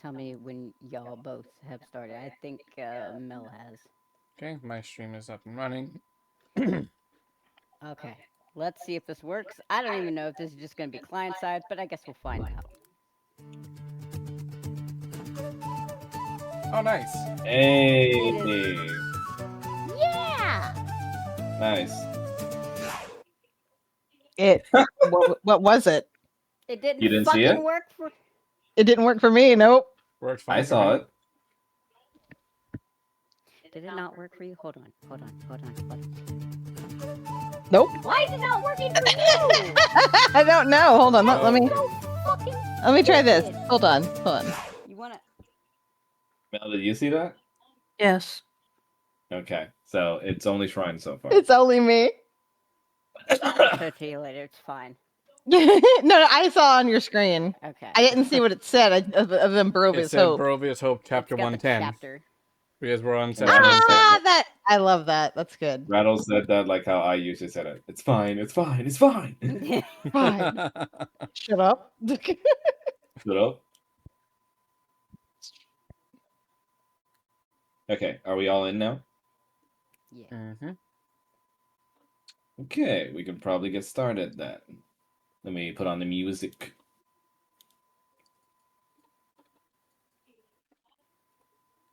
tell me when y'all both have started. I think Mel has. Okay, my stream is up and running. Okay. Let's see if this works. I don't even know if this is just going to be client side, but I guess we'll find out. Oh, nice. It is. Hey, Yeah! nice. What was it? It didn't You didn't see fucking it? work for. It didn't work for me. Nope. Worked I fine for saw me. it. Did it not work for you? Hold on. Hold on. Hold on. Hold on. Nope. Why is it not working for you? I don't know. Hold on. Let me So fucking. let me try this. stupid. Hold on. Hold on. You want to. Mel, did you see that? Yes. Okay, so it's only Shrine so far. It's only me. I'll show it to you later. It's fine. No, I saw on your screen. Okay. I didn't see what it said other than It Barovia's said Hope. Barovia's Hope, It's Chapter got the 110. chapter. Because we're on Rattle session said 110. That I love that. That's good. Rattle said that like how I usually said it. It's fine, it's fine, it's fine. Fine. Shut up. Shut up. Okay, are we all in now? Yeah. Mm-hmm. Okay, we can probably get started then. Let me put on the music.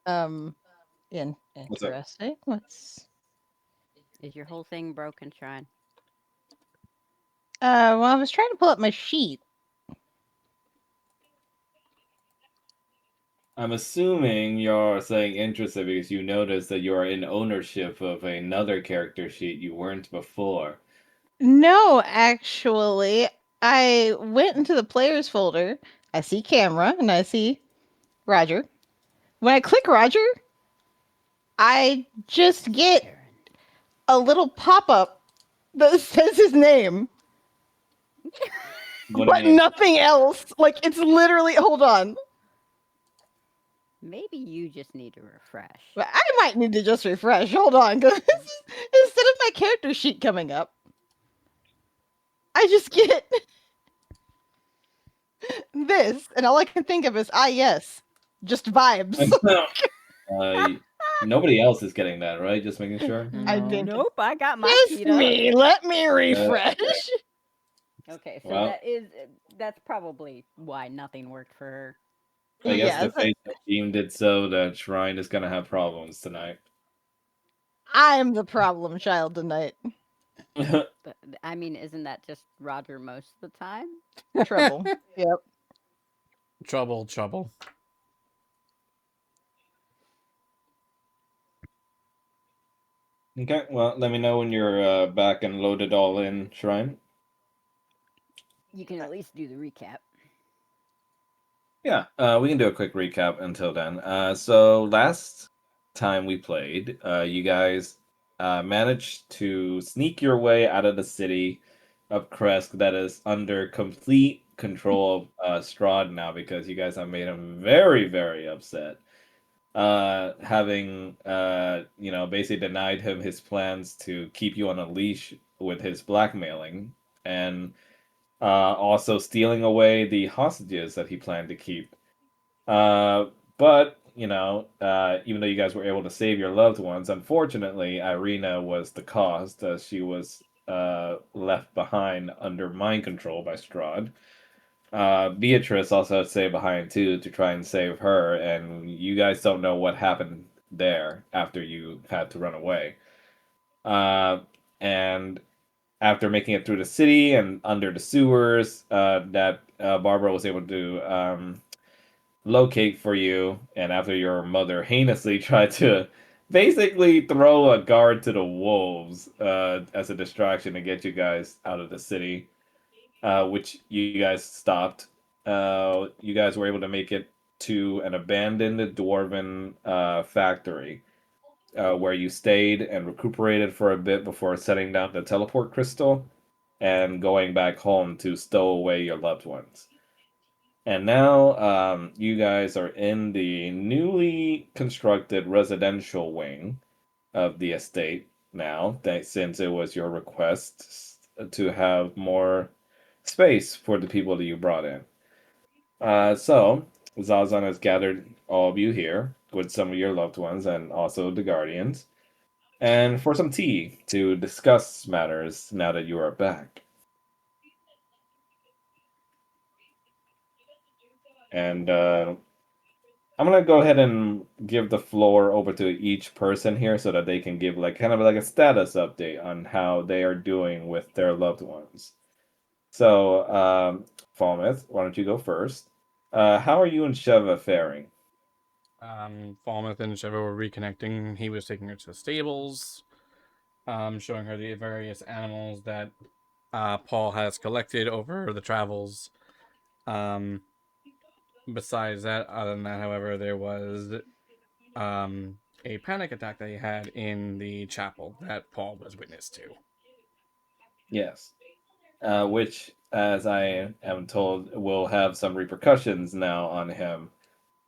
What's up? Interesting. What's Is your whole thing broken, Shrine? well, I was trying to pull up my sheet. I'm assuming you're saying interested because you noticed that you are in ownership of another character sheet you weren't before. No, actually, I went into the players folder. I see camera and I see Roger. When I click Roger, I just get Aaron. a little pop up that says his name, What but name? nothing else. Like, it's literally, hold on. Maybe you just need to refresh. But I might need to just refresh. Hold on, because instead of my character sheet coming up, I just get this, and all I can think of is, yes, just vibes. Nobody else is getting that, right? Just making sure. I No. did. Nope, I got my Just sheet up. me. Let me refresh. Okay, so Well- that's probably why nothing worked for her. I guess the Yes, fate of the team did so that Shrine is gonna have problems tonight. I'm the problem child tonight. But I mean, isn't that just Roger most of the time? Trouble. Yep. Trouble, trouble. Okay, well, let me know when you're back and loaded all in, Shrine. You can at least do the recap. Yeah, we can do a quick recap until then. So last time we played, you guys managed to sneak your way out of the city of Kresk that is under complete control of Strahd now because you guys have made him very, very upset. Having basically denied him his plans to keep you on a leash with his blackmailing and also stealing away the hostages that he planned to keep. But even though you guys were able to save your loved ones, unfortunately, Irina was the cost. She was left behind under mind control by Strahd. Beatrice also stayed behind too to try and save her, and you guys don't know what happened there after you had to run away. And after making it through the city and under the sewers, that Barbara was able to locate for you, and after your mother heinously tried to basically throw a guard to the wolves as a distraction to get you guys out of the city, which you guys stopped. You guys were able to make it to an abandoned dwarven factory where you stayed and recuperated for a bit before setting down the teleport crystal and going back home to stow away your loved ones. And now you guys are in the newly constructed residential wing of the estate now, since it was your request to have more space for the people that you brought in. So Zazan has gathered all of you here with some of your loved ones and also the guardians, and for some tea to discuss matters now that you are back. And I'm gonna go ahead and give the floor over to each person here so that they can give like kind of like a status update on how they are doing with their loved ones. So, Falmouth, why don't you go first? How are you and Sheva faring? Falmouth and Shiva were reconnecting. He was taking her to the stables, showing her the various animals that Paul has collected over the travels. Besides that, other than that, however, there was a panic attack that he had in the chapel that Paul was witness to. Yes. Which, as I am told, will have some repercussions now on him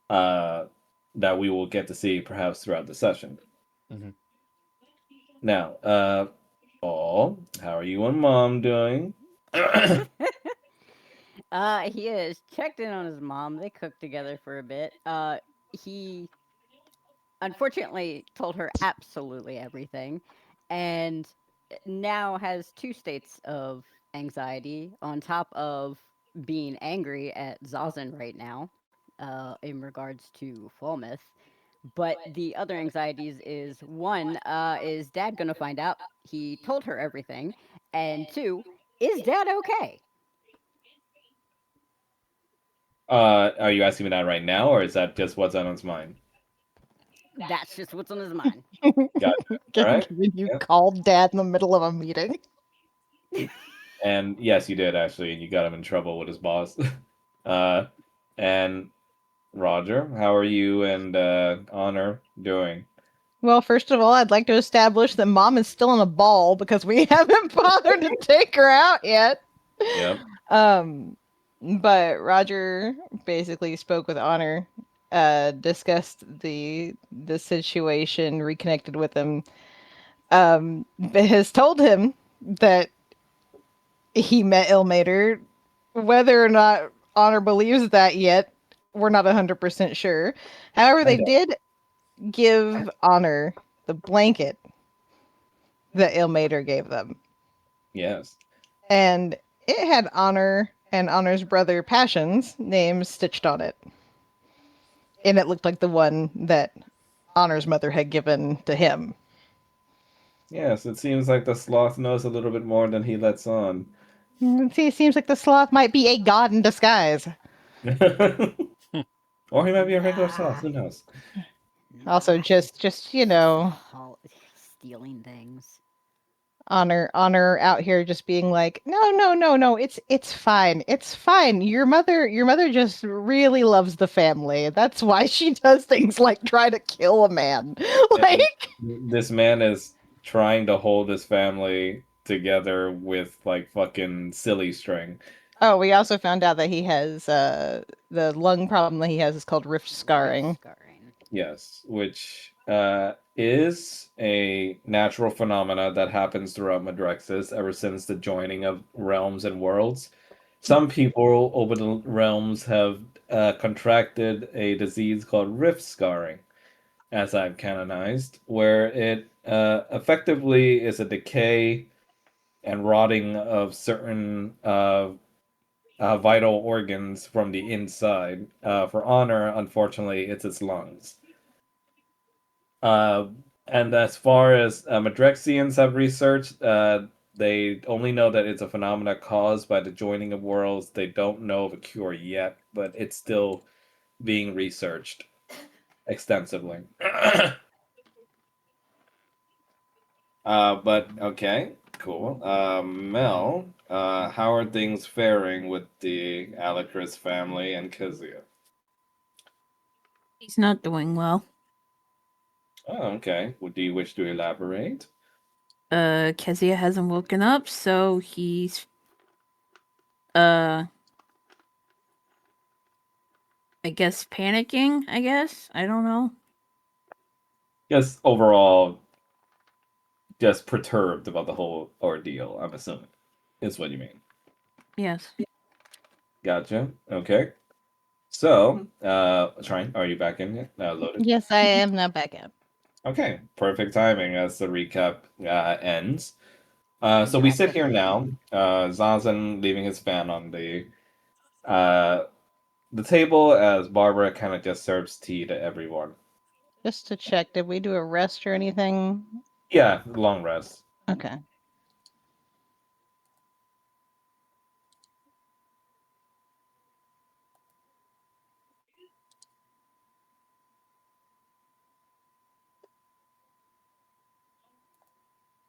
that we will get to see perhaps throughout the session. Mm-hmm. Now, Paul, how are you and Mom doing? He has checked in on his mom. They cooked together for a bit. He unfortunately told her absolutely everything, and now has two states of anxiety on top of being angry at Zazen right now, in regards to Falmouth. But the other anxieties is one, is Dad gonna find out he told her everything? And two, is Dad okay? Are you asking me that right now, or is that just what's on his mind? That's just what's on his mind. Gotcha. All right. When you Yep. called Dad in the middle of a meeting. And yes, you did actually, and you got him in trouble with his boss. And Roger, how are you and Honor doing? Well, first of all, I'd like to establish that Mom is still in a ball because we haven't bothered to take her out yet. Yep. But Roger basically spoke with Honor, discussed the situation, reconnected with him, has told him that he met Ilmater. Whether or not Honor believes that yet, we're not 100% sure. However, I they know. did give Honor the blanket that Ilmater gave them. Yes. And it had Honor and Honor's brother Passion's names stitched on it. And it looked like the one that Honor's mother had given to him. Yes, it seems like the sloth knows a little bit more than he lets on. See, it seems like the sloth might be a god in disguise. Or he might be a regular sloth, Nah, who knows? Also, nah, just you know, stealing things. honor out here just being like, no, it's fine, it's fine. Your mother just really loves the family. That's why she does things like try to kill a man. Like, And this man is trying to hold his family together with like fucking silly string. oh, we also found out that he has the lung problem that he has is called rift scarring. Rift scarring. Yes, which is a natural phenomena that happens throughout Madrexis ever since the joining of realms and worlds. Some people over the realms have contracted a disease called rift scarring, as I've canonized, where it effectively is a decay and rotting of certain vital organs from the inside. For Honor, unfortunately, it's its lungs. Uh, and as far as Madrexians have researched, they only know that it's a phenomena caused by the joining of worlds. They don't know of a cure yet, but it's still being researched extensively. But okay, cool. Mel, how are things faring with the Alacris family and Kezia? He's not doing well. Oh, okay. Well, do you wish to elaborate? Kezia hasn't woken up, so he's uh I guess panicking, I guess. I don't know. Just overall, just perturbed about the whole ordeal, I'm assuming, is what you mean. Yes. Gotcha. Okay. So, Shrine, are you back in yet? Loaded? Yes, I am now back up. Okay, perfect timing as the recap ends. So we sit here Magnificent. now, Zazen leaving his fan on uh, the table as Barbara kind of just serves tea to everyone. Just to check, did we do a rest or anything? Yeah, long rest. Okay.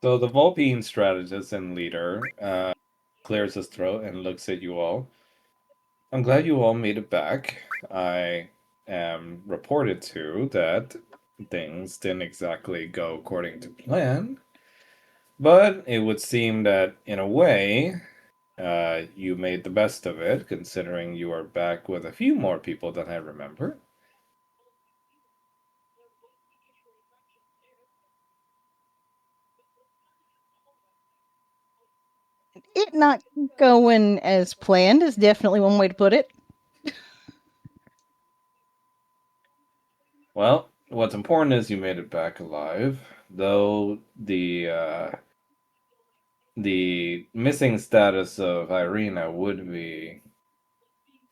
So the Vulpine strategist and leader clears his throat and looks at you all. I'm glad you all made it back. I am reported to that things didn't exactly go according to plan, but it would seem that in a way, you made the best of it, considering you are back with a few more people than I remember. It not going as planned is definitely one way to put it. Well, what's important is you made it back alive, though the missing status of Irina would be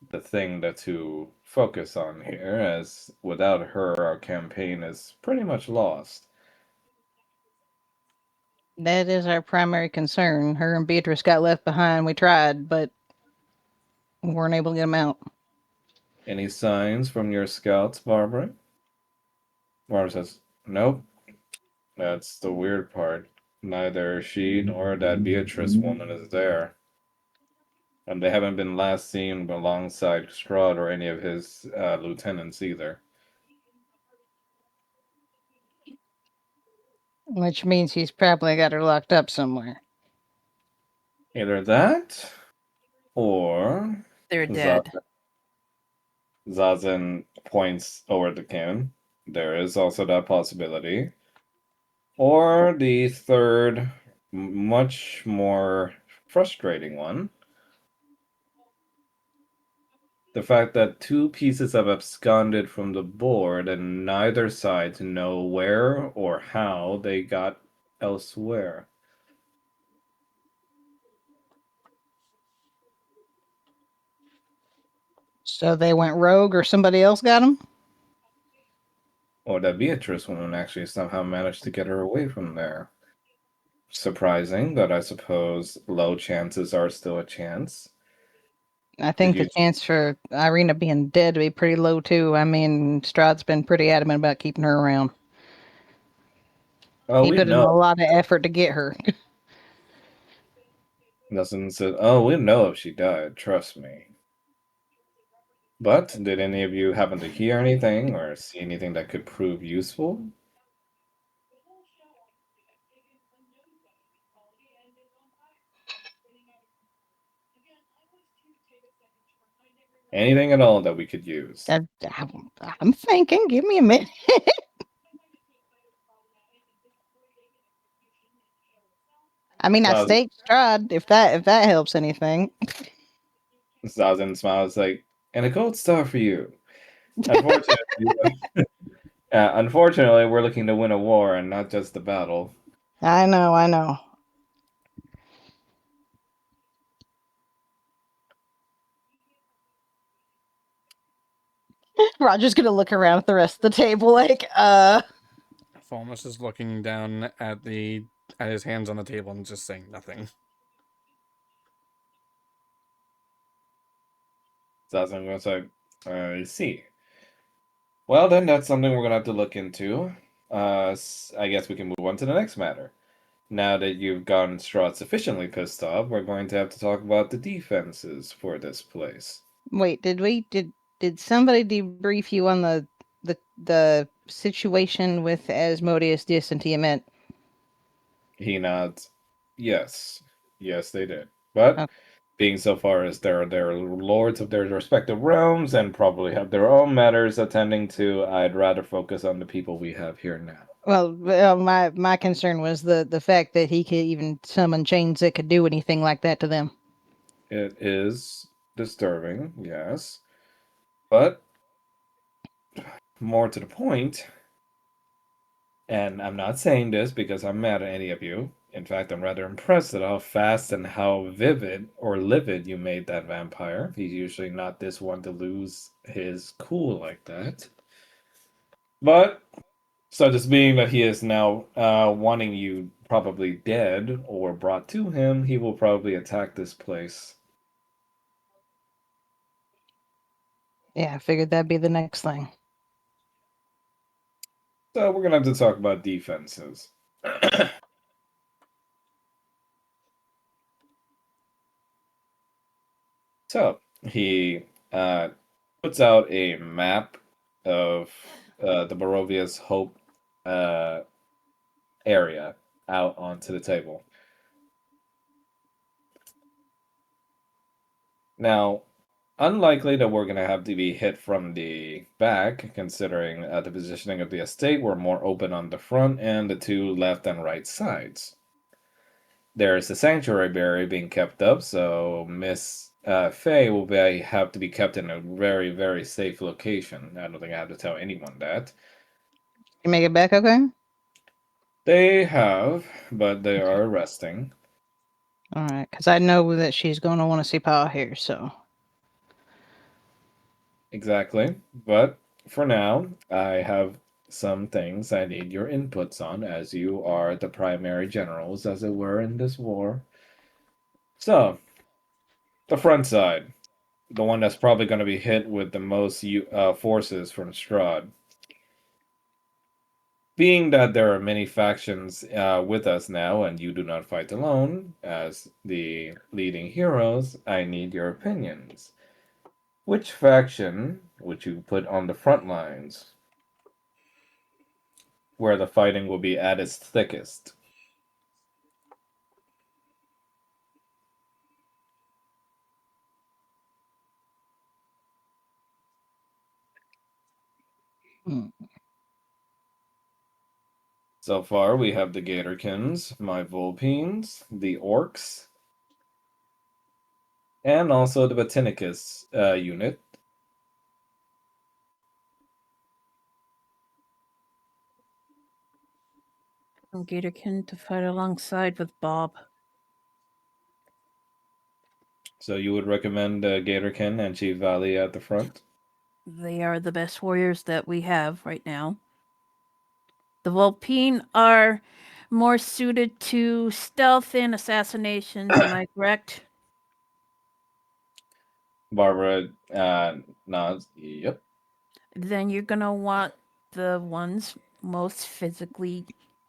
the thing that to focus on here, as without her, our campaign is pretty much lost. That is our primary concern. Her and Beatrice got left behind. We tried, but weren't able to get them out. Any signs from your scouts, Barbara? Barbara says, nope. That's the weird part. Neither she nor that Beatrice woman is there. And they haven't been last seen alongside Strahd or any of his lieutenants either. Which means he's probably got her locked up somewhere. Either that, or They're Zazen, dead. Zazen points over the cannon. There is also that possibility. Or the third, much more frustrating one, the fact that two pieces have absconded from the board and neither side know where or how they got elsewhere. So they went rogue or somebody else got them? Or that Beatrice woman actually somehow managed to get her away from there. Surprising, but I suppose low chances are still a chance. I Did think the you? chance for Irina being dead to be pretty low too. I mean, Strahd's been pretty adamant about keeping her around. Oh, He we'd put in know. a lot of effort to get her. Doesn't say, oh, we'd know if she died, trust me. But did any of you happen to hear anything or see anything that could prove useful? Anything at all that we could use? I, I'm thinking. Give me a minute. I mean, I Zazen, staked Strahd. If that helps anything. Zazen smiles like, and a gold star for you. Unfortunately, unfortunately, we're looking to win a war and not just a battle. I know. I know. Roger's gonna look around at the rest of the table like, Falmus is looking down at his hands on the table and just saying nothing. Zazen goes like, I see. Well, then that's something we're gonna have to look into. I guess we can move on to the next matter. Now that you've gotten Strahd sufficiently pissed off, we're going to have to talk about the defenses for this place. wait, did somebody debrief you on the situation with Asmodeus Disentiment? He nods. Yes. Yes, they did. But being so far as they're lords of their respective realms and probably have their own matters attending to, I'd rather focus on the people we have here now. Well, my concern was the fact that he could even summon chains that could do anything like that to them. It is disturbing, yes. But more to the point, and I'm not saying this because I'm mad at any of you. In fact, I'm rather impressed at how fast and how vivid or livid you made that vampire. He's usually not this one to lose his cool like that. But, so just being that he is now wanting you probably dead or brought to him, he will probably attack this place. Yeah, I figured that'd be the next thing. So we're gonna have to talk about defenses. So he puts out a map of the Barovia's Hope uh, area out onto the table. Now, unlikely that we're going to have to be hit from the back, considering the positioning of the estate. We're more open on the front and the two left and right sides. There's a sanctuary barrier being kept up, so Miss Faye will have to be kept in a very, very safe location. I don't think I have to tell anyone that. You make it back okay? They have, but they are resting. All right, because I know that she's going to want to see Paul here, so. Exactly. But for now, I have some things I need your inputs on, as you are the primary generals, as it were, in this war. So, the front side, the one that's probably going to be hit with the most forces from Strahd. Being that there are many factions with us now, and you do not fight alone, as the leading heroes, I need your opinions. Which faction would you put on the front lines, where the fighting will be at its thickest? Hmm. So far, we have the Gatorkins, my Vulpines, the Orcs, and also the Batinicus unit. Gatorkin to fight alongside with Bob. So you would recommend Gatorkin and Chief Valley at the front? They are the best warriors that we have right now. The Volpine are more suited to stealth and assassinations, am I correct? Barbara nods. Yep. Then you're gonna want the ones most physically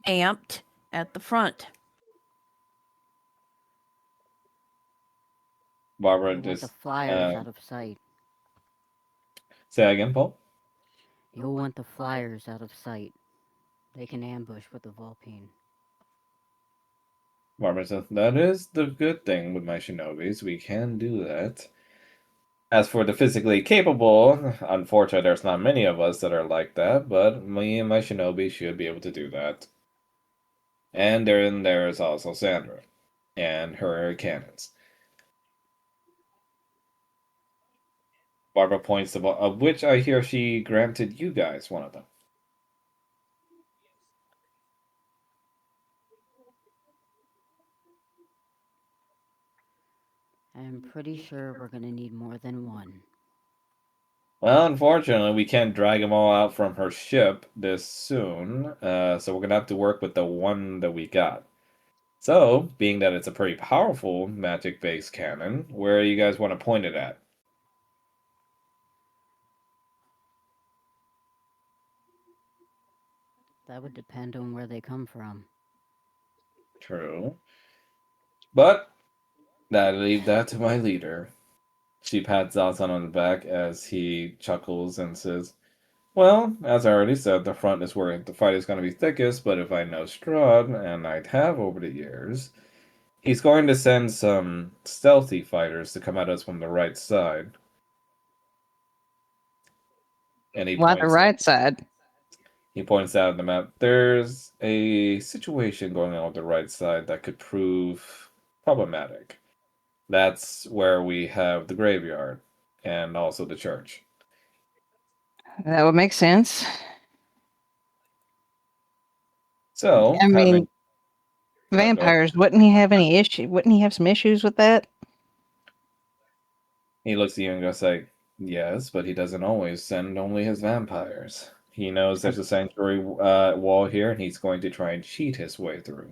amped at the front. Barbara You'll want the just flyers out of sight. say that again, Paul. You'll want the flyers out of sight. They can ambush with the Vulpine. Barbara says, that is the good thing with my shinobis. We can do that. As for the physically capable, unfortunately, there's not many of us that are like that, but me and my shinobi should be able to do that. And then there's also Sandra and her cannons. Barbara points to of which I hear she granted you guys one of them. I'm pretty sure we're gonna need more than one. Well, unfortunately, we can't drag them all out from her ship this soon, so we're gonna have to work with the one that we got. So, being that it's a pretty powerful magic-based cannon, where you guys want to point it at? That would depend on where they come from. True. But, that'll leave that to my leader. She pats Zazan on the back as he chuckles and says, well, as I already said, the front is where the fight is going to be thickest, but if I know Strahd, and I have over the years, he's going to send some stealthy fighters to come at us from the right side. And Why the right side? He points out on the map, there's a situation going on with the right side that could prove problematic. That's where we have the graveyard and also the church. That would make sense. So, I mean, having go ahead. vampires. Wouldn't he have any issue? Wouldn't he have some issues with that? He looks at you and goes like, "Yes, but he doesn't always send only his vampires. He knows there's a sanctuary wall here, and he's going to try and cheat his way through.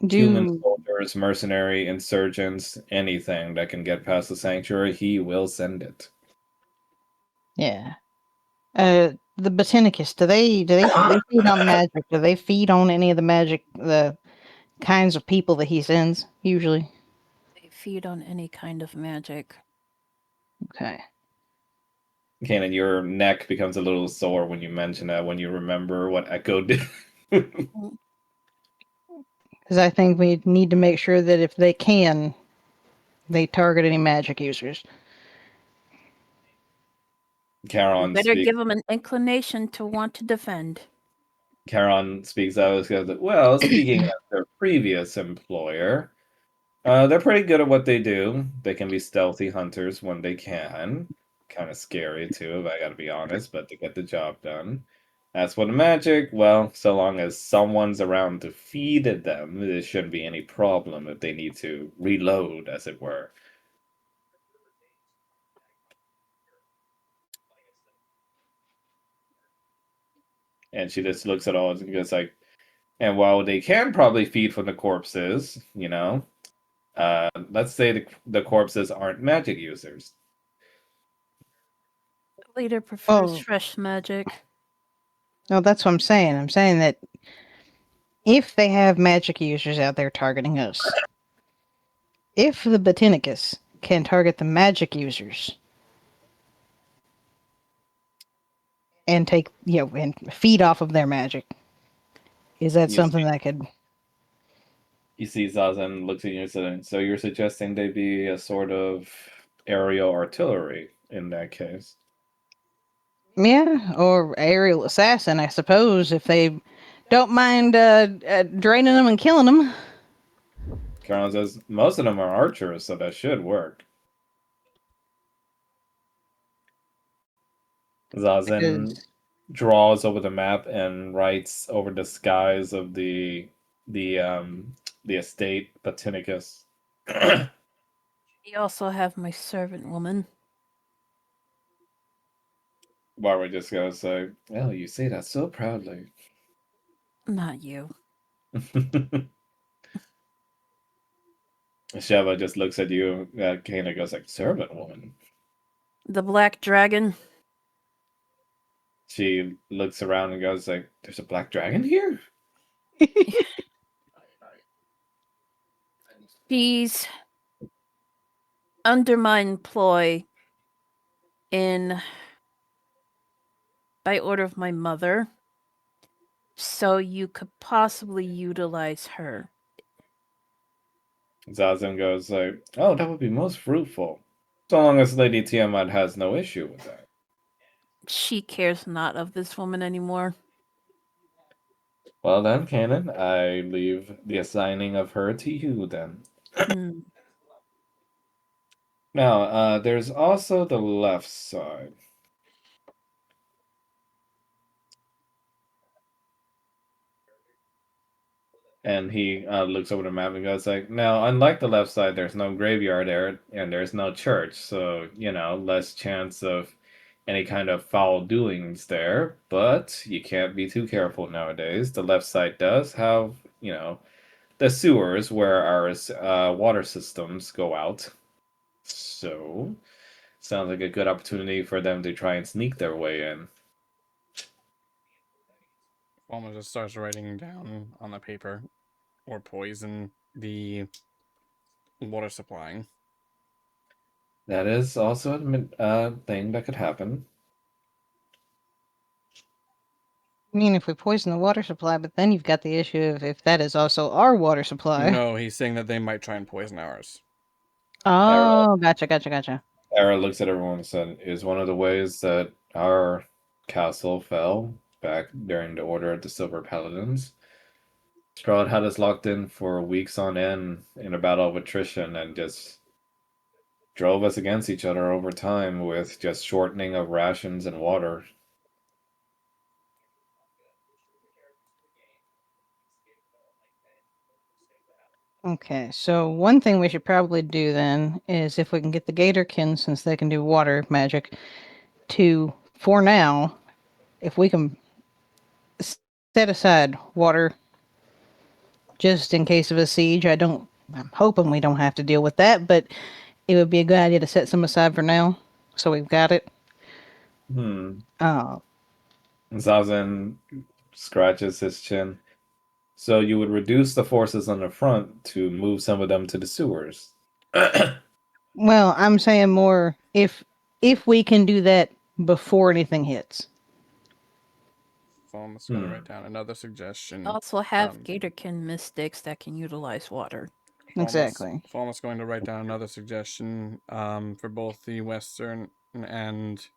Human Do soldiers, mercenary, insurgents, anything that can get past the sanctuary, he will send it." yeah. The Botanicus. Do they feed on magic? Do they feed on any of the magic? The kinds of people that he sends usually. They feed on any kind of magic. Okay. Kanan, your neck becomes a little sore when you mention that, when you remember what Echo did. Because I think we need to make sure that if they can, they target any magic users. Charon Better speaks. give them an inclination to want to defend. Charon speaks out. Goes, well, speaking of their previous employer, they're pretty good at what they do. They can be stealthy hunters when they can. Kind of scary too, if I gotta be honest, but they get the job done. As for the magic, well, so long as someone's around to feed them, there shouldn't be any problem if they need to reload, as it were. And she just looks at all and goes like, and while they can probably feed from the corpses, let's say the corpses aren't magic users. The leader prefers Oh. fresh magic. No, that's what I'm saying. I'm saying that if they have magic users out there targeting us, if the Botanicus can target the magic users and take, and feed off of their magic, is that You something that could? You see Zazen looks at you and says, so you're suggesting they be a sort of aerial artillery in that case? Yeah, or aerial assassin, I suppose, if they don't mind draining them and killing them. Caroline says, most of them are archers, so that should work. Zazen Because draws over the map and writes over the skies of the um the estate Botanicus. You also have my servant woman. Barbara just goes like, well, you say that so proudly. Not you. Sheva just looks at you. Kana goes like, servant woman. The black dragon. She looks around and goes like, there's a black dragon here? She's under my employ by order of my mother. So you could possibly utilize her. Zazen goes like, oh, that would be most fruitful. So long as Lady Tiamat has no issue with that. She cares not of this woman anymore. Well then, Canon, I leave the assigning of her to you then. Hmm. Now, there's also the left side. And he looks over the map and goes like, now, unlike the left side, there's no graveyard there, and there's no church, so, less chance of any kind of foul doings there, but you can't be too careful nowadays. The left side does have, the sewers where our water systems go out. So, sounds like a good opportunity for them to try and sneak their way in. Alma just starts writing down on the paper or poison the water supply. That is also a thing that could happen. I mean, if we poison the water supply, but then you've got the issue of if that is also our water supply. No, he's saying that they might try and poison ours. Oh, gotcha. Era looks at everyone and said, is one of the ways that our castle fell back during the Order of the Silver Paladins. Strahd had us locked in for weeks on end in a battle of attrition and just drove us against each other over time with just shortening of rations and water. Okay, so one thing we should probably do then is if we can get the Gatorkin, since they can do water magic, to, for now, if we can set aside water just in case of a siege. I'm hoping we don't have to deal with that, but it would be a good idea to set some aside for now, so we've got it. Hmm. Uh, Zazen scratches his chin. So you would reduce the forces on the front to move some of them to the sewers. well, I'm saying more if we can do that before anything hits. Falmouth's going to write down another suggestion. Also have Um, Gatorkin mystics that can utilize water. Exactly. Falmouth's going to write down another suggestion for both the western and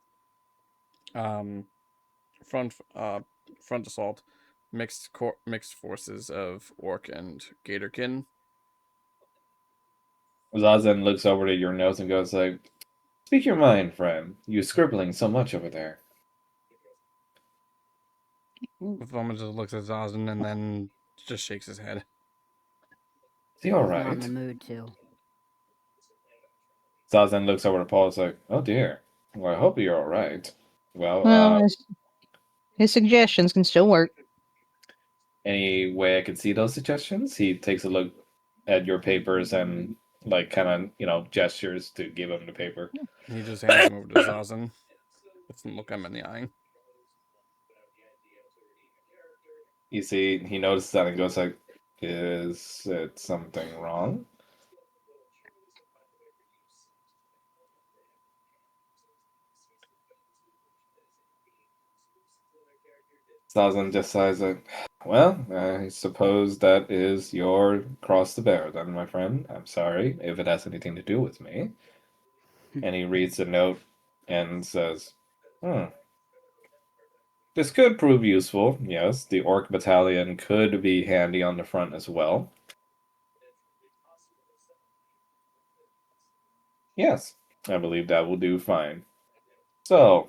um, front front assault, mixed forces of orc and gatorkin. Zazen looks over to your nose and goes like, "Speak your mind, friend. You scribbling so much over there." Falmouth just looks at Zazen and then just shakes his head. Is he all He's not in right? the mood to. Zazen looks over to Paul and is like, "Oh dear. Well, I hope you're all right." Well, Well, his suggestions can still work. any way I could see those suggestions? He takes a look at your papers and like kind of gestures to give him the paper. He just hands him over to Zazen. Doesn't look him in the eye. You see, he notices that and goes like, "Is it something wrong?" Zazen just sighs like, "Well, I suppose that is your cross to bear then, my friend. I'm sorry if it has anything to do with me." And he reads the note and says, "Hmm. This could prove useful. Yes, the Orc Battalion could be handy on the front as well. Yes, I believe that will do fine. So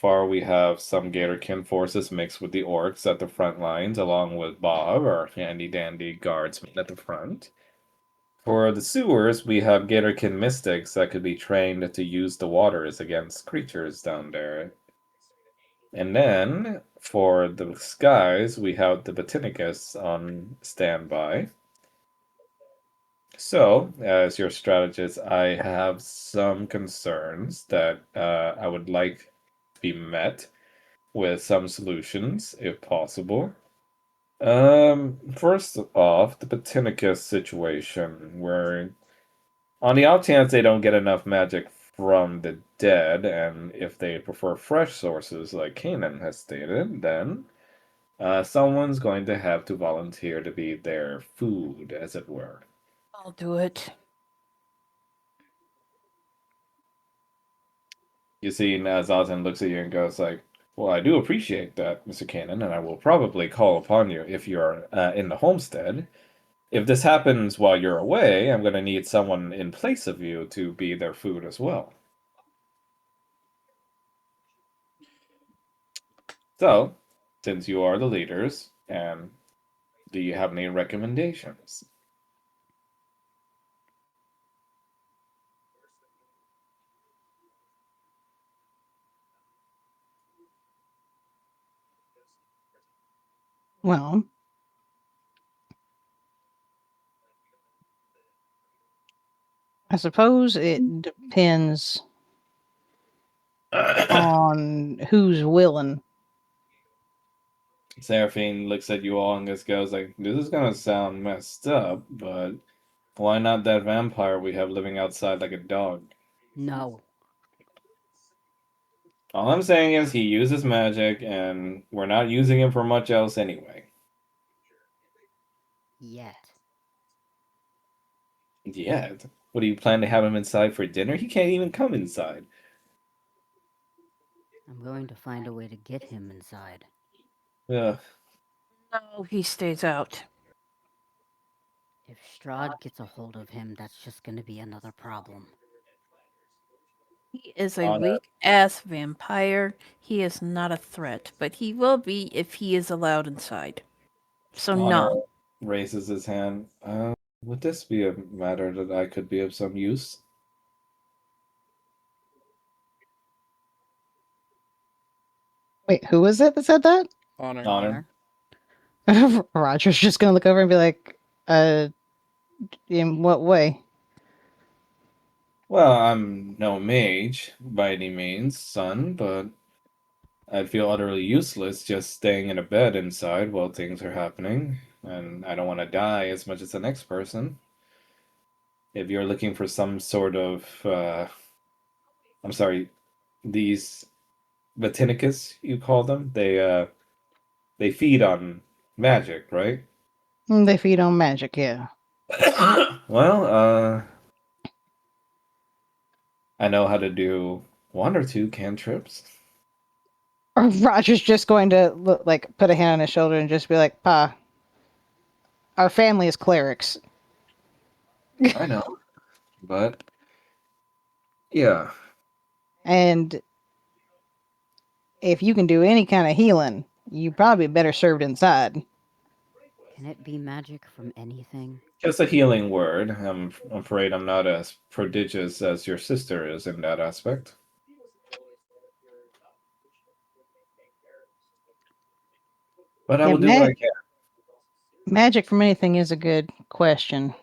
far we have some Gatorkin forces mixed with the Orcs at the front lines, along with Bob, our handy-dandy guardsman at the front. For the sewers, we have Gatorkin mystics that could be trained to use the waters against creatures down there. And then, for the skies, we have the Botanicus on standby. So, as your strategist, I have some concerns that I would like to be met with some solutions, if possible. First off, the Botanicus situation, where on the off chance they don't get enough magic from the dead, and if they prefer fresh sources like Kanan has stated, then someone's going to have to volunteer to be their food, as it were. I'll do it. You see, Zazen looks at you and goes like, "Well, I do appreciate that, Mr. Kanan, and I will probably call upon you if you're in the homestead. If this happens while you're away, I'm going to need someone in place of you to be their food as well." So, since you are the leaders, and do you have any recommendations? Well, I suppose it depends on who's willing. Seraphine looks at you all and just goes like, "This is gonna sound messed up, but why not that vampire we have living outside like a dog? No. All I'm saying is he uses magic, and we're not using him for much else anyway." Yet. Yet, what do you plan to have him inside for dinner? He can't even come inside. I'm going to find a way to get him inside. Ugh. No, he stays out. If Strahd gets a hold of him, that's just going to be another problem. He is a Honor. weak ass vampire. He is not a threat, but he will be if he is allowed inside. So Honor no. raises his hand. Would this be a matter that I could be of some use? Wait, who was it that said that? Honor. Honor. Roger's just gonna look over and be like, in what way? Well, I'm no mage by any means, son, but I'd feel utterly useless just staying in a bed inside while things are happening, and I don't want to die as much as the next person. If you're looking for some sort of, I'm sorry, these Vatinicus, you call them, they feed on magic, right? They feed on magic, yeah. Well, I know how to do one or two cantrips. Or Roger's just going to look, like put a hand on his shoulder and just be like, "Pa, our family is clerics." I know, but yeah, And if you can do any kind of healing, you probably better served inside. Can it be magic from anything? just a healing word. I'm afraid I'm not as prodigious as your sister is in that aspect. But I Yeah, will do what I can. magic from anything is a good question.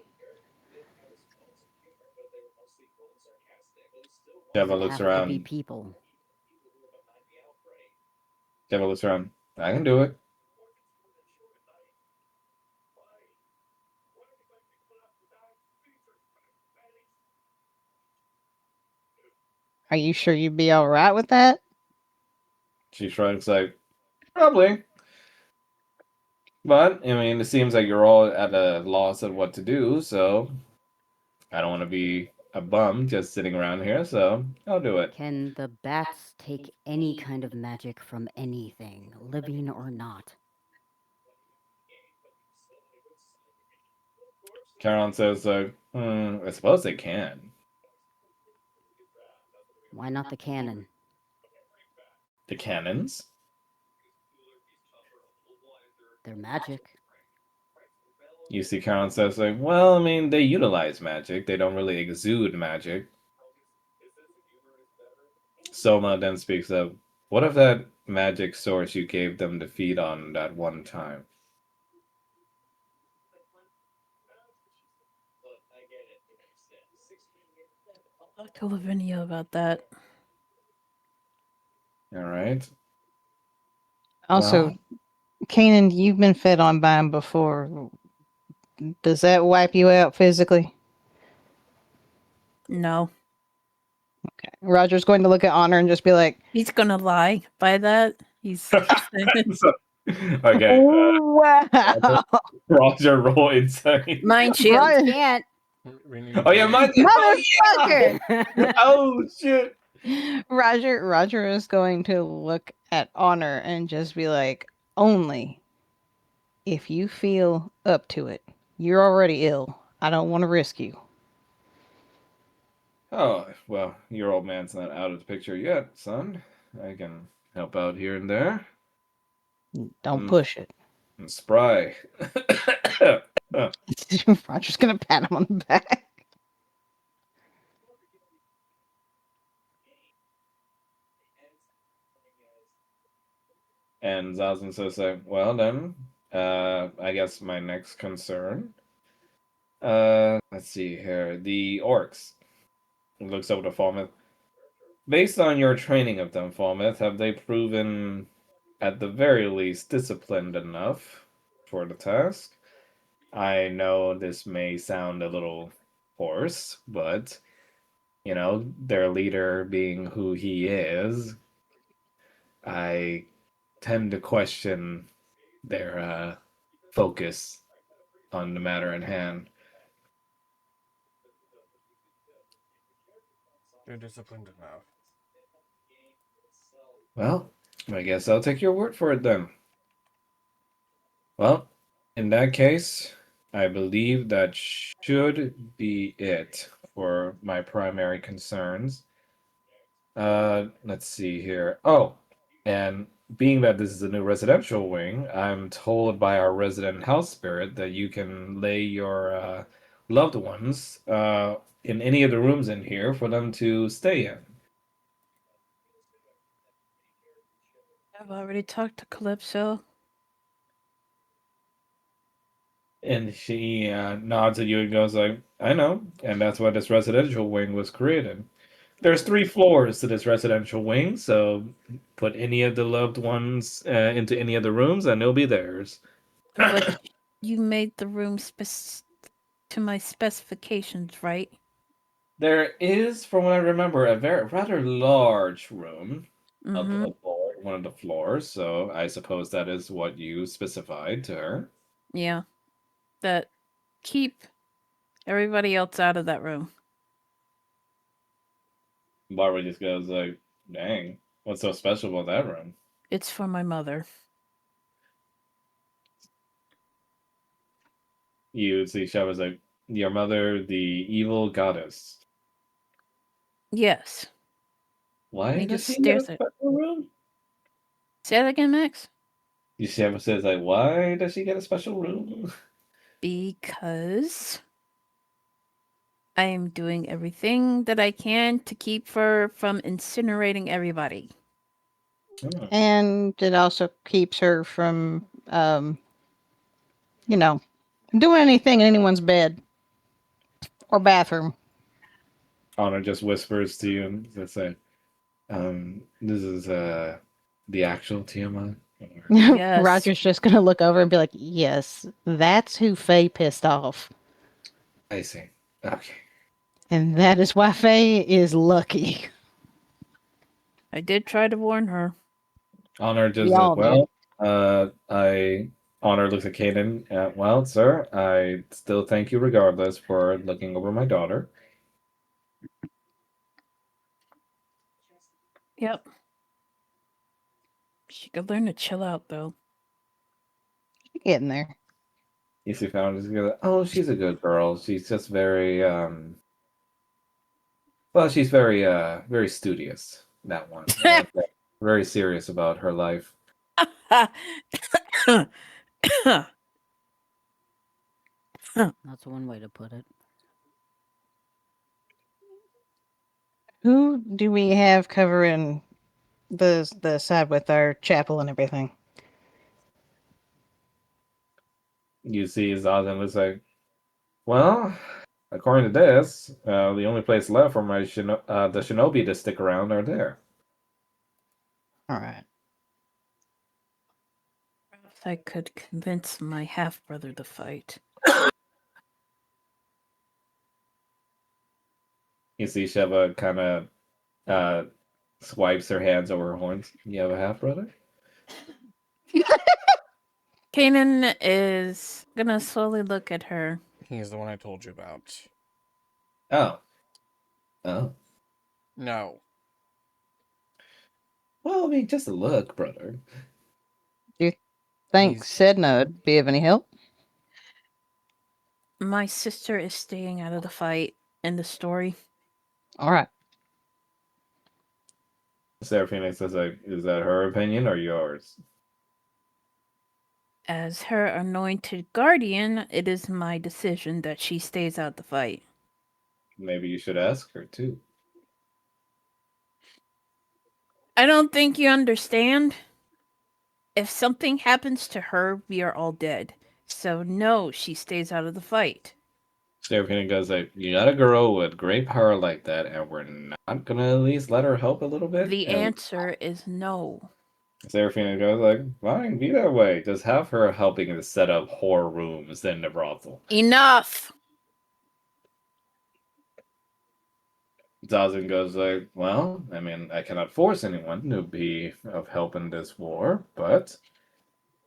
Does Jeva it looks have to be around. people? Jeva looks around. I can do it. Are you sure you'd be all right with that? She shrugs like, probably. But, I mean, it seems like you're all at a loss of what to do, so I don't want to be a bum just sitting around here, so I'll do it. Can the bats take any kind of magic from anything, living or not? Caroline says, I suppose they can. Why not the cannon? The cannons? They're magic. You see Caroline says, like, well, I mean, they utilize magic. They don't really exude magic. Soma then speaks of, what of that magic source you gave them to feed on that one time? Talk to Lavinia about that. All right. Also, Well, Kanan, you've been fed on by him before. Does that wipe you out physically? No. Okay. Roger's going to look at Honor and just be like, He's gonna lie by that. He's so, okay. "Wow, Roger, roll insane. mind shield. Right. Can't. Oh yeah, mine. motherfucker!" Oh shit. Roger is going to look at Honor and just be like, only if you feel up to it. You're already ill. I don't want to risk you. Oh well, your old man's not out of the picture yet, son. I can help out here and there. Don't Mm. push it. I'm spry. Roger's gonna pat him on the back. And Zazen says, well then, I guess my next concern. Let's see here. The orcs. He looks over to Falmouth. Based on your training of them, Falmouth, have they proven, at the very least, disciplined enough for the task? I know this may sound a little hoarse, but, you know, their leader being who he is, I tend to question their focus on the matter at hand. They're disciplined enough. Well, I guess I'll take your word for it then. Well, in that case, I believe that should be it for my primary concerns. Let's see here. Oh, and being that this is a new residential wing, I'm told by our resident house spirit that you can lay your loved ones in any of the rooms in here for them to stay in. I've already talked to Calypso. And she nods at you and goes like, "I know, and that's why this residential wing was created. There's 3 floors to this residential wing, so put any of the loved ones into any of the rooms, and they'll be theirs." But you made the room to my specifications, right? There is, from what I remember, a very rather large room up Mm-hmm. aboard one of the floors, so I suppose that is what you specified to her. Yeah. That keep everybody else out of that room. Barbara just goes like, "Dang, what's so special about that room?" It's for my mother. You see Shava's like, "Your mother, the evil goddess. Yes. Why He does just she get a stares at. special room?" Say that again, Max. You Shava says like, "Why does she get a special room?" Because I am doing everything that I can to keep her from incinerating everybody. Hmm. And it also keeps her from, you know, doing anything in anyone's bed or bathroom. Honor just whispers to you and just say, this is the actual Tiamat." Or, Yes. Roger's just gonna look over and be like, "Yes, that's who Faye pissed off, I see. Okay. and that is why Faye is lucky." I did try to warn her. Honor We just all did. well, I Honor looks at Kaden. Well, sir, I still thank you regardless for looking over my daughter. Yep. She could learn to chill out, though. Getting there. You see, found is gonna. Oh, she's a good girl. She's just very well, she's very studious. That one. Very serious about her life. That's one way to put it. Who do we have covering the side with our chapel and everything? You see, Zazen looks like, well, according to this, the only place left for the shinobi to stick around are there. All right. Perhaps I could convince my half brother to fight. You see, Sheva kind of uh, swipes her hands over her horns. You have a half brother? Kanan is gonna slowly look at her. He's the one I told you about. Oh. Oh. No. Well, I mean, just a look, brother. Do you think He's Sedna would be of any help? My sister is staying out of the fight in the story. All right. Seraphina says, like, is that her opinion or yours? As her anointed guardian, it is my decision that she stays out the fight. Maybe you should ask her, too. I don't think you understand. If something happens to her, we are all dead. So no, she stays out of the fight. Seraphina goes, like, you got a girl with great power like that, and we're not gonna at least let her help a little bit? The And answer is no. Seraphina goes, like, fine, be that way. Just have her helping to set up whore rooms in the brothel. Enough! Zazen goes like, well, I mean, I cannot force anyone to be of help in this war, but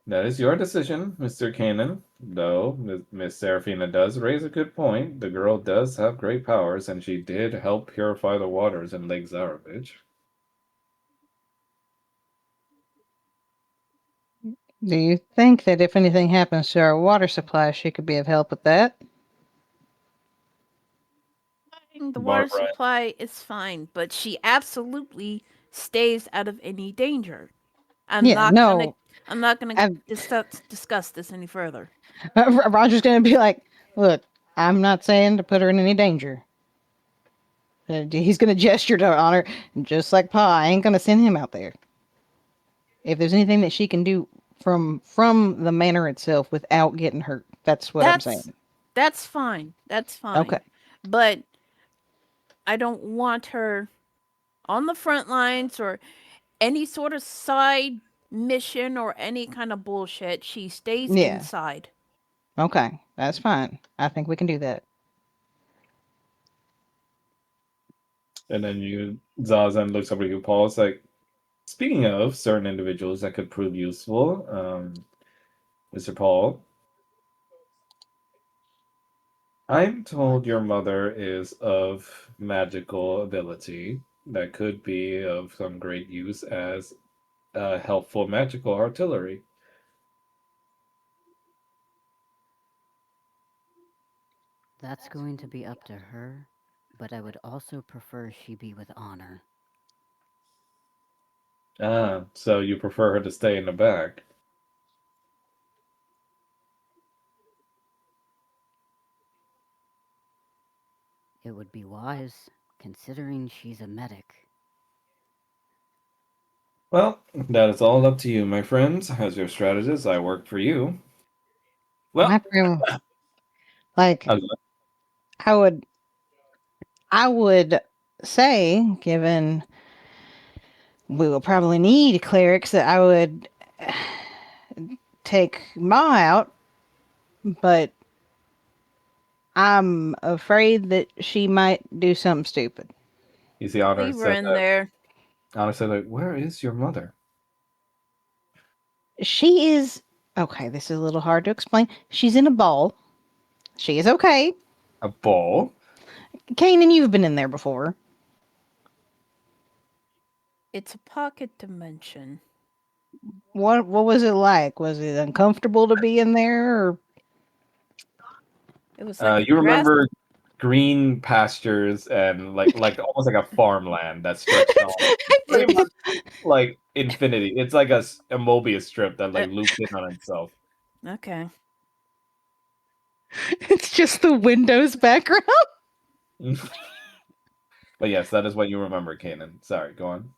that is your decision, Mr. Kanan. Though Miss Seraphina does raise a good point. The girl does have great powers, and she did help purify the waters in Lake Zarovich. Do you think that if anything happens to our water supply, she could be of help with that? The water Barbara. supply is fine, but she absolutely stays out of any danger. I'm Yeah, not gonna. no. I'm not gonna I, discuss this any further. Roger's gonna be like, look, I'm not saying to put her in any danger. He's gonna gesture to honor, just like Pa. I ain't gonna send him out there. If there's anything that she can do from the manor itself without getting hurt, that's what I'm That's saying. that's fine. That's Okay. fine. But I don't want her on the front lines or any sort of side mission or any kind of bullshit. She stays Yeah. inside. Okay. That's fine. I think we can do that. And then Zazen looks over at you, Paul. It's like, speaking of certain individuals that could prove useful, Mr. Paul, I'm told your mother is of magical ability that could be of some great use as helpful magical artillery. That's going to be up to her, but I would also prefer she be with honor. Ah, so you prefer her to stay in the back. It would be wise, considering she's a medic. Well, that is all up to you, my friends. As your strategist, I work for you. My Well, friend, like, okay. I would, I would say, given we will probably need clerics, that I would take Ma out, but I'm afraid that she might do something stupid. You see, Honor Leave her said in that. there. Honor said, like, where is your mother? She is okay. This is a little hard to explain. She's in a ball. She is okay. A ball? Kanan, you've been in there before. It's a pocket dimension. What was it like? Was it uncomfortable to be in there? Or... It was like a You grass. remember green pastures and like almost like a farmland that stretched on pretty much like infinity. It's like a Mobius strip that like loops in on itself. Okay. It's just the Windows background. But yes, that is what you remember, Kanan. Sorry, go on.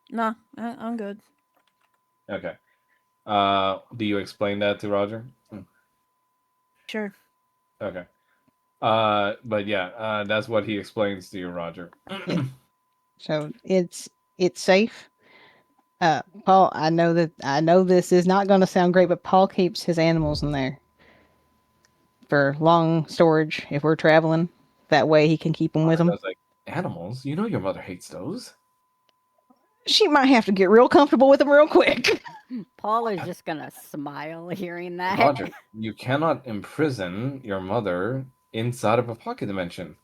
No, I'm good. Okay. Do you explain that to Roger? Sure. Okay. But yeah, that's what he explains to you, Roger. Yeah. So it's safe. Paul, I know this is not going to sound great, but Paul keeps his animals in there for long storage if we're traveling. That way he can keep them with I him. was like, animals? You know your mother hates those. She might have to get real comfortable with them real quick. Paul is just gonna smile hearing that. Roger, you cannot imprison your mother inside of a pocket dimension.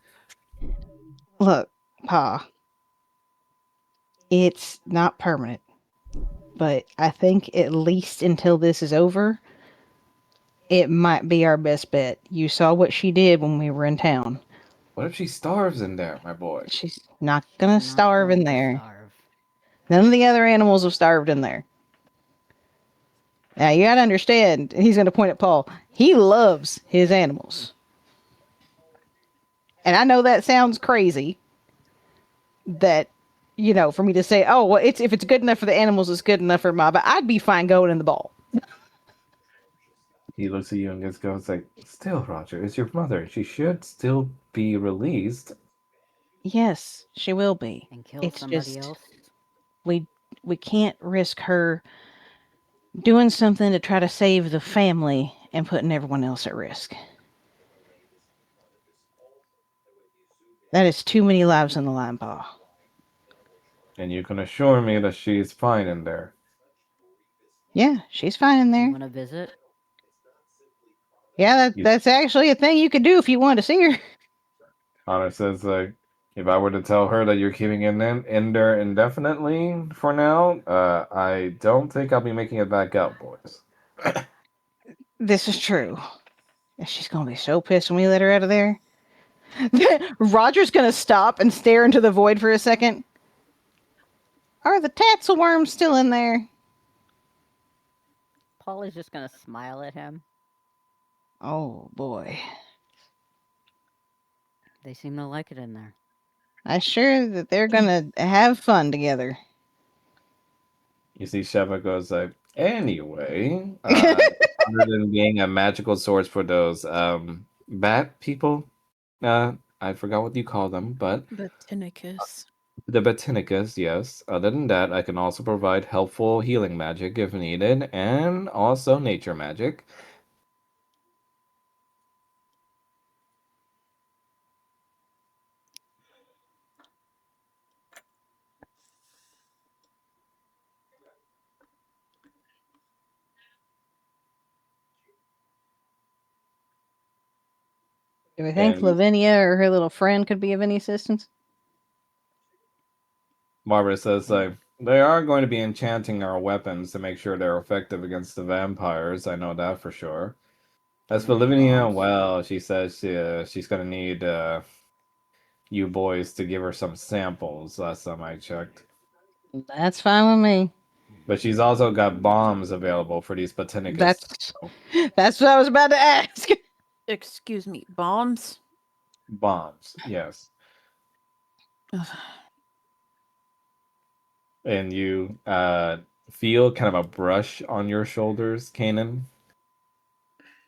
Look, Pa, it's not permanent, but I think at least until this is over, it might be our best bet. You saw what she did when we were in town. What if she starves in there, my boy? She's not She's gonna not starve going in to there. starve. None of the other animals have starved in there. Now you gotta understand, he's gonna point at Paul. He loves his animals. And I know that sounds crazy that, for me to say, oh, well, it's if it's good enough for the animals, it's good enough for Ma, but I'd be fine going in the ball. He looks at you and just goes like, still, Roger, it's your mother. She should still be released. Yes, she will be. And kill It's somebody just else. we we can't risk her doing something to try to save the family and putting everyone else at risk. That is too many lives on the line, Pa. And you can assure me that she's fine in there. Yeah, she's fine in You there. want to visit? Yeah, You, that's actually a thing you could do if you wanted to see her. Honor says, like, if I were to tell her that you're keeping it in there indefinitely for now, I don't think I'll be making it back out, boys. This is true. She's gonna be so pissed when we let her out of there. Roger's gonna stop and stare into the void for a second. Are the tassel worms still in there? Paul is just gonna smile at him. Oh boy. They seem to like it in there. I'm sure that they're gonna have fun together. You see Sheva goes like, anyway, other than being a magical source for those bat people, I forgot what you call them, but Botanicus. the Batinicus, yes. Other than that, I can also provide helpful healing magic if needed, and also nature magic. Do we think And Lavinia or her little friend could be of any assistance? Barbara says like, they are going to be enchanting our weapons to make sure they're effective against the vampires. I know that for sure. As for Any Lavinia, bombs? well, she says she's gonna need you boys to give her some samples. Last time I checked. That's fine with me. But she's also got bombs available for these Botanicus. That's what I was about to ask. Excuse me, bombs? Bombs, yes. Ugh. And you feel kind of a brush on your shoulders, Kanan.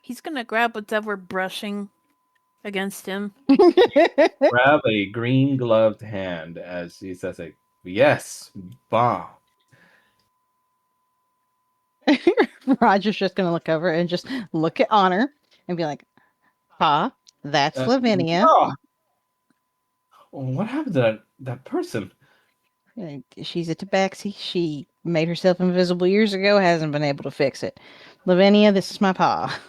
He's gonna grab whatever brushing against him. Grab a green gloved hand as she says, like, yes, bomb. Roger's just gonna look over and just look at Honor and be like, Pa, that's Lavinia. Oh, what happened to that person? She's a tabaxi. She made herself invisible years ago, hasn't been able to fix it. Lavinia, this is my pa.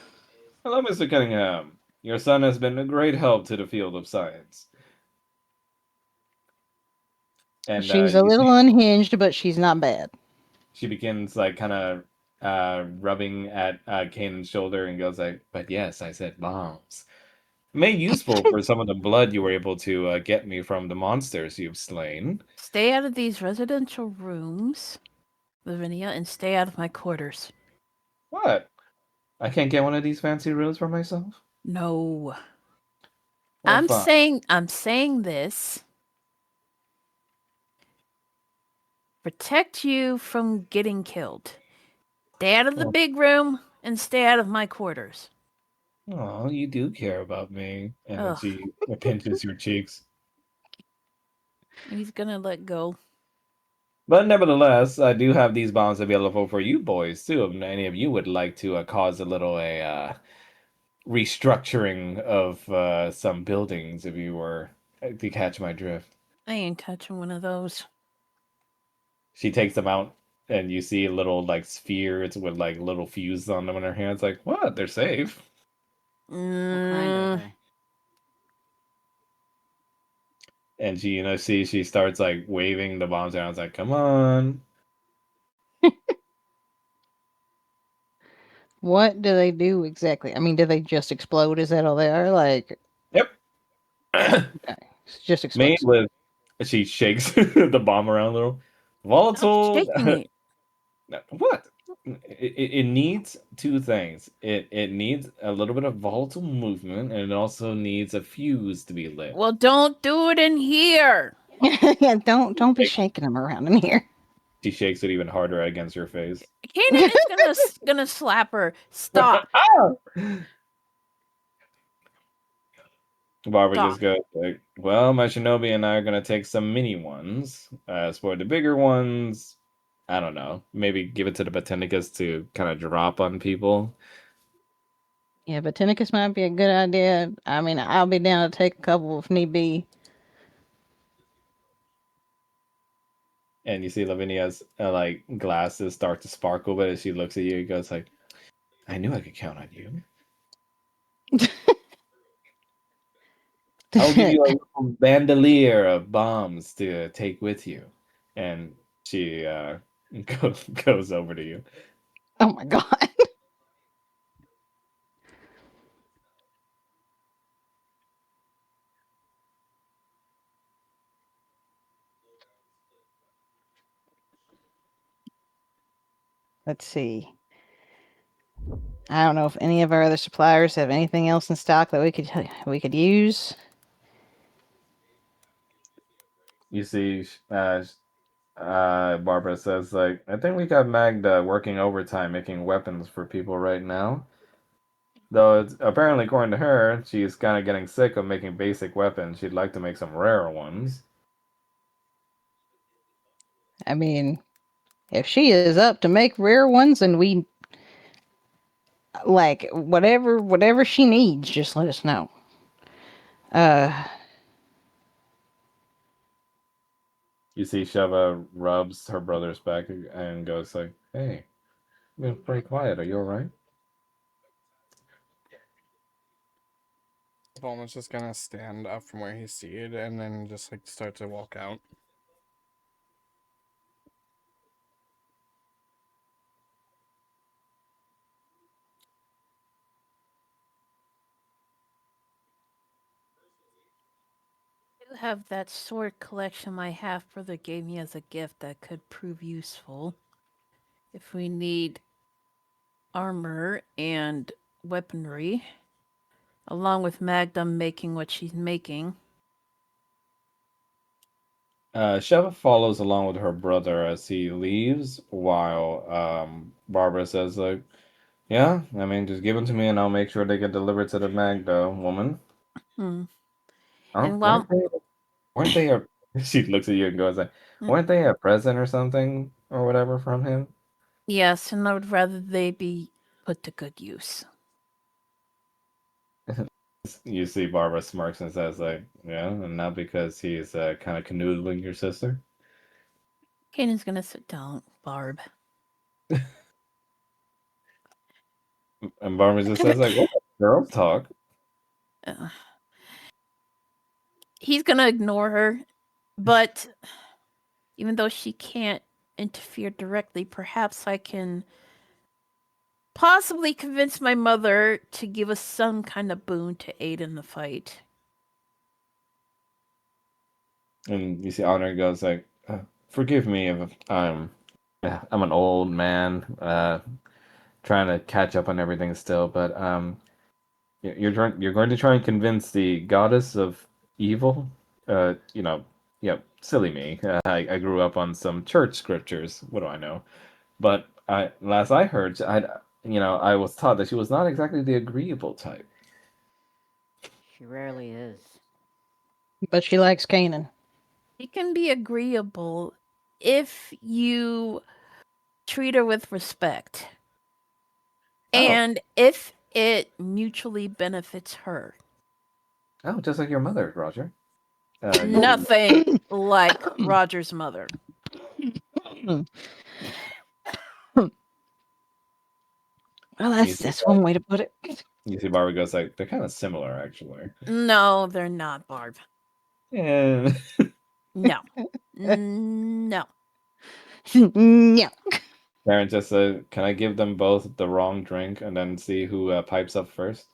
Hello, Mr. Cunningham. Your son has been a great help to the field of science. And She's a little unhinged, but she's not bad. she begins like kind of rubbing at Kanan's shoulder and goes like, "But yes, I said bombs. Made useful for some of the blood you were able to get me from the monsters you've slain." Stay out of these residential rooms, Lavinia, and stay out of my quarters. What? I can't get one of these fancy rooms for myself? No. Well, I'm fine. saying this. Protect you from getting killed. Stay out of the Oh. big room and stay out of my quarters. Oh, you do care about me. And then Ugh. she pinches your cheeks. He's gonna let go. But nevertheless, I do have these bombs available for you boys too. If any of you would like to cause a little restructuring of some buildings, if you were to catch my drift. I ain't touching one of those. She takes them out, and you see little like spheres with like little fuses on them in her hands. Like, what? They're safe. What kind are Mm, they? And she, she starts like waving the bombs around. It's like, come on. What do they do exactly? I mean, do they just explode? Is that all they are? Like, Yep. okay, it's just Made explosive. with. She shakes the bomb around a little. stop Volatile. shaking it. What? It needs two things. It needs a little bit of volatile movement, and it also needs a fuse to be lit. Well, don't do it in here. Yeah, don't be shaking them around in here. She shakes it even harder against your face. Kanan is gonna slap her. Stop. Barbara Stop. just goes like, "Well, my shinobi and I are gonna take some mini ones. As for the bigger ones, I don't know. Maybe give it to the Botanicus to kind of drop on people." Yeah, Botanicus might be a good idea. I mean, I'll be down to take a couple if need be. And you see Lavinia's like glasses start to sparkle, but as she looks at you, it goes like, "I knew I could count on you. I'll give you a little bandolier of bombs to take with you." And she goes over to you. Oh my god. Let's see. I don't know if any of our other suppliers have anything else in stock that we could use. You see, Barbara says, like, I think we got Magda working overtime making weapons for people right now. Though it's apparently, according to her, she's kind of getting sick of making basic weapons. She'd like to make some rarer ones. I mean, if she is up to make rare ones and we like whatever she needs, just let us know. Uh, You see, Sheva rubs her brother's back and goes like, "Hey, you've been pretty quiet. Are you all right?" Volma's just gonna stand up from where he's seated and then just like start to walk out. I do have that sword collection my half brother gave me as a gift that could prove useful. If we need armor and weaponry, along with Magda making what she's making. Sheva follows along with her brother as he leaves, while Barbara says, like, "Yeah, I mean, just give them to me, and I'll make sure they get delivered to the Magda woman." Hmm. Oh, And while weren't they a? She looks at you and goes like, "Weren't they a present or something or whatever from him?" yes, and I would rather they be put to good use. You see, Barbara smirks and says, like, "Yeah, and not because he's kind of canoodling your sister." Kanan's gonna sit down, Barb. And Barbara just says, like, "What girl talk?" Uh, he's gonna ignore her, but even though she can't interfere directly, perhaps I can possibly convince my mother to give us some kind of boon to aid in the fight. And you see, Honor goes like, "Forgive me if I'm an old man, trying to catch up on everything still, but you're going to try and convince the goddess of evil. You know, yeah, silly me. I grew up on some church scriptures. What do I know? But last I heard, I was taught that she was not exactly the agreeable type." She rarely is. but she likes Kanan. She can be agreeable if you treat her with respect. Oh, And if it mutually benefits her. oh, just like your mother, Roger. You see, Nothing like Roger's mother. Well, you that's see, that's one way to put it. you see, Barbara goes like, "They're kind of similar, actually." No, they're not, Barb. Yeah. No. No. No. Karen just said, "Can I give them both the wrong drink and then see who pipes up first?"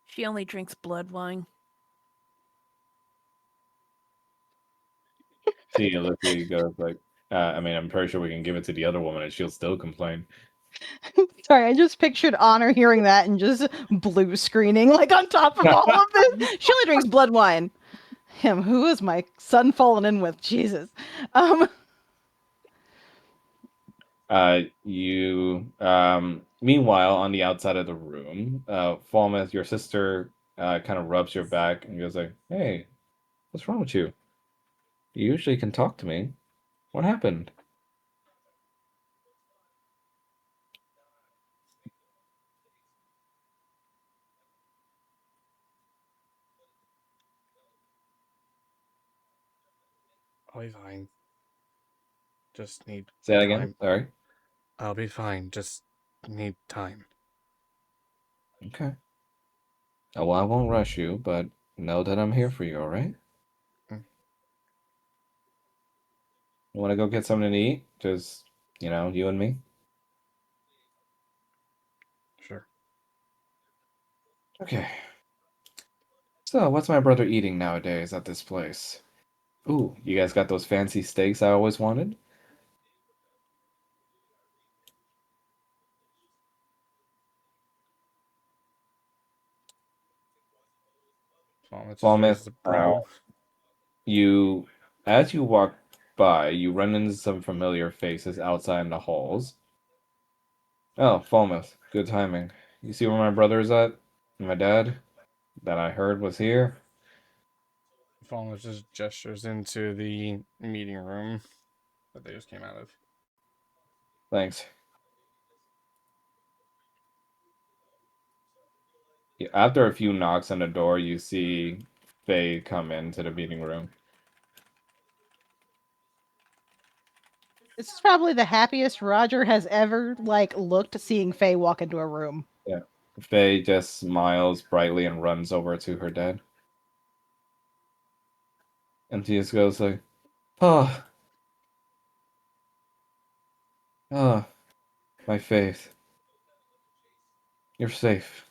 She only drinks blood wine. See, Olivia goes like, I mean, I'm pretty sure we can give it to the other woman and she'll still complain. Sorry, I just pictured Honor hearing that and just blue screening like on top of all of this. She only drinks blood wine. Him, who is my son fallen in with? Jesus. Meanwhile, on the outside of the room, Falmouth, your sister, kind of rubs your back and goes like, "Hey, what's wrong with you? You usually can talk to me. What happened?" I'll be fine. Just need Say that again. time. Sorry. I'll be fine. Just need time. Okay. Oh, well, I won't rush you, but know that I'm here for you, all right? Mm, You want to go get something to eat? Just, you and me? sure. Okay. So, what's my brother eating nowadays at this place? Ooh, you guys got those fancy steaks I always wanted? Falmouth just Falmouth, raises a brow. you, as you walk by, you run into some familiar faces outside in the halls. Oh, Falmouth, good timing. You see where my brother is at? My dad, that I heard was here? Falmouth just gestures into the meeting room that they just came out of. Thanks. After a few knocks on the door, you see Faye come into the meeting room. This is probably the happiest Roger has ever looked seeing Faye walk into a room. Yeah. Faye just smiles brightly and runs over to her dad. And she just goes like, "Oh, oh, my faith. You're safe.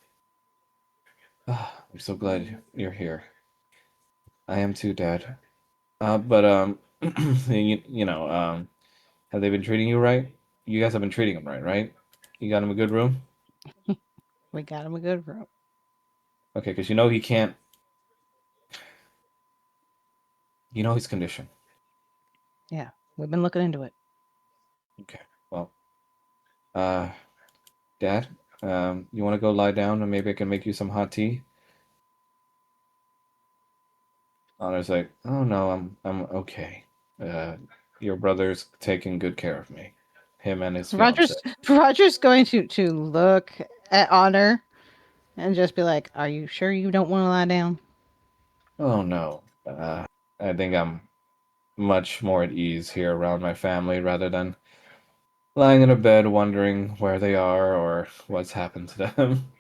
Ah, I'm so glad you're here. I am too, Dad. But have they been treating you right? You guys have been treating him right, right? You got him a good room? We got him a good room. Okay, because you know he can't. You know his condition. Yeah, we've been looking into it. Okay, well, uh, Dad, you want to go lie down and maybe I can make you some hot tea? Honor's like, oh no, I'm okay. Uh, your brother's taking good care of me. Him and his fiance. Roger's going to look at Honor and just be like, "Are you sure you don't want to lie down?" Oh no. I think I'm much more at ease here around my family rather than lying in a bed wondering where they are or what's happened to them.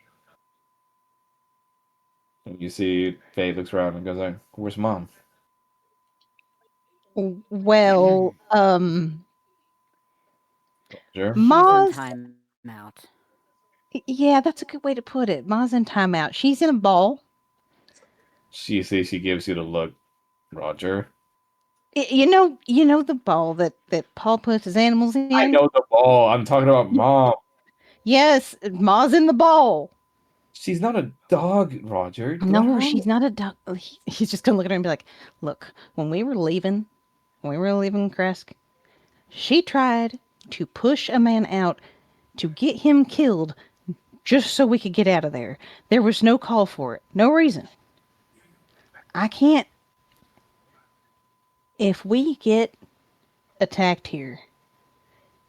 And you see Faye looks around and goes like, where's mom? Well, Roger? She's in Ma's. timeout. Yeah, that's a good way to put it. Ma's in timeout. She's in a ball. She gives you the look, Roger. You know the ball that Paul puts his animals I in. know the ball. I'm talking about mom. Yes, Ma's in the ball. She's not a dog, Roger. Let her No, out. she's not a duck. He's just gonna look at her and be like, "Look, when we were leaving Kresk, she tried to push a man out to get him killed just so we could get out of there. There was no call for it, no reason. I can't. If we get attacked here,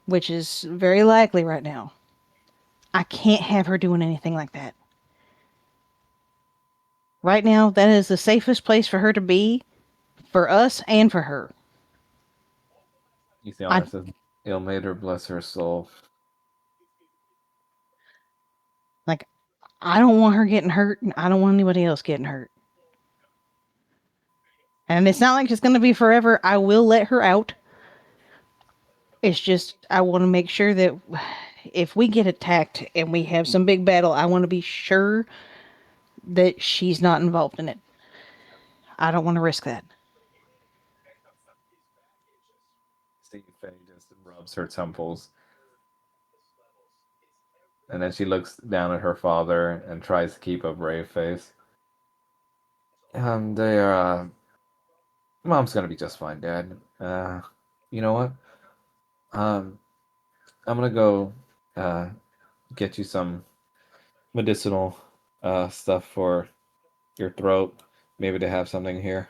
which is very likely right now, I can't have her doing anything like that. Right now, that is the safest place for her to be, for us and for her. You see I Honor says, ill made her bless her soul. like. I don't want her getting hurt, and I don't want anybody else getting hurt. And it's not like it's going to be forever. I will let her out. It's just I want to make sure that if we get attacked and we have some big battle, I want to be sure that she's not involved in it. I don't want to risk that. See Faye just rubs her temples. And then she looks down at her father and tries to keep a brave face. They are, mom's gonna be just fine, Dad. You know what? Um, I'm gonna go, uh, get you some medicinal, stuff for your throat. Maybe they have something here.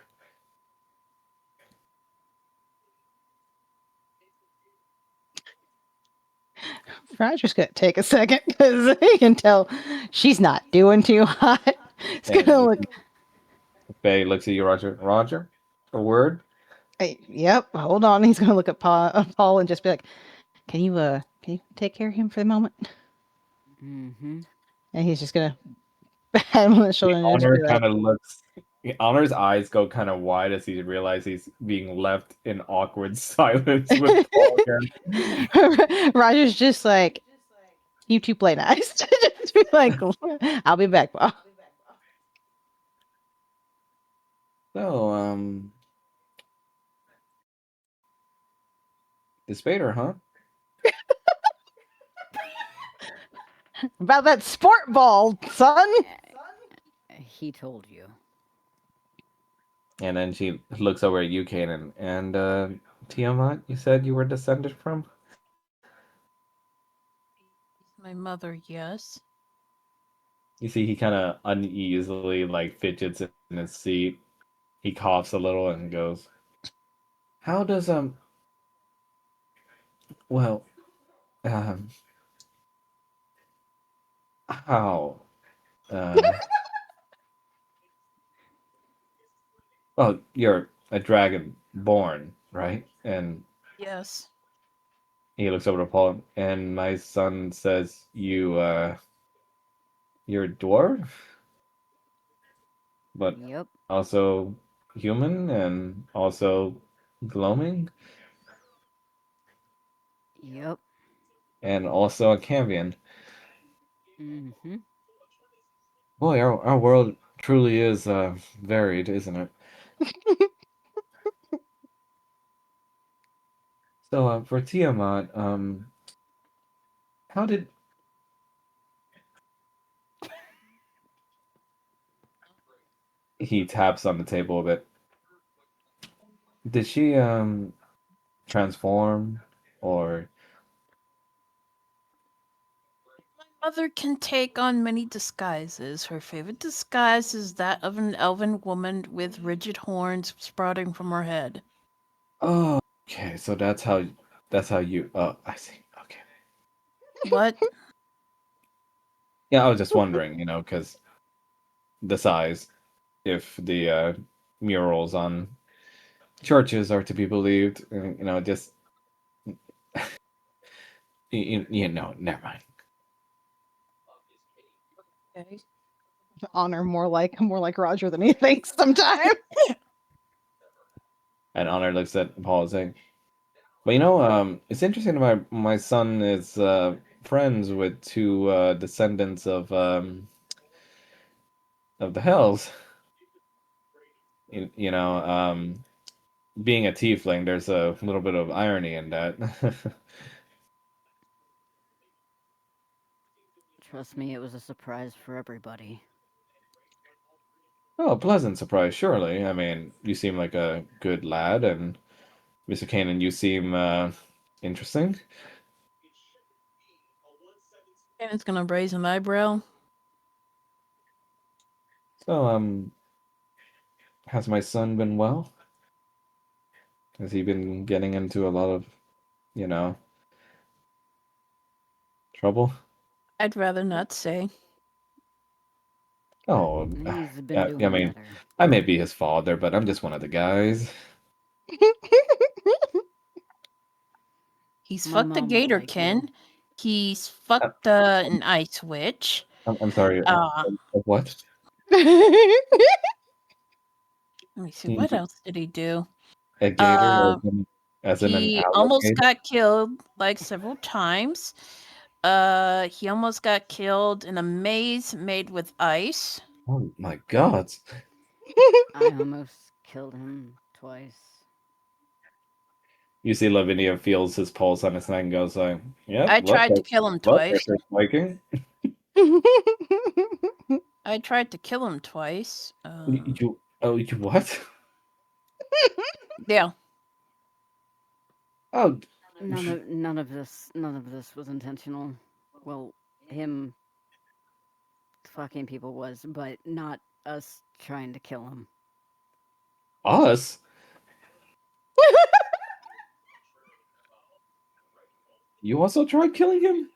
Roger's going to take a second because he can tell she's not doing too hot. He's going to And look. Faye looks at you, Roger. Roger? A word? Hey, yep, hold on. He's going to look at Paul and just be like, can you take care of him for the moment?" Mm-hmm. And he's just going to pat him on the shoulder and just Honor be like, kind of looks. Honor's eyes go kind of wide as he realizes he's being left in awkward silence with Paul again. Roger's just like, "You two play nice." Just be like, "I'll be back, Paul." So, the Spader, huh? About that sport ball, son. He told you. And then she looks over at you, Kanan. And Tiamat, you said you were descended from? My mother, yes. You see, he kind of uneasily like fidgets in his seat. He coughs a little and goes, "How does well, um, how well, you're a dragon born, right?" And Yes. he looks over to Paul, and my son says, you're a dwarf, but Yep. also human and also gloaming Yep. and also a cambion. Mm-hmm. Boy, our world truly is varied, isn't it? So for Tiamat, how did he taps on the table a bit? Did she transform or My mother can take on many disguises. Her favorite disguise is that of an elven woman with rigid horns sprouting from her head. oh, okay, so that's how you I see. Okay. What? Yeah, I was just wondering, because the size, if the murals on churches are to be believed, just never mind. Okay. Honor more like Roger than he thinks sometimes. And Honor looks at Paul and saying, "But it's interesting. My son is friends with two descendants of the Hells. You know, being a tiefling, there's a little bit of irony in that." Trust me, it was a surprise for everybody. Oh, a pleasant surprise, surely. I mean, you seem like a good lad, and Mr. Cannon, you seem interesting. And it's gonna raise an eyebrow. So, has my son been well? Has he been getting into a lot of, you know, trouble? I'd rather not say. Oh, He's been yeah, I doing mean, better. I may be his father, but I'm just one of the guys. He's My fucked a mom will like you. gatorkin. He's Uh, fucked an ice witch. I'm sorry. Uh, What? let me see. He, What else did he do? a gator, Uh, as in an he almost alligator? got killed like several times. He almost got killed in a maze made with ice. Oh my God! I almost killed him twice. You see, Lavinia feels his pulse on his neck and goes like, "Yep, I tried to kill him blood twice. pressure's spiking." I tried to kill him twice. You what? Yeah. Oh, None of this was intentional. Well, him fucking people was, but not us trying to kill him. us? You also tried killing him?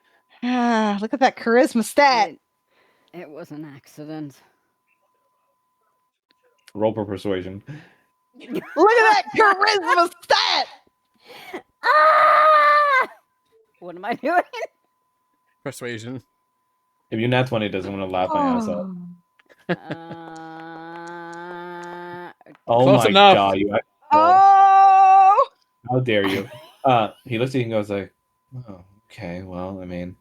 Ah, look at that charisma stat. It was an accident. Roll for persuasion. Look at that charisma stat. Ah! What am I doing? Persuasion. If you nat 20, doesn't want to laugh my ass off. Oh. Oh Close my enough. God, you rolled. Oh. How dare you? He looks at you and goes like, "Oh, okay, well, I mean,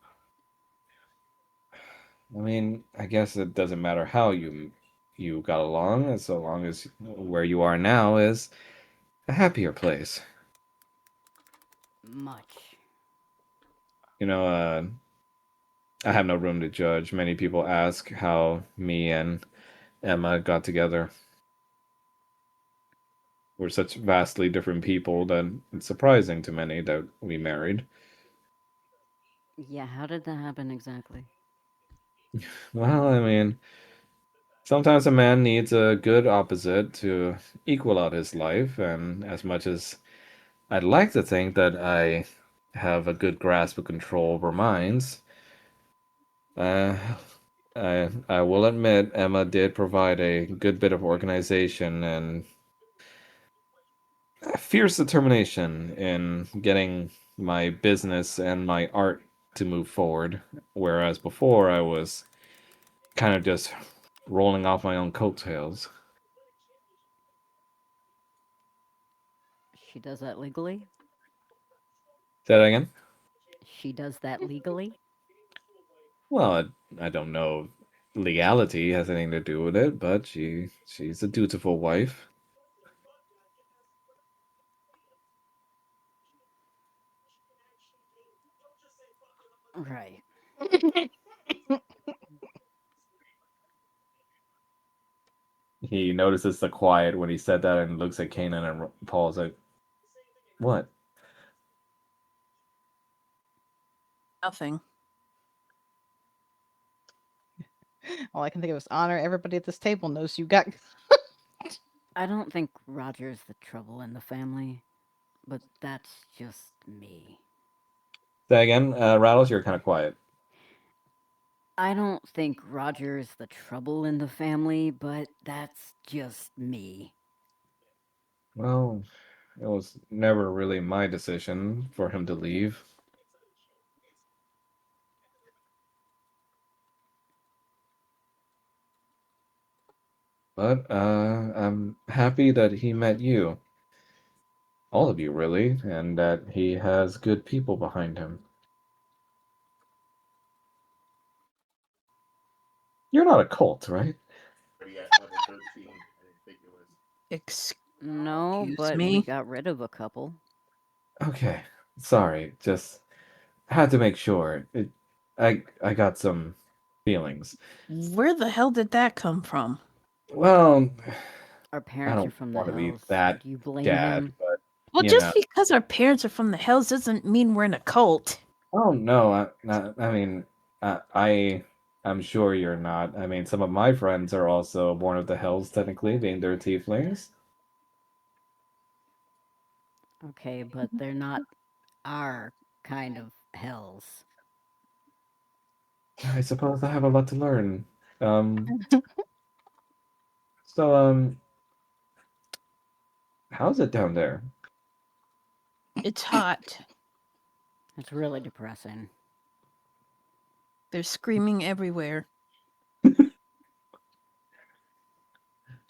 I guess it doesn't matter how you got along, as so long as where you are now is a happier place." Much. I have no room to judge. Many people ask how me and Emma got together. we're such vastly different people that it's surprising to many that we married. Yeah, how did that happen exactly? Well, I mean, sometimes a man needs a good opposite to equal out his life, and as much as I'd like to think that I have a good grasp of control over minds, uh, I will admit Emma did provide a good bit of organization and a fierce determination in getting my business and my art to move forward, whereas before I was kind of just rolling off my own coattails. She does that legally? Say that again? She does that legally? Well, I don't know if legality has anything to do with it, but she's a dutiful wife. Right. He notices the quiet when he said that and looks at Kanan and Paul's like, "What?" Nothing. All I can think of is honor. Everybody at this table knows you got. I don't think Roger's the trouble in the family, but that's just me. Say again, Rattles, you're kind of quiet. I don't think Roger's the trouble in the family, but that's just me. Well, it was never really my decision for him to leave. But I'm happy that he met you. All of you, really, and that he has good people behind him. You're not a cult, right? Excuse No, but we me. got rid of a couple. Okay, sorry. Just had to make sure. I got some feelings. Where the hell did that come from? Well, Our I parents are don't from the want to be hills. that Do you blame dad, him? but Well, you know. just because our parents are from the hills doesn't mean we're in a cult. Oh no, I mean, I'm sure you're not. I mean, some of my friends are also born of the hills, technically, being they're tieflings. Okay, but they're not our kind of hells. I suppose I have a lot to learn. So how's it down there? It's hot. It's really depressing. They're screaming everywhere.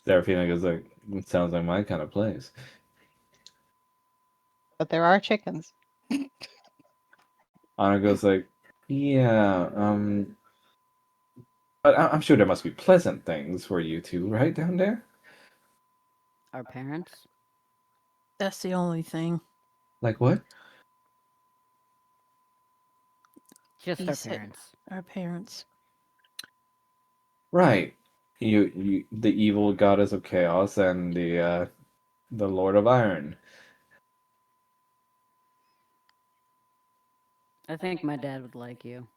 Seraphina goes like, "It sounds like my kind of place." But there are chickens. Anna goes like, "Yeah, but I'm sure there must be pleasant things for you two, right, down there? Our parents? That's the only thing. Like what? Just He our said parents. our parents. Right. The evil goddess of chaos and the Lord of Iron. I think my dad would like you.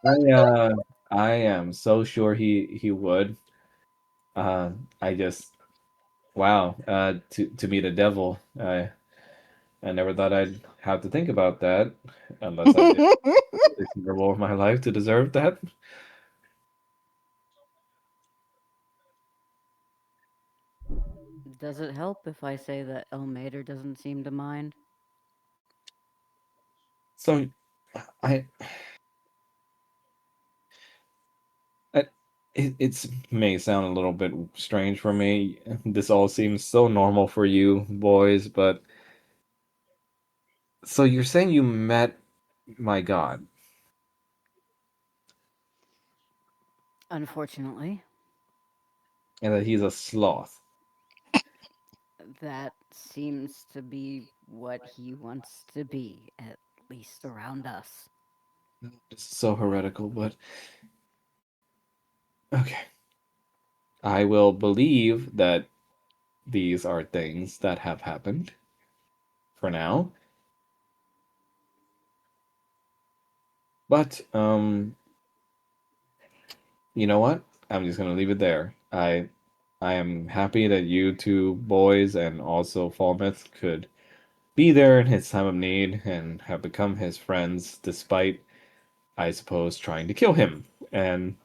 I uh I am so sure he would. Uh I just wow, to meet a devil. I never thought I'd have to think about that unless I did a Super Bowl of my life to deserve that. Does it help if I say that Elmater doesn't seem to mind? So I, I it may sound a little bit strange for me. This all seems so normal for you boys, but so you're saying you met my god? Unfortunately, And that he's a sloth. that seems to be what he wants to be, at least around us. It's so heretical, but okay. I will believe that these are things that have happened for now. But you know what? I'm just gonna leave it there. I am happy that you two boys and also Fallmouth could be there in his time of need and have become his friends despite, I suppose, trying to kill him and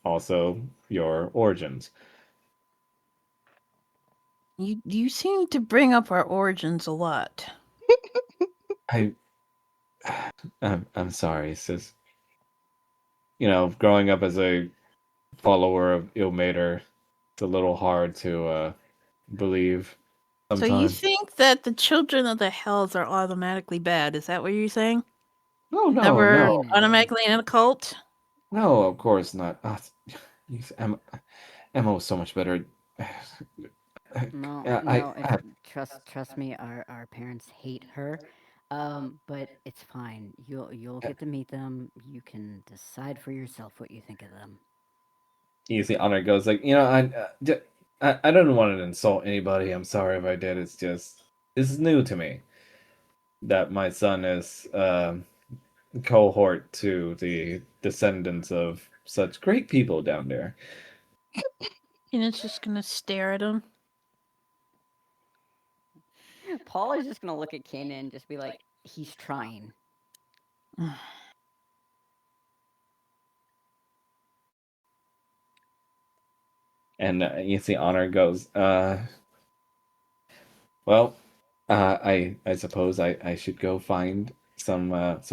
also your origins. You seem to bring up our origins a lot. I I'm sorry, it's just growing up as a follower of Ilmater, it's a little hard to believe So you sometimes. think that the children of the hells are automatically bad? Is that what you're saying? No, Not no, Never no, Kanan. automatically in a cult? no. Of course not. Emma was so much better. No, I, no, I, trust me, our parents hate her. But it's fine. You'll get to meet them. You can decide for yourself what you think of them. you see, Honor goes like, I don't want to insult anybody. I'm sorry if I did. It's just this is new to me that my son is cohort to the descendants of such great people down there. And it's just gonna stare at him. Paul is just gonna look at Kanan and just be like, he's trying. And you see, Honor goes, well, I suppose I should go find some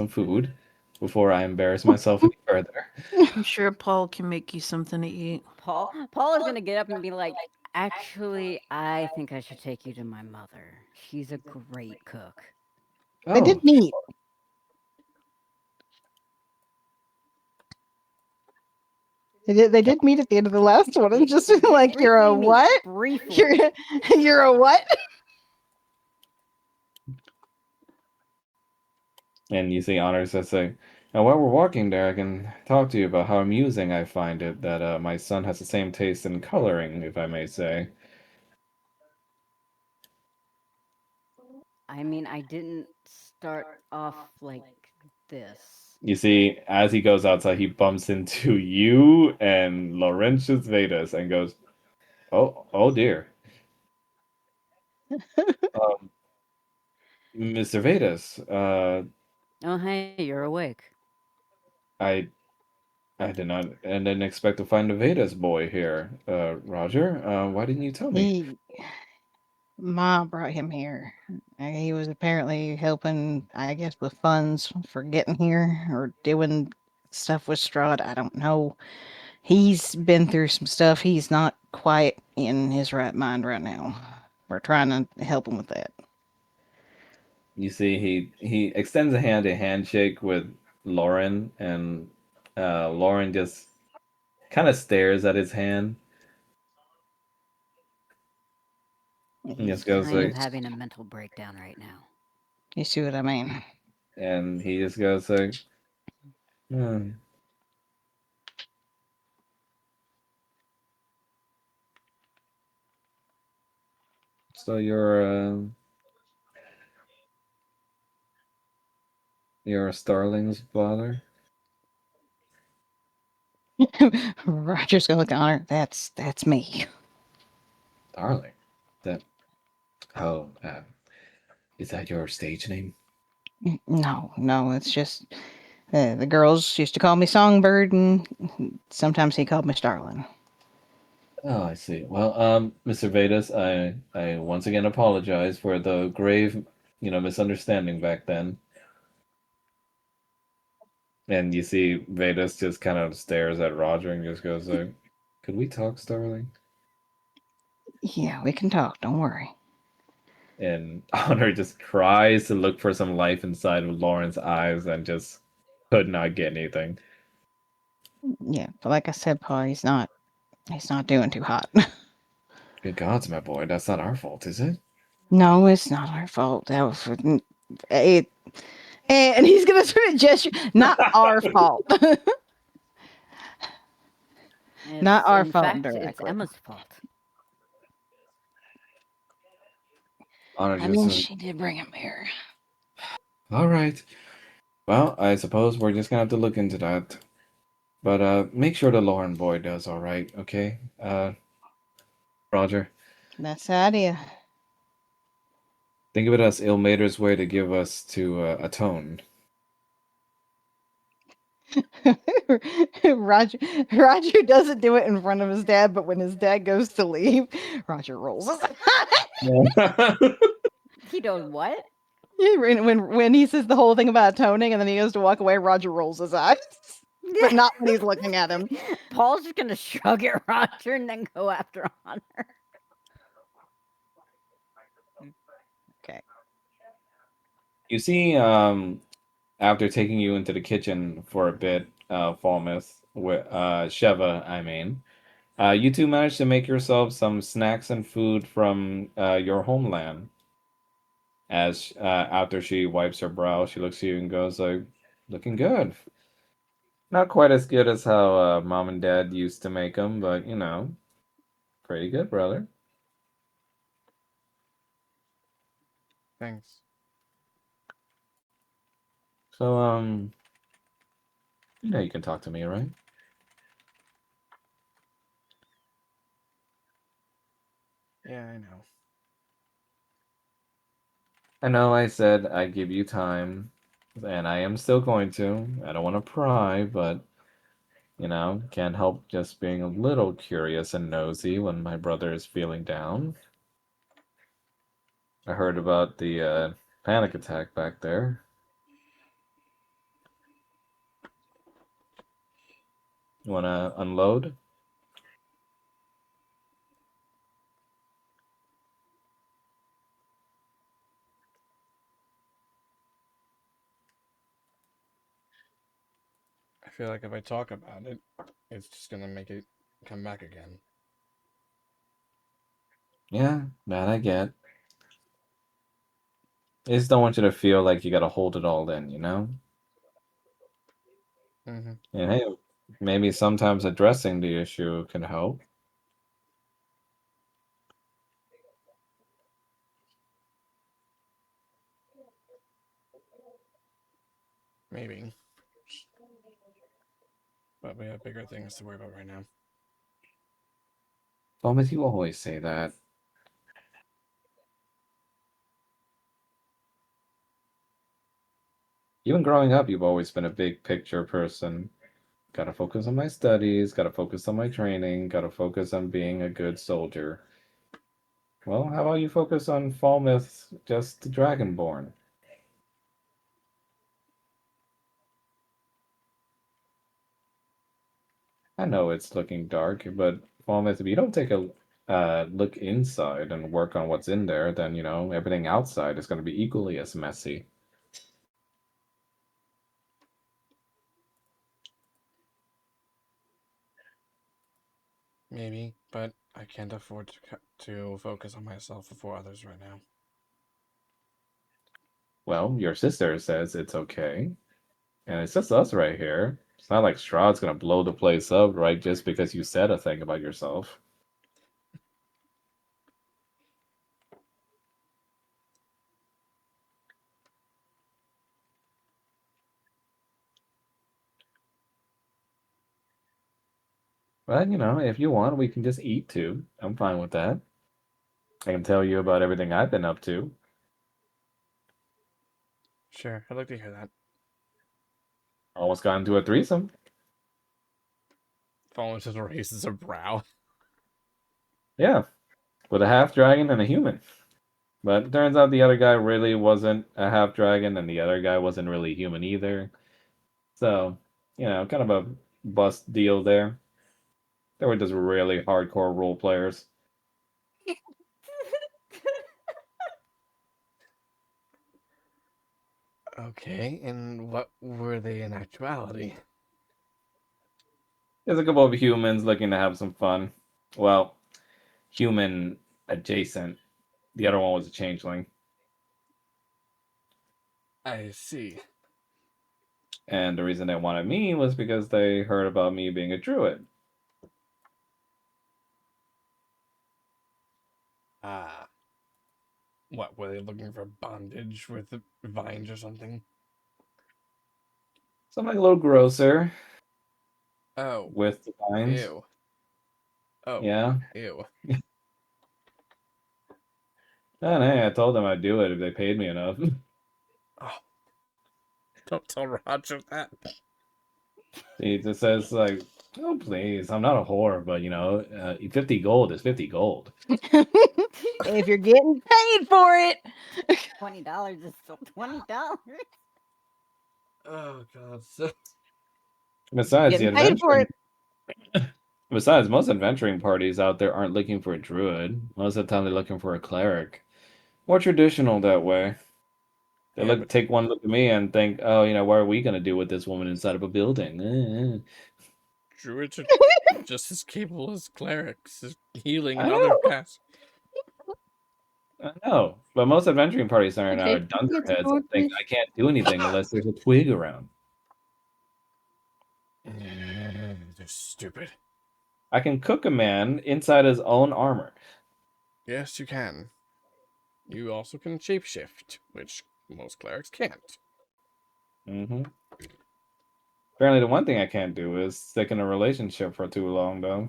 food before I embarrass myself any further. I'm sure Paul can make you something to eat. Paul is gonna get up and be like, actually, I think I should take you to my mother. She's a great cook. They did Oh, meet. They did meet at the end of the last one and just like you're a Briefly meet. what? Briefly. You're a what? and you see, Honor says, like, now while we're walking there, I can talk to you about how amusing I find it that my son has the same taste in coloring, if I may say. I mean, I didn't start off like this. You see, as he goes outside, he bumps into you and Laurentius Vedas and goes, oh dear. Um, Mr. Vedas, Oh, hey, you're awake. I I didn't expect to find a Vedas boy here. Roger, why didn't you tell me? Ma brought him here. He was apparently helping, I guess, with funds for getting here or doing stuff with Strahd. I don't know. He's been through some stuff. He's not quite in his right mind right now. We're trying to help him with that. You see, he extends a hand, a handshake with Lauren, and Lauren just kind of stares at his hand and He's just goes kind of like, having a mental breakdown right now. You see what I mean? and he just goes like, hmm. So you're a Starling's father, Roger's gonna look at Honor. That's me. darling. That oh, is that your stage name? No, no, it's just the girls used to call me Songbird, and sometimes he called me Starling. Oh, I see. Well, Mr. Vedas, I once again apologize for the grave, misunderstanding back then. And you see Vedas just kind of stares at Roger and just goes like, "Could we talk, Starling?" Yeah, we can talk. Don't worry. And Honor just tries to look for some life inside of Lauren's eyes and just could not get anything. Yeah, but like I said, Paul, he's not doing too hot. Good gods, my boy, that's not our fault, is it? No, it's not our fault. That was it, and he's gonna sort of gesture. Not our fault. Not our In fault fact, it's directly. Emma's fault. Honor I mean, just. she did bring him here. All right. Well, I suppose we're just gonna have to look into that. But make sure the Lauren boy does all right, okay? Roger. That's the idea. Think of it as Ilmater's way to give us to atone. Roger doesn't do it in front of his dad, but when his dad goes to leave, Roger rolls his eyes. He does what? Yeah, when he says the whole thing about atoning and then he goes to walk away, Roger rolls his eyes. But not when he's looking at him. Paul's just gonna shrug at Roger and then go after Honor. Okay. You see, after taking you into the kitchen for a bit, Falmouth, with Sheva, I mean, you two managed to make yourselves some snacks and food from your homeland. As after she wipes her brow, she looks at you and goes like, "Looking good. Not quite as good as how mom and dad used to make them, but you know, pretty good, brother." Thanks. So, you know, you can talk to me, right? Yeah, I know. I know I said I'd give you time, and I am still going to. I don't want to pry, but you know, can't help just being a little curious and nosy when my brother is feeling down. I heard about the panic attack back there. You want to unload? I feel like if I talk about it, it's just gonna make it come back again. Yeah, that I get. I just don't want you to feel like you gotta hold it all in, you know? Mm-hmm. And hey, maybe sometimes addressing the issue can help. Maybe. But we have bigger things to worry about right now. Thomas, you always say that. Even growing up, you've always been a big picture person. Gotta focus on my studies, gotta focus on my training, gotta focus on being a good soldier. Well, how about you focus on Falmouth, just the Dragonborn? I know it's looking dark, but Falmouth, if you don't take a look inside and work on what's in there, then, you know, everything outside is going to be equally as messy. Maybe, but I can't afford to focus on myself before others right now. Well, your sister says it's okay, and it's just us right here. It's not like Strahd's going to blow the place up, right, just because you said a thing about yourself. But, you know, if you want, we can just eat too. I'm fine with that. I can tell you about everything I've been up to. Sure, I'd like to hear that. Almost got into a threesome. Fallen just raises a brow. Yeah, with a half dragon and a human. But it turns out the other guy really wasn't a half dragon, and the other guy wasn't really human either. So, you know, kind of a bust deal there. They were just really hardcore role players. Okay, and what were they in actuality? There's a couple of humans looking to have some fun. Well, human adjacent. The other one was a changeling. I see. And the reason they wanted me was because they heard about me being a druid. Ah. What, were they looking for bondage with vines or something? Something a little grosser Oh. with the vines. Ew. Oh. Yeah. Ew. And hey, I told them I'd do it if they paid me enough. Oh. Don't tell Roger that. He just says like, "Oh please, I'm not a whore, but 50 gold is 50 gold." If you're getting paid for it. $20 is still $20. Oh, God. So... Besides, the Getting paid for adventuring. it. Besides, most adventuring parties out there aren't looking for a druid. Most of the time, they're looking for a cleric. More traditional that way. They Yeah, but take one look at me and think, "Oh, what are we gonna do with this woman inside of a building?" druids are just as capable as clerics, as healing I and other know, tasks. I know. But most adventuring parties aren't Okay, dunderheads and think I can't do anything unless there's a twig around. They're stupid. I can cook a man inside his own armor. Yes, you can. You also can shapeshift, which most clerics can't. hmm Apparently, the one thing I can't do is stick in a relationship for too long, though.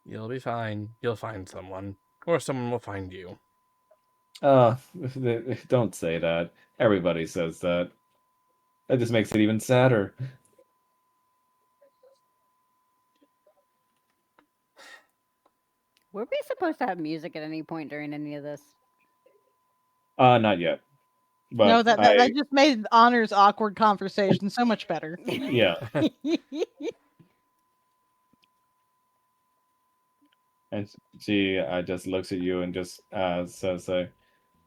You'll be fine. You'll find someone. Or someone will find you. Uh, don't say that. Everybody says that. That just makes it even sadder. Were we supposed to have music at any point during any of this? Not yet. No, But that just made Honor's awkward conversation so much better. yeah. And she just looks at you and just says,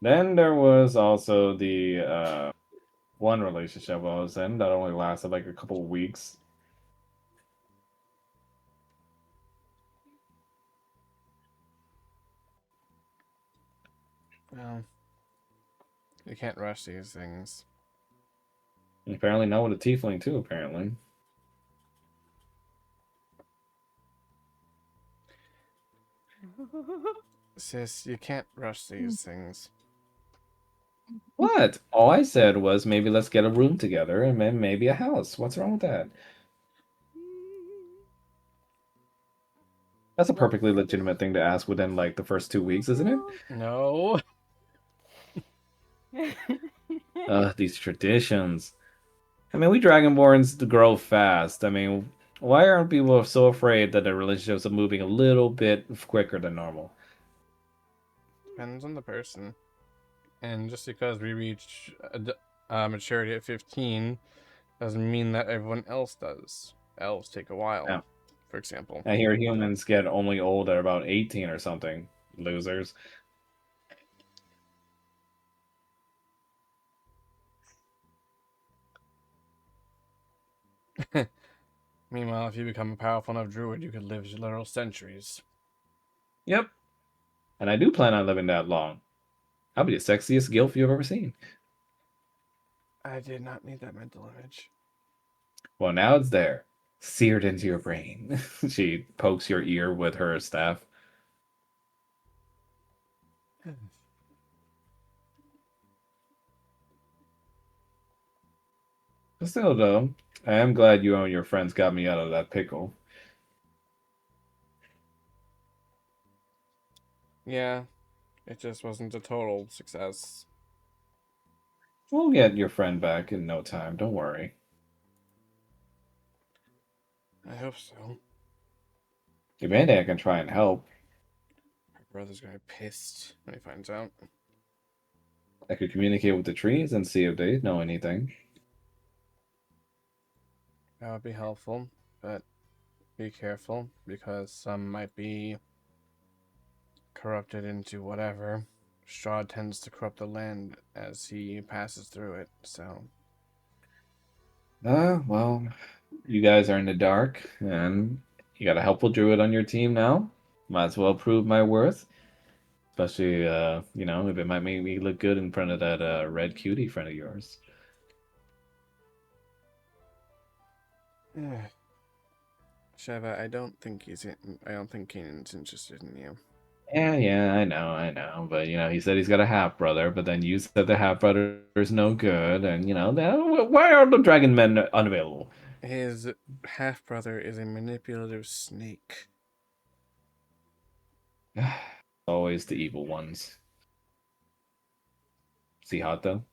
then there was also the one relationship I was in that only lasted like a couple of weeks. Well, you can't rush these things. And apparently not with a tiefling too, apparently. Sis, you can't rush these things. What? All I said was maybe let's get a room together and then maybe a house. What's wrong with that? That's a Well, perfectly legitimate thing to ask within like the first 2 weeks, isn't it? No. These traditions. I mean, we Dragonborns grow fast. I mean, why aren't people so afraid that their relationships are moving a little bit quicker than normal? Depends on the person. And just because we reach maturity at 15 doesn't mean that everyone else does. Elves take a while, Yeah. for example. I hear humans get only old at about 18 or something. Losers. Meanwhile, if you become a powerful enough druid, you could live literal centuries. Yep. And I do plan on living that long. I'll be the sexiest gilf you've ever seen. I did not need that mental image. Well, now it's there. Seared into your brain. She pokes your ear with her staff. But still, though, I am glad you and your friends got me out of that pickle. Yeah, it just wasn't a total success. We'll get your friend back in no time, don't worry. I hope so. If anything, I can try and help. My brother's gonna be pissed when he finds out. I could communicate with the trees and see if they know anything. That would be helpful, but be careful because some might be corrupted into whatever. Strahd tends to corrupt the land as he passes through it, so. Well, you guys are in the dark, and you got a helpful druid on your team now. Might as well prove my worth. Especially, if it might make me look good in front of that red cutie friend of yours. Sheva, I don't think I don't think Kanan's interested in you. Yeah, I know. But he said he's got a half brother. But then you said the half brother's no good, and why are the dragon men unavailable? His half brother is a manipulative snake. Always the evil ones. Is he hot though?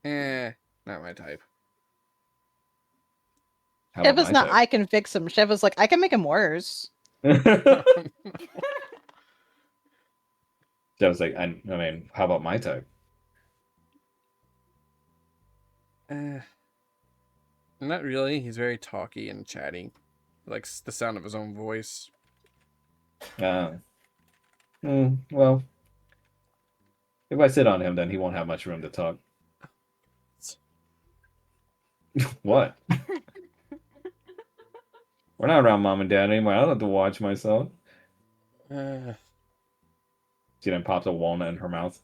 Not my type. How about Sheva's my not, type? I can fix him. Sheva's like, I can make him worse. So I was like, I mean, how about my type? Not really. He's very talky and chatty. He likes the sound of his own voice. Well, if I sit on him, then he won't have much room to talk. What? We're not around mom and dad anymore. I don't have to watch myself. Uh, She then pops a walnut in her mouth.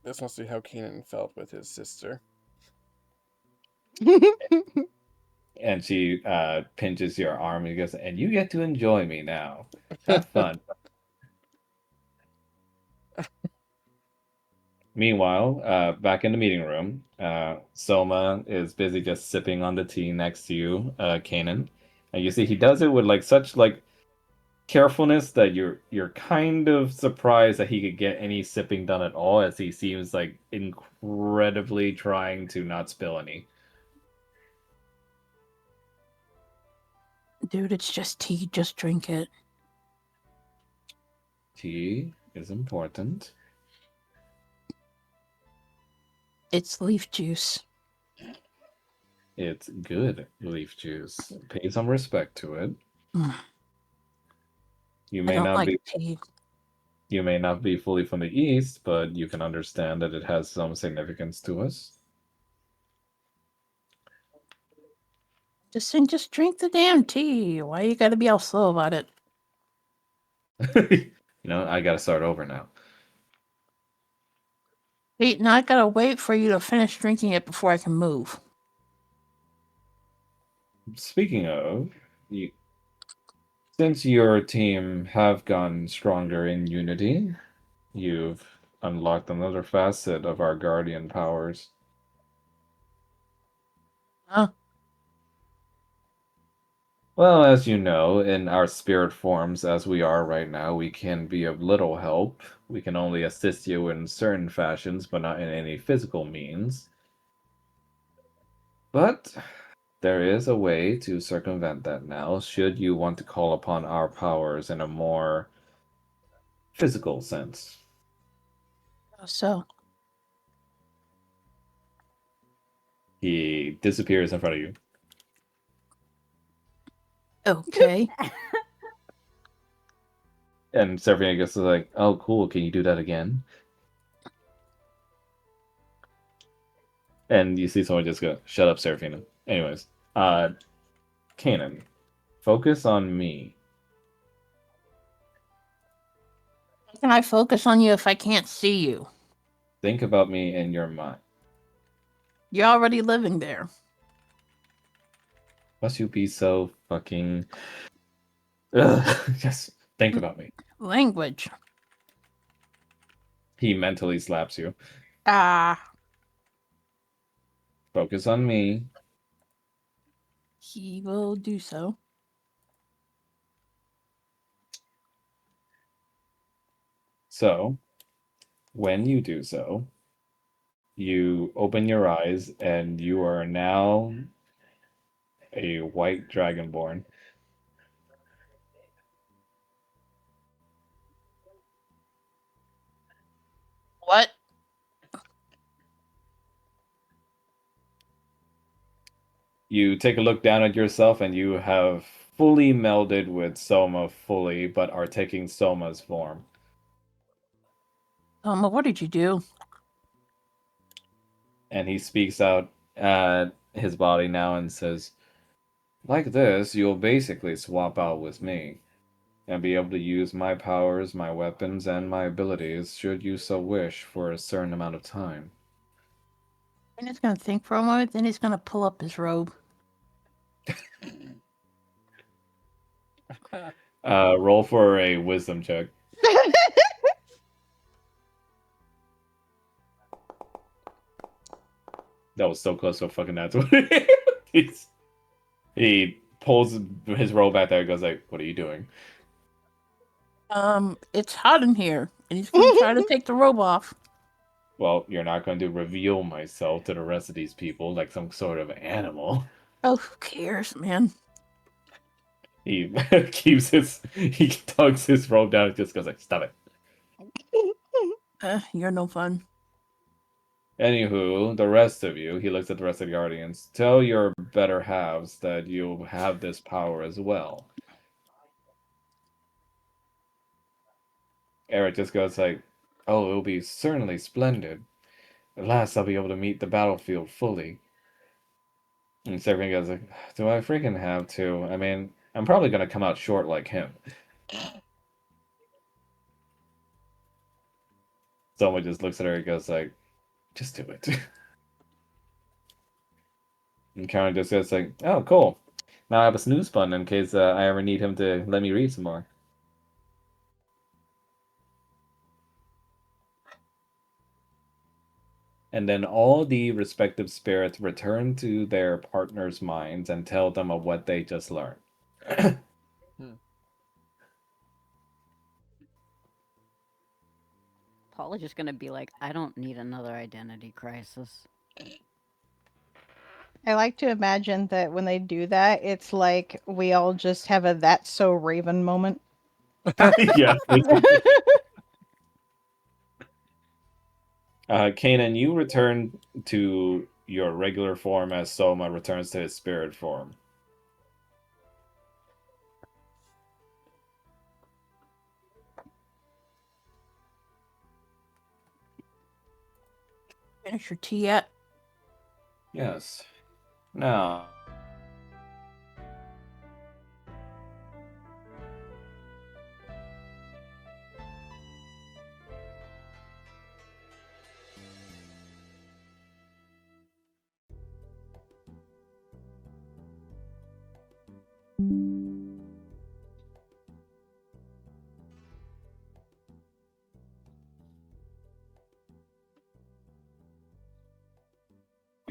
this must be how Kanan felt with his sister. And she pinches your arm and goes, and you get to enjoy me now. Have fun. Meanwhile, back in the meeting room, Soma is busy just sipping on the tea next to you, Kanan. And you see he does it with such carefulness that you're kind of surprised that he could get any sipping done at all, as he seems incredibly trying to not spill any. Dude, it's just tea. Just drink it. Tea is important. It's leaf juice. It's good leaf juice. Pay some respect to it. Mm. You I may don't not like be tea. you may not be fully from the East, but you can understand that it has some significance to us. Just drink the damn tea. Why you gotta be all slow about it? I gotta start over now. Wait, now I gotta wait for you to finish drinking it before I can move. Speaking of, since your team have gotten stronger in unity, you've unlocked another facet of our guardian powers. Huh? Well, as you know, in our spirit forms as we are right now, we can be of little help. We can only assist you in certain fashions, but not in any physical means. But there is a way to circumvent that now, should you want to call upon our powers in a more physical sense. So, He disappears in front of you. okay. And Seraphina gets like, oh, cool, can you do that again? And you see someone just go, shut up, Seraphina. Anyways, Kanan, focus on me. How can I focus on you if I can't see you? Think about me in your mind. You're already living there. Must you be so fucking... Ugh. Just think about me. Language. He mentally slaps you. Ah, Focus on me. he will do so. So, when you do so, you open your eyes and you are now a white dragonborn. What? You take a look down at yourself and you have fully melded with Soma fully, but are taking Soma's form. What did you do? And he speaks out at his body now and says, like this, you'll basically swap out with me and be able to use my powers, my weapons, and my abilities should you so wish for a certain amount of time. And he's gonna think for a moment, then he's gonna pull up his robe. Roll for a wisdom check. That was so close to a fucking nat 20. He pulls his robe back there and goes like, "What are you doing?" It's hot in here, and he's gonna try to take the robe off. Well, you're not going to reveal myself to the rest of these people like some sort of animal. Oh, who cares, man? He he tugs his robe down and just goes like, "Stop it." You're no fun. Anywho, the rest of you, he looks at the rest of the Guardians, tell your better halves that you have this power as well. Eric just goes like, "Oh, it'll be certainly splendid. At last I'll be able to meet the battlefield fully." And Serafin goes like, "Do I freaking have to? I mean, I'm probably gonna come out short like him." Someone just looks at her and goes like, "Just do it." And Karen just goes like, "Oh, cool. Now I have a snooze button in case I ever need him to let me read some more." And then all the respective spirits return to their partners' minds and tell them of what they just learned. Paul is just gonna be like, I don't need another identity crisis. I like to imagine that when they do that, it's like we all just have a "that's so Raven" moment. Yeah. Kanan, you return to your regular form as Soma returns to his spirit form. Finish your tea yet? Yes. Now,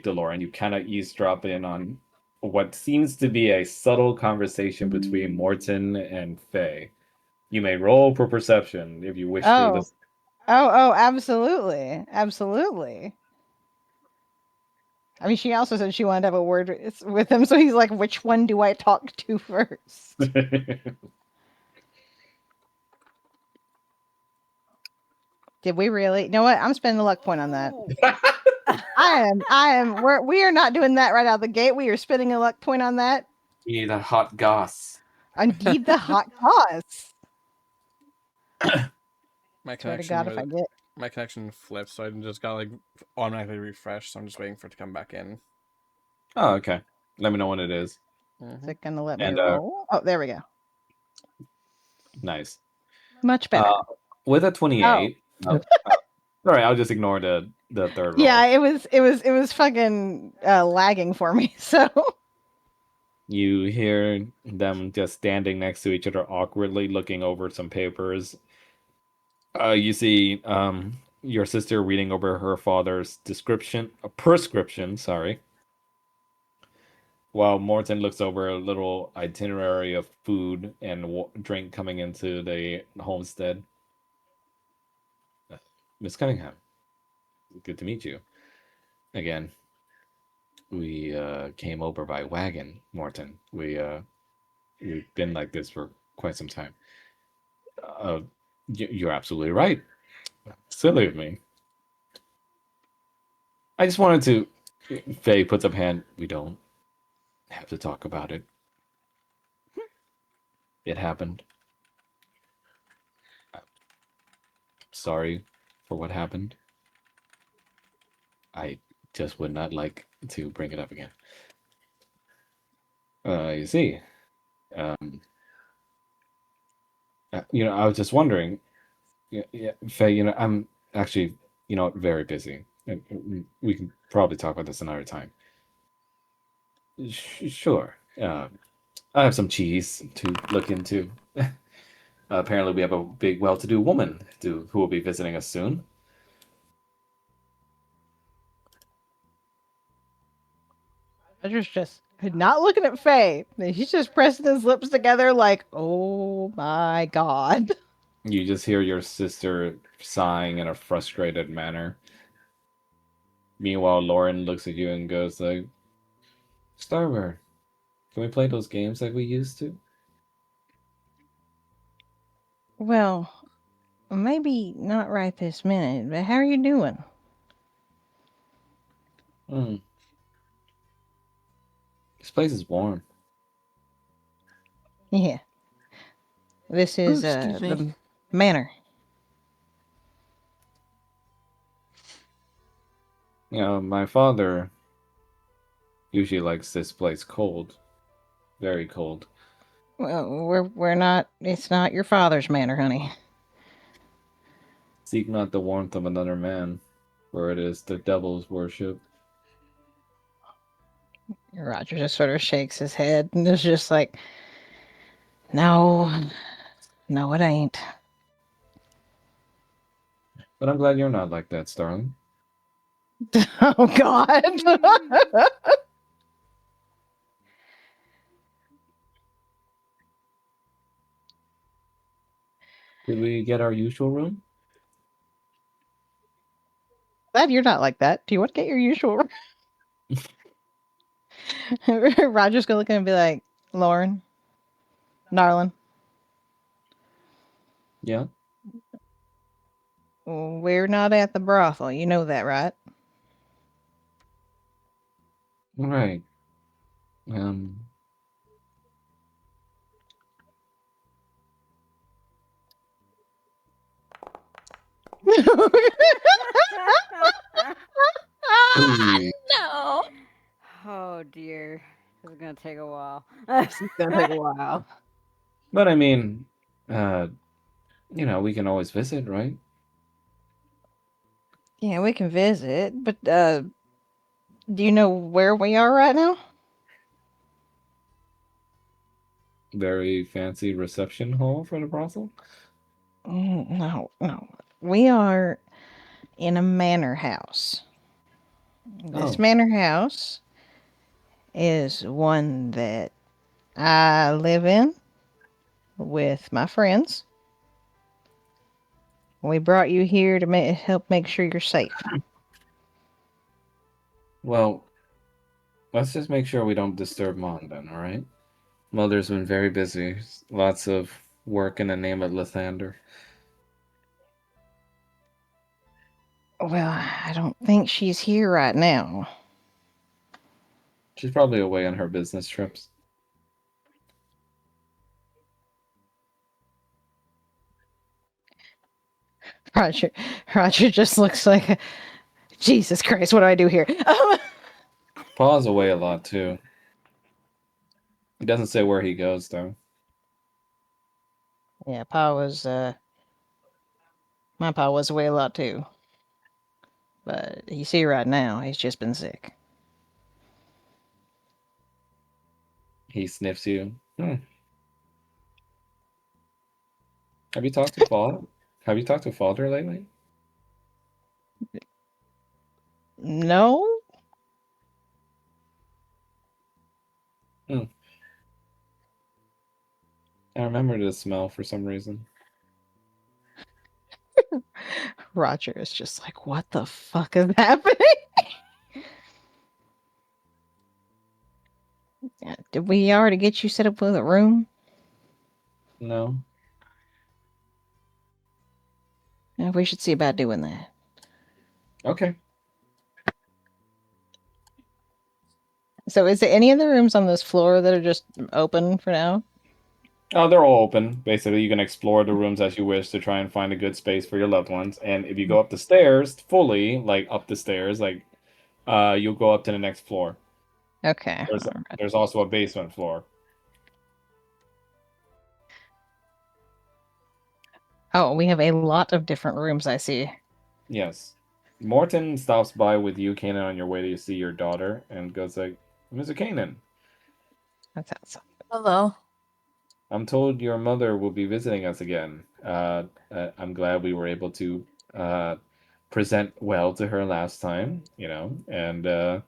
Delore, and you kind of eavesdrop in on what seems to be a subtle conversation between Morton and Faye. You may roll for perception if you wish to. Oh. Oh, absolutely. Absolutely. I mean, she also said she wanted to have a word with him, so he's like, which one do I talk to first? Did we really? You know what? I'm spending a luck point on that. We are not doing that right out of the gate. We are spending a luck point on that. You need a hot goss. Indeed, the hot cause. My Swear to connection, God, if I get. my connection flipped, so I just got like automatically refreshed. So I'm just waiting for it to come back in. Oh, okay. Let me know when it is. Is it gonna let me And, roll? Oh, there we go. Nice. Much better. With a 28. All right, I'll just ignore the third roll. Yeah, it was fucking lagging for me. So You hear them just standing next to each other, awkwardly looking over some papers. You see your sister reading over her father's prescription, sorry. While Morton looks over a little itinerary of food and drink coming into the homestead. Miss Cunningham, good to meet you. Again, we came over by wagon, Morton. We've been like this for quite some time. You're absolutely right. Silly of me. I just wanted to. Faye puts up hand. We don't have to talk about it. It happened. Sorry for what happened. I just would not like to bring it up again. You see, I was just wondering. Yeah, Faye, I'm actually, very busy. And we can probably talk about this another time. Sure. Uh, I have some cheese to look into. Apparently, we have a big, well-to-do woman who will be visiting us soon. Roger's just not looking at Faye. He's just pressing his lips together, like, oh my god. You just hear your sister sighing in a frustrated manner. Meanwhile, Lauren looks at you and goes like, "Starware, can we play those games like we used to?" Well, maybe not right this minute, but how are you doing? Hmm. This place is warm. Yeah. This Ooh, is excuse me. the manor. You know, my father usually likes this place cold. Very cold. Well, we're not. It's not your father's manor, honey. Seek not the warmth of another man, for it is the devil's worship. Roger just sort of shakes his head and is just like, no, no, it ain't. But I'm glad you're not like that, Starling. Oh God. Did we get our usual room? Glad you're not like that. Do you want to get your usual? Roger's gonna look at him and be like, Lauren, darling, Yeah. we're not at the brothel. You know that, right? Right. Um. Ooh. No. Oh dear. This is gonna take a while. It's gonna take a while. But I mean, uh, we can always visit, right? Yeah, we can visit, but do you know where we are right now? Very fancy reception hall for the brothel. No, no. We are in a manor house. This Oh, manor house is one that I live in with my friends. We brought you here to help make sure you're safe. well, let's just make sure we don't disturb Mom then, all right? Mother's been very busy. Lots of work in the name of Lathander. Well, I don't think she's here right now. She's probably away on her business trips. Roger, Roger just looks like, Jesus Christ, what do I do here? Pa's away a lot too. He doesn't say where he goes though. Yeah, Pa was, my Pa was away a lot too. But he's here right now. He's just been sick. He sniffs you. Have you talked to Father? Have you talked to Father lately? No? Hmm. I remember this smell for some reason. Roger is just like, what the fuck is happening? Yeah, did we already get you set up with a room? No. Yeah, we should see about doing that. Okay. So, is there any of the rooms on this floor that are just open for now? Oh, they're all open. Basically, you can explore the rooms as you wish to try and find a good space for your loved ones. And if you go up the stairs fully, like up the stairs, you'll go up to the next floor. Okay. There's All right. there's also a basement floor. Oh, we have a lot of different rooms, I see. Yes. Morton stops by with you, Kanan, on your way to see your daughter, and goes like, "Mr. Kanan, That sounds so. Hello. I'm told your mother will be visiting us again. I'm glad we were able to present well to her last time, and I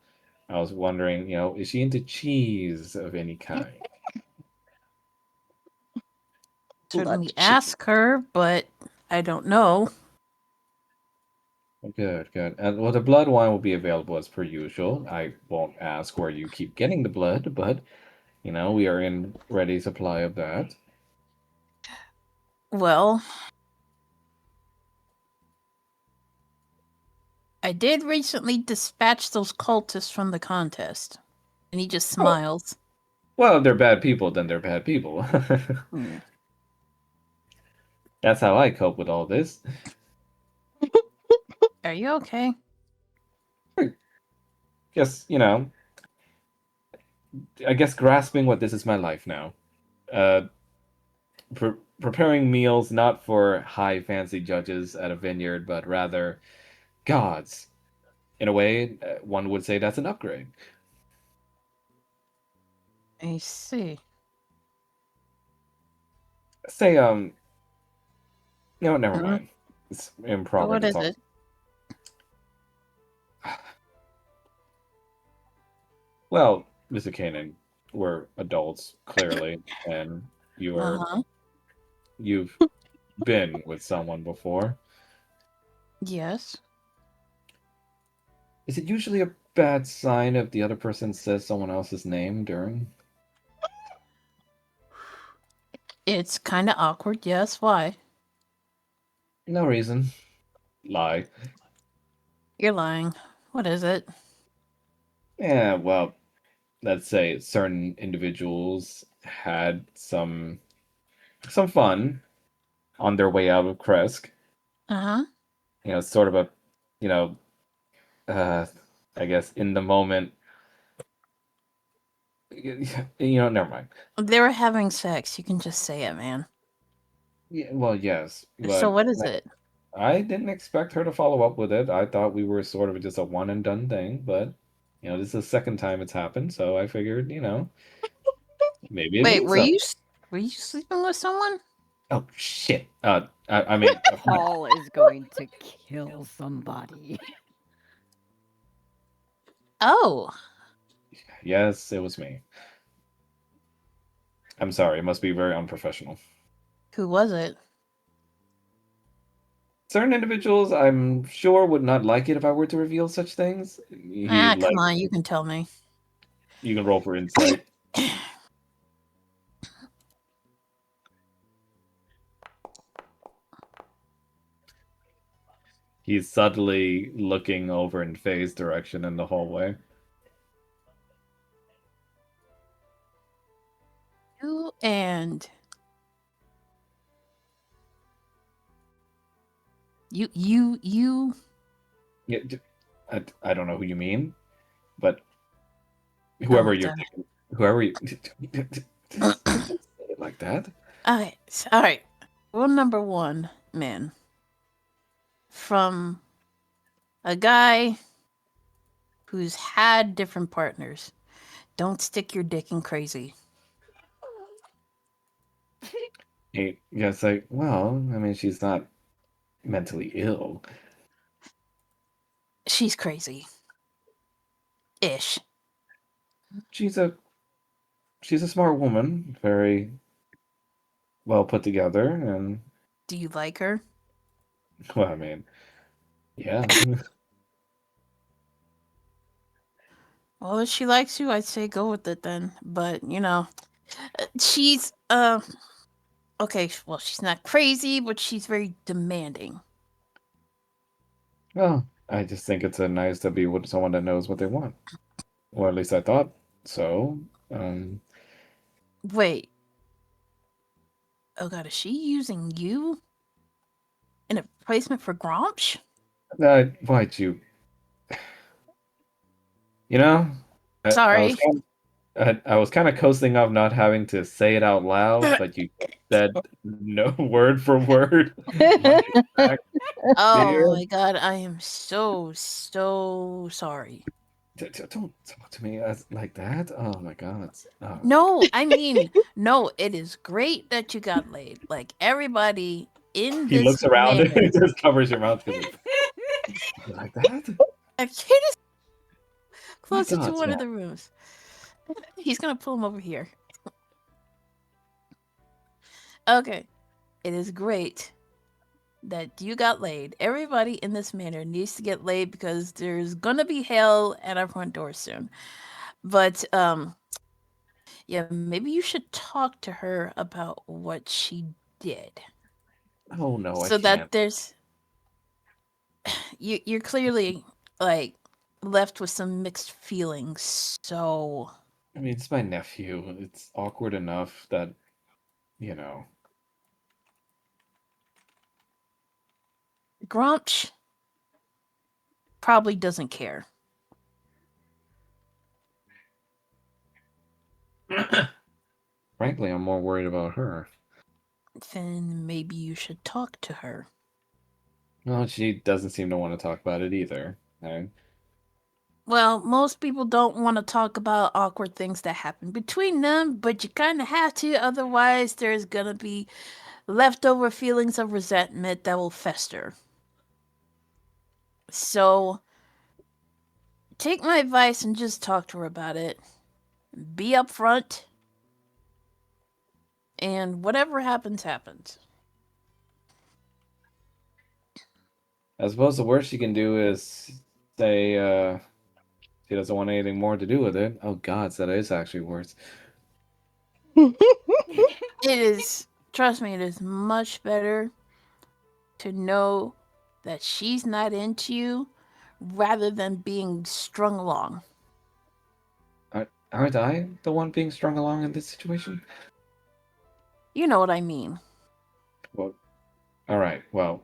was wondering, is she into cheese of any kind? Certainly Blood cheese. ask her, but I don't know. Good, good. And well, the blood wine will be available as per usual. I won't ask where you keep getting the blood, but we are in ready supply of that. Well, I did recently dispatch those cultists from the contest. And he just Oh, smiles. well, if they're bad people, then they're bad people. Hmm. That's how I cope with all this. Are you okay? Just, I guess grasping what this is my life now. Uh, preparing meals not for high fancy judges at a vineyard, but rather gods. In a way, one would say that's an upgrade. I see. Say, never Hmm? mind. It's improper What to is talk. it? Well, Mr. Kanan, we're adults, clearly, and Uh-huh. you've been with someone before. Yes. Is it usually a bad sign if the other person says someone else's name during? It's kind of awkward, yes. Why? No reason. Lie. You're lying. What is it? Yeah, well, let's say certain individuals had some fun on their way out of Kresk. Uh-huh. Sort of a, you know, uh, I guess in the moment. Never mind. They were having sex. You can just say it, man. Yeah, well, yes, So but what is it? I didn't expect her to follow up with it. I thought we were sort of just a one and done thing, but this is the second time it's happened, so I figured, maybe it Wait, means something. were you sleeping with someone? Oh shit. I mean, Paul is going to kill somebody. Oh. yes, it was me. I'm sorry. It must be very unprofessional. Who was it? Certain individuals, I'm sure, would not like it if I were to reveal such things. Ah, come on, you can tell me. You can roll for insight. He's subtly looking over in Faye's direction in the hallway. You and you Yeah, I don't know who you mean, but Oh, whoever you're damn. thinking, whoever you don't say it like that. All right. Rule number 1, man. From a guy who's had different partners. Don't stick your dick in crazy. It's like, well, I mean, she's not mentally ill. She's crazy. Ish. She's a she's a smart woman, very well put together, and Do you like her? well, I mean, yeah. Well, if she likes you, I'd say go with it then. But, she's okay, well, she's not crazy, but she's very demanding. Well, I just think it's nice to be with someone that knows what they want, or at least I thought so. Um, Wait. Oh god, is she using you in a replacement for Gromsh? why'd you? You know, I was Sorry. I was kind of coasting off not having to say it out loud, but you said no word for word my exact Oh fear. my god, I am so sorry. Don't talk to me like that. Oh my god. Oh. No, I mean, no, it is great that you got laid. Like, everybody in He this looks around and manor. just covers your mouth. Like that? A kid is My closer to god, one yeah. of the rooms. He's gonna pull him over here. Okay. It is great that you got laid. Everybody in this manor needs to get laid because there's gonna be hell at our front door soon. But yeah, maybe you should talk to her about what she did. Oh no, I So that can't. there's you're clearly like left with some mixed feelings. So I mean, it's my nephew. It's awkward enough that, you know. Grumch probably doesn't care. Frankly, I'm more worried about her. Then maybe you should talk to her. Well, she doesn't seem to want to talk about it either. Well, most people don't want to talk about awkward things that happen between them, but you kind of have to, otherwise, there's gonna be leftover feelings of resentment that will fester. So, take my advice and just talk to her about it. Be upfront, and whatever happens, happens. I suppose the worst she can do is say she doesn't want anything more to do with it. Oh god, so that is actually worse. It is, trust me, it is much better to know that she's not into you rather than being strung along. Aren't I the one being strung along in this situation? You know what I mean. Well, all right. Well,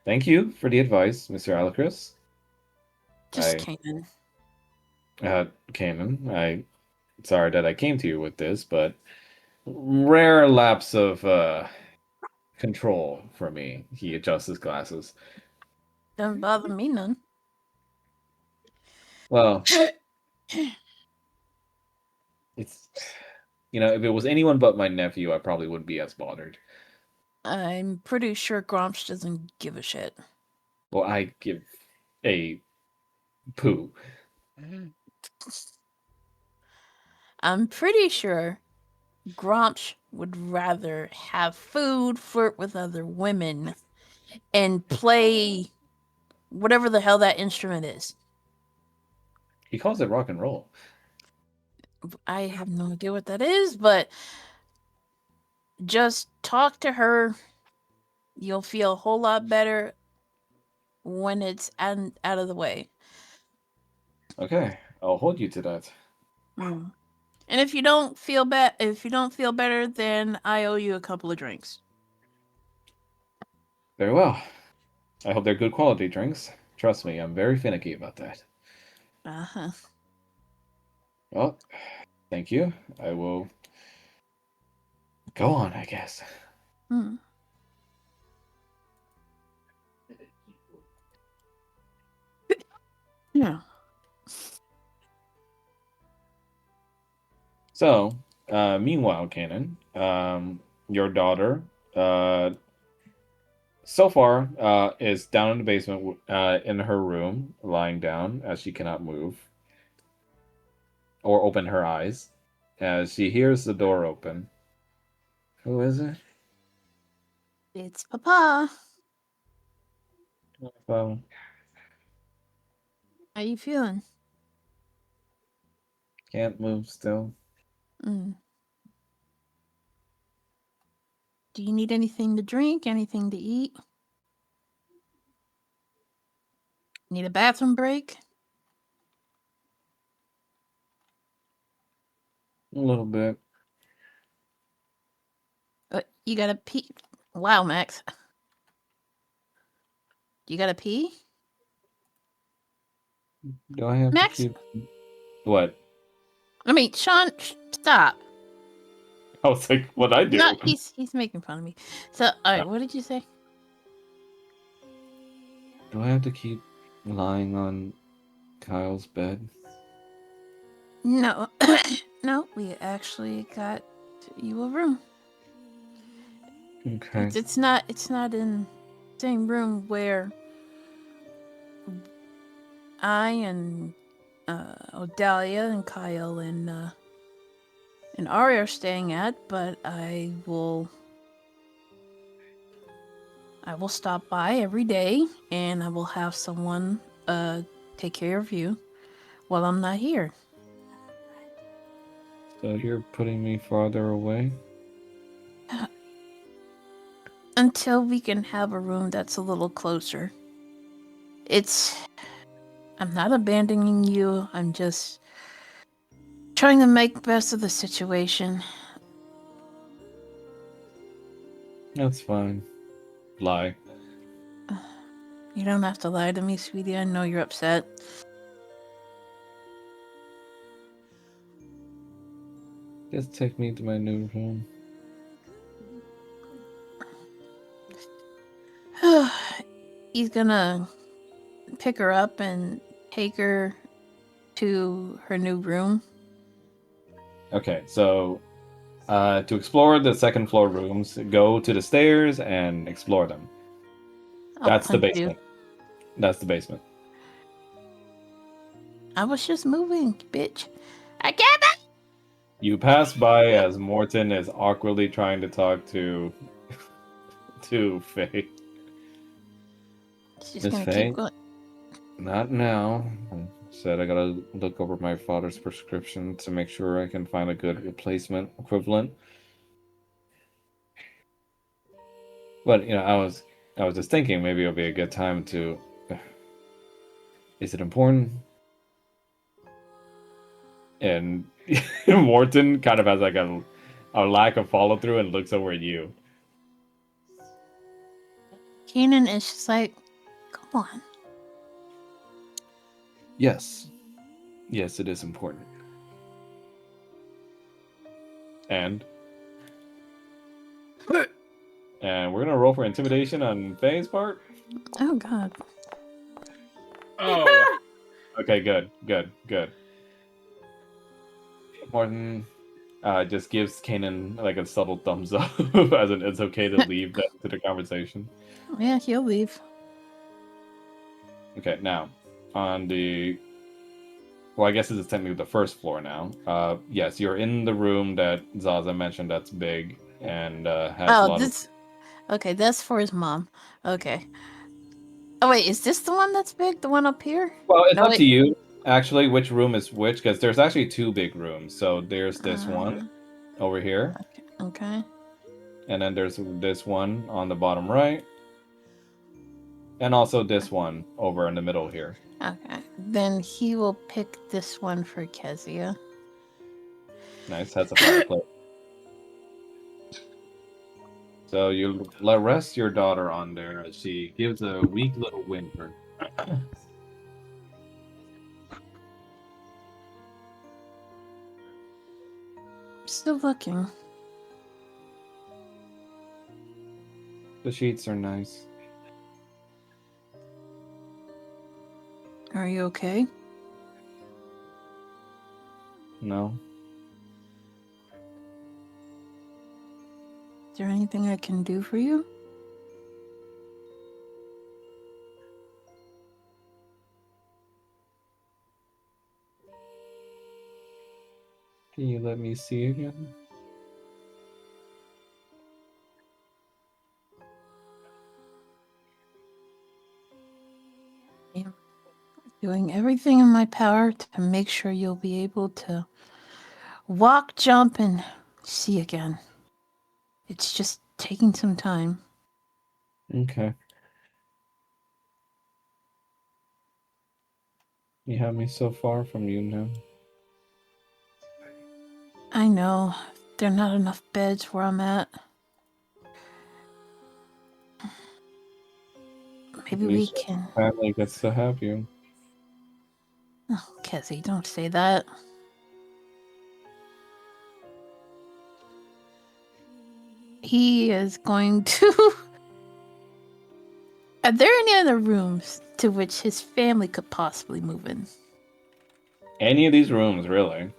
thank you for the advice, Mr. Alacris. Just I, Kanan. Kanan, sorry that I came to you with this, but rare lapse of control for me. He adjusts his glasses. Doesn't bother me none. Well, it's if it was anyone but my nephew, I probably wouldn't be as bothered. I'm pretty sure Gromsh doesn't give a shit. Well, I give a poo. I'm pretty sure Gromsh would rather have food, flirt with other women, and play whatever the hell that instrument is. He calls it rock and roll. I have no idea what that is, but just talk to her. You'll feel a whole lot better when it's out of the way. Okay, I'll hold you to that. Mm. And if you don't feel better, then I owe you a couple of drinks. Very well. I hope they're good quality drinks. Trust me, I'm very finicky about that. Uh-huh. Well, thank you. I will go on, I guess. Hmm. Yeah. So, meanwhile, Kanan, your daughter, so far, is down in the basement, in her room, lying down as she cannot move or open her eyes. As she hears the door open. Who is it? It's Papa. Well, How you feeling? can't move still. Mm. Do you need anything to drink? Anything to eat? Need a bathroom break? A little bit. You gotta pee. Wow, Max. You gotta pee? Do I have Max? to keep what? I mean, Sean, stop. I was like, what I do? No, he's making fun of me. So, alright, what did you say? Do I have to keep lying on Kyle's bed? No, no, we actually got you a room. Okay. It's not in the same room where I and Odalia and Kyle and Ari are staying at, but I will stop by every day and I will have someone take care of you while I'm not here. So you're putting me farther away? Until we can have a room that's a little closer. I'm not abandoning you. I'm just trying to make the best of the situation. That's fine. Lie. You don't have to lie to me, sweetie. I know you're upset. Just take me to my new room. He's gonna pick her up and take her to her new room. Okay, so to explore the second floor rooms, go to the stairs and explore them. That's the Thank you. basement. That's the basement. I was just moving, bitch. I can't. You pass by as Morton is awkwardly trying to talk to Faye. She's Miss gonna Faye? keep going. Not now. I said I gotta look over my father's prescription to make sure I can find a good replacement equivalent. But I was just thinking maybe it'll be a good time to. Is it important? And Morton kind of has like a lack of follow through and looks over at you. Kanan is just like, come on. Yes, it is important. And we're gonna roll for intimidation on Faye's part. Oh God. Oh, Okay, good. Morton just gives Kanan like a subtle thumbs up, as in it's okay to leave that to the conversation. Yeah, he'll leave. Okay, now on the. Well, I guess this is technically the first floor now. Yes, you're in the room that Zaza mentioned that's big and has a lot of. Okay, that's for his mom. Okay. Oh wait, is this the one that's big? The one up here? Well, it's No, up wait. to you, actually, which room is which, because there's actually two big rooms. So there's this one over here, Okay. and then there's this one on the bottom right, and also this one over in the middle here. Okay. Then he will pick this one for Kezia. Nice, has a fireplace. So you rest your daughter on there as she gives a weak little whimper. Still looking. The sheets are nice. Are you okay? No. Is there anything I can do for you? Can you let me see again? I'm doing everything in my power to make sure you'll be able to walk, jump, and see again. It's just taking some time. Okay. You have me so far from you now. I know. There are not enough beds where I'm at. Maybe we can. Family gets to have you. Oh, Kezzy, don't say that. He is going to. Are there any other rooms to which his family could possibly move in? Any of these rooms, really.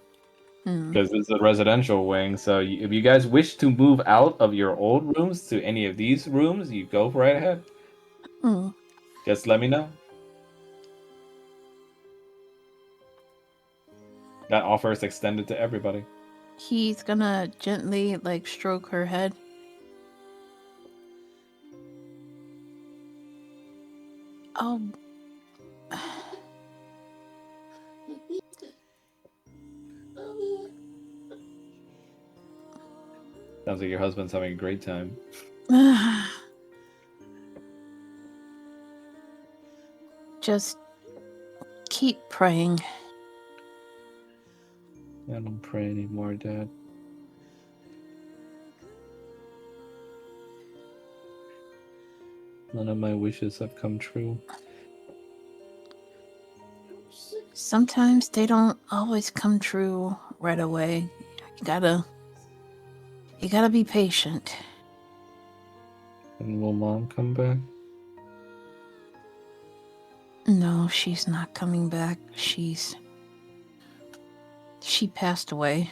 Hmm. Because it's a residential wing, so if you guys wish to move out of your old rooms to any of these rooms, you go right ahead. Hmm. Just let me know. That offer is extended to everybody. He's gonna gently like stroke her head. Oh, Sounds like your husband's having a great time. just keep praying. I don't pray anymore, Dad. None of my wishes have come true. Sometimes they don't always come true right away. You gotta be patient. And will Mom come back? No, she's not coming back. She passed away.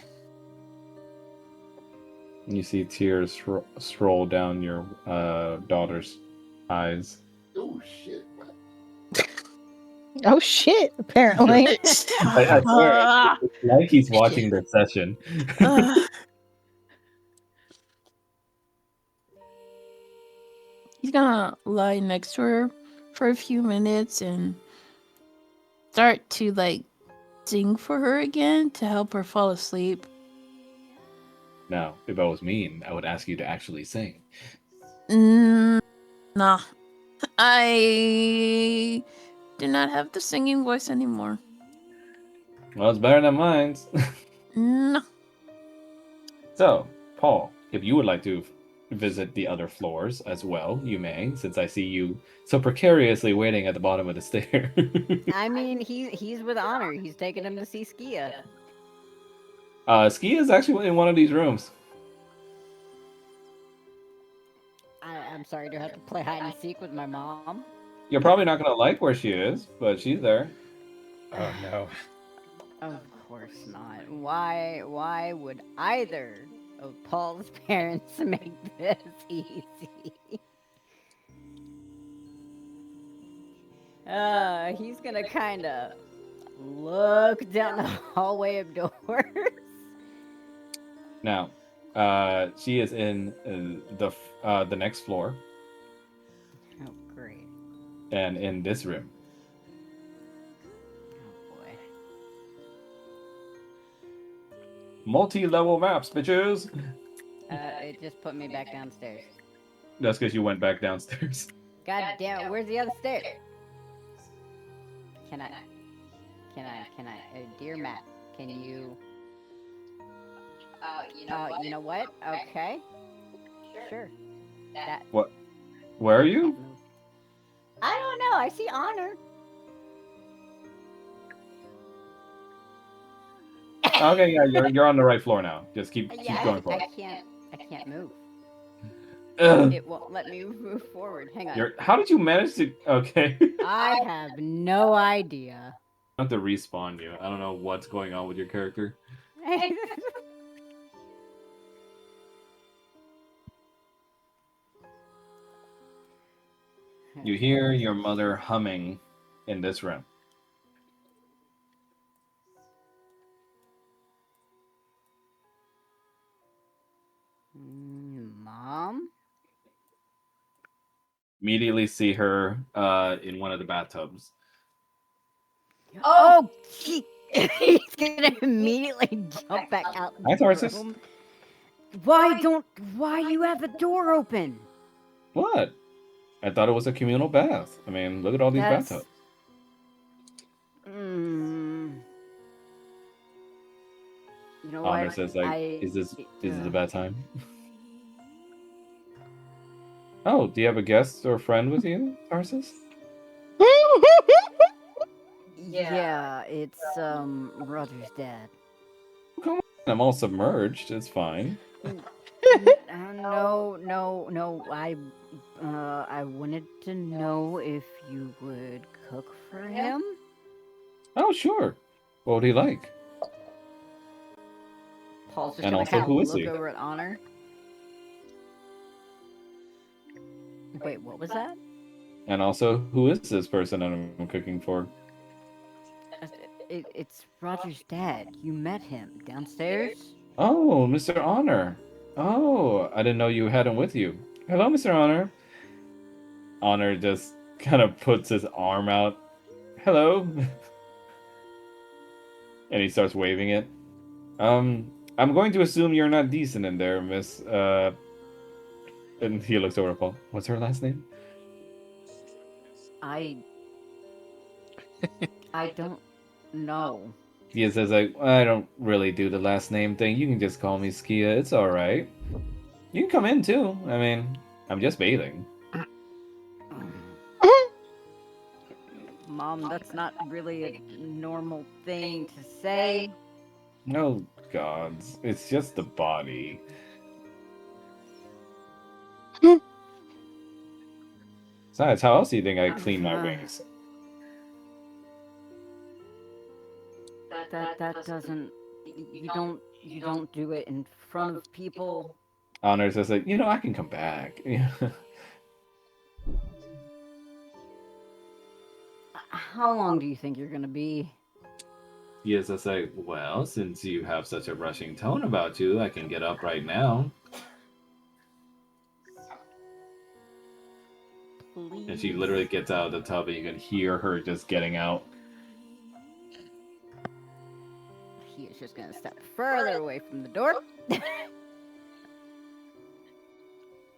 You see tears stroll down your daughter's eyes. Oh shit! Apparently. I swear, it's like he's watching the session. He's gonna lie next to her for a few minutes and start to like sing for her again to help her fall asleep. Now, if I was mean, I would ask you to actually sing. Nah. I do not have the singing voice anymore. Well, it's better than mine. No. So, Paul, if you would like to visit the other floors as well, you may, since I see you so precariously waiting at the bottom of the stair. I mean, he's with honor. He's taking him to see Skia. Ski is actually in one of these rooms. I'm sorry, do I have to play hide and seek with my mom? You're probably not gonna like where she is, but she's there. Oh no. Of course not. Why would either of Paul's parents make this easy? He's gonna kind of look down the hallway of doors. Now, she is in the next floor Oh, great. and in this room. Oh, boy. Multi-level maps, bitches. It just put me back downstairs. That's because you went back downstairs. God damn it, where's the other stairs? Can I, dear Matt, can you, you know what? Okay. Sure. That, What? Where are can't you? move. I don't know, I see honor. Okay, yeah, you're on the right floor now. Just keep Yeah, going forward. I can't move. Ugh. It won't let me move forward. Hang on. How did you manage to? Okay. I have no idea. I have to respawn you. I don't know what's going on with your character. You hear your mother humming in this room. Mom? Immediately see her in one of the bathtubs. Oh, he's gonna immediately jump back out Hi, the Tarsus. room. Why you have the door open? What? I thought it was a communal bath. I mean, look at all these bathtubs. You know Honor what? says, like, is this a bad time? Oh, do you have a guest or friend with you, Tarsus? Yeah, it's Roger's dad. Come on, I'm all submerged. It's fine. No. I wanted to know if you would cook for him. Oh, sure. What would he like? Paul's just And gonna also, kind of who is look he? over at Honor. Wait, what was that? And also, who is this person that I'm cooking for? Uh, it's Roger's dad. You met him downstairs? Oh, Mr. Honor. Oh, I didn't know you had him with you. Hello, Mr. Honor. Honor just kind of puts his arm out. Hello. And he starts waving it. I'm going to assume you're not decent in there, miss. And he looks over at Paul. What's her last name? I I don't know. He says, like, I don't really do the last name thing. You can just call me Skia. It's alright. You can come in, too. I mean, I'm just bathing. Mom, that's not really a normal thing to say. Oh, gods. It's just the body. Besides, how else do you think I clean my wings? That doesn't you don't do it in front of people. Honor says, like, I can come back. How long do you think you're gonna be? Yes, I say, well, since you have such a rushing tone about you, I can get up right now. Please. And she literally gets out of the tub, and you can hear her just getting out. He is just gonna step further away from the door.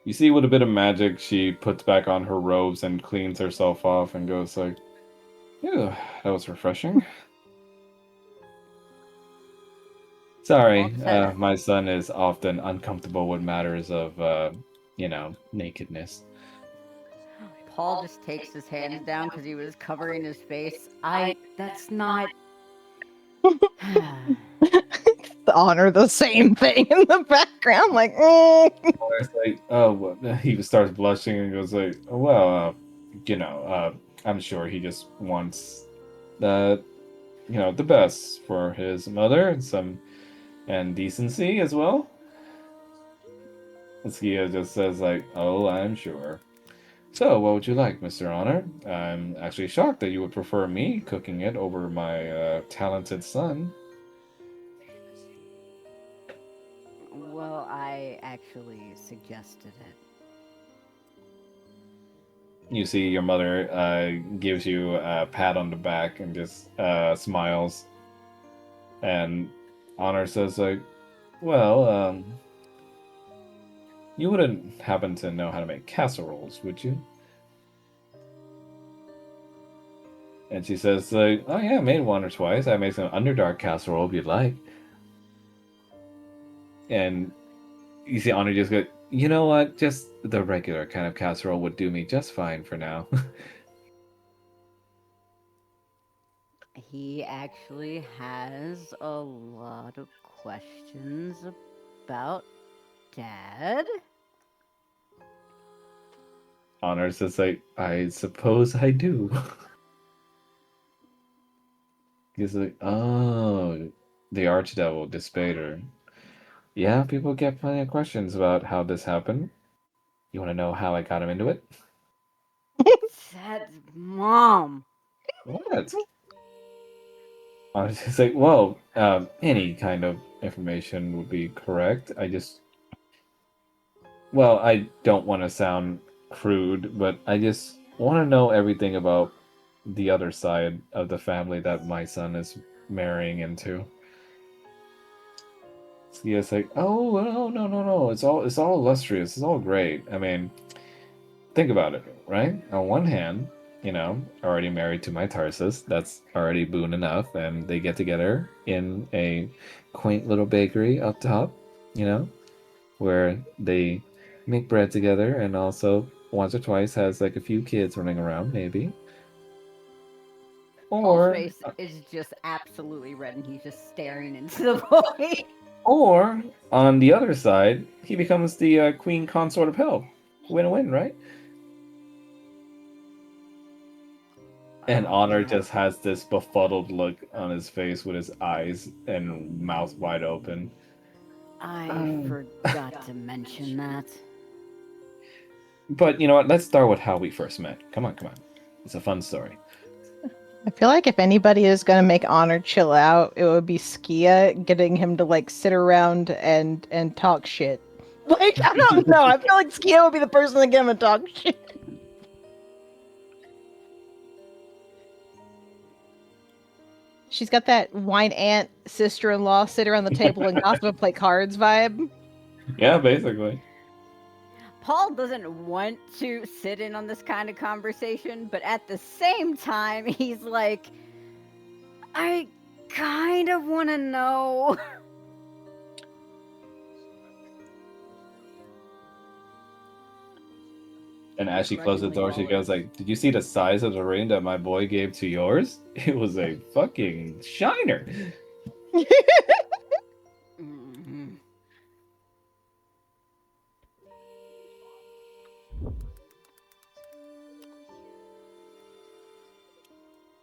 You see, with a bit of magic, she puts back on her robes and cleans herself off and goes like, "Ew, that was refreshing." Sorry, my son is often uncomfortable with matters of, nakedness. Paul just takes his hands down because he was covering his face. That's not. Honor the same thing in the background, like, It's like, well, he starts blushing and goes like, oh, well, I'm sure he just wants the, the best for his mother and decency as well. And Skia just says like, oh, I'm sure. So, what would you like, Mr. Honor? I'm actually shocked that you would prefer me cooking it over my talented son. Well, I actually suggested it. You see your mother gives you a pat on the back and just smiles. And Honor says, like, well, you wouldn't happen to know how to make casseroles, would you? And she says, like, oh yeah, I made one or twice. I made some Underdark casserole if you'd like. And you see Honor just go, you know what? Just the regular kind of casserole would do me just fine for now. He actually has a lot of questions about Dad. Honor says, like, I suppose I do. He's like, oh, the Archdevil, Despater. Yeah, people get plenty of questions about how this happened. You want to know how I got him into it? Dad's mom. What? I was just like, well, any kind of information would be correct. Well, I don't want to sound crude, but I just want to know everything about the other side of the family that my son is marrying into. So yeah, it's like, oh, well, no. It's all illustrious. It's all great. I mean, think about it, right? On one hand, already married to my Tarsus, that's already boon enough, and they get together in a quaint little bakery up top, where they make bread together and also once or twice has like a few kids running around, maybe. Paul's Or face is just absolutely red and he's just staring into the void. or on the other side, he becomes the queen consort of hell. Win-win, right? And Oh, Honor God. just has this befuddled look on his face with his eyes and mouth wide open. I forgot to mention that. But you know what? Let's start with how we first met. Come on, come on. It's a fun story. I feel like if anybody is gonna make Honor chill out, it would be Skia, getting him to like sit around and talk shit. Like I don't know. I feel like Skia would be the person to get him to talk shit. She's got that wine aunt sister-in-law sit around the table and gossip and play cards vibe. Yeah, basically. Paul doesn't want to sit in on this kind of conversation, but at the same time, he's like, I kind of want to know. And as she closes the door, she goes like, "Did you see the size of the ring that my boy gave to yours? It was a fucking shiner." Mhm.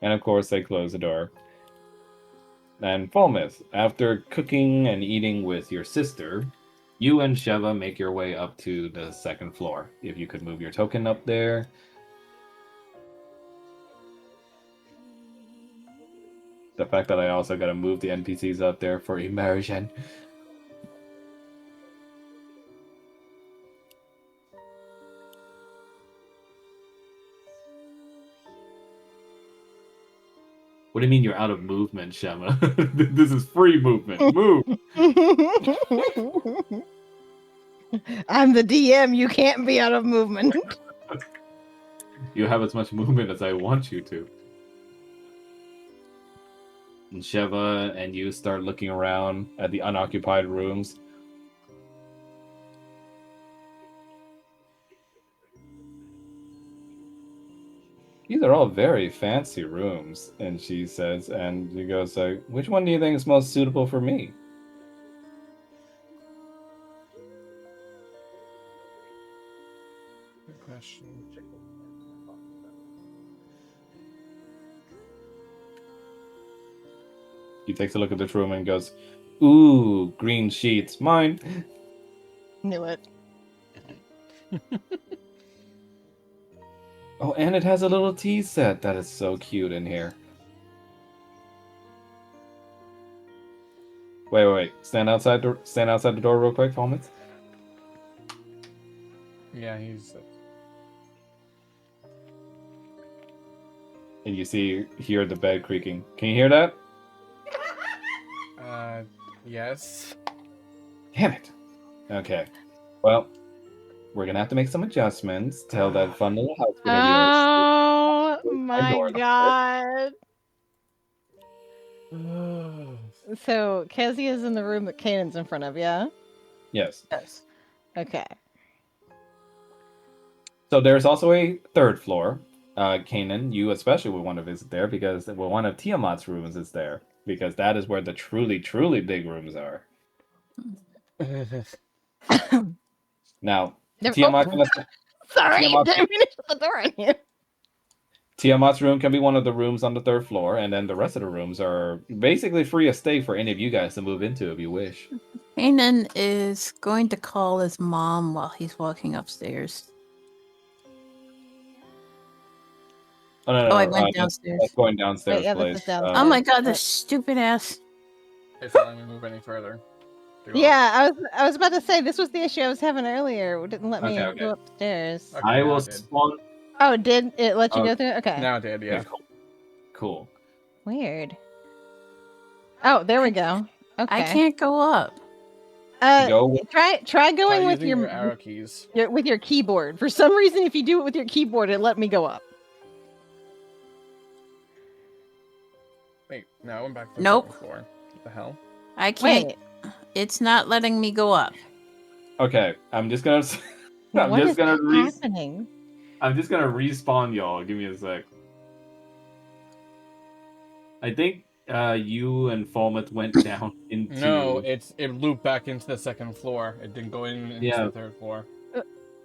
And of course, they close the door. And Falmouth, after cooking and eating with your sister, you and Sheva make your way up to the second floor. If you could move your token up there. The fact that I also gotta move the NPCs up there for immersion. What do you mean you're out of movement, Shema? This is free movement. Move! I'm the DM. You can't be out of movement. You have as much movement as I want you to. And Sheva and you start looking around at the unoccupied rooms. These are all very fancy rooms, and she says, and she goes like, which one do you think is most suitable for me? Good question. He takes a look at this room and goes, ooh, green sheets, mine. Knew it. Oh, and it has a little tea set. That is so cute in here. Wait. Stand outside the door real quick, Falmouth. Yeah, he's. And you hear the bed creaking. Can you hear that? Yes. Damn it. Okay. Well, we're gonna have to make some adjustments. Tell that fun little husband of yours. Oh My my door. god. So Kezia is in the room that Kanan's in front of, yeah? Yes. Yes. Okay. So there's also a third floor. Kanan, you especially would want to visit there because one of Tiamat's rooms is there. Because that is where the truly, truly big rooms are. Now, Never- Tiamat oh, sorry, Tiamat- didn't mean to shut the door on you. Tiamat's room can be one of the rooms on the third floor, and then the rest of the rooms are basically free of stay for any of you guys to move into if you wish. Kanan is going to call his mom while he's walking upstairs. Oh, no, Oh, I no, went that's downstairs. going downstairs, Wait, yeah, this please. is downstairs. Oh my god, this stupid ass. It's not letting me move any further. Yeah, I was about to say this was the issue I was having earlier. It didn't let me Okay. go upstairs. Okay, I now will it did. spawn. Oh, did it let you Oh, go through? Okay. Now it did, yeah. Okay, cool. Weird. Oh, there we go. Okay. I can't go up. Go. Try Try going with using your arrow keys. with your keyboard. For some reason, if you do it with your keyboard, it let me go up. Wait, no, I went back to the Nope. second floor. What the hell? I can't. Wait, It's not letting me go up. Okay, I'm just gonna. I'm what just is gonna happening? I'm just gonna respawn y'all. Give me a sec. I think you and Falmouth went down into. No, it looped back into the second floor. It didn't go into Yeah. the third floor.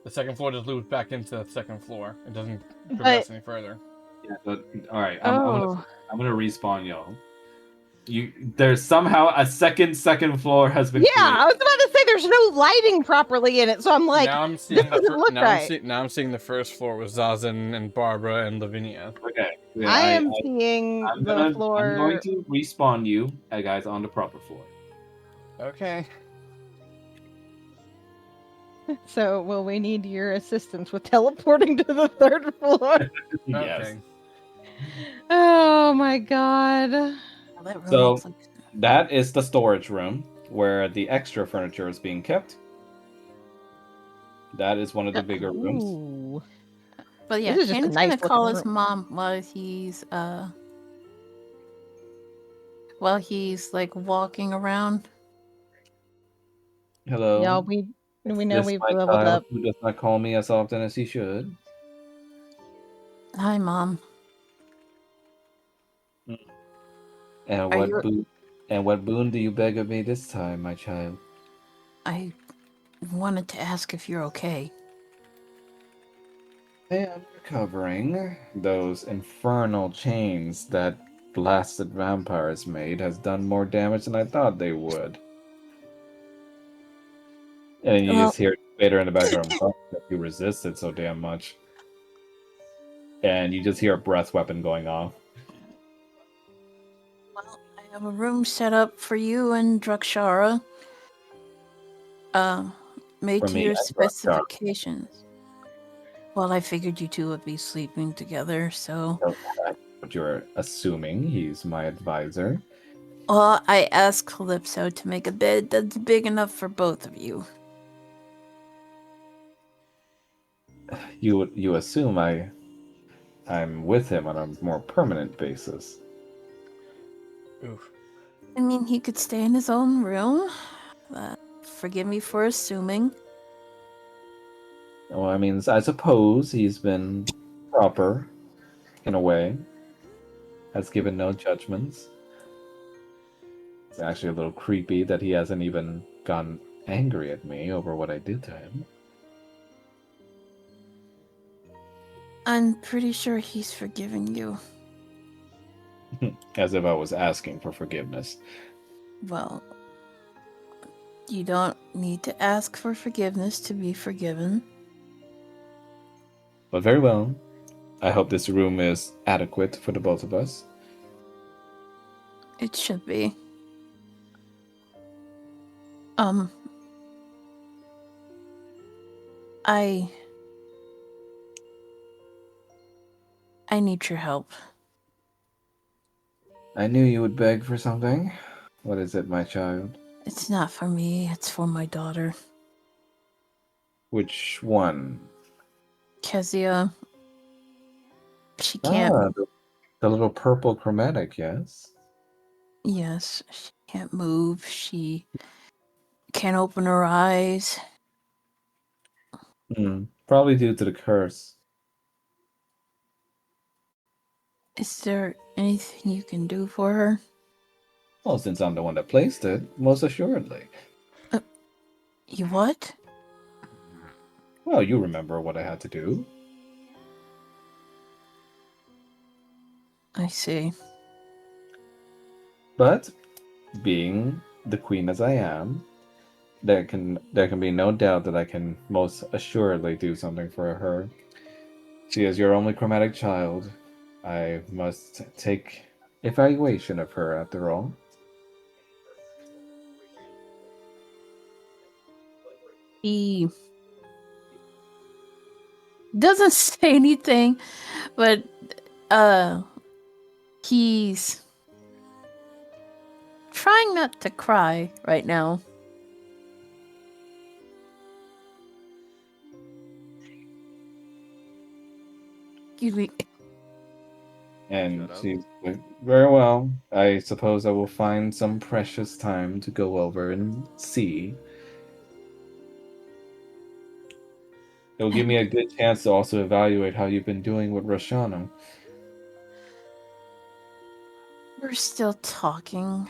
The second floor just looped back into the second floor. It doesn't But progress any further. Yeah, but all right, Oh, I'm gonna respawn y'all. There's somehow a second floor has been Yeah, created. I was about to say there's no lighting properly in it, so I'm like, now I'm this seeing the doesn't look right. now I'm seeing the first floor with Zazen and Barbara and Lavinia. Okay, yeah, I am seeing the I'm going floor. to respawn you guys on the proper floor. Okay. So, will we need your assistance with teleporting to the third floor? Yes. Okay. Oh my god. well, that room So looks like. that is the storage room where the extra furniture is being kept. That is one of the bigger rooms. Ooh. But yeah, This is just a Cannon's nice gonna call looking his room. mom while he's like walking around. Hello. Y'all, we Is know this we've my leveled child up. who does not call me as often as he should? Hi, Mom. And Are what you? boon do you beg of me this time, my child? I wanted to ask if you're okay. I am recovering. Those infernal chains that blasted vampires made has done more damage than I thought they would. And then you Well, just hear Vader in the background. "Oh, you resisted so damn much." And you just hear a breath weapon going off. I have a room set up for you and Drakshara. Made For to me your and Drakshara. specifications. Well, I figured you two would be sleeping together, so. But you're assuming he's my advisor. Well, I asked Calypso to make a bed that's big enough for both of you. You assume I'm with him on a more permanent basis. Oof. I mean, he could stay in his own room. Forgive me for assuming. Well, I mean, I suppose he's been proper in a way. Has given no judgments. It's actually a little creepy that he hasn't even gotten angry at me over what I did to him. I'm pretty sure he's forgiven you. As if I was asking for forgiveness. Well, you don't need to ask for forgiveness to be forgiven. But very well. I hope this room is adequate for the both of us. It should be. I need your help. I knew you would beg for something. What is it, my child? It's not for me, it's for my daughter. Which one? Kezia. She can't. Ah, the little purple chromatic, yes? Yes, she can't move. She can't open her eyes. Probably due to the curse. Is there anything you can do for her? Well, since I'm the one that placed it, most assuredly. You what? Well, you remember what I had to do. I see. But being the queen as I am, there can be no doubt that I can most assuredly do something for her. She is your only chromatic child. I must take evaluation of her after all. He doesn't say anything, but he's trying not to cry right now. Excuse me. And Shut up. she's like, very well. I suppose I will find some precious time to go over and see. It will give me a good chance to also evaluate how you've been doing with Roshana. We're still talking.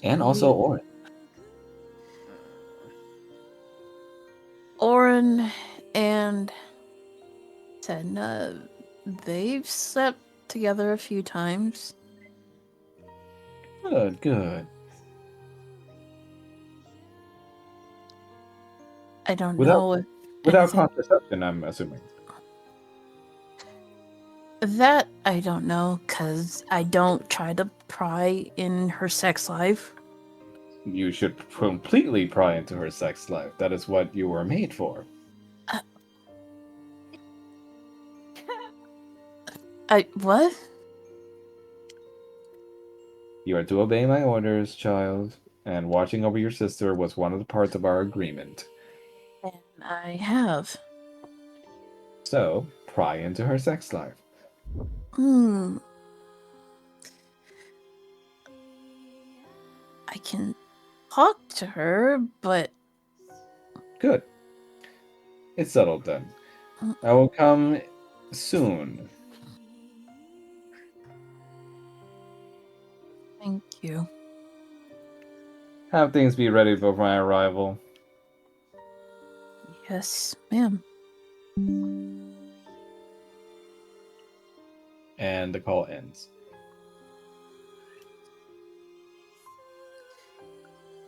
And also Orin. Orin and Sedna, They've slept together a few times. Good, good. I don't Without know if without anything contraception, I'm assuming. that I don't know, cause I don't try to pry in her sex life. You should completely pry into her sex life. That is what you were made for. What? You are to obey my orders, child, and watching over your sister was one of the parts of our agreement. And I have. So, pry into her sex life. Hmm. I can talk to her, but Good. It's settled then. I will come soon. thank you. Have things be ready for my arrival. Yes, ma'am. And the call ends.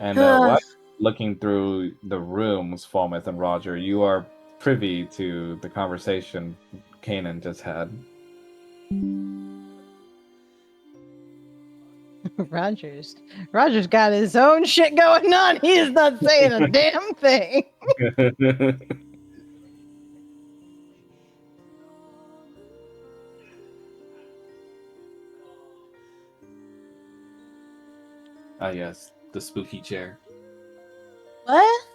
And while looking through the rooms, Falmouth and Roger, you are privy to the conversation Kanan just had. Roger's got his own shit going on. He's not saying a damn thing. Ah, yes, the spooky chair. What?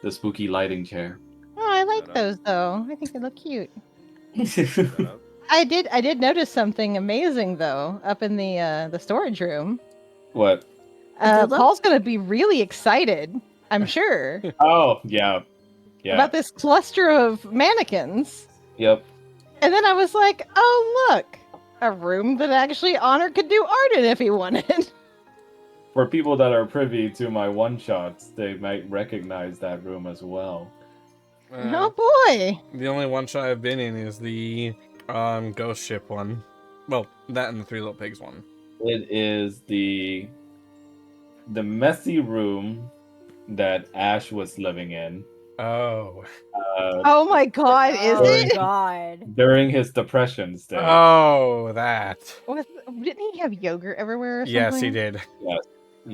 The spooky lighting chair. Oh, I like Shut up. those though. I think they look cute. Shut up. I did notice something amazing though up in the storage room. What? Dildo? Paul's gonna be really excited, I'm sure, Oh, yeah. Yeah. about this cluster of mannequins. Yep. And then I was like, oh look, a room that actually Honor could do art in if he wanted. For people that are privy to my one-shots, they might recognize that room as well. Oh boy. The only one shot I've been in is the ghost ship one. Well, that and the Three Little Pigs one. It is the messy room that Ash was living in. Oh. Oh my god, is Oh it? God. During his depression state. Oh, that. Didn't he have yogurt everywhere or something? Yes, he did. Yes.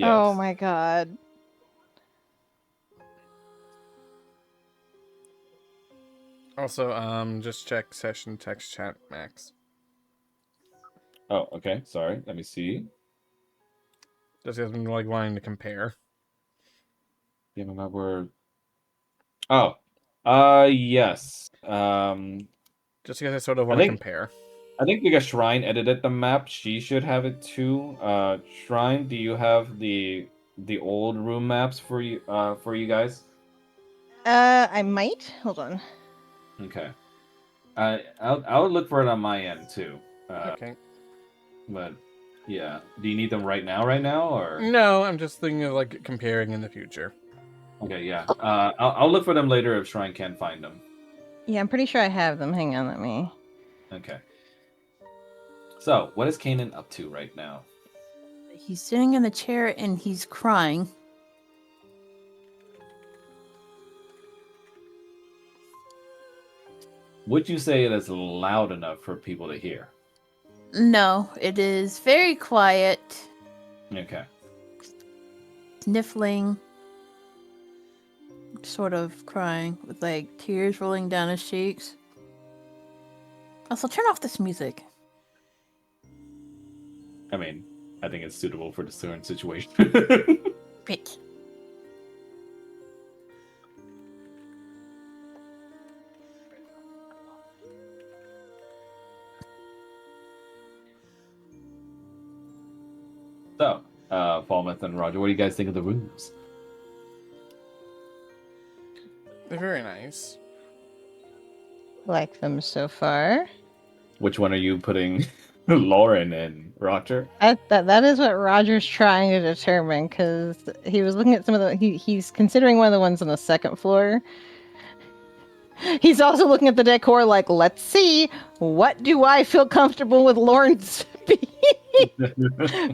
Oh my god. Also, just check session text chat, Max. Oh, okay. Sorry. Let me see. Just because I'm like wanting to compare. Give him my word. Oh. Yes. Just because I sort of want to compare. I think because Shrine edited the map, she should have it too. Shrine, do you have the old room maps for you guys? I might. Hold on. Okay. I'll look for it on my end too. Okay. But yeah, do you need them right now, or? No, I'm just thinking of like comparing in the future. Okay, yeah. I'll look for them later if Shrine can't find them. Yeah, I'm pretty sure I have them. Hang on, let me. Okay. So, what is Kanan up to right now? He's sitting in the chair and he's crying. Would you say it is loud enough for people to hear? No, it is very quiet. Okay. Sniffling. Sort of crying with like tears rolling down his cheeks. Also, turn off this music. I mean, I think it's suitable for the current situation. Bitch. So, Falmouth and Roger, what do you guys think of the rooms? They're very nice. Like them so far. Which one are you putting Lauren in, Roger? That is what Roger's trying to determine, because he was looking at some of the he's considering one of the ones on the second floor. He's also looking at the decor like, let's see, what do I feel comfortable with Lawrence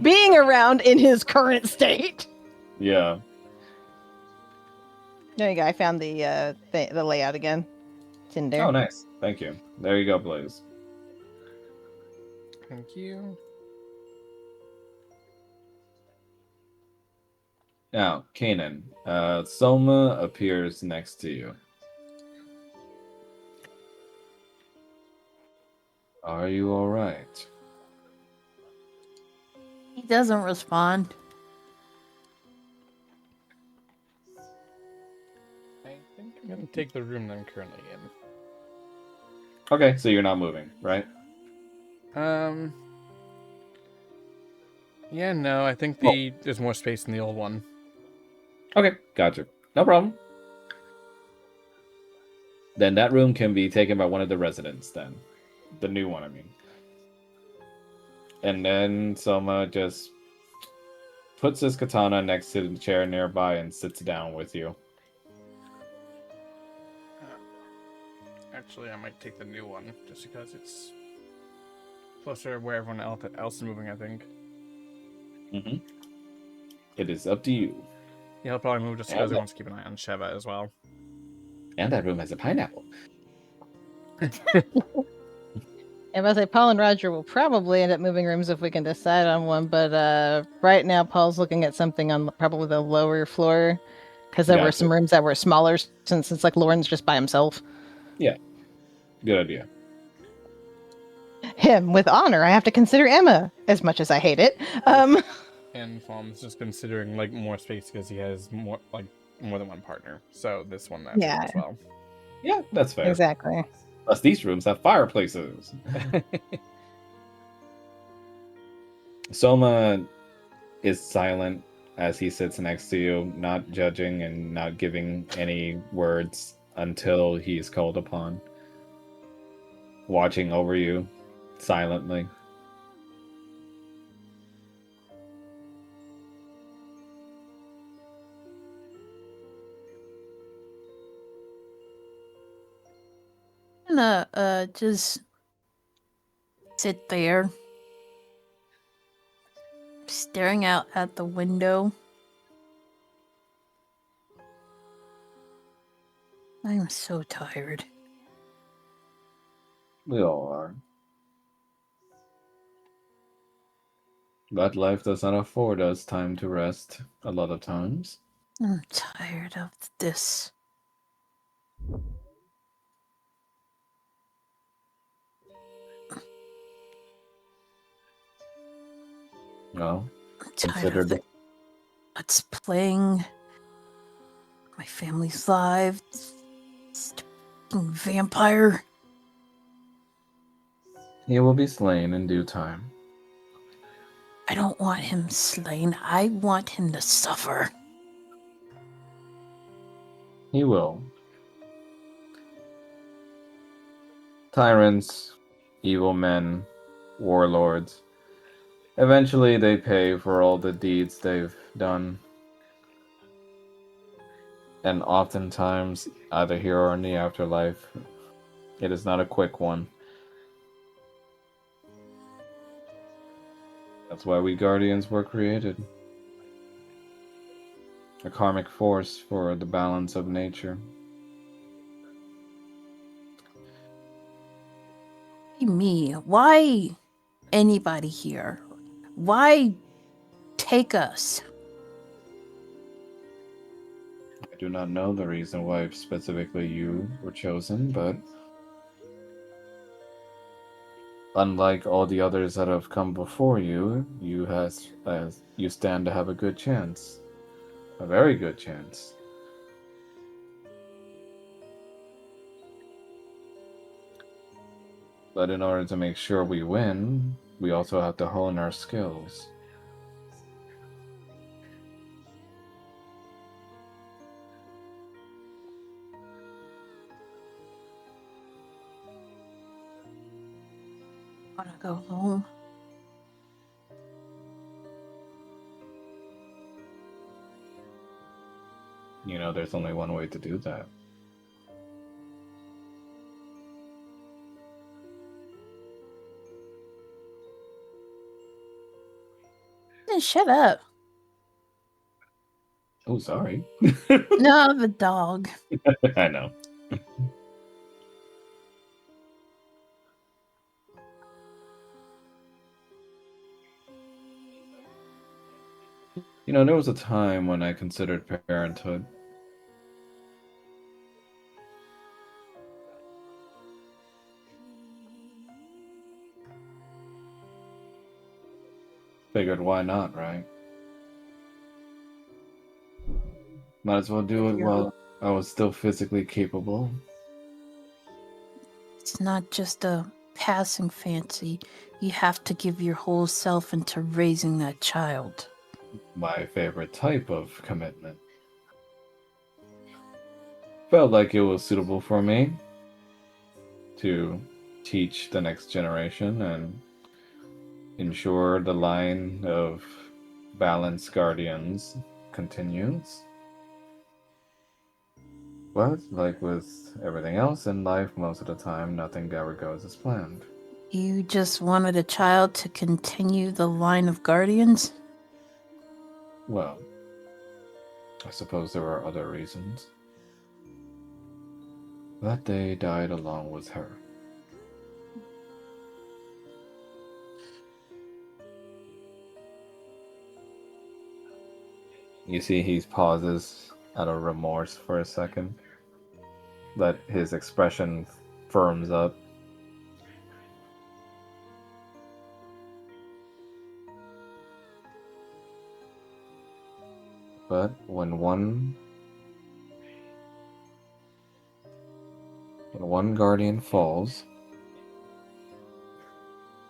being around in his current state? Yeah. There you go. I found the layout again. It's in there. Oh, nice. Thank you. There you go, Blaze. Thank you. Now, Kanan, Soma appears next to you. Are you all right? He doesn't respond. I think I'm gonna take the room that I'm currently in. Okay, so you're not moving, right? Yeah, no, I think there's more space in the old one. Okay, gotcha. No problem. Then that room can be taken by one of the residents, then. The new one, I mean. And then Soma just puts his katana next to the chair nearby and sits down with you. Actually, I might take the new one, just because it's closer to where everyone else is moving, I think. Mm-hmm. It is up to you. Yeah, he'll probably move just because he wants to keep an eye on Sheva as well. And that room has a pineapple. If I say Paul and Roger will probably end up moving rooms if we can decide on one, but right now Paul's looking at something on probably the lower floor because there were Gotcha. some rooms that were smaller since it's like Lauren's just by himself. Yeah. Good idea. Him with honor. I have to consider Emma as much as I hate it. And Fom's just considering like more space because he has more than one partner. So this one that's Yeah. as well. Yeah, that's fair. Exactly. Plus, these rooms have fireplaces. Soma is silent as he sits next to you, not judging and not giving any words until he's called upon. Watching over you silently. I'm gonna just sit there, staring out at the window. I'm so tired. We all are. But life does not afford us time to rest a lot of times. I'm tired of this. No. I'm tired Consider of what's playing. My family's lives. Vampire. he will be slain in due time. I don't want him slain. I want him to suffer. He will. Tyrants, evil men, warlords. Eventually they pay for all the deeds they've done. And oftentimes, either here or in the afterlife, it is not a quick one. That's why we Guardians were created. A karmic force for the balance of nature. Me. Why anybody here? Why take us? I do not know the reason why specifically you were chosen, but unlike all the others that have come before you, you stand to have a good chance. A very good chance. But in order to make sure we win, we also have to hone our skills. I want to go home. You know, there's only one way to do that. Shannon, shut up. Oh, sorry. No, the dog. I know. You know, there was a time when I considered parenthood. Figured why not, right? Might as well do it while I was still physically capable. It's not just a passing fancy. You have to give your whole self into raising that child. My favorite type of commitment. Felt like it was suitable for me to teach the next generation and ensure the line of balanced guardians continues. But, like with everything else in life, most of the time, nothing ever goes as planned. You just wanted a child to continue the line of guardians? Well, I suppose there are other reasons. That day died along with her. You see, he pauses out of remorse for a second. But his expression firms up. But when one guardian falls,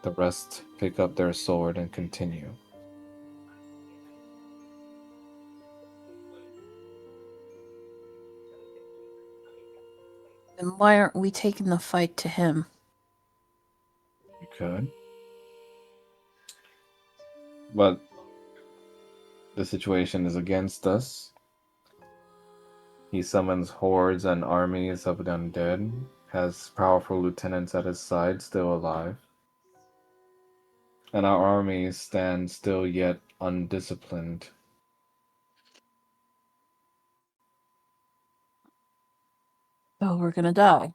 the rest pick up their sword and continue. Then why aren't we taking the fight to him? You could. But the situation is against us. He summons hordes and armies of the undead, has powerful lieutenants at his side still alive. And our armies stand still yet undisciplined. Oh, we're gonna die.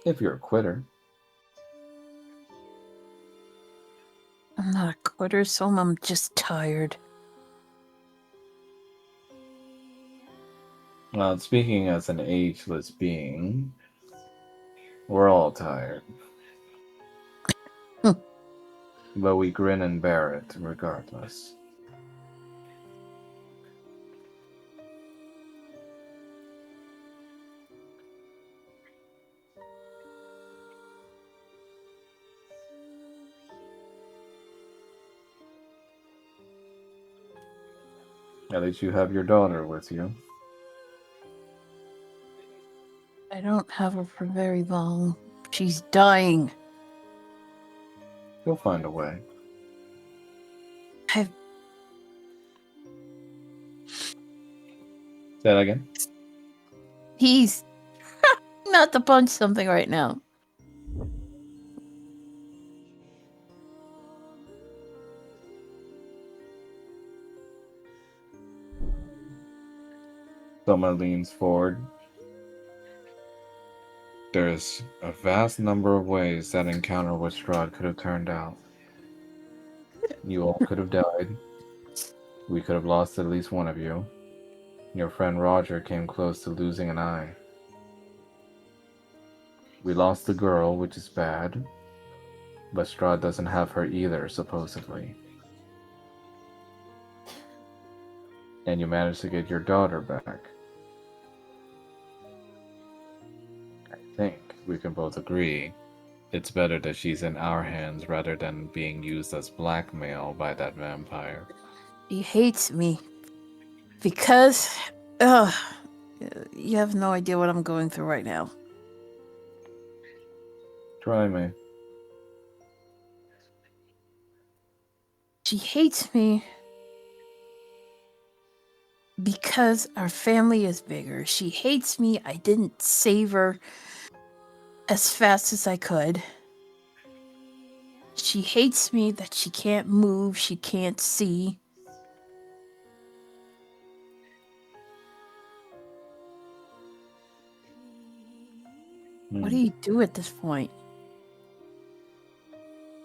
If you're a quitter. I'm not a quitter, so I'm just tired. Well, speaking as an ageless being, we're all tired. But we grin and bear it regardless. At least you have your daughter with you. I don't have her for very long. She's dying. You'll find a way. I've Say that again. He's not to punch something right now. Someone leans forward. There's a vast number of ways that encounter with Strahd could have turned out. You all could have died. We could have lost at least one of you. Your friend Roger came close to losing an eye. We lost the girl, which is bad. But Strahd doesn't have her either, supposedly. And you managed to get your daughter back. I think we can both agree it's better that she's in our hands rather than being used as blackmail by that vampire. He hates me. Because, you have no idea what I'm going through right now. Try me. She hates me because our family is bigger. She hates me. I didn't save her as fast as I could. She hates me, that she can't move, she can't see. What do you do at this point?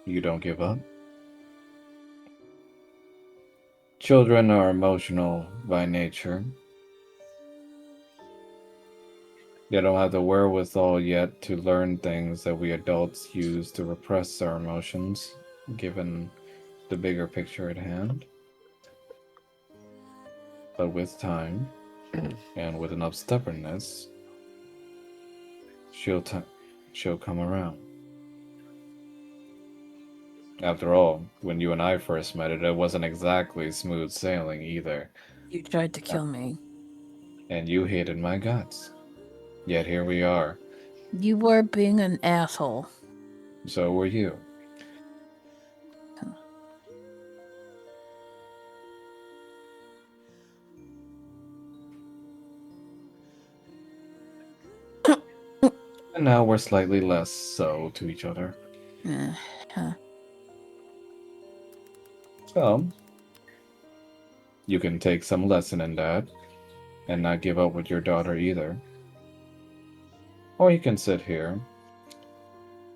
You don't give up. Children are emotional by nature. They don't have the wherewithal yet to learn things that we adults use to repress our emotions, given the bigger picture at hand. But with time, and with enough stubbornness, she'll come around. After all, when you and I first met, it wasn't exactly smooth sailing either. You tried to kill me. And you hated my guts. Yet here we are. You were being an asshole. So were you. And now we're slightly less so to each other. So, you can take some lesson in that, and not give up with your daughter either. Or you can sit here,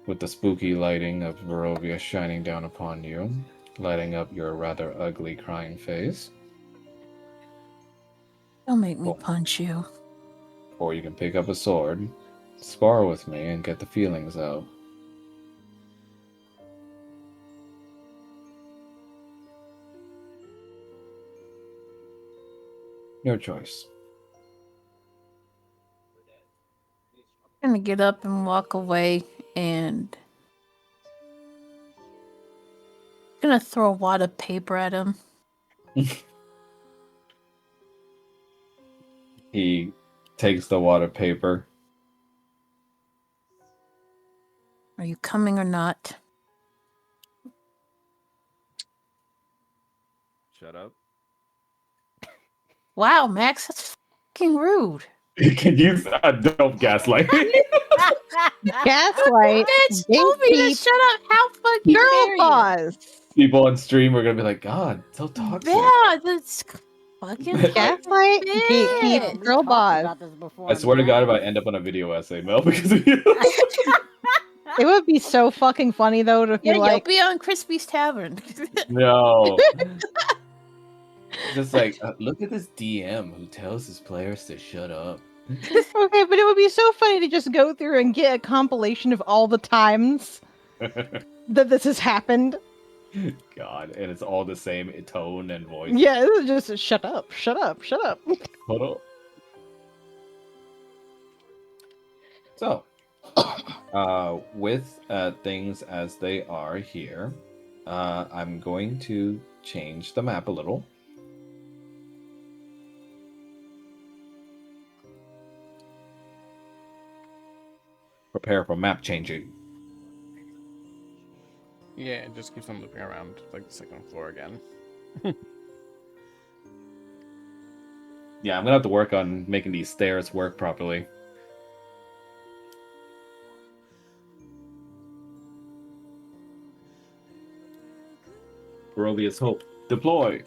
with the spooky lighting of Barovia shining down upon you, lighting up your rather ugly crying face. Don't make me punch you. Or you can pick up a sword, spar with me, and get the feelings out. Your choice. I'm gonna get up and walk away and gonna throw a wad of paper at him. He takes the wad of paper. Are you coming or not? Shut up. Wow, Max, that's fucking rude. Can you don't gaslight me? Gaslight. Bitch told me to Gatekeep. shut up. How fucking Girl dare you? boss. People on stream are gonna be like, God, so toxic. Yeah, that's fucking Gaslight. Gatekeep. bitch. We Girl talked boss. about this before. I swear to God, if I Max. end up on a video essay, Mel, because of you. It would be so fucking funny though to be Yeah, you'll like, be on Crispy's Tavern. No. Just like, look at this DM who tells his players to shut up. okay, but it would be so funny to just go through and get a compilation of all the times that this has happened. God, and it's all the same tone and voice. Yeah, this is just shut up, shut up, shut up. Hold on. So, with things as they are here, I'm going to change the map a little. Prepare for map changing. Yeah, it just keeps on looping around like the second floor again. Yeah, I'm gonna have to work on making these stairs work properly. Barovia's hope. Deploy!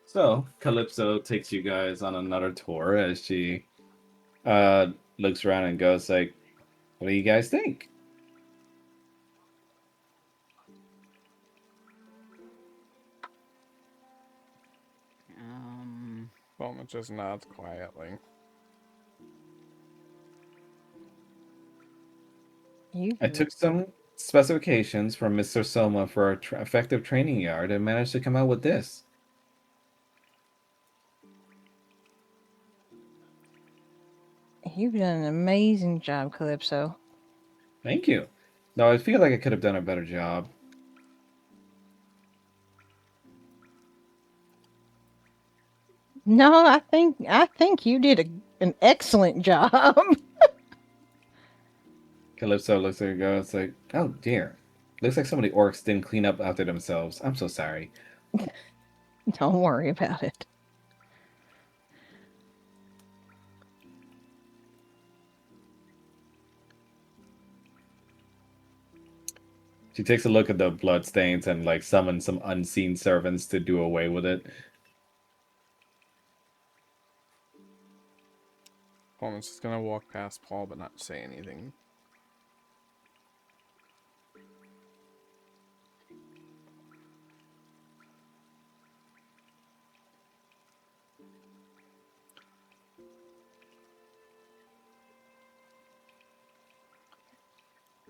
So, Calypso takes you guys on another tour as she looks around and goes like, what do you guys think? Bowman just nods quietly. I took some specifications from Mr. Soma for a effective training yard and managed to come out with this. You've done an amazing job, Calypso. Thank you. No, I feel like I could have done a better job. No, I think you did an excellent job. Calypso looks at her and goes like, "Oh dear. Looks like some of the orcs didn't clean up after themselves. I'm so sorry." Don't worry about it. She takes a look at the bloodstains and like summons some unseen servants to do away with it. Paul's just gonna walk past Paul but not say anything.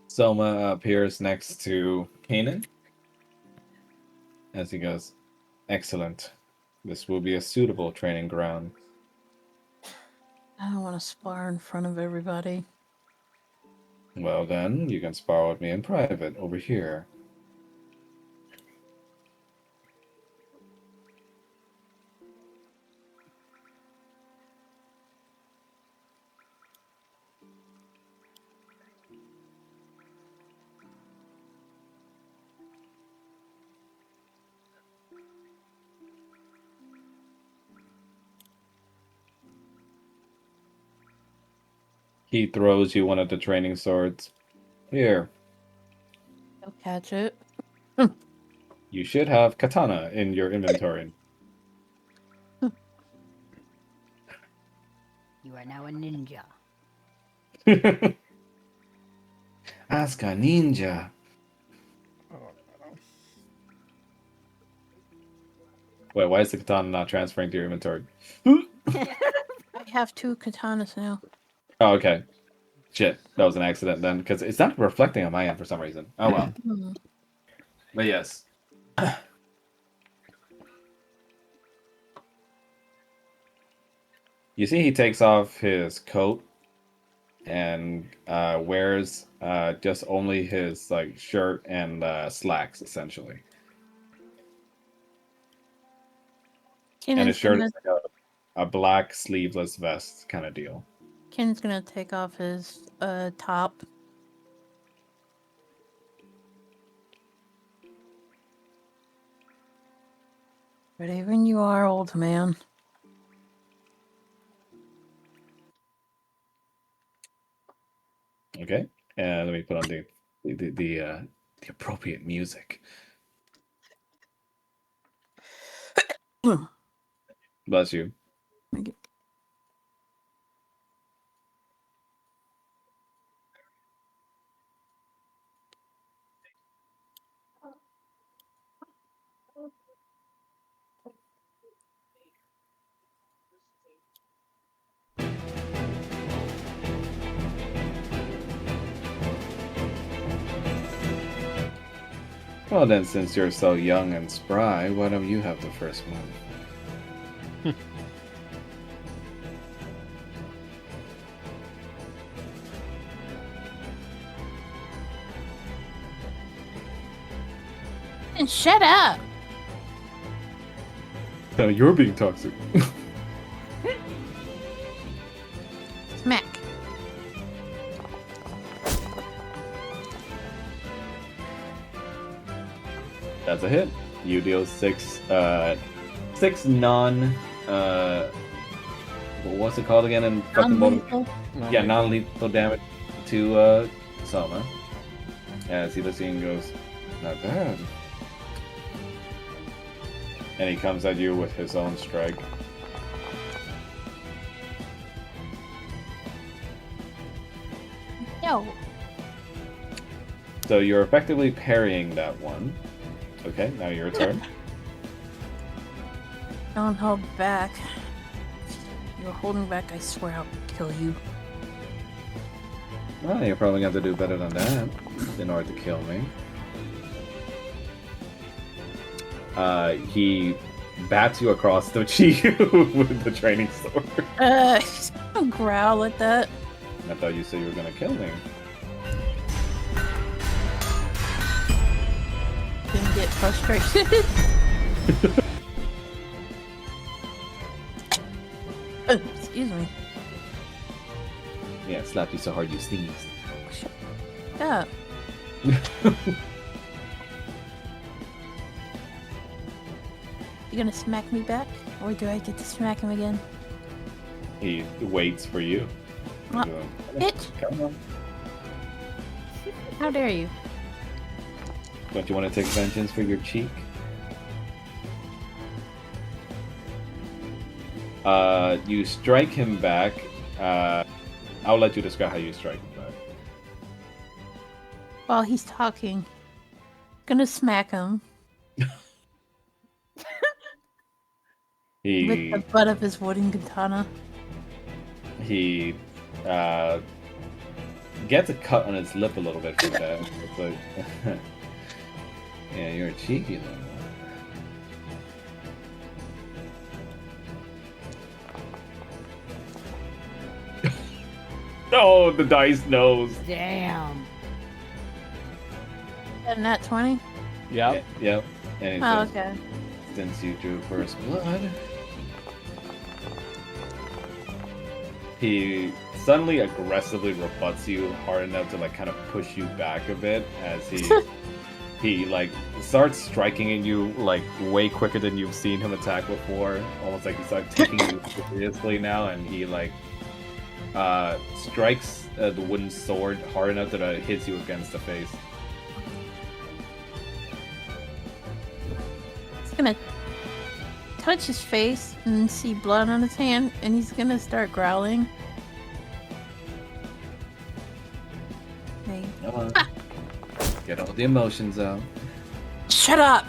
Soma appears next to Kanan as he goes, "Excellent. This will be a suitable training ground." I don't want to spar in front of everybody. Well then, you can spar with me in private over here. He throws you one of the training swords. Here, I'll catch it. you should have katana in your inventory. You are now a ninja. Asuka Ninja. Oh, no. Wait, why is the katana not transferring to your inventory? I have 2 katanas now. Oh, okay. Shit, that was an accident then, because it's not reflecting on my end for some reason. Oh well. Hmm. But yes. You see he takes off his coat and wears just only his like shirt and slacks essentially. And his Kenan's shirt gonna, is like a black sleeveless vest kind of deal. Kenan's gonna take off his top. Ready when you are, old man. Okay, and let me put on the appropriate music. Bless you. Thank you. Well then, since you're so young and spry, why don't you have the first one? And shut up! No, you're being toxic. Smack. That's a hit. You deal six non what's it called again in fucking Non-lethal. Yeah, non-lethal damage to Soma. As he looks at you and goes, "Not bad." And he comes at you with his own strike. No. So you're effectively parrying that one. Okay, now your turn. Don't hold back. If you're holding back, I swear I'll kill you. Well, you're probably going to have to do better than that. in order to kill me. He bats you across the cheek with the training sword. He's gonna growl at that. I thought you said you were gonna kill me. Didn't get frustrated. Excuse me. Yeah, it slapped you so hard you sneezed. Shut up. You gonna smack me back? Or do I get to smack him again? He waits for you. Ah, bitch! Come on. How dare you? Don't you want to take vengeance for your cheek? You strike him back. I'll let you describe how you strike him back. While he's talking. Gonna smack him with He the butt of his wooden katana. he gets a cut on his lip a little bit from that. It's like, yeah, you're a cheeky little one. Oh, the dice knows. Damn. And that 20? Yep. Yep. And he Oh, says, okay. since you drew first blood, he suddenly aggressively rebuts you hard enough to like kind of push you back a bit as he like starts striking at you like way quicker than you've seen him attack before. Almost like he starts taking you seriously now, and he like strikes the wooden sword hard enough that it hits you against the face. He's gonna touch his face and see blood on his hand, and he's gonna start growling. Hey. Come on. Get all the emotions out. Shut up!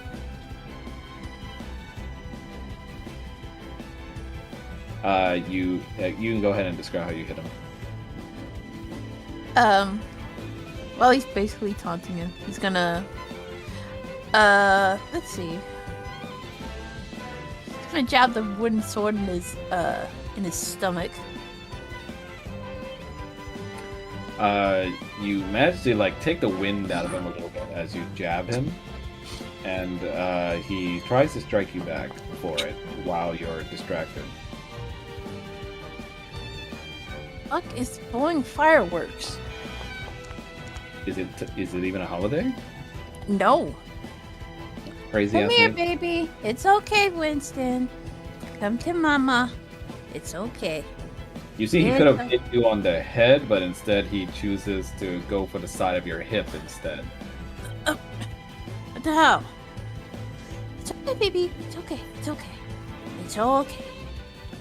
You can go ahead and describe how you hit him. Well, he's basically taunting him. He's gonna, let's see. He's gonna jab the wooden sword in his stomach. You manage to like take the wind out of him a little bit as you jab him, and he tries to strike you back for it while you're distracted. Fuck is blowing fireworks? Is it even a holiday? No. Crazy Come ass here, name. baby. It's okay, Winston. Come to Mama. It's okay. You see, he Yeah, could have it's hit you on the head, but instead he chooses to go for the side of your hip instead. What the hell? It's okay, baby. It's okay. It's okay. It's okay.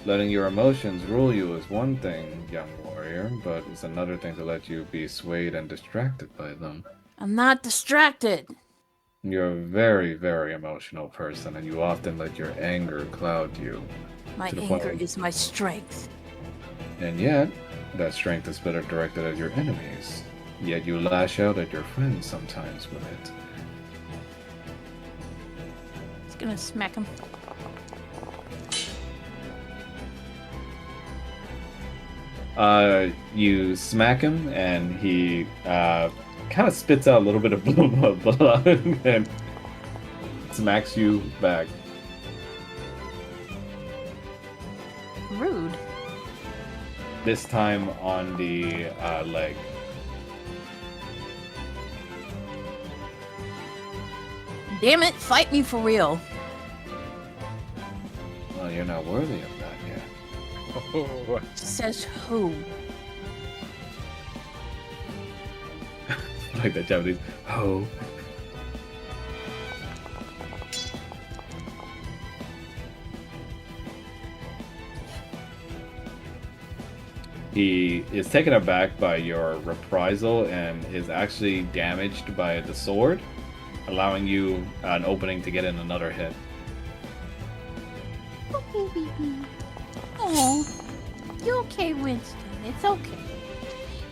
Letting your emotions rule you is one thing, young warrior, but it's another thing to let you be swayed and distracted by them. I'm not distracted. You're a very, very emotional person, and you often let your anger cloud you. My To the anger point. is my strength. And yet, that strength is better directed at your enemies. Yet you lash out at your friends sometimes with it. It's gonna smack him. You smack him, and he kind of spits out a little bit of blood and smacks you back. Rude. This time on the leg. Damn it, fight me for real. Well, you're not worthy of that yet. Oh, Says who? Like that Japanese. Oh. He is taken aback by your reprisal and is actually damaged by the sword, allowing you an opening to get in another hit. Okay, baby. Oh, you okay, Winston? It's okay.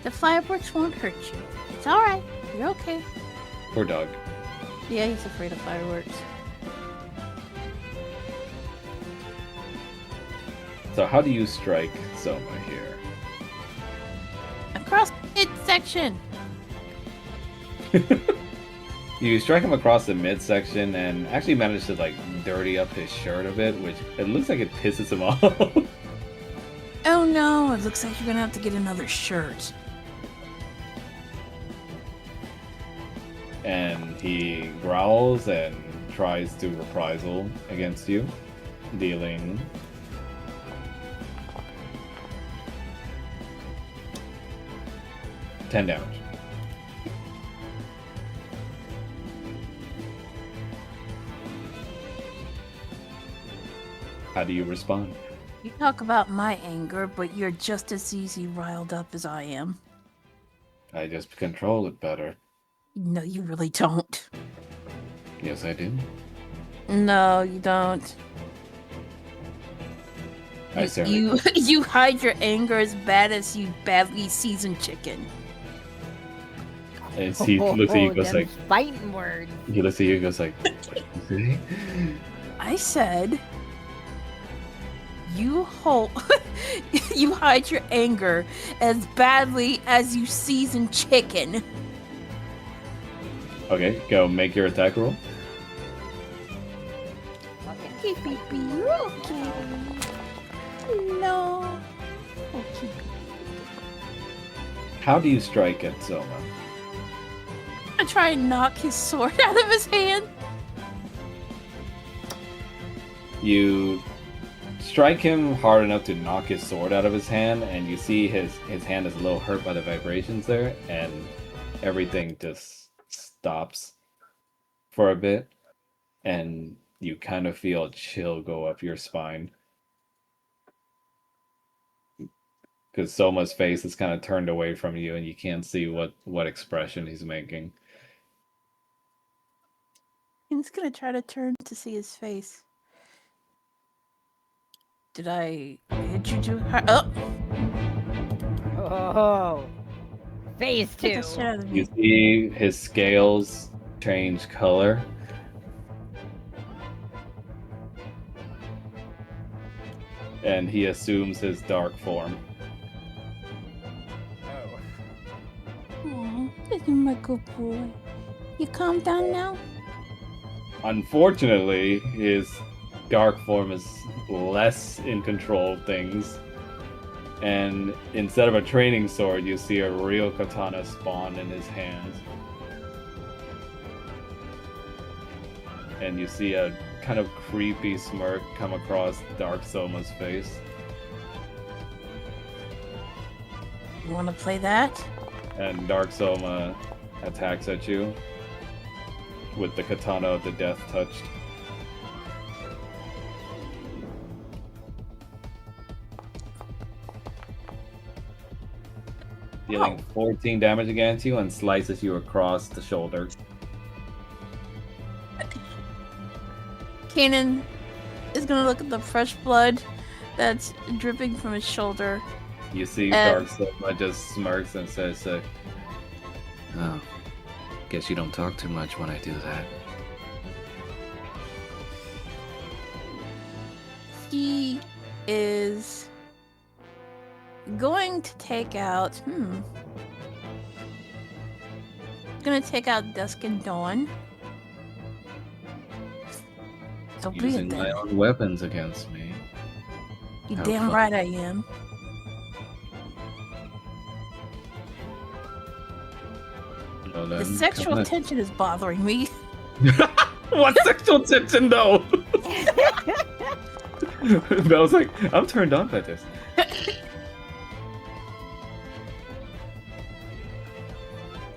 The fireworks won't hurt you. It's all right. You're okay. Poor dog. Yeah, he's afraid of fireworks. So how do you strike Soma here? Across midsection. You strike him across the midsection and actually manage to like dirty up his shirt a bit, which it looks like it pisses him off. Oh no, it looks like you're gonna have to get another shirt. And he growls and tries to reprisal against you, dealing 10 damage. How do you respond? You talk about my anger, but you're just as easy riled up as I am. I just control it better. No, you really don't. Yes, I do. No, you don't. I certainly You hide your anger as bad as you badly seasoned chicken. And he looks at you and goes them like, fighting words. he looks at you and goes like, what did you say? I said you you hide your anger as badly as you season chicken. Okay, go make your attack roll. Okay, baby, you're okay. No. Okay. How do you strike at Soma? I try and knock his sword out of his hand. You strike him hard enough to knock his sword out of his hand, and you see his hand is a little hurt by the vibrations there, and everything just stops for a bit, and you kind of feel a chill go up your spine. Because Soma's face is kind of turned away from you, and you can't see what expression he's making. He's gonna try to turn to see his face. Did I hit you too hard? Oh! Oh, phase Get 2. the shit out of You me. see his scales change color. And he assumes his dark form. Aw, this is my good boy. You calm down now? Unfortunately, his dark form is less in control of things. And instead of a training sword, you see a real katana spawn in his hands. And you see a kind of creepy smirk come across Dark Soma's face. You wanna play that? And Dark Soma attacks at you with the katana of the death touched. Dealing 14 damage against you and slices you across the shoulder. Kanan is gonna look at the fresh blood that's dripping from his shoulder. You see And- Dark Soma just smirks and says, "Oh, guess you don't talk too much when I do that." He is going to take out. Gonna take out Dusk and Dawn. So be it Using my then. own weapons against me. You How damn fun. right I am. Well, The then, sexual come on. tension is bothering me. What sexual tension, though? Belle's like, I'm turned on by this.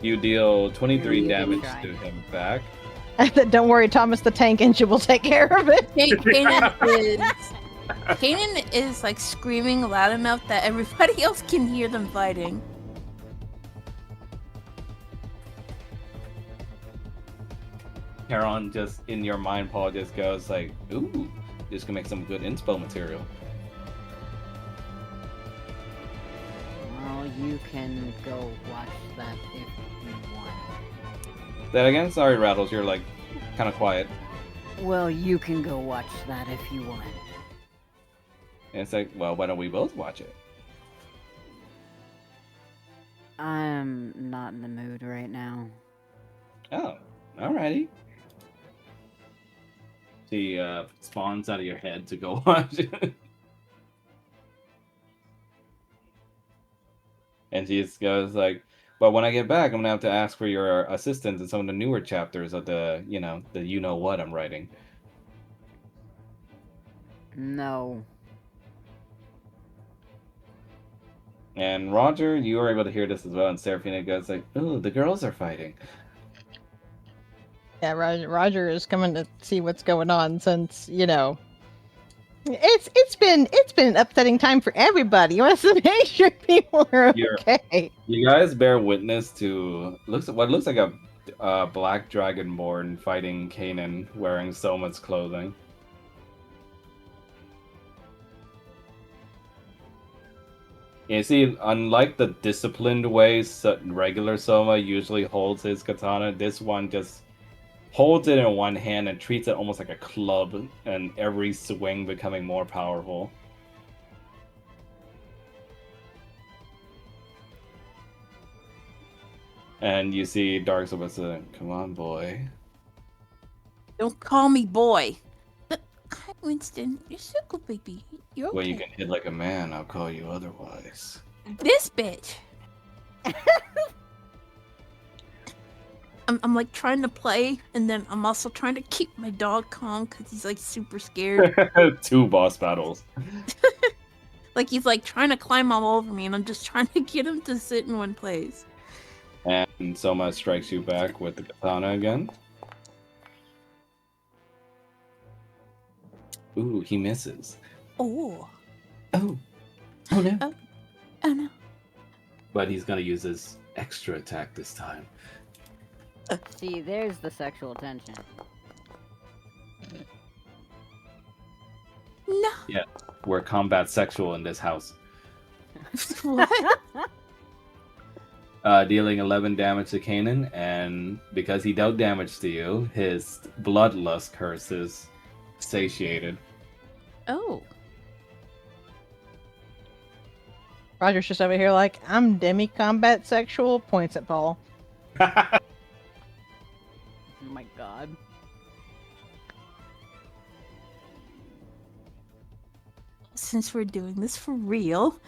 You deal 23 You damage try. to him back. Don't worry, Thomas the Tank Engine will take care of it. Kanan is like screaming loud enough that everybody else can hear them fighting. Heron just, in your mind, Paul, just goes like, ooh, this can make some good inspo material. Well, you can go watch that if you want. that again? Sorry, Rattles, you're like kind of quiet. Well, you can go watch that if you want. And it's like, well, why don't we both watch it? I'm not in the mood right now. Oh, alrighty. She spawns out of your head to go watch it. And she just goes like, but when I get back, I'm gonna have to ask for your assistance in some of the newer chapters of the you know what I'm writing. No. And Roger, you were able to hear this as well, and Seraphina goes like, "Oh, the girls are fighting." Yeah, Roger is coming to see what's going on since, it's been an upsetting time for everybody. He wants to make sure people are You're- okay. You guys bear witness to what looks like a black dragonborn fighting Kanan wearing Soma's clothing. You see, unlike the disciplined way regular Soma usually holds his katana, this one just holds it in one hand and treats it almost like a club, and every swing becoming more powerful. And you see Dark Soma saying, "Come on, boy." Don't call me boy. Hi, Winston. You're so good, baby. You're okay. When you can hit like a man, I'll call you otherwise. This bitch. I'm like trying to play, and then I'm also trying to keep my dog calm because he's like super scared. 2 boss battles. Like he's like trying to climb all over me, and I'm just trying to get him to sit in one place. And Soma strikes you back with the katana again. Ooh, he misses. Oh. Oh. Oh no. Oh no. But he's gonna use his extra attack this time. See, there's the sexual tension. No. Yeah, we're combat sexual in this house. What? Dealing 11 damage to Kanan, and because he dealt damage to you, his bloodlust curse is satiated. Oh. Roger's just over here like, I'm demi-combat sexual, points at Paul. Oh my god. Since we're doing this for real.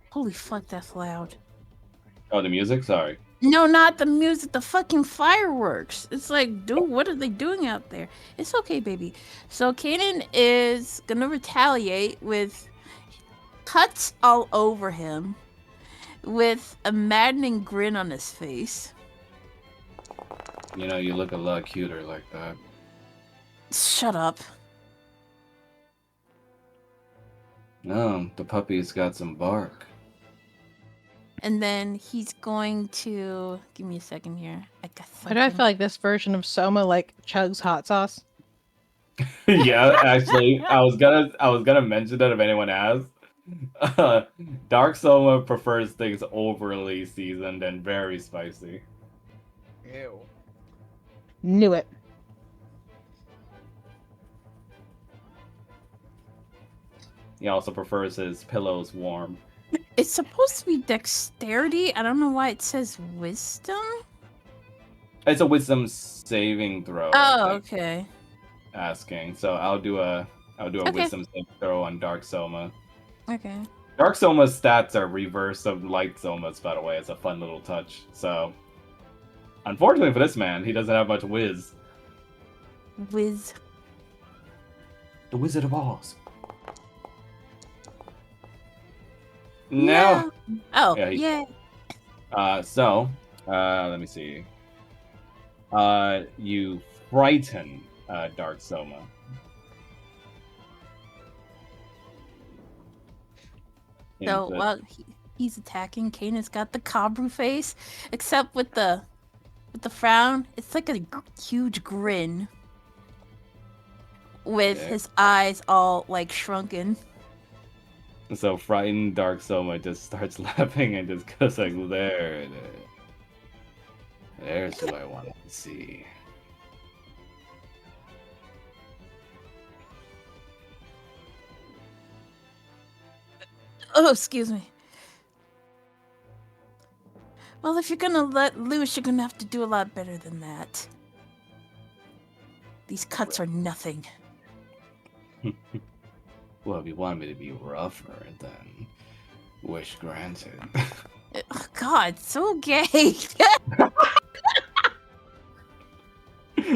Holy fuck, that's loud. Oh, the music? Sorry. No, not the music, the fucking fireworks. It's like, dude, what are they doing out there? It's okay, baby. So Kanan is gonna retaliate with cuts all over him, with a maddening grin on his face. You know, you look a lot cuter like that. Shut up. No, the puppy's got some bark. And then he's going to give me a second here. I got Why do I feel like this version of Soma like chugs hot sauce? Yeah, actually, I was gonna mention that if anyone asked. Dark Soma prefers things overly seasoned and very spicy. Ew. Knew it. He also prefers his pillows warm. It's supposed to be dexterity. I don't know why it says wisdom. It's a wisdom saving throw. Oh, I think, okay. asking. So I'll do a Okay. wisdom saving throw on Dark Soma. Okay. Dark Soma's stats are reverse of Light Soma's, by the way. It's a fun little touch. So, unfortunately for this man, he doesn't have much whiz. Whiz. The Wizard of Oz. Now, No. Oh, Yeah, yeah. let me see. You frighten Dark Soma. So Into- while he's attacking, Kanan's got the Kabru face, except with the frown. It's like a huge grin with Yeah. his eyes all like shrunken. So frightened Dark Soma just starts laughing and just goes like, there it is. There's who I want to see. Oh, excuse me. Well, if you're gonna let loose, you're gonna have to do a lot better than that. These cuts are nothing. Well, if you want me to be rougher, then wish granted. Oh, God, so gay.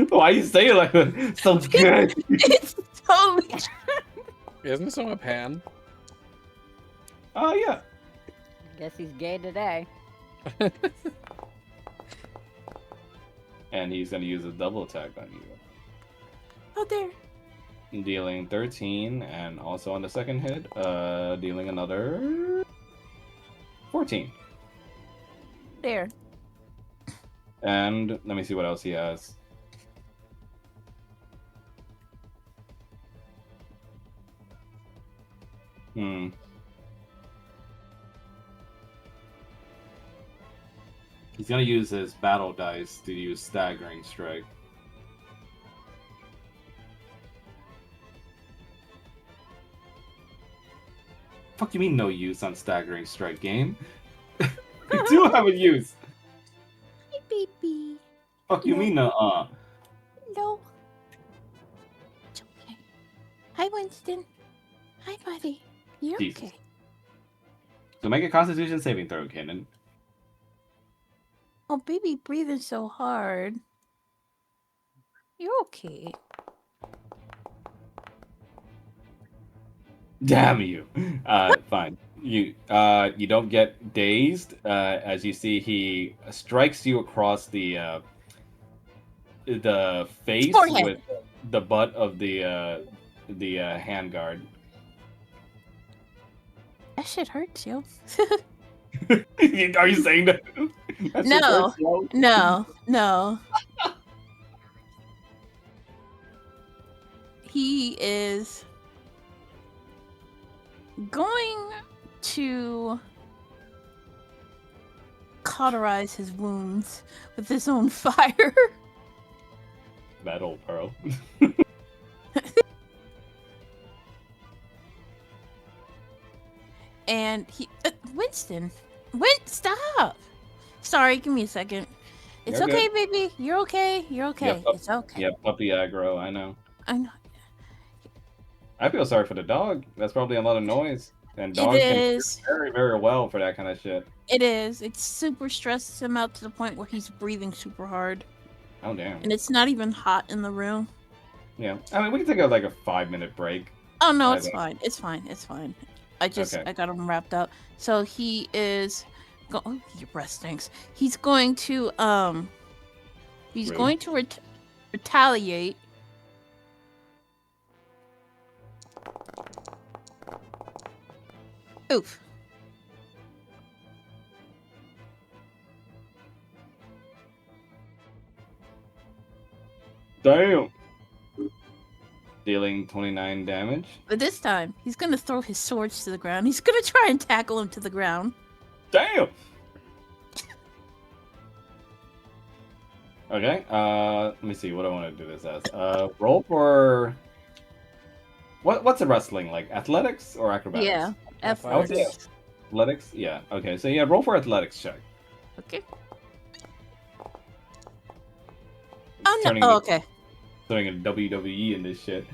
Why you say it like that? So good. It's totally. Isn't this on a pan? Oh yeah. Guess he's gay today. And he's gonna use a double attack on you. Oh, there. Dealing 13, and also on the second hit, dealing another 14. There. And let me see what else he has. He's gonna use his battle dice to use staggering strike. Fuck you mean no use on staggering strike game? You do have a use. Hi, baby. Fuck you No. mean no No. It's okay. Hi, Winston. Hi, buddy. You're Jesus. okay. So make a Constitution saving throw, Kanan. Oh, baby, breathing so hard. You're okay. Damn you. Fine. You don't get dazed. As you see, he strikes you across the face Forehead. with the butt of the handguard. That shit hurts, yo. Are you saying that? That's your No. first blow? No. He is going to cauterize his wounds with his own fire. Metal Pearl. And he... Winston! Stop! Sorry, give me a second. It's You're okay, good. baby. You're okay. You're okay. Yep. It's okay. Yeah, puppy aggro, I know. I know. I feel sorry for the dog. That's probably a lot of noise. And It dogs can hear is. very, very well for that kind of shit. It is. It super stresses him out to the point where he's breathing super hard. Oh, damn. And it's not even hot in the room. Yeah. I mean, we can take like a 5-minute break. Oh, no, I it's think. fine. It's fine. It's fine. I Okay. got him wrapped up. So he is... Oh, your breath stinks. He's going to, He's Rude. going to retaliate. Oof. Damn. Dealing 29 damage. But this time, he's going to throw his swords to the ground. He's going to try and tackle him to the ground. Damn. Okay. Let me see what I want to do this as. Roll for. What's a wrestling like? Athletics or acrobatics? Yeah. Athletics. Athletics. Athletics. Yeah. Okay. So yeah, roll for athletics check. Okay. Oh, Turning no. Oh, into- okay. Doing a WWE in this shit.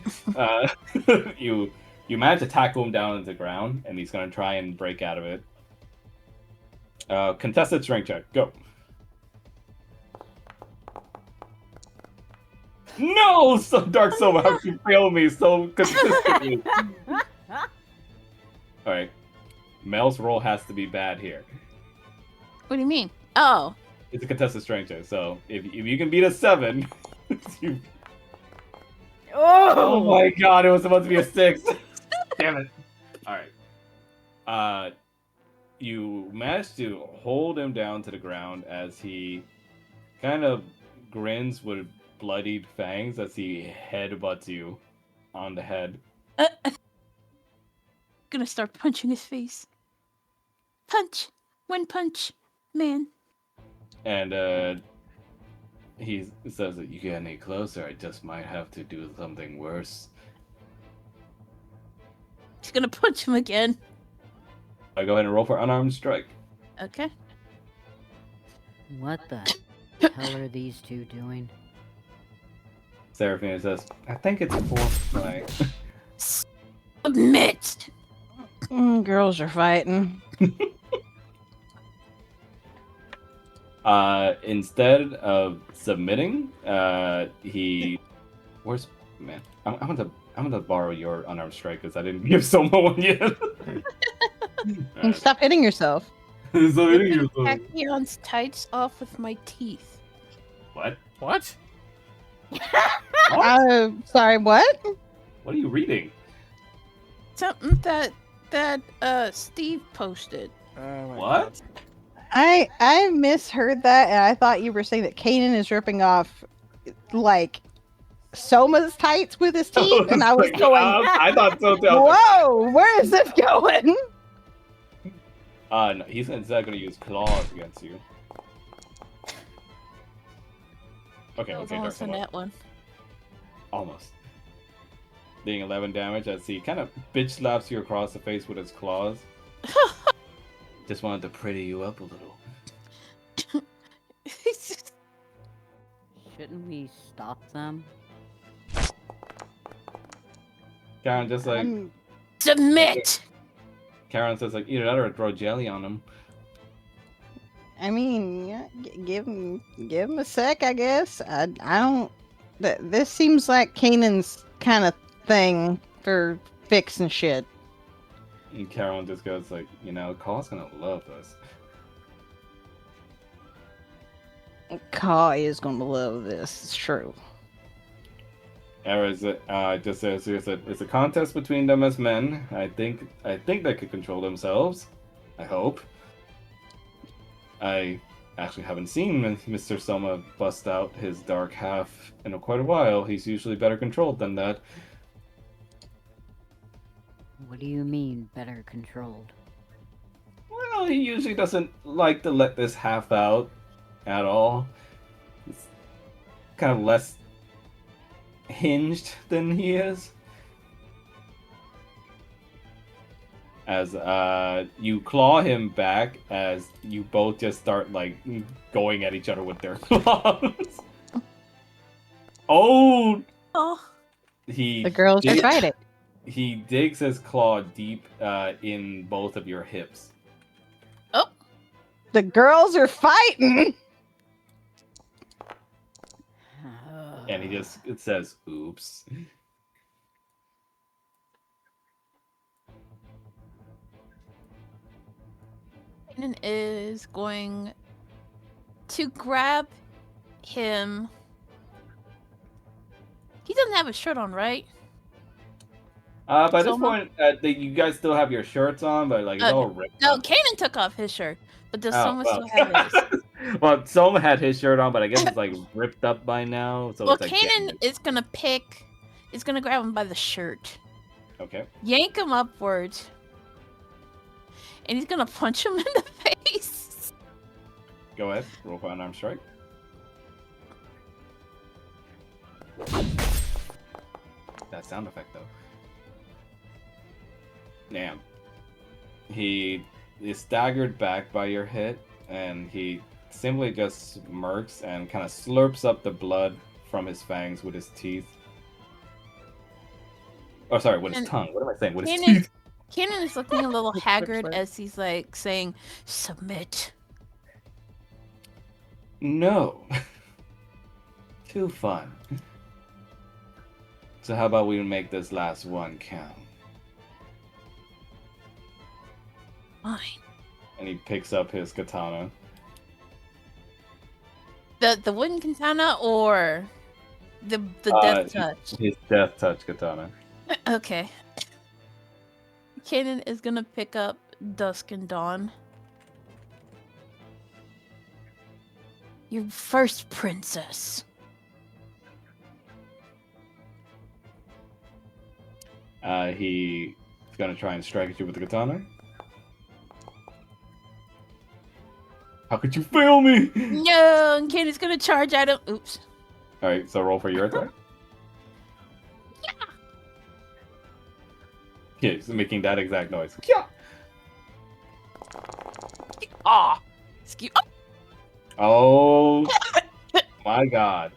You manage to tackle him down into the ground, and he's gonna try and break out of it. Contested strength check. Go. No, so Dark Silver, how can you fail me so consistently? All right, Mel's roll has to be bad here. What do you mean? Oh. It's a contested strength check, so if you can beat a 7, you... Oh my god, it was supposed to be a 6. Damn it. All right. You managed to hold him down to the ground as he kind of grins with bloodied fangs as he headbutts you on the head. Gonna start punching his face. Punch. One punch. Man. And he says that you get any closer, I just might have to do something worse. He's gonna punch him again. I go ahead and roll for unarmed strike. Okay. What the hell are these two doing? Seraphina says, I think it's 4 tonight. Submit. Girls are fighting. Instead of submitting, he. Where's man? I'm gonna borrow your unarmed strike because I didn't give someone one yet. And stop hitting yourself. So hitting yourself. Tachyon's tights off with my teeth. What? What? What? Sorry, what? What are you reading? Something that Steve posted. Oh my What? I misheard that, and I thought you were saying that Kanan is ripping off, like, Soma's tights with his teeth, and I was Like, going, I thought so too. I was like, whoa, where is this going? no, he's instead gonna use claws against you. Okay, That was okay, almost Dark in Lord. that one. Almost. Being 11 damage as he kind of bitch slaps you across the face with his claws. Just wanted to pretty you up a little. Shouldn't we stop them? Karen just like Submit. Karen says like either that or throw jelly on him. I mean, yeah, give him a sec, I guess. I don't. This seems like Kanan's kind of thing for fixing shit. And Karen just goes like, Call's gonna love us. Ka is gonna love this. It's true. Era just says it's a contest between them as men. I think they could control themselves. I hope. I actually haven't seen Mr. Soma bust out his dark half in quite a while. He's usually better controlled than that. What do you mean, better controlled? Well, he usually doesn't like to let this half out at all. He's kind of less hinged than he is. As you claw him back, as you both just start like going at each other with their claws. Oh, Oh, The girls are fighting. He digs his claw deep in both of your hips. The girls are fighting. And it says, oops. Kanan is going to grab him. He doesn't have a shirt on, right? By this Soma? point, you guys still have your shirts on, but like it's all ripped No, up. Kanan took off his shirt, but does Oh, Soma well. still have his? Well, Soma had his shirt on, but I guess it's like ripped up by now. So Well, it's like Kanan getting- is gonna grab him by the shirt, Okay. yank him upwards, and he's gonna punch him in the face. Go ahead. Roll for unarmed strike. That sound effect, though. Damn. He is staggered back by your hit, and he simply just smirks and kind of slurps up the blood from his fangs with his teeth. Oh, sorry, with his And tongue. What am I saying? With his Kanan- teeth. Kanan is looking a little haggard slurp. as he's like saying, "Submit." No. Too fun. So how about we make this last one count? Fine. And he picks up his katana. The wooden katana or the death touch. His death touch katana. Okay. Kanan is gonna pick up Dusk and Dawn. Your first princess. He's gonna try and strike at you with the katana. How could you fail me? No, and Kenny's gonna charge at him. Oops. All right, so roll for your attack. Yeah, he's making that exact noise. Yeah. Ah. Excuse. Oh my god.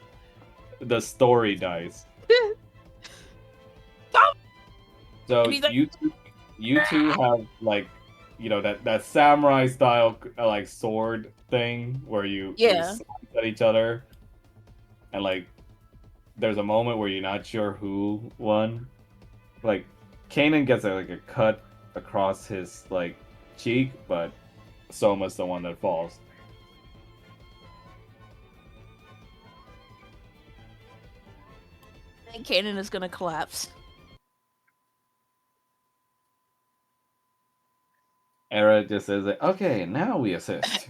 The story dice. So And he's like, you two have like, that samurai style like sword thing where you Yeah. slice at each other, and like there's a moment where you're not sure who won. Like Kanan gets like a cut across his like cheek, but Soma's the one that falls. and Kanan is gonna collapse. Era just says like, okay, now we assist.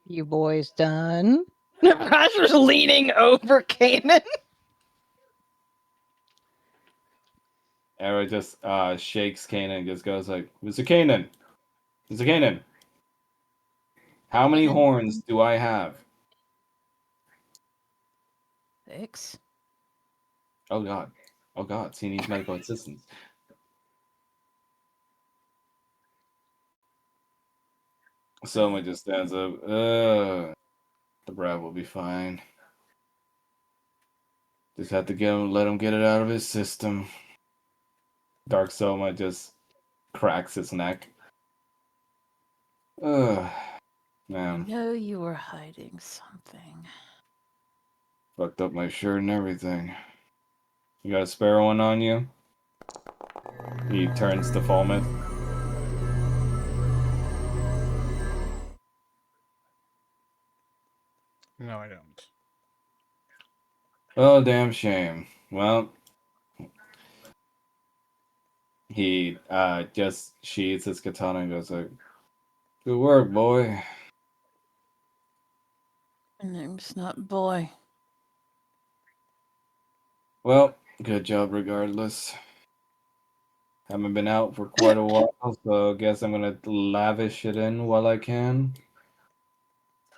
You boys done? Roger's leaning over Kanan. Era just shakes Kanan and just goes like, Mr. Kanan! Mr. Kanan! How many Kanan. horns do I have? 6. Oh god. Oh god, he needs medical assistance. Soma just stands up. The brat will be fine. Just have to let him get it out of his system. Dark Soma just cracks his neck. Ugh. I Man, know you were hiding something. fucked up my shirt and everything. You got a spare one on you? He turns to Falmouth. No, I don't. Oh, damn shame. Well, he just sheathes his katana and goes like, good work, boy. My name's not Boy. Well, good job regardless. Haven't been out for quite a while, so I guess I'm gonna lavish it in while I can.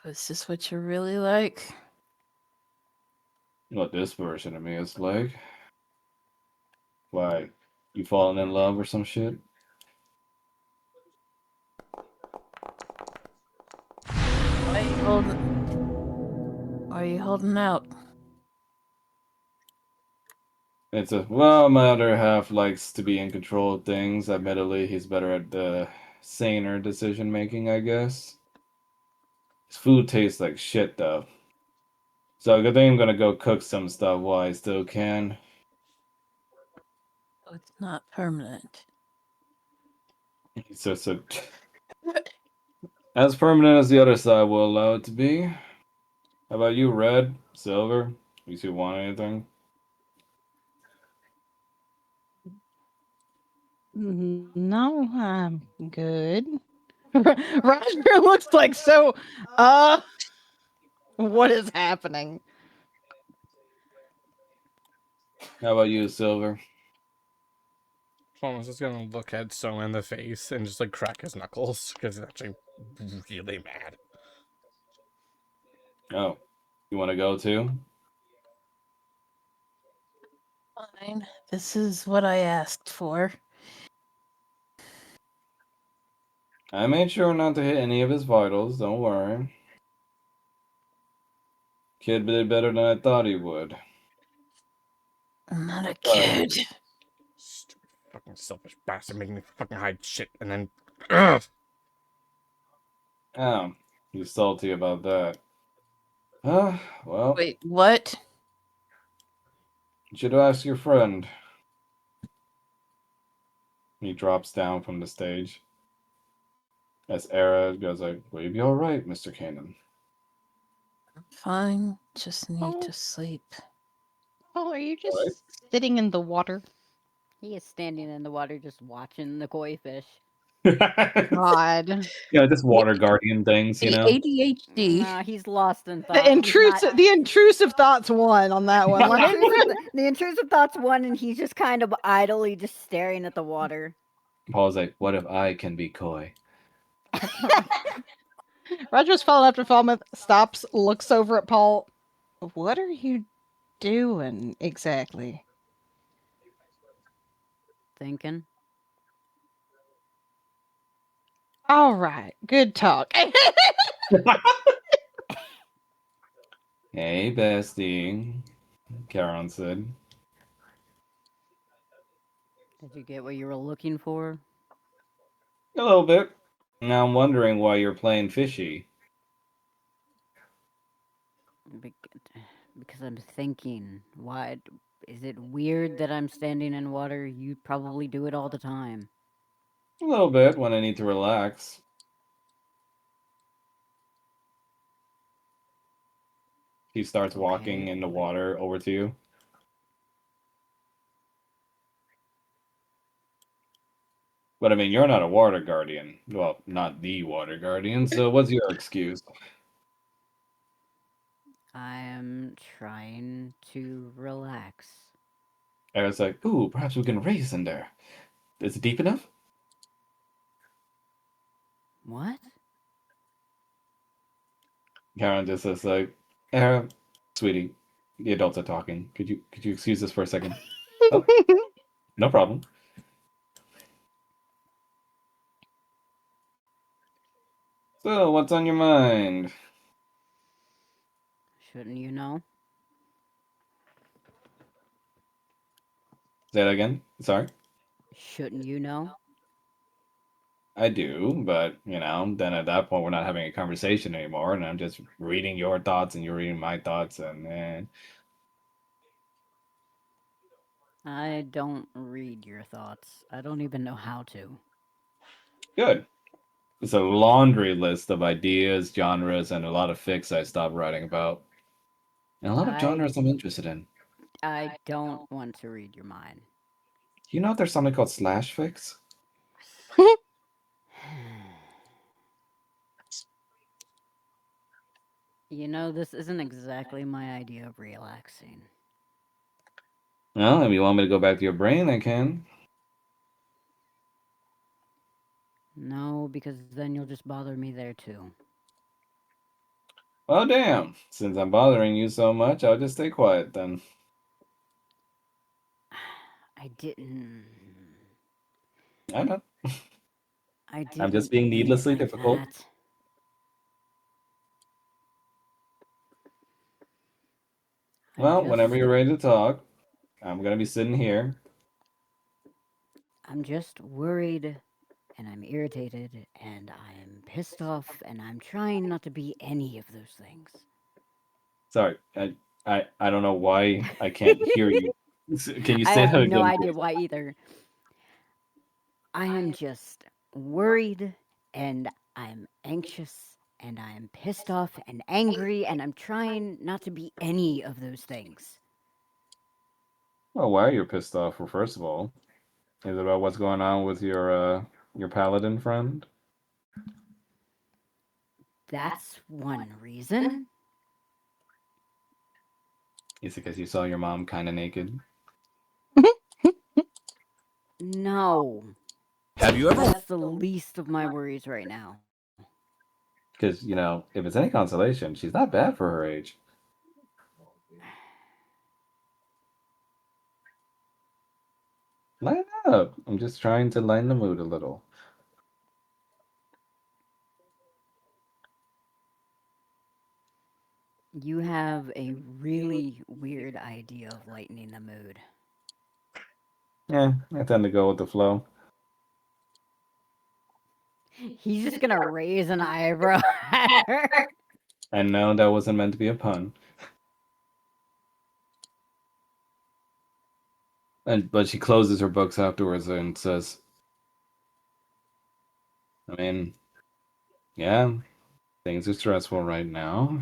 Is this what you're really like? What this version of me is like. Why, you falling in love or some shit? Why are you holding? Why are you holding out? It's my other half likes to be in control of things. Admittedly, he's better at the saner decision making, I guess. His food tastes like shit, though. So good thing I'm gonna go cook some stuff while I still can. Oh, it's not permanent. He's just as permanent as the other side will allow it to be. How about you, Red? Silver? You two want anything? No, I'm good. Roger looks like so. What is happening? How about you, Silver? Thomas is gonna look at Soma in the face and just like crack his knuckles because he's actually really mad. Oh, you want to go too? Fine. This is what I asked for. I made sure not to hit any of his vitals, don't worry. Kid did better than I thought he would. I'm not a Sorry. kid. Stupid fucking selfish bastard making me fucking hide shit and then. Ugh! Oh, he's salty about that. Well, Wait, what? you should ask your friend. He drops down from the stage. As Era goes like, will you be alright, Mr. Kanan? Fine. Just need Oh. to sleep. Oh, are you just Alright. sitting in the water? He is standing in the water just watching the koi fish. God. Just water guardian things, The know. ADHD. No, he's lost in The thought. He's not. intrusive thoughts won on that one. Like, The intrusive thoughts won, and he's just kind of idly just staring at the water. Paul's like, what if I can be coy? Roger's falling after Falmouth, stops, looks over at Paul. What are you doing exactly? Thinking. All right, good talk. Hey, bestie, Karen said. Did you get what you were looking for? A little bit. Now I'm wondering why you're playing fishy. Bec- Because I'm thinking. Why? Is it weird that I'm standing in water? You probably do it all the time. A little bit when I need to relax. He starts walking Okay. in the water over to you. But I mean, you're not a water guardian. Well, not the water guardian. So what's your excuse? I am trying to relax. I was like, ooh, perhaps we can race in there. Is it deep enough? What? Karen just says like, eh, sweetie, the adults are talking. Could you excuse us for a second? Oh, no problem. So, what's on your mind? Shouldn't you know? Say that again. Sorry. Shouldn't you know? I do, but then at that point we're not having a conversation anymore, and I'm just reading your thoughts and you're reading my thoughts, and I don't read your thoughts. I don't even know how to. good. It's a laundry list of ideas, genres, and a lot of fics I stopped writing about, and a lot of I genres I'm interested in. I don't want to read your mind. You know there's something called slash fics? You know, this isn't exactly my idea of relaxing. Well, if you want me to go back to your brain, I can. No, because then you'll just bother me there too. Well, damn. Since I'm bothering you so much, I'll just stay quiet then. I didn't. I know. I I'm just didn't being mean it needlessly like difficult. that. I'm Well, whenever just. you're ready to talk, I'm gonna be sitting here. I'm just worried, and I'm irritated, and I'm pissed off, and I'm trying not to be any of those things. Sorry, I don't know why I can't hear you. Can you I say have that no again, idea please? why either. I am just worried, and I'm anxious, and I'm pissed off and angry, and I'm trying not to be any of those things. Well, why are you pissed off? Well, first of all, is it about what's going on with your paladin friend? That's one reason. Is it because you saw your mom kind of naked? No. Have you ever? That's the least of my worries right now. Because if it's any consolation, she's not bad for her age. Lighten up. I'm just trying to lighten the mood a little. You have a really weird idea of lightening the mood. Yeah, I tend to go with the flow. He's just gonna raise an eyebrow at her. And no, that wasn't meant to be a pun. But she closes her books afterwards and says, I mean, yeah, things are stressful right now.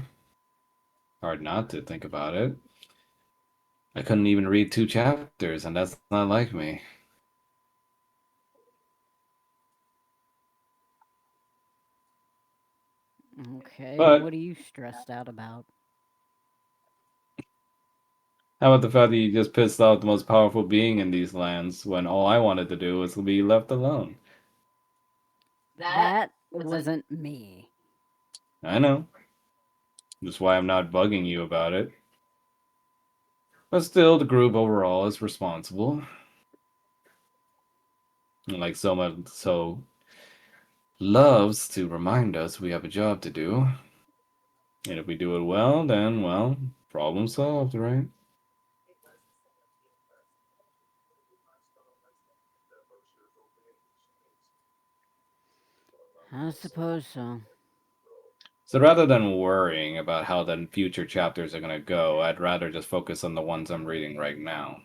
Hard not to think about it. I couldn't even read 2 chapters, and that's not like me. Okay, and But what are you stressed out about? how about the fact that you just pissed off the most powerful being in these lands when all I wanted to do was be left alone? That wasn't me. I know. That's why I'm not bugging you about it. But still, the group overall is responsible. And like so much so loves to remind us we have a job to do. And if we do it well, then well, problem solved, right? I suppose so. So rather than worrying about how the future chapters are gonna go, I'd rather just focus on the ones I'm reading right now.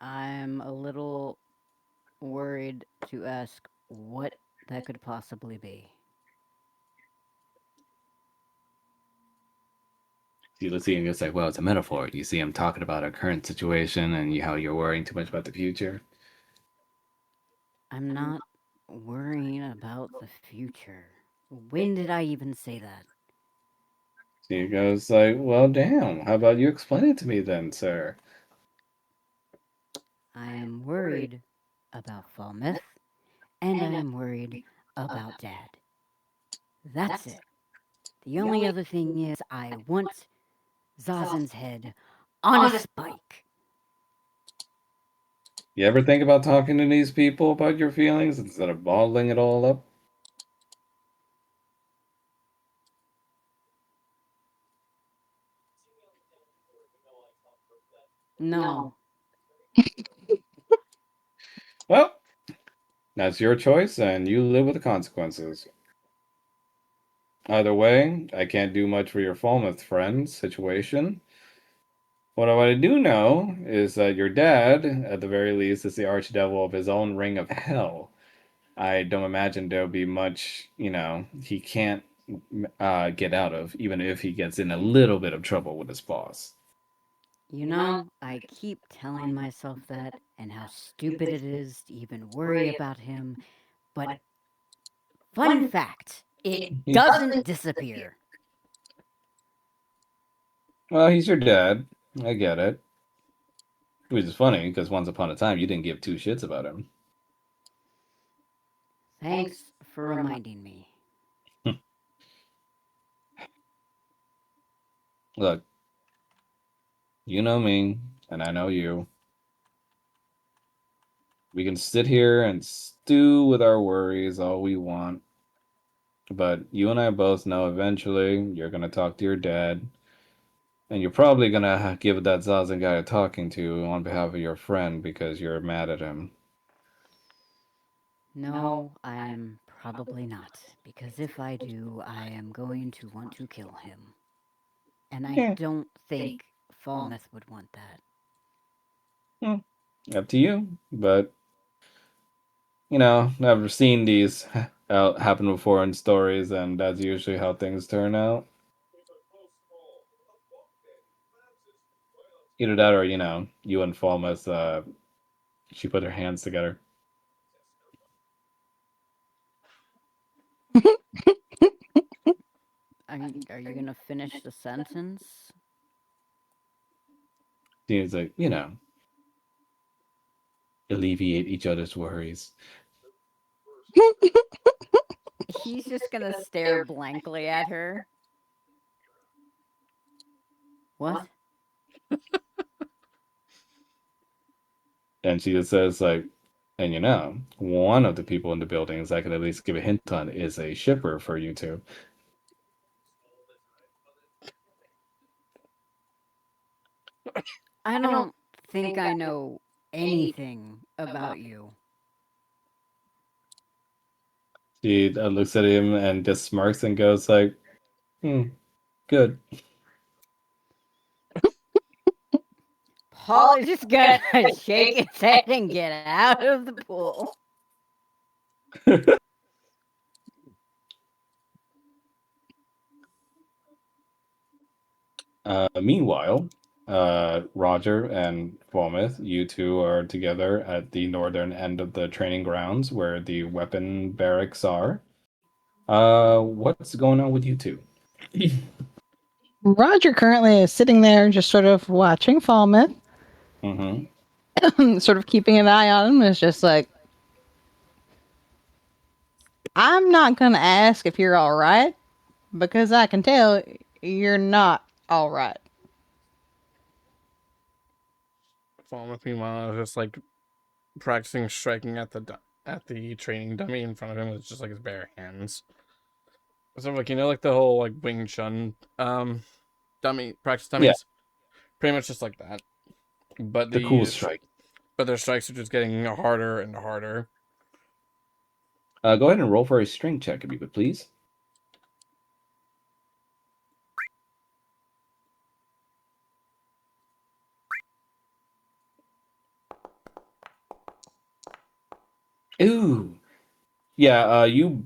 I'm a little worried to ask what that could possibly be. See, let's see, and it's like, well, it's a metaphor. You see, I'm talking about our current situation and how you're worrying too much about the future. I'm not worrying about the future. When did I even say that? See, he goes like, well, damn. How about you explain it to me then, sir? I am worried about Falmouth, and I am worried about Dad. That's it. The only other thing is, I want Zazen's head on a spike. You ever think about talking to these people about your feelings instead of bottling it all up? No, Well, that's your choice, and you live with the consequences. Either way, I can't do much for your Falmouth friend situation. What I do know is that your dad, at the very least, is the archdevil of his own ring of hell. I don't imagine there'll be much, he can't get out of, even if he gets in a little bit of trouble with his boss. I keep telling myself that and how stupid it is to even worry about him, but fun fact, it doesn't disappear. Well, he's your dad. I get it. Which is funny, because once upon a time you didn't give two shits about him. Thanks for reminding me. Look, you know me, and I know you. We can sit here and stew with our worries all we want, but you and I both know eventually you're gonna talk to your dad, and you're probably gonna give that Zazen guy a talking to on behalf of your friend because you're mad at him. No, I'm probably not, because if I do, I am going to want to kill him. And I Yeah, don't think Falmouth would want that. hmm, up to you. But I've seen these happen before in stories, and that's usually how things turn out. Either that, or you and Falmouth, she put her hands together. Are you gonna finish the sentence? She's like, alleviate each other's worries. He's just gonna stare blankly at her. What? And she just says, like, and one of the people in the buildings I could at least give a hint on is a shipper for you two. I don't think I know anything about you. She looks at him and just smirks and goes like, good. Paul is just gonna shake his head and get out of the pool. Meanwhile, Roger and Formith, you two are together at the northern end of the training grounds where the weapon barracks are. What's going on with you two? Roger currently is sitting there just sort of watching Falmouth, Mm-hmm. sort of keeping an eye on him. It's just like, I'm not going to ask if you're all right because I can tell you're not all right. Falmouth, meanwhile, is just like practicing striking at the training dummy in front of him with just like his bare hands. So like like the whole like Wing Chun dummy practice Yeah. dummies, pretty much just like that. But The cool strike. But their strikes are just getting harder and harder. Go ahead and roll for a strength check, if you would please. Ooh. Yeah, you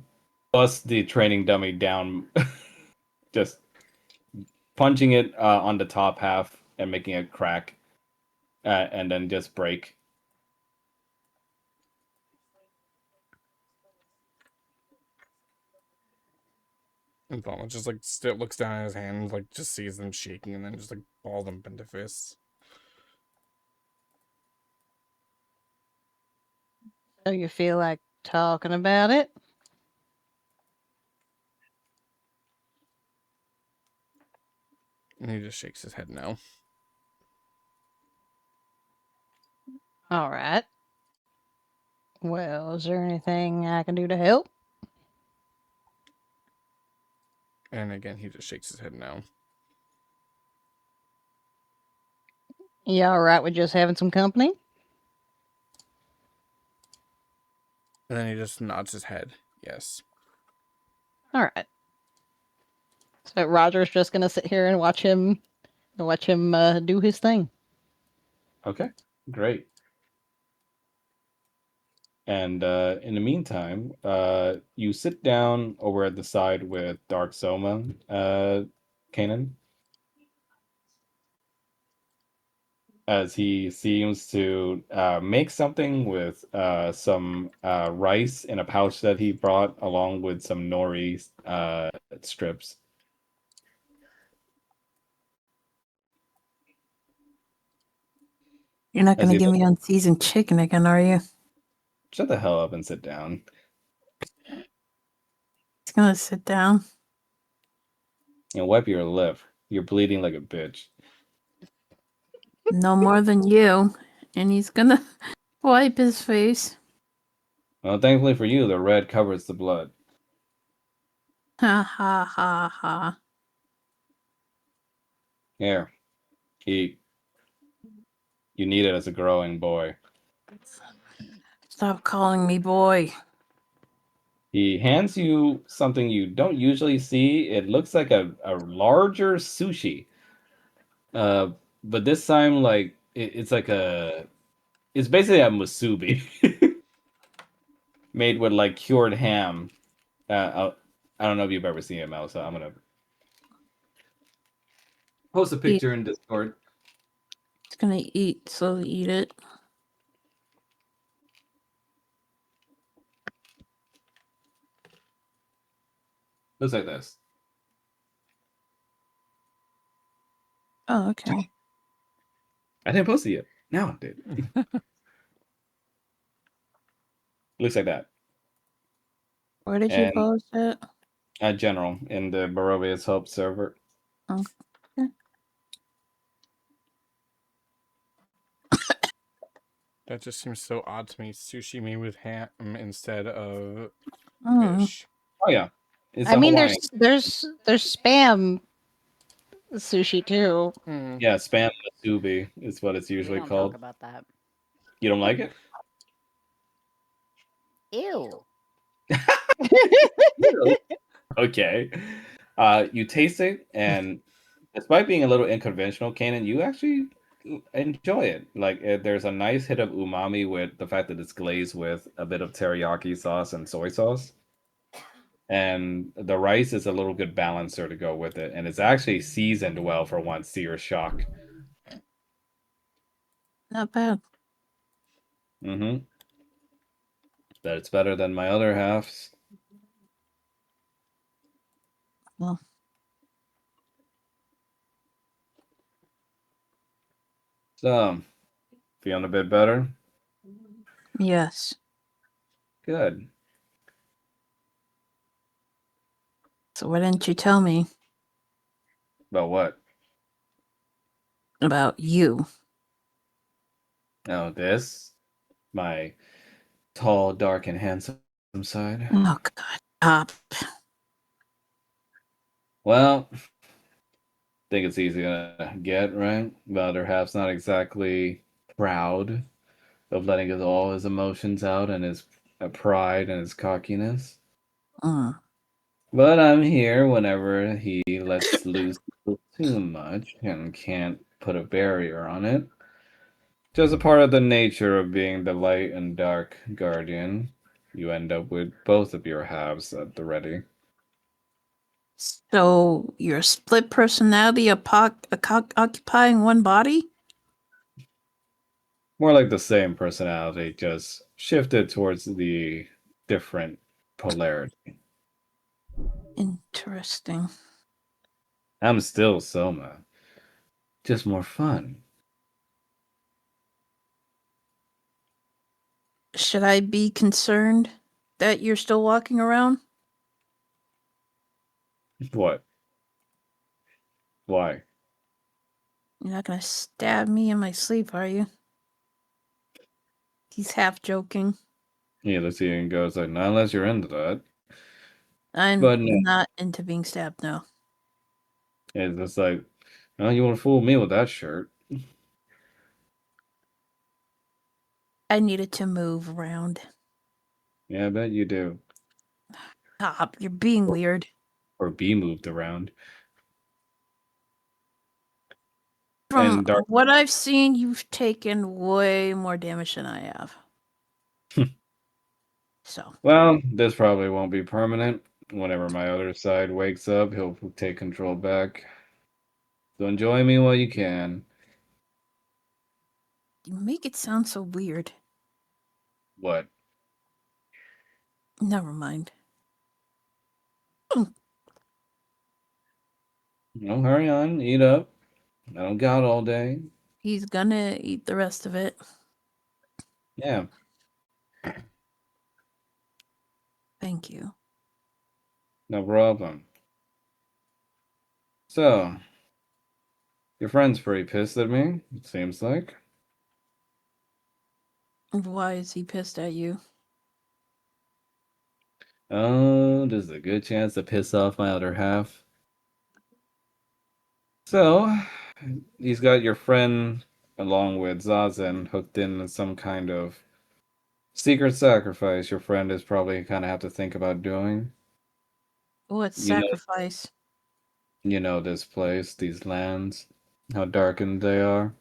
bust the training dummy down, just punching it on the top half and making it crack, and then just break. And Falmouth just like still looks down at his hands, like just sees them shaking, and then just like balls them into fists. So you feel like talking about it? And he just shakes his head no. All right. Well, is there anything I can do to help? And again, he just shakes his head no. You all right with just having some company? And then he just nods his head. Yes. All right. So Roger's just gonna sit here and watch him do his thing. Okay, great. And in the meantime, you sit down over at the side with Dark Soma, Kanan, as he seems to make something with some rice in a pouch that he brought, along with some nori strips. You're not As going to he give me unseasoned chicken again, are you? Shut the hell up and sit down. He's going to sit down. And wipe your lip. You're bleeding like a bitch. No more than you. And he's going to wipe his face. Well, thankfully for you, the red covers the blood. Ha ha ha ha. Here, eat. You need it as a growing boy. Stop calling me boy. He hands you something you don't usually see. It looks like a larger sushi. But this time, like, it's like it's basically a musubi made with like cured ham. I don't know if you've ever seen it, Mel, so I'm gonna post a picture in Discord. He's going to eat, slowly eat it. Looks like this. Oh, okay. I didn't post it yet. Now I did. Looks like that. Where did you And post it? general in the Barovia's Hope server. Okay. That just seems so odd to me. Sushi made with ham instead of Oh. fish. Oh yeah. It's I mean, Hawaiian. there's spam sushi too. Yeah, spam musubi is what it's We usually don't called. talk about that. You don't like it? Ew. Okay. You taste it, and despite being a little unconventional, Kanan, you actually enjoy it. Like, there's a nice hit of umami with the fact that it's glazed with a bit of teriyaki sauce and soy sauce. And the rice is a little good balancer to go with it. And it's actually seasoned well for once, to your shock. Not bad. Mm-hmm. But it's better than my other halves. Well, So, feeling a bit better? yes. Good. So why didn't you tell me About what? about you? Oh, this? My tall, dark, and handsome side? Oh God. Stop. Well, think it's easy to get, right? The other half's not exactly proud of letting all his emotions out and his pride and his cockiness. Mm. But I'm here whenever he lets loose too much and can't put a barrier on it. Just a part of the nature of being the light and dark guardian. You end up with both of your halves at the ready. So you're a split personality, occupying one body? More like the same personality, just shifted towards the different polarity. Interesting. I'm still Soma, just more fun. Should I be concerned that you're still walking around? What? Why? You're not gonna stab me in my sleep, are you? He's half joking. He looks at you and goes like, "Not unless you're into that." I'm But no, not into being stabbed, no. it's just like, "Oh, you want to fool me with that shirt?" I needed to move around. Yeah, I bet you do. Stop, you're being weird. Or be moved around. From And dark. what I've seen, you've taken way more damage than I have. So, Well, this probably won't be permanent. Whenever my other side wakes up, he'll take control back. So enjoy me while you can. you make it sound so weird. What? Never mind. No, hurry on, eat up. I don't got all day. He's gonna eat the rest of it. Yeah, Thank you. no problem. So, your friend's pretty pissed at me, it seems like. Why is he pissed at you? Oh, there's a good chance to piss off my other half. So, he's got your friend, along with Zazen, hooked in some kind of secret sacrifice your friend is probably kind of have to think about doing. What You know, sacrifice? this place, these lands, how darkened they are.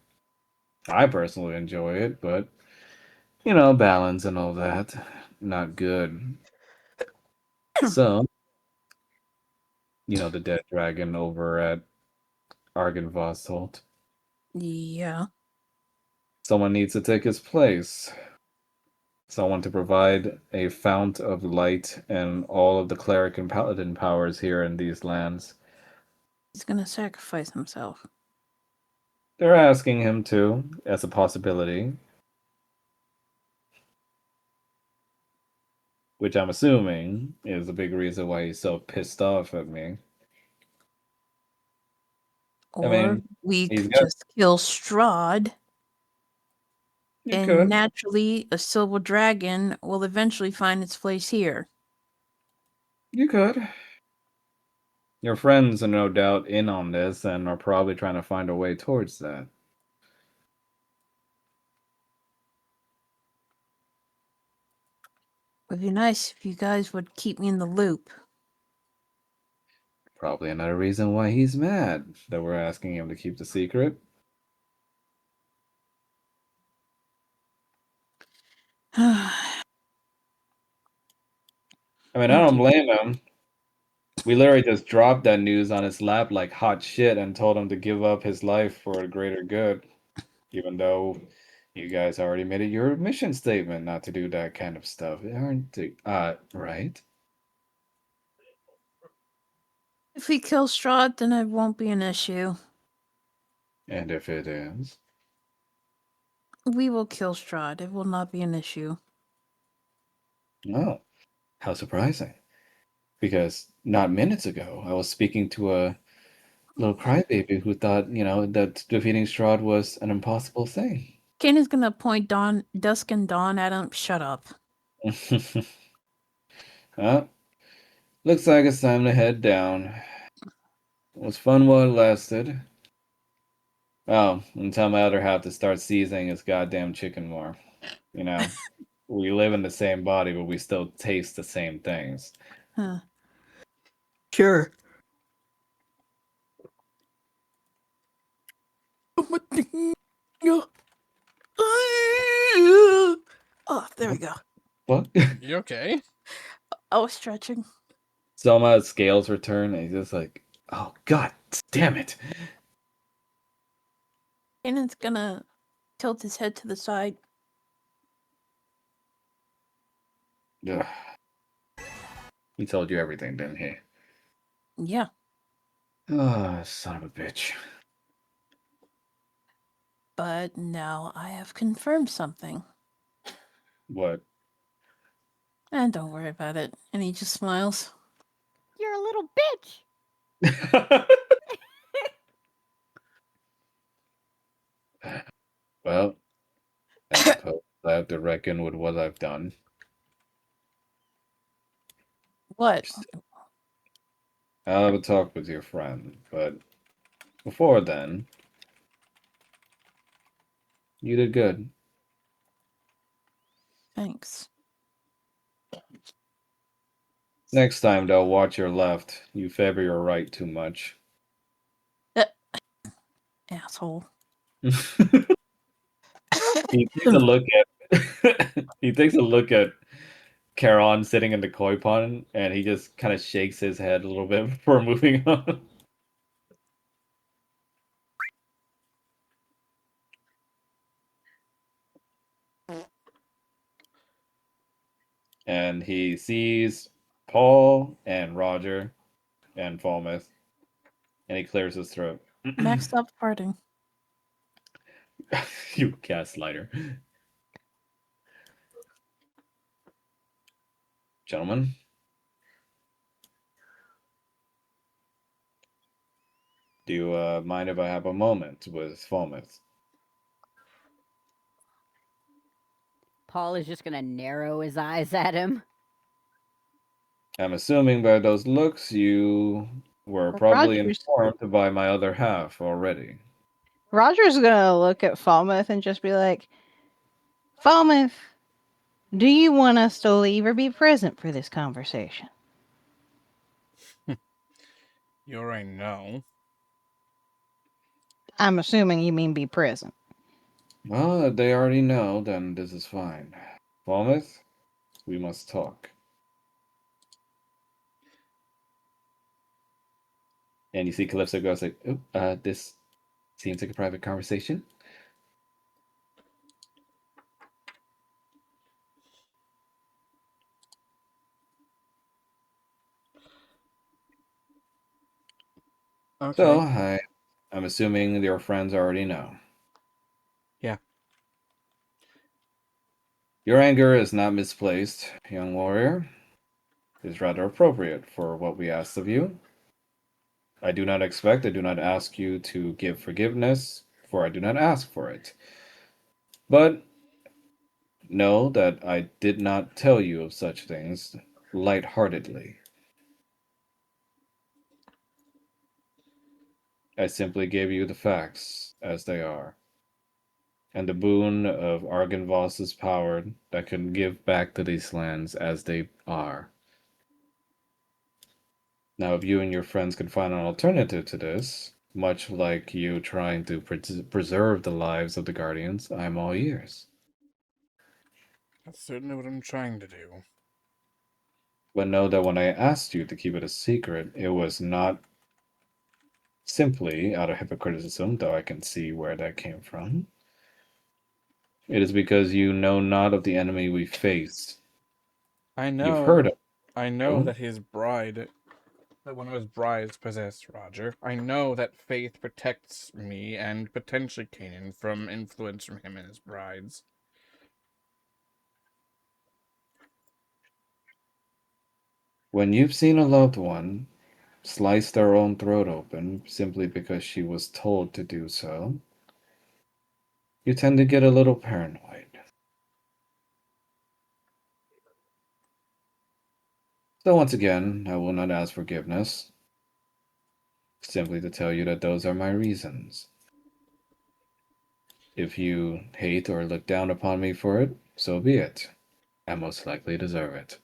I personally enjoy it, but balance and all that, not good. So, the dead dragon over at Argynvostholt. Yeah. Someone needs to take his place. Someone to provide a fount of light and all of the cleric and paladin powers here in these lands. He's gonna sacrifice himself. They're asking him to, as a possibility, which I'm assuming is a big reason why he's so pissed off at me. I Or mean, we he's could got. just kill Strahd, You and could. naturally, a silver dragon will eventually find its place here. You could. Your friends are no doubt in on this and are probably trying to find a way towards that. It'd be nice if you guys would keep me in the loop. Probably another reason why he's mad that we're asking him to keep the secret. Thank I mean, I don't you. blame him. We literally just dropped that news on his lap like hot shit and told him to give up his life for a greater good, even though You guys already made it your mission statement not to do that kind of stuff, aren't you? Right? If we kill Strahd, then it won't be an issue. And if it is, We will kill Strahd. It will not be an issue. oh, how surprising. Because not minutes ago, I was speaking to a little crybaby who thought, that defeating Strahd was an impossible thing. Kane is gonna point Dusk and Dawn at him. Shut up. Well, looks like it's time to head down. It was fun while it lasted. Oh, and tell my other half to start seasoning his goddamn chicken more. We live in the same body, but we still taste the same things. Huh. Sure. Oh, there we go. What? You okay? I was stretching. Selma's scales return, and he's just like, oh, god damn it. Kanan's gonna tilt his head to the side. Ugh. He told you everything, didn't he? Yeah. Oh, son of a bitch. But now I have confirmed something. What? And don't worry about it. And he just smiles. You're a little bitch. Well, I suppose I have to reckon with what I've done. What? I'll have a talk with your friend, but before then, you did good. Thanks. Next time, though, watch your left. You favor your right too much. Asshole. He takes a look at he takes a look at Charon sitting in the koi pond, and he just kind of shakes his head a little bit before moving on. And he sees Paul and Roger and Falmouth, and he clears his throat. Max, stop farting. You gaslighter. Gentlemen, do you mind if I have a moment with Falmouth? Paul is just gonna narrow his eyes at him. I'm assuming by those looks you were probably Rogers. informed by my other half already. Roger's gonna look at Falmouth and just be like, Falmouth, do you want us to leave or be present for this conversation? You already know. I'm assuming you mean be present. Well, if they already know, then this is fine. Falmouth, we must talk. And you see Calypso goes like, "Oh, this seems like a private conversation." Okay. So, I'm assuming your friends already know. Yeah. Your anger is not misplaced, young warrior. It is rather appropriate for what we asked of you. I do not ask you to give forgiveness, for I do not ask for it. But know that I did not tell you of such things lightheartedly. I simply gave you the facts as they are, and the boon of Argynvoss's power that can give back to these lands as they are. Now, if you and your friends can find an alternative to this, much like you trying to preserve the lives of the Guardians, I'm all ears. That's certainly what I'm trying to do. But know that when I asked you to keep it a secret, it was not simply out of hypocriticism, though I can see where that came from. It is because you know not of the enemy we face. I You've heard know. of I know him. that his bride, that one of his brides possessed Roger. I know that Faith protects me and potentially Kanan from influence from him and his brides. When you've seen a loved one slice their own throat open simply because she was told to do so, you tend to get a little paranoid. So once again, I will not ask forgiveness, simply to tell you that those are my reasons. If you hate or look down upon me for it, so be it. I most likely deserve it.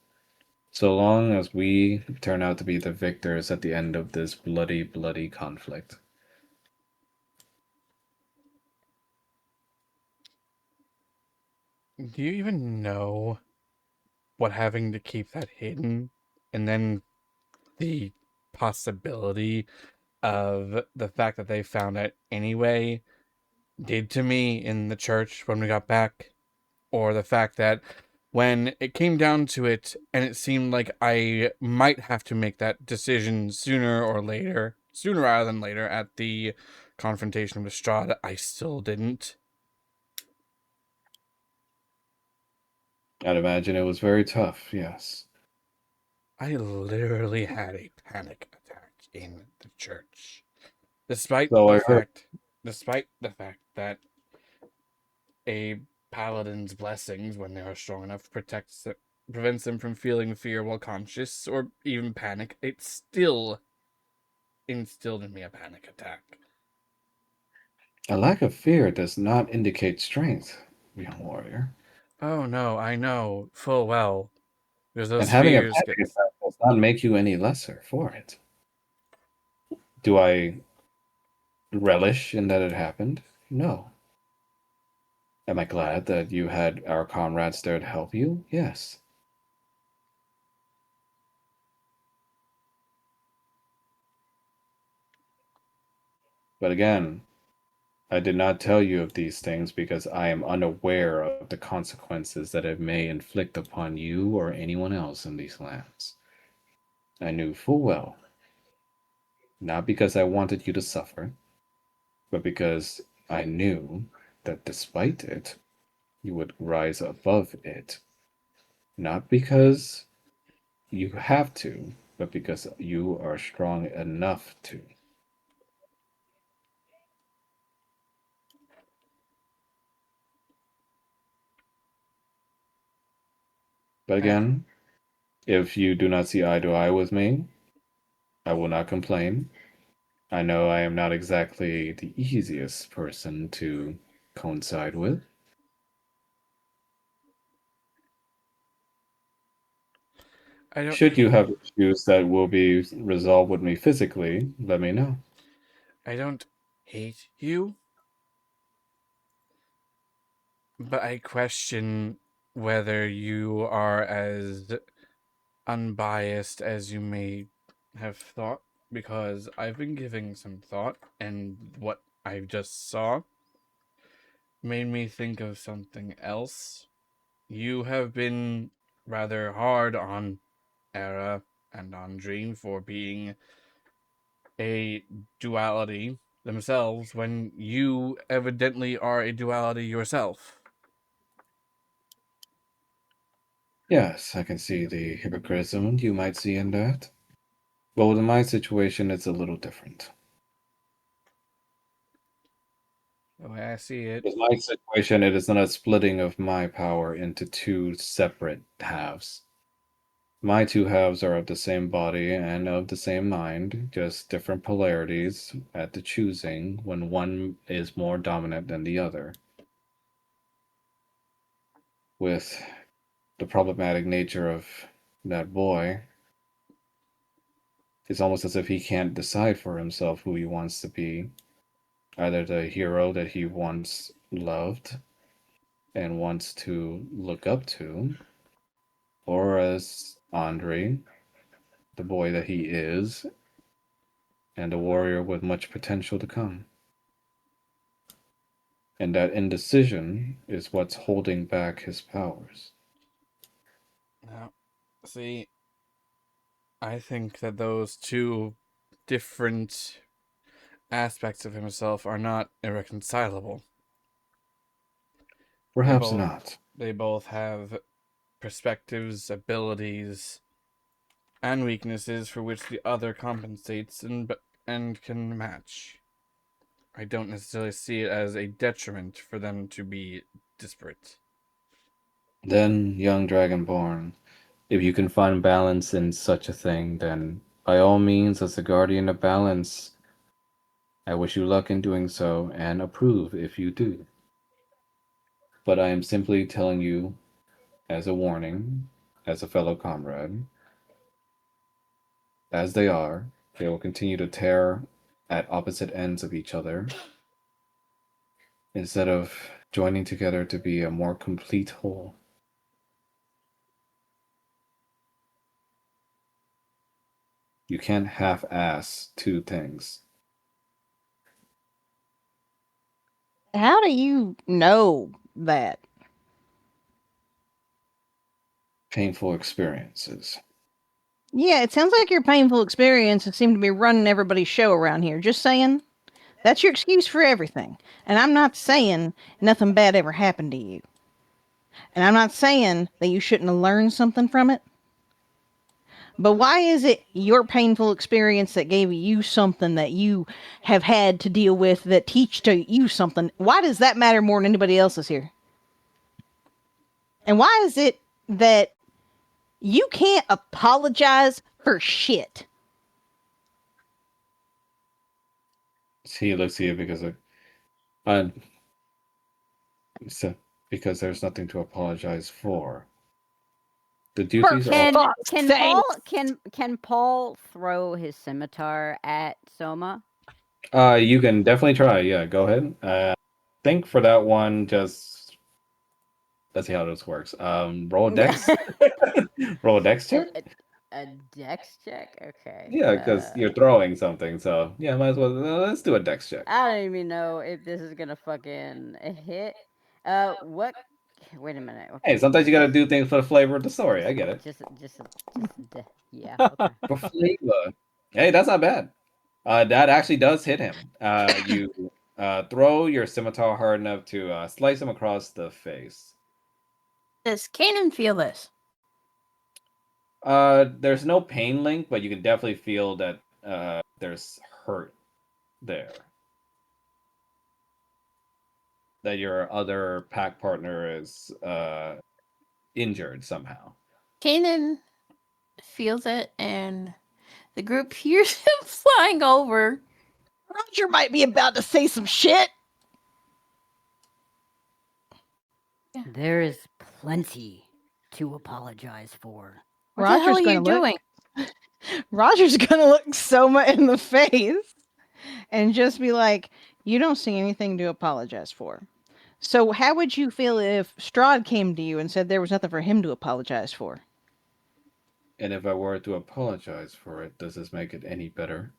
So long as we turn out to be the victors at the end of this bloody, bloody conflict. Do you even know what having to keep that hidden? And then the possibility of the fact that they found out anyway did to me in the church when we got back? Or the fact that when it came down to it and it seemed like I might have to make that decision sooner rather than later at the confrontation with Strahd, I still didn't. I'd imagine it was very tough, yes. I literally had a panic attack in the church. Despite So the I heard. fact despite the fact that a paladin's blessings, when they are strong enough, prevents them from feeling fear while conscious or even panic, it still instilled in me a panic attack. A lack of fear does not indicate strength, young warrior. Oh no, I know full well. Because And those having a fears panic get. attack does not make you any lesser for it. Do I relish in that it happened? No. Am I glad that you had our comrades there to help you? Yes. But again, I did not tell you of these things because I am unaware of the consequences that it may inflict upon you or anyone else in these lands. I knew full well, not because I wanted you to suffer, but because I knew that despite it, you would rise above it. Not because you have to, but because you are strong enough to. But I, again, if you do not see eye to eye with me, I will not complain. I know I am not exactly the easiest person to coincide with. I don't Should you have issues that will be resolved with me physically, let me know. I don't hate you, but I question whether you are as unbiased as you may have thought, because I've been giving some thought, and what I just saw made me think of something else. You have been rather hard on Era and on Dream for being a duality themselves when you evidently are a duality yourself. Yes, I can see the hypocritism you might see in that. But with my situation, it's a little different. The way I see it, With my situation, it is not a splitting of my power into two separate halves. My two halves are of the same body and of the same mind, just different polarities at the choosing when one is more dominant than the other. With the problematic nature of that boy, it's almost as if he can't decide for himself who he wants to be. Either the hero that he once loved and wants to look up to, or as Andre, the boy that he is, and a warrior with much potential to come. And that indecision is what's holding back his powers. Now, see, I think that those two different aspects of himself are not irreconcilable. Perhaps not. They both have perspectives, abilities, and weaknesses for which the other compensates and can match. I don't necessarily see it as a detriment for them to be disparate. Then, young Dragonborn, if you can find balance in such a thing, then by all means, as the guardian of balance, I wish you luck in doing so and approve if you do. But I am simply telling you as a warning, as a fellow comrade, as they will continue to tear at opposite ends of each other instead of joining together to be a more complete whole. You can't half-ass two things. How do you know that? Painful experiences. Yeah, it sounds like your painful experiences seem to be running everybody's show around here. Just saying. That's your excuse for everything. And I'm not saying nothing bad ever happened to you. And I'm not saying that you shouldn't have learned something from it. But why is it your painful experience that gave you something that you have had to deal with that teach to you something? Why does that matter more than anybody else's here? And why is it that you can't apologize for shit? He looks at you uh, because there's nothing to apologize for. The duties are Can Paul can Paul throw his scimitar at Soma? you can definitely try. Yeah, go ahead. Think for that one, just let's see how this works. Roll a dex. Roll a dex check. A dex check? Okay. Yeah, because you're throwing something, so yeah, might as well. Let's do a dex check. I don't even know if this is gonna fucking hit. What? Wait a minute. Okay. Hey, sometimes you gotta do things for the flavor of the story. I get it. Yeah. Okay. For flavor. Hey, that's not bad. That actually does hit him. You throw your scimitar hard enough to slice him across the face. Does Kanan feel this? There's no pain link, but you can definitely feel that there's hurt there. That your other pack partner is injured somehow. Kanan feels it, and the group hears him flying over. Roger might be about to say some shit. There is plenty to apologize for. What the hell are you doing? Roger's gonna look Soma in the face and just be like, "You don't see anything to apologize for." So, how would you feel if Strahd came to you and said there was nothing for him to apologize for? And if I were to apologize for it, does this make it any better?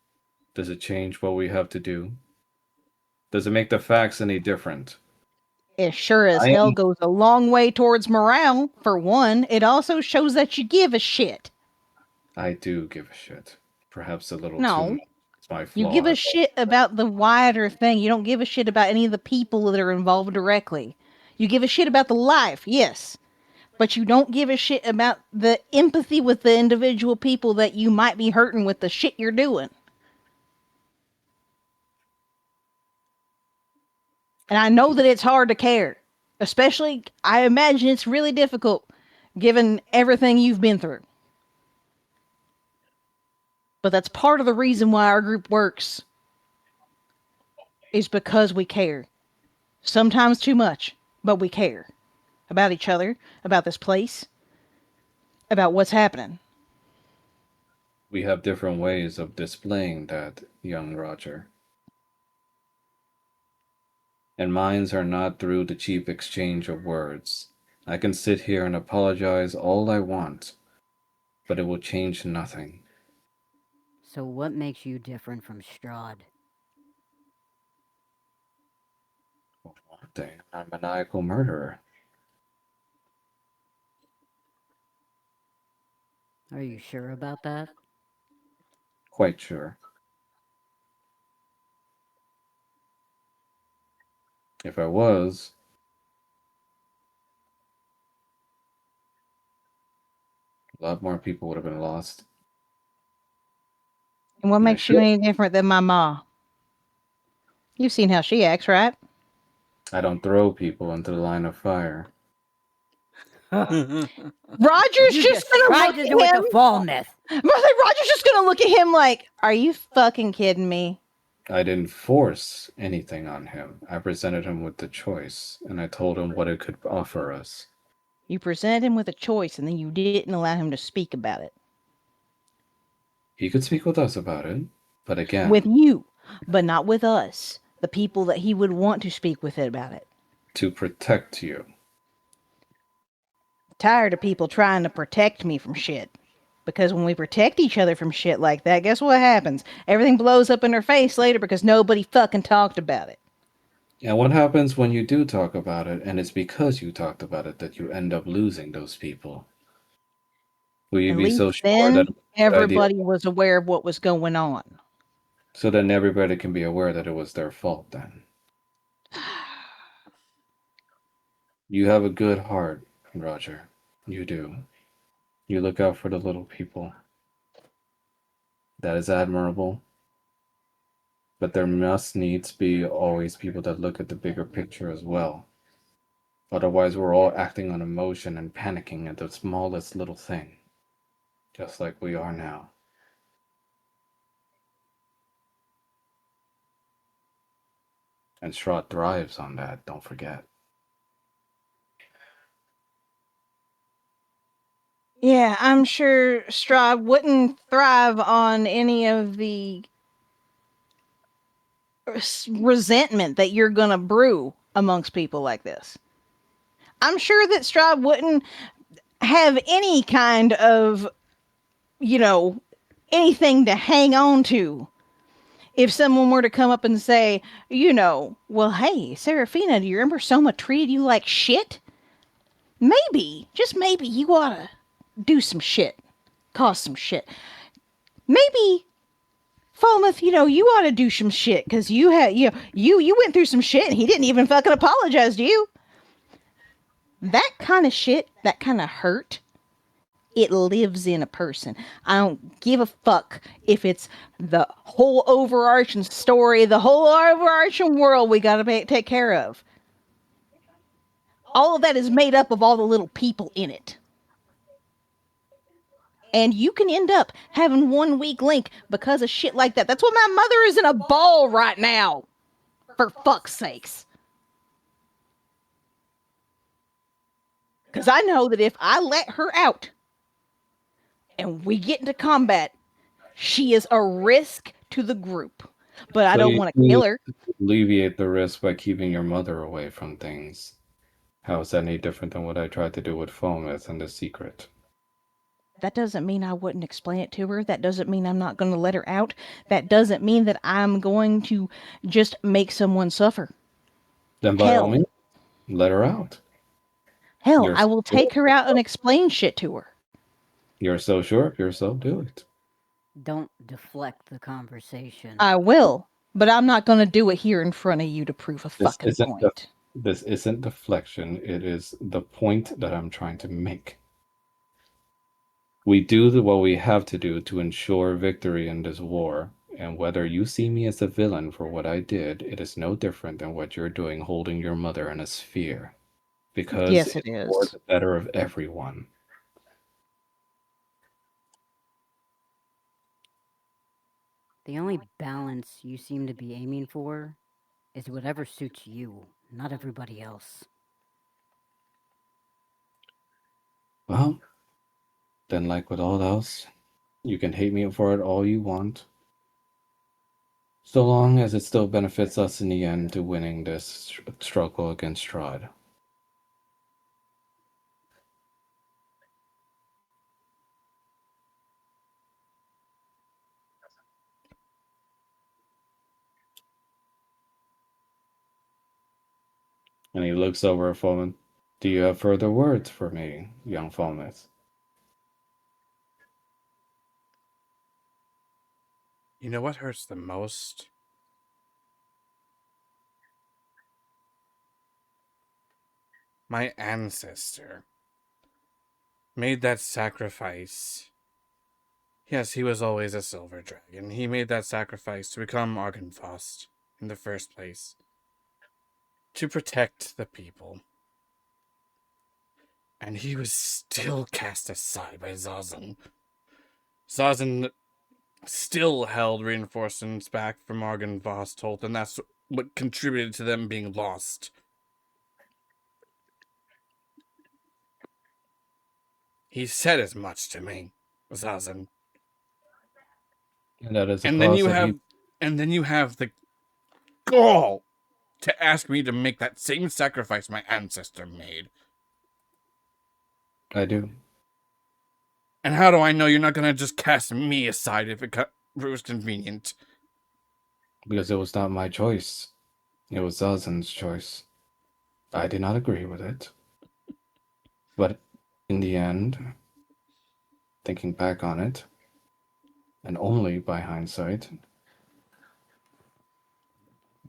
Does it change what we have to do? Does it make the facts any different? It sure as I hell am- goes a long way towards morale. For one, it also shows that you give a shit. I do give a shit. Perhaps a little too No, much. It's my you flaw. give a shit about the wider thing. You don't give a shit about any of the people that are involved directly. You give a shit about the life, yes. But you don't give a shit about the empathy with the individual people that you might be hurting with the shit you're doing. And I know that it's hard to care. Especially, I imagine it's really difficult given everything you've been through. But that's part of the reason why our group works. Is because we care. Sometimes too much, but we care. About each other, about this place, about what's happening. We have different ways of displaying that, young Roger. And mines are not through the cheap exchange of words. I can sit here and apologize all I want, but it will change nothing. So what makes you different from Strahd? something. I'm a maniacal murderer. Are you sure about that? Quite sure. If I was, a lot more people would have been lost. And what And I makes you should. any different than my ma? You've seen how she acts, right? I don't throw people into the line of fire. Roger's You just just gonna tried look to at do it him. to fall myth. Roger's just gonna look at him like, "Are you fucking kidding me?" I didn't force anything on him. I presented him with the choice, and I told him what it could offer us. You presented him with a choice, and then you didn't allow him to speak about it. He could speak with us about it, but With again, you, but not with us, the people that he would want to speak with it about it. to protect you. Tired of people trying to protect me from shit. Because when we protect each other from shit like that, guess what happens? Everything blows up in our face later because nobody fucking talked about it. And what happens when you do talk about it, and it's because you talked about it that you end up losing those people? Will you At be least so sure that then, it was a good idea? everybody was aware of what was going on. So then everybody can be aware that it was their fault then. You have a good heart, Roger. You do. You look out for the little people. That is admirable. But there must needs be always people that look at the bigger picture as well. Otherwise, we're all acting on emotion and panicking at the smallest little thing, just like we are now. And Strahd thrives on that, don't forget. Yeah, I'm sure Strahd wouldn't thrive on any of the resentment that you're gonna brew amongst people like this. I'm sure that Strahd wouldn't have any kind of, you know, anything to hang on to if someone were to come up and say, well, hey, Serafina, do you remember Soma treated you like shit? Maybe, just maybe, you ought to do some shit, cause some shit. Maybe, Falmouth, you ought to do some shit because you had, you went through some shit and he didn't even fucking apologize to you. That kind of shit, that kind of hurt, it lives in a person. I don't give a fuck if it's the whole overarching story, the whole overarching world we gotta take care of. All of that is made up of all the little people in it. And you can end up having one weak link because of shit like that. That's why my mother is in a ball right now. For fuck's sakes. Because I know that if I let her out and we get into combat, she is a risk to the group. But I So don't you want to need kill her. to alleviate the risk by keeping your mother away from things. How is that any different than what I tried to do with Foameth and the secret? That doesn't mean I wouldn't explain it to her. That doesn't mean I'm not going to let her out. That doesn't mean that I'm going to just make someone suffer. Then by all Hell, means, let her out. hell, You're I so will sure take her out and explain shit to her. You're so sure of yourself, do it. Don't deflect the conversation. I will, but I'm not going to do it here in front of you to prove a This fucking isn't the point. this isn't deflection, it is the point that I'm trying to make. We do what we have to do to ensure victory in this war, and whether you see me as a villain for what I did, it is no different than what you're doing holding your mother in a sphere. Because Yes, it it's for is. the better of everyone. The only balance you seem to be aiming for is whatever suits you, not everybody else. Well, then like with all else, you can hate me for it all you want. So long as it still benefits us in the end to winning this struggle against Strahd. And he looks over at Fulman. Do you have further words for me, young Fulmouth? You know what hurts the most? My ancestor made that sacrifice. Yes, he was always a silver dragon. He made that sacrifice to become Argynvost in the first place. To protect the people. And he was still cast aside by Zazen. Zazen still held reinforcements back from Argynvost Holt, and that's what contributed to them being lost. He said as much to me, Zazen. And that is a And then cause you that have the gall to ask me to make that same sacrifice my ancestor made. I do. And how do I know you're not gonna just cast me aside if it was convenient? Because it was not my choice. It was Zazen's choice. I did not agree with it. But in the end, thinking back on it, and only by hindsight,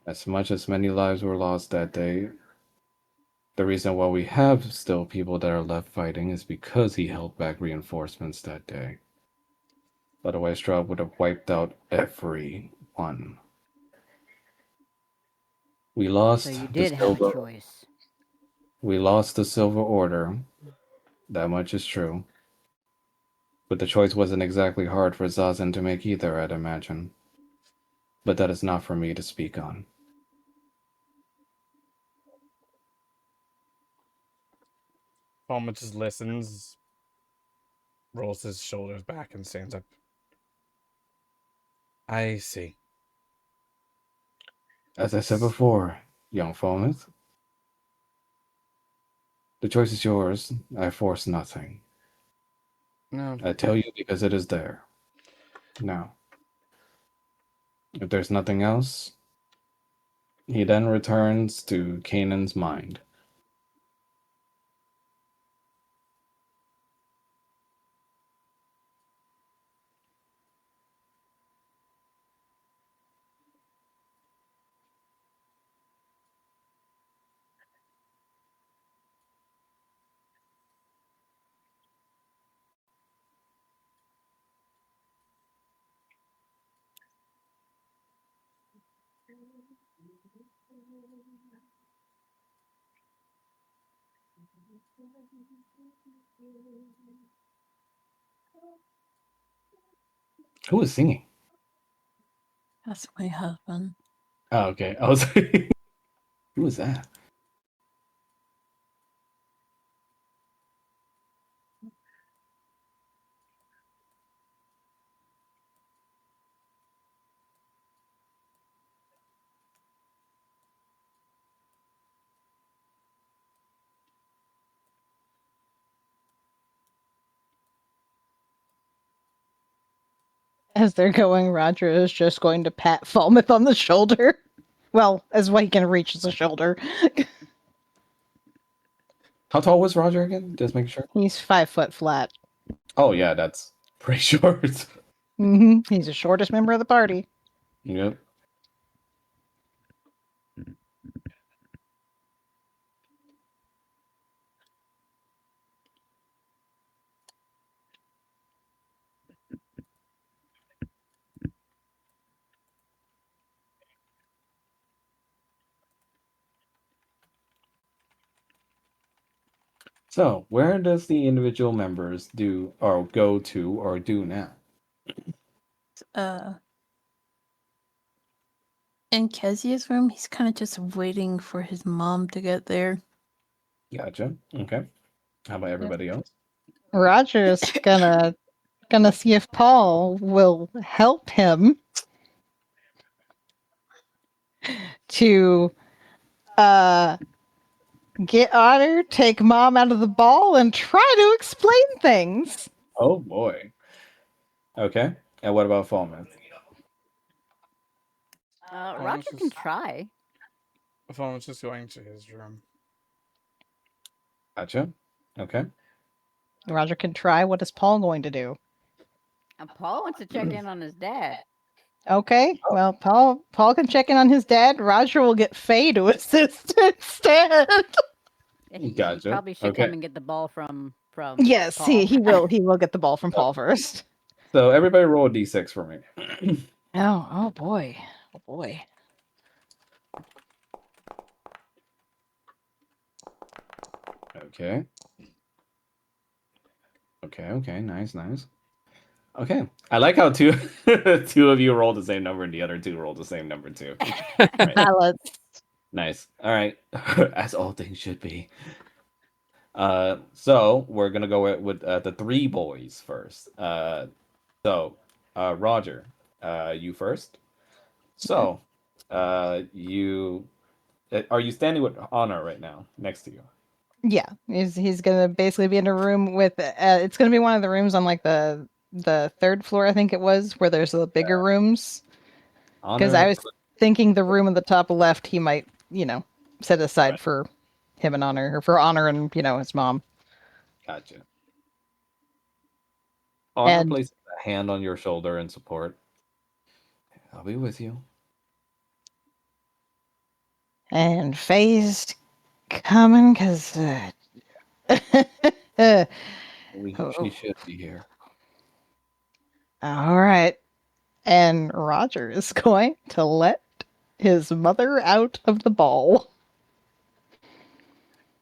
as much as many lives were lost that day, the reason why we have still people that are left fighting is because he held back reinforcements that day. Otherwise, Strahd would have wiped out everyone. We lost So you the did have a silver. choice. We lost the Silver Order. That much is true. But the choice wasn't exactly hard for Zazen to make either, I'd imagine. But that is not for me to speak on. Palmer just listens, rolls his shoulders back, and stands up. I see. As I said before, young Falmouth, the choice is yours. I force nothing. No. I tell you because it is there. Now, if there's nothing else, he then returns to Kanan's mind. Who is singing? That's my husband. Oh, okay. I was like, who is that? As they're going, Roger is just going to pat Falmouth on the shoulder. Well, as what he can reach is a shoulder. How tall was Roger again? Just make sure. He's 5 foot flat. Oh, yeah, that's pretty short. He's the shortest member of the party. Yep. So, where does the individual members do or go to or do now? In Kezia's room, he's kind of just waiting for his mom to get there. Gotcha. Okay. How about everybody else? Roger's gonna see if Paul will help him to get Otter, take Mom out of the ball, and try to explain things. Oh boy. Okay. And what about Falmouth? Roger can try. Falmer's just going to his room. Gotcha. Okay. Roger can try. What is Paul going to do? Paul wants to check in on his dad. Okay, well, Paul can check in on his dad. Roger will get Faye to assist instead. Yeah, he Gotcha. probably should Okay. come and get the ball from Yes, Paul. he will get the ball from Paul first. So everybody roll a d6 for me. Oh boy. Oh boy. Okay. Okay. Nice. Okay. I like how two of you rolled the same number and the other two rolled the same number too. Right. Balance. Nice. All right. As all things should be. So we're gonna go with the three boys first. Roger, you first. So, you are you standing with Honor right now next to you? Yeah, he's gonna basically be in a room with. It's gonna be one of the rooms on like the third floor, I think it was, where there's the bigger rooms. Because I Honor, was thinking the room on the top left, he might, set aside for him and Honor, or for Honor and his mom. gotcha. Honor And places a hand on your shoulder in support. I'll be with you. Faye's coming because. She should be here. All right. And Roger is going to let his mother out of the ball.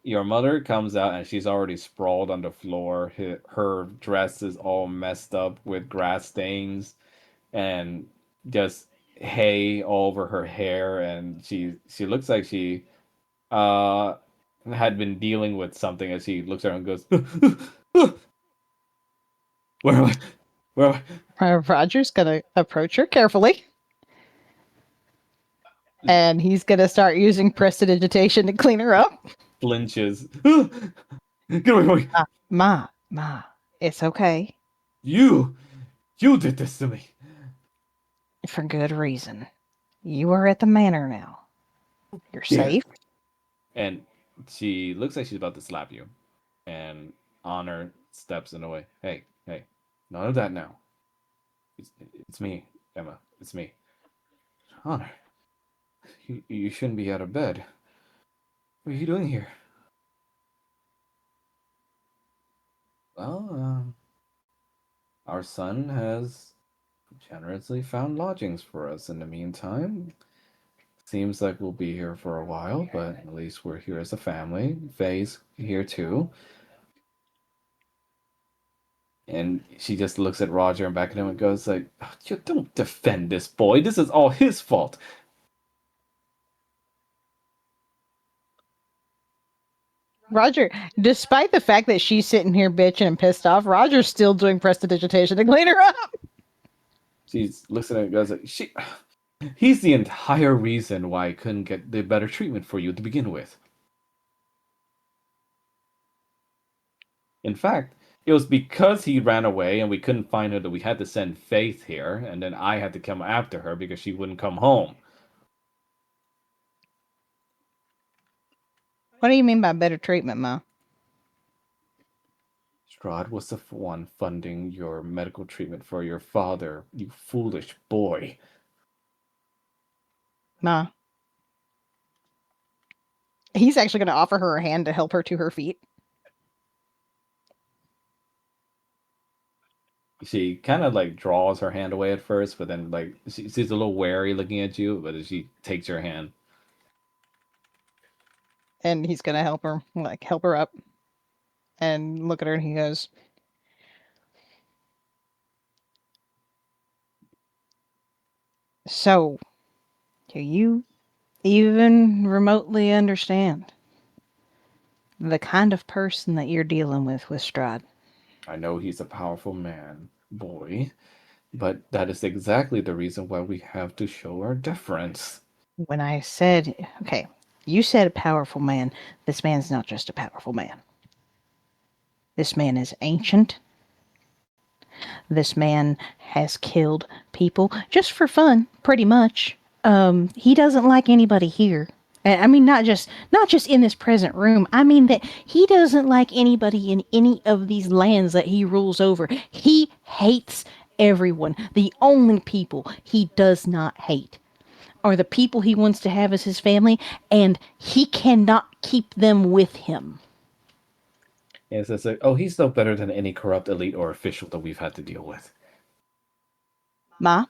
Your mother comes out and she's already sprawled on the floor. Her dress is all messed up with grass stains and just hay all over her hair, and she looks like she uh had been dealing with something as she looks around and goes, where am I? Where am I? Roger's going to approach her carefully. And he's going to start using prestidigitation to clean her up. Flinches. Get away from me. Ma, it's okay. You did this to me. For good reason. You are at the manor now. You're Yeah. safe. And she looks like she's about to slap you. And Honor steps in the way. Hey, none of that now. It's me, Emma. It's me. Honor, you shouldn't be out of bed. What are you doing here? Well, our son has generously found lodgings for us in the meantime. Seems like we'll be here for a while, but at least we're here as a family. Faye's here too. And she just looks at Roger and back at him and goes like, "You don't defend this boy. This is all his fault." Roger, despite the fact that she's sitting here bitching and pissed off, Roger's still doing prestidigitation to clean her up. She looks at him and goes like, he's the entire reason why I couldn't get the better treatment for you to begin with. In fact, it was because he ran away and we couldn't find her that we had to send Faith here, and then I had to come after her because she wouldn't come home. What do you mean by better treatment, Ma? Strahd was the one funding your medical treatment for your father, you foolish boy. Ma. He's actually going to offer her a hand to help her to her feet. She kind of like draws her hand away at first, but then like she's a little wary looking at you, but she takes your hand. And he's going to help her up and look at her, and he goes, "So, do you even remotely understand the kind of person that you're dealing with Strahd?" I know he's a powerful man, boy, but that is exactly the reason why we have to show our deference. When I said, okay, you said a powerful man. This man's not just a powerful man. This man is ancient. This man has killed people just for fun, pretty much. He doesn't like anybody here. And I mean, not just in this present room. I mean that he doesn't like anybody in any of these lands that he rules over. He hates everyone. The only people he does not hate are the people he wants to have as his family, and he cannot keep them with him. And it says, like, oh, he's no better than any corrupt elite or official that we've had to deal with. Ma,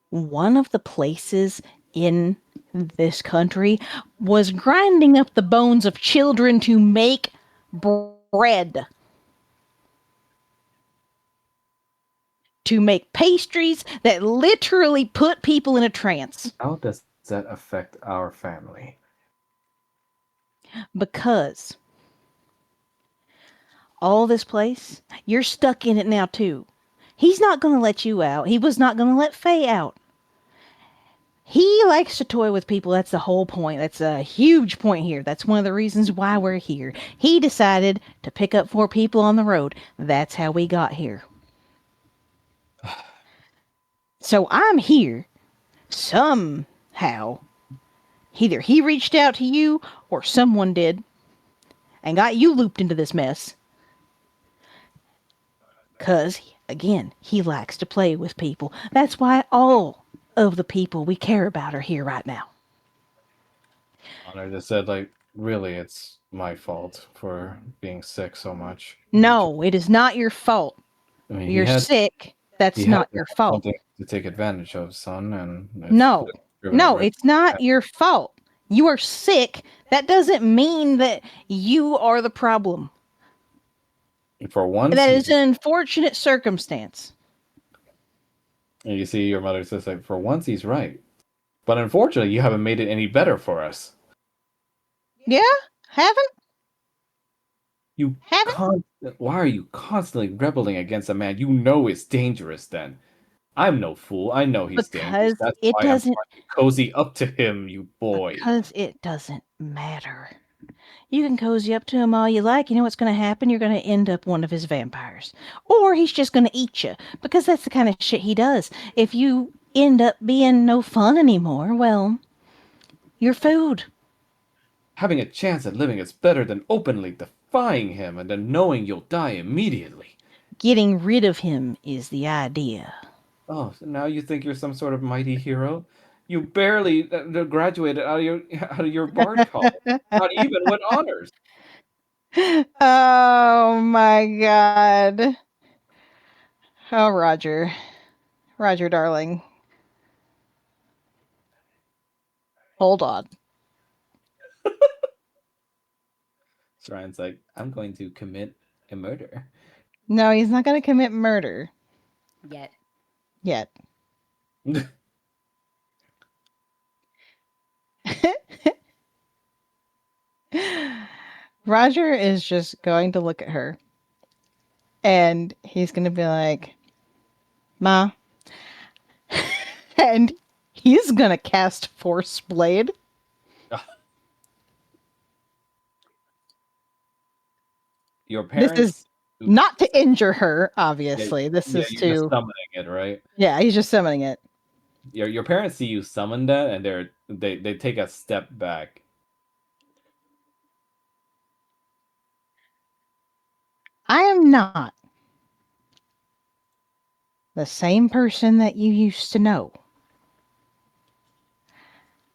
one of the places in this country was grinding up the bones of children to make bread, to make pastries that literally put people in a trance. How does that affect our family? Because all this place, you're stuck in it now too. He's not going to let you out. He was not going to let Faye out. He likes to toy with people. That's the whole point. That's a huge point here. That's one of the reasons why we're here. He decided to pick up 4 people on the road. That's how we got here. So I'm here somehow. Either he reached out to you or someone did and got you looped into this mess. Because, again, he likes to play with people. That's why all of the people we care about are here right now. Honor just said, like, really, it's my fault for being sick so much. No, it is not your fault. I mean, You're sick. That's he had not your fault. something to take advantage of, son, and No, driven no, right- it's not your fault. You are sick. That doesn't mean that you are the problem. For once, That is an unfortunate circumstance. and you see your mother says, like, for once he's right. But unfortunately, you haven't made it any better for us. Yeah? Haven't? You Haven't? Why are you constantly rebelling against a man you know is dangerous then? I'm no fool. I know he's dangerous. Because That's it why I'm doesn't trying to cozy up to him, you boy. because it doesn't matter. You can cozy up to him all you like. You know what's going to happen? You're going to end up one of his vampires. Or he's just going to eat you. Because that's the kind of shit he does. If you end up being no fun anymore, well, you're food. Having a chance at living is better than openly defying him and then knowing you'll die immediately. Getting rid of him is the idea. Oh, so now you think you're some sort of mighty hero? You barely graduated out of your bard college. Not even with honors. Oh my god. Oh, Roger. Roger, darling. Hold on. Ryan's like, I'm going to commit a murder. No, he's not going to commit murder Yet. yet. Roger is just going to look at her and he's going to be like, Ma. And he's going to cast Force Blade. Your This parents. is not to injure her, obviously. This Yeah, is you're just to. summoning it, right? Yeah, he's just summoning it. Your parents see you summon that, and they take a step back. I am not the same person that you used to know.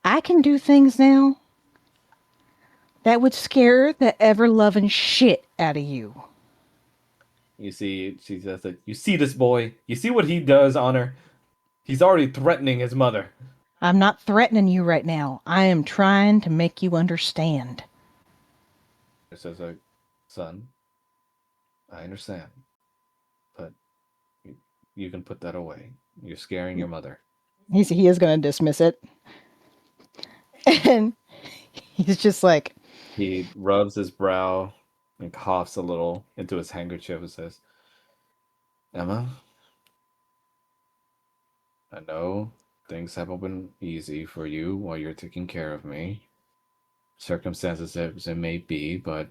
I can do things now that would scare the ever loving shit out of you. You see, she says that you see this boy. You see what he does, Honor. He's already threatening his mother. I'm not threatening you right now. I am trying to make you understand. It says like, son, I understand, but you can put that away. You're scaring your mother. He is going to dismiss it. And he's just like, He rubs his brow and coughs a little into his handkerchief and says, Emma, I know things haven't been easy for you while you're taking care of me. Circumstances as it may be, but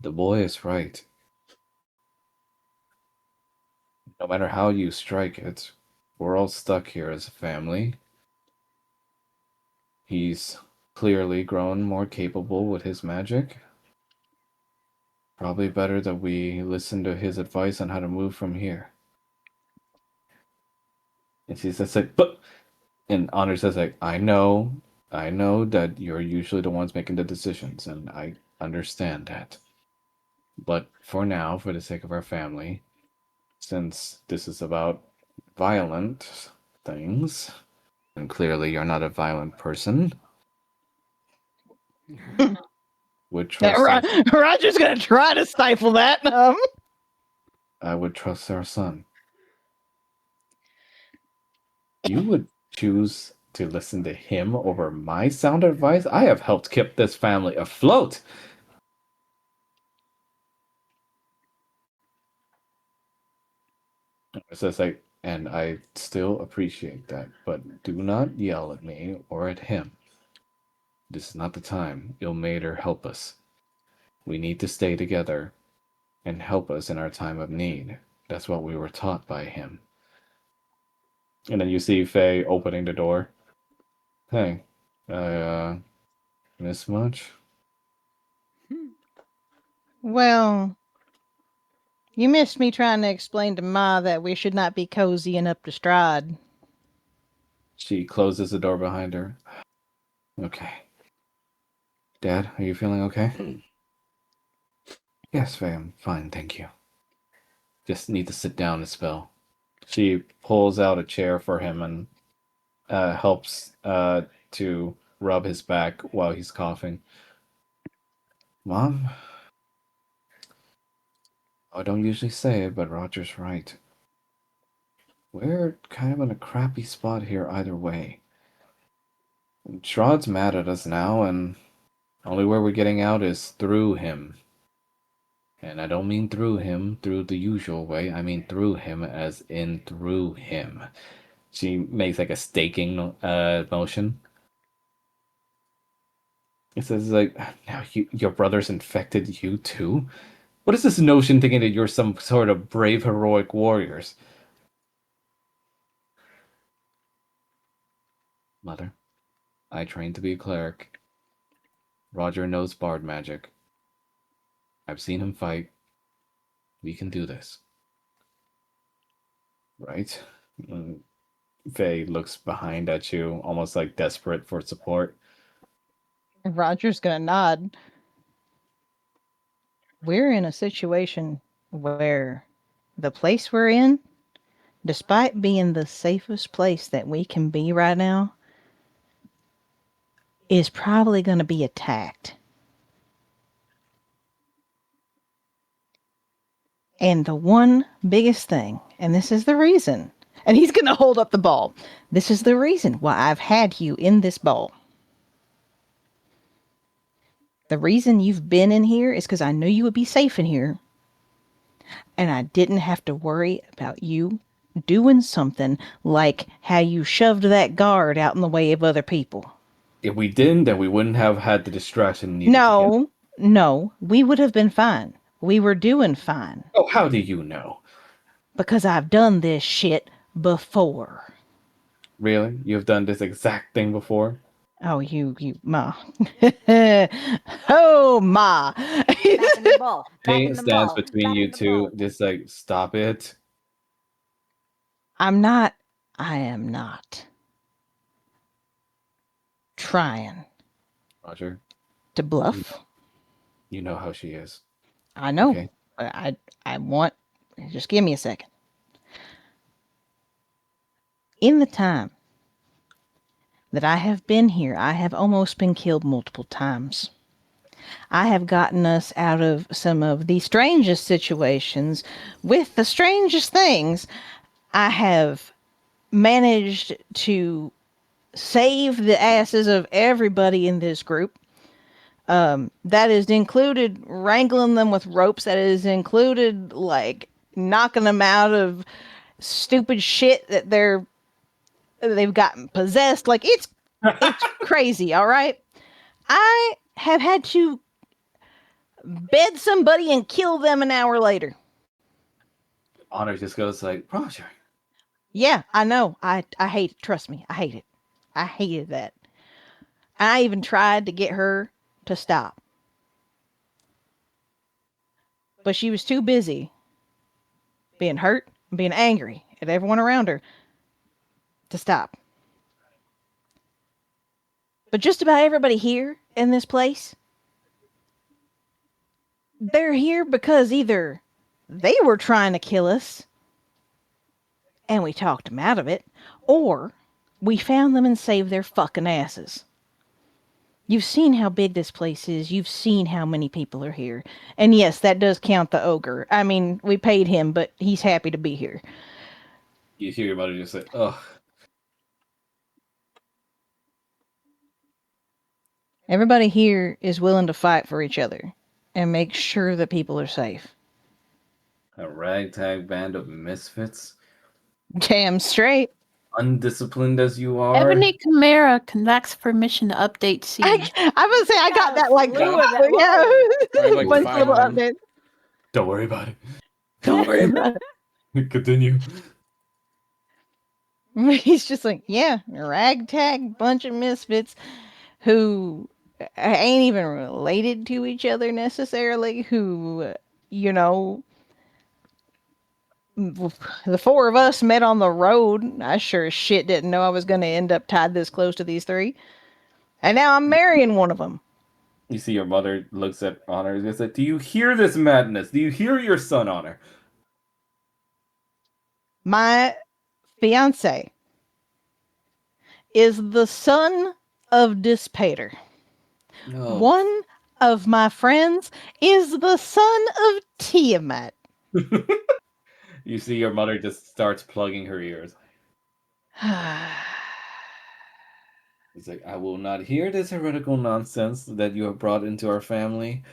the boy is right. No matter how you strike it, we're all stuck here as a family. He's clearly grown more capable with his magic. Probably better that we listen to his advice on how to move from here. And she says like, but and Honor says like, I know that you're usually the ones making the decisions, and I understand that. But for now, for the sake of our family, since this is about violent things, and clearly you're not a violent person, would trust our, Roger's gonna try to stifle that. I would trust our son. You would choose to listen to him over my sound advice? I have helped keep this family afloat. So it's like, and I still appreciate that, but do not yell at me or at him. This is not the time. Ilmater, help us. We need to stay together and help us in our time of need. That's what we were taught by him. And then you see Faye opening the door. Hey, I miss much? Well, you missed me trying to explain to Ma that we should not be cozying up to Strahd. She closes the door behind her. Okay. Dad, are you feeling okay? Yes, Faye, I'm fine, thank you. Just need to sit down a spell. She pulls out a chair for him and helps to rub his back while he's coughing. Mom, I don't usually say it, but Roger's right. We're kind of in a crappy spot here either way. Shroud's mad at us now, and only way we're getting out is through him. And I don't mean through him through the usual way, I mean through him as in through him. She makes like a staking motion. It says like, now your brother's infected you too? What is this notion thinking that you're some sort of brave, heroic warriors? Mother, I trained to be a cleric. Roger knows bard magic. I've seen him fight. We can do this. Right? Faye looks behind at you, almost like desperate for support. Roger's gonna nod. We're in a situation where the place we're in, despite being the safest place that we can be right now, is probably going to be attacked. And the one biggest thing, and this is the reason, and he's going to hold up the ball. This is the reason why I've had you in this ball. The reason you've been in here is because I knew you would be safe in here. And I didn't have to worry about you doing something like how you shoved that guard out in the way of other people. If we didn't, then we wouldn't have had the distraction needed to get. No, we would have been fine. We were doing fine. Oh, how do you know? Because I've done this shit before. Really? You've done this exact thing before? Oh, Ma. Oh, Ma. Back in the ball. Back Faye in the stands ball. between Back you in the two, ball. just like, stop it. I am not trying Roger, to bluff. you know how she is. I know. Okay. I want, just give me a second. In the time that I have been here, I have almost been killed multiple times. I have gotten us out of some of the strangest situations with the strangest things. I have managed to save the asses of everybody in this group. That is included wrangling them with ropes. That is included like knocking them out of stupid shit that they've gotten possessed. Like it's crazy. All right. I have had to bed somebody and kill them an hour later. Honor just goes like, Roger. Yeah, I know. I hate it. Trust me. I hate it. I hated that. I even tried to get her to stop. But she was too busy being hurt and being angry at everyone around her to stop. But just about everybody here in this place, they're here because either they were trying to kill us and we talked them out of it, or we found them and saved their fucking asses. You've seen how big this place is. You've seen how many people are here. And yes, that does count the ogre. I mean, we paid him, but he's happy to be here. You hear your mother just say, "Ugh." Everybody here is willing to fight for each other and make sure that people are safe. A ragtag band of misfits, Damn straight. undisciplined as you are. Ebony Chimera conducts permission to update scene. I was say I got that like Slew of that. yeah. Or like One five little of them. update. Don't worry about it. Don't worry about Continue. it. He's just like, yeah, a ragtag bunch of misfits who ain't even related to each other necessarily, who, you know, the four of us met on the road. I sure as shit didn't know I was going to end up tied this close to these three. And now I'm marrying one of them. You see your mother looks at Honor and says, "Do you hear this madness? Do you hear your son, Honor?" My fiance is the son of Dispater. No. One of my friends is the son of Tiamat. You see your mother just starts plugging her ears. It's like, "I will not hear this heretical nonsense that you have brought into our family."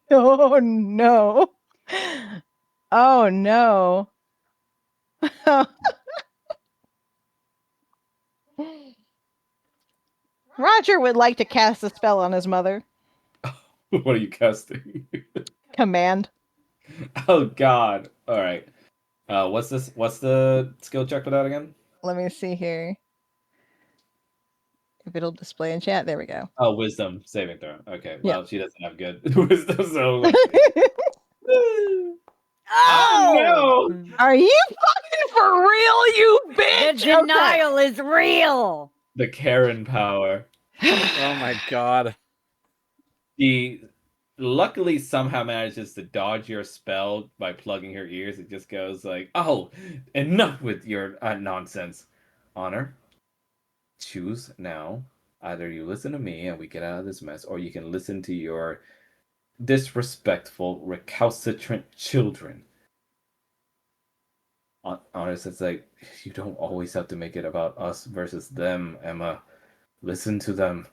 Oh no. Oh no. Roger would like to cast a spell on his mother. What are you casting? Command. Oh God! All right. What's this? What's the skill check for that again? Let me see here. If it'll display in chat. There we go. Oh, wisdom saving throw. Okay. Yeah. Well, she doesn't have good wisdom, so like. Oh! No! Are you fucking for real, you The bitch? denial is real. The Karen power. Oh my god. She luckily somehow manages to dodge your spell by plugging her ears. It just goes like, "Oh, enough with your nonsense, Honor. Choose now. Either you listen to me and we get out of this mess, or you can listen to your disrespectful, recalcitrant children." Honor says, like, "You don't always have to make it about us versus them, Emma. Listen to them."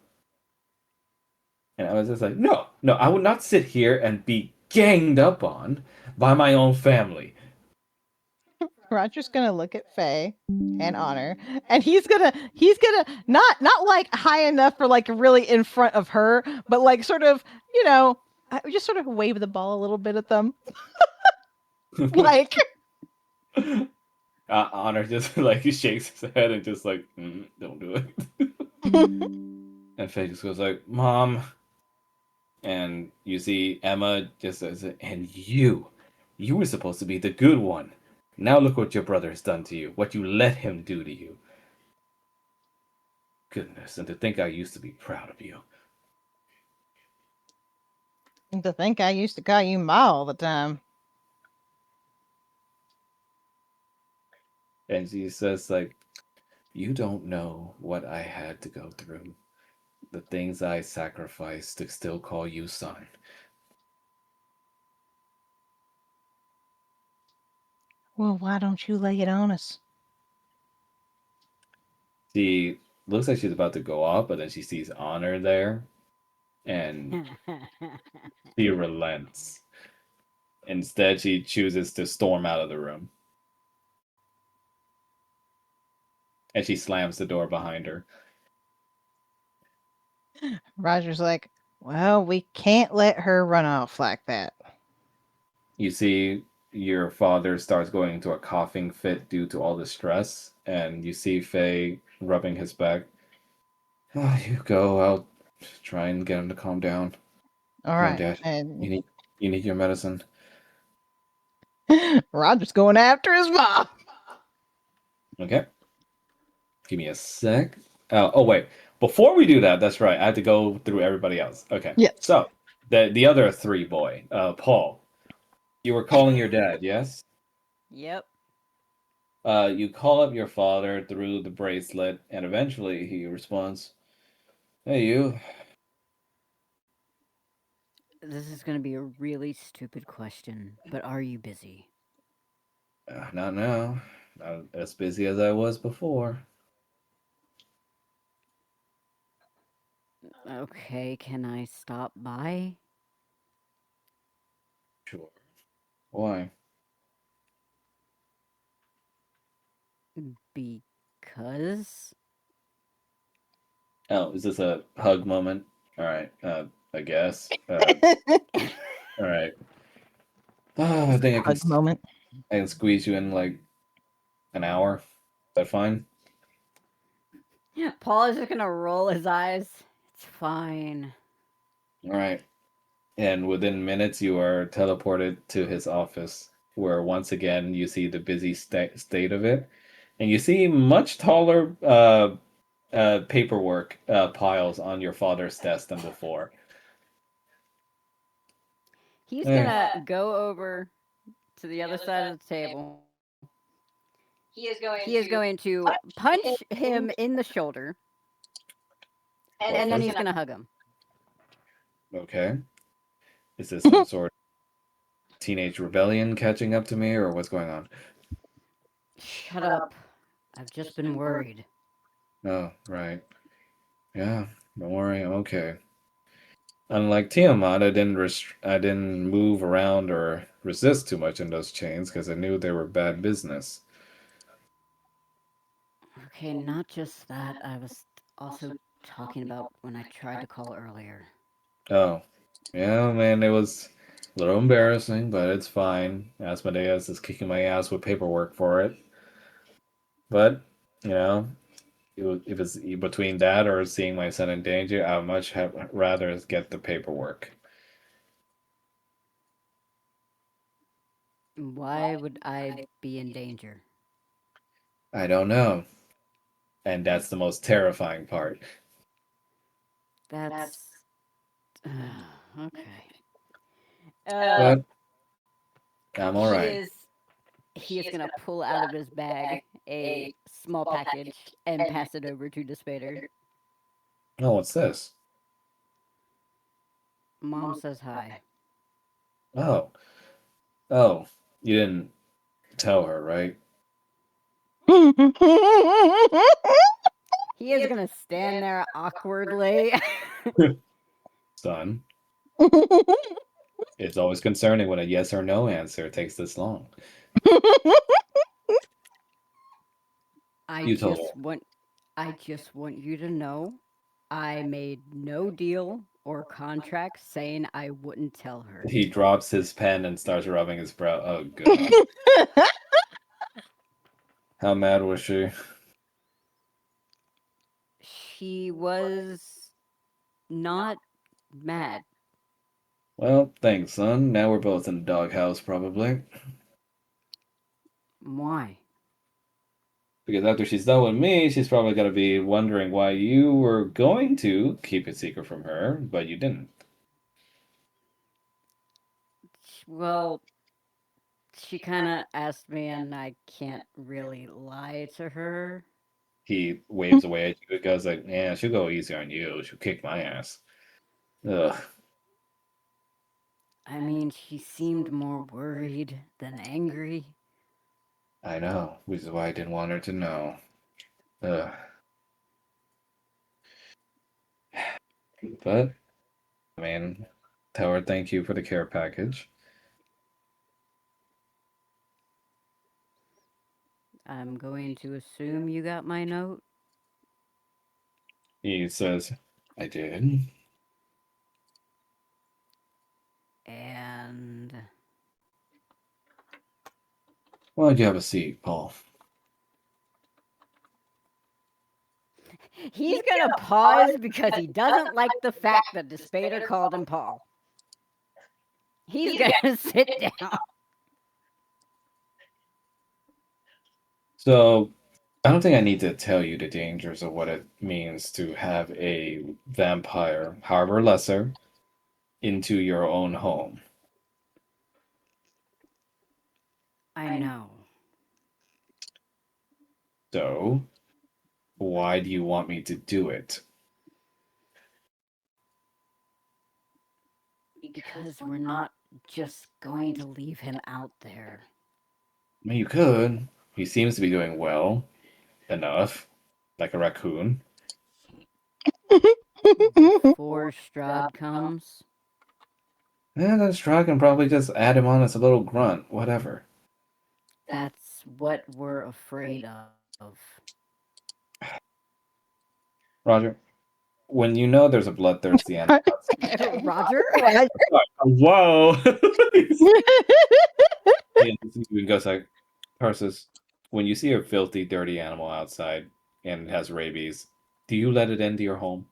And I was just like, no, I would not sit here and be ganged up on by my own family. Roger's gonna look at Faye and Honor, and he's gonna not like high enough for like really in front of her, but like sort of, you know, just sort of wave the ball a little bit at them, like. Honor just like he shakes his head and just like, don't do it. And Faye just goes like, "Mom." And you see Emma just says, "And you were supposed to be the good one. Now look what your brother has done to you, what you let him do to you. Goodness, and to think I used to be proud of you." To think I used to call you Ma all the time. And she says like, "You don't know what I had to go through. The things I sacrificed to still call you son." Well, why don't you lay it on us? She looks like she's about to go off, but then she sees Honor there, and she relents. Instead, she chooses to storm out of the room. And she slams the door behind her. Roger's like, well, we can't let her run off like that. You see your father starts going into a coughing fit due to all the stress, and you see Faye rubbing his back. You go. I'll try and get him to calm down. All Come on, right. Dad. And You need your medicine. Roger's going after his mom. Okay. Give me a sec. Oh wait. Before we do that, that's right. I have to go through everybody else. Okay. Yes. So the other three boy, Paul, you were calling your dad, yes? Yep. You call up your father through the bracelet, and eventually he responds, "Hey, you." This is going to be a really stupid question, but are you busy? Not now. Not as busy as I was before. Okay, can I stop by? Sure. Why? Because. Oh, is this a hug moment? All right. I guess. All right. I think Hug moment. I can squeeze you in like an hour. Is that fine? Paul is just going to roll his eyes. It's fine. All right. And within minutes, you are teleported to his office, where once again you see the busy state of it, and you see much taller paperwork piles on your father's desk than before. He's Eh. going to go over to the other side of the table. He is going to punch him in the shoulder, and then he's going to hug him. Okay. Is this some sort of teenage rebellion catching up to me, or what's going on? Shut up. I've just been worried. Oh, right. Yeah, don't worry, I'm okay. Unlike Tiamat, I didn't move around or resist too much in those chains because I knew they were bad business. Okay, not just that. I was also talking about when I tried to call earlier. Oh, yeah, man, it was a little embarrassing, but it's fine. Asmodeus is kicking my ass with paperwork for it. But, you know, if it's between that or seeing my son in danger, I'd much rather get the paperwork. Why would I be in danger? I don't know. And that's the most terrifying part. That's. Okay. But I'm all He right. is. He is gonna pull out of his bag a small package and pass it over to Despader. Oh, what's this? Mom says hi. Oh, oh, you didn't tell her, right? He is gonna stand there awkwardly. Son, it's always concerning when a yes or no answer takes this long. I You told just want I just want you to know I made no deal or contract saying I wouldn't tell her. her. He drops his pen and starts rubbing his brow. Oh, goodness. How mad was she? She was not mad. Well, thanks, son. Now we're both in the doghouse, probably. Why? Because after she's done with me, she's probably going to be wondering why you were going to keep it secret from her, but you didn't. Well, she kind of asked me, and I can't really lie to her. He waves away at you and goes like, "Yeah, she'll go easy on you. She'll kick my ass." Ugh. I mean, she seemed more worried than angry. I know, which is why I didn't want her to know. Ugh. But, I mean, tell her thank you for the care package. I'm going to assume you got my note. He says, I did. And Why don't you have a seat, Paul? He's gonna pause because he doesn't like the fact that the Spader called him Paul. He's gonna sit down. So, I don't think I need to tell you the dangers of what it means to have a vampire, however lesser, into your own home. I know. So, why do you want me to do it? Because we're not just going to leave him out there. I mean, you could. He seems to be doing well enough, like a raccoon. Before Strahd comes. And then Strahd can probably just add him on as a little grunt, whatever. That's what we're afraid of. Roger, when you know there's a bloodthirsty animal Roger? outside. Whoa! And Steven goes like, Tarsus, when you see a filthy, dirty animal outside and it has rabies, do you let it into your home?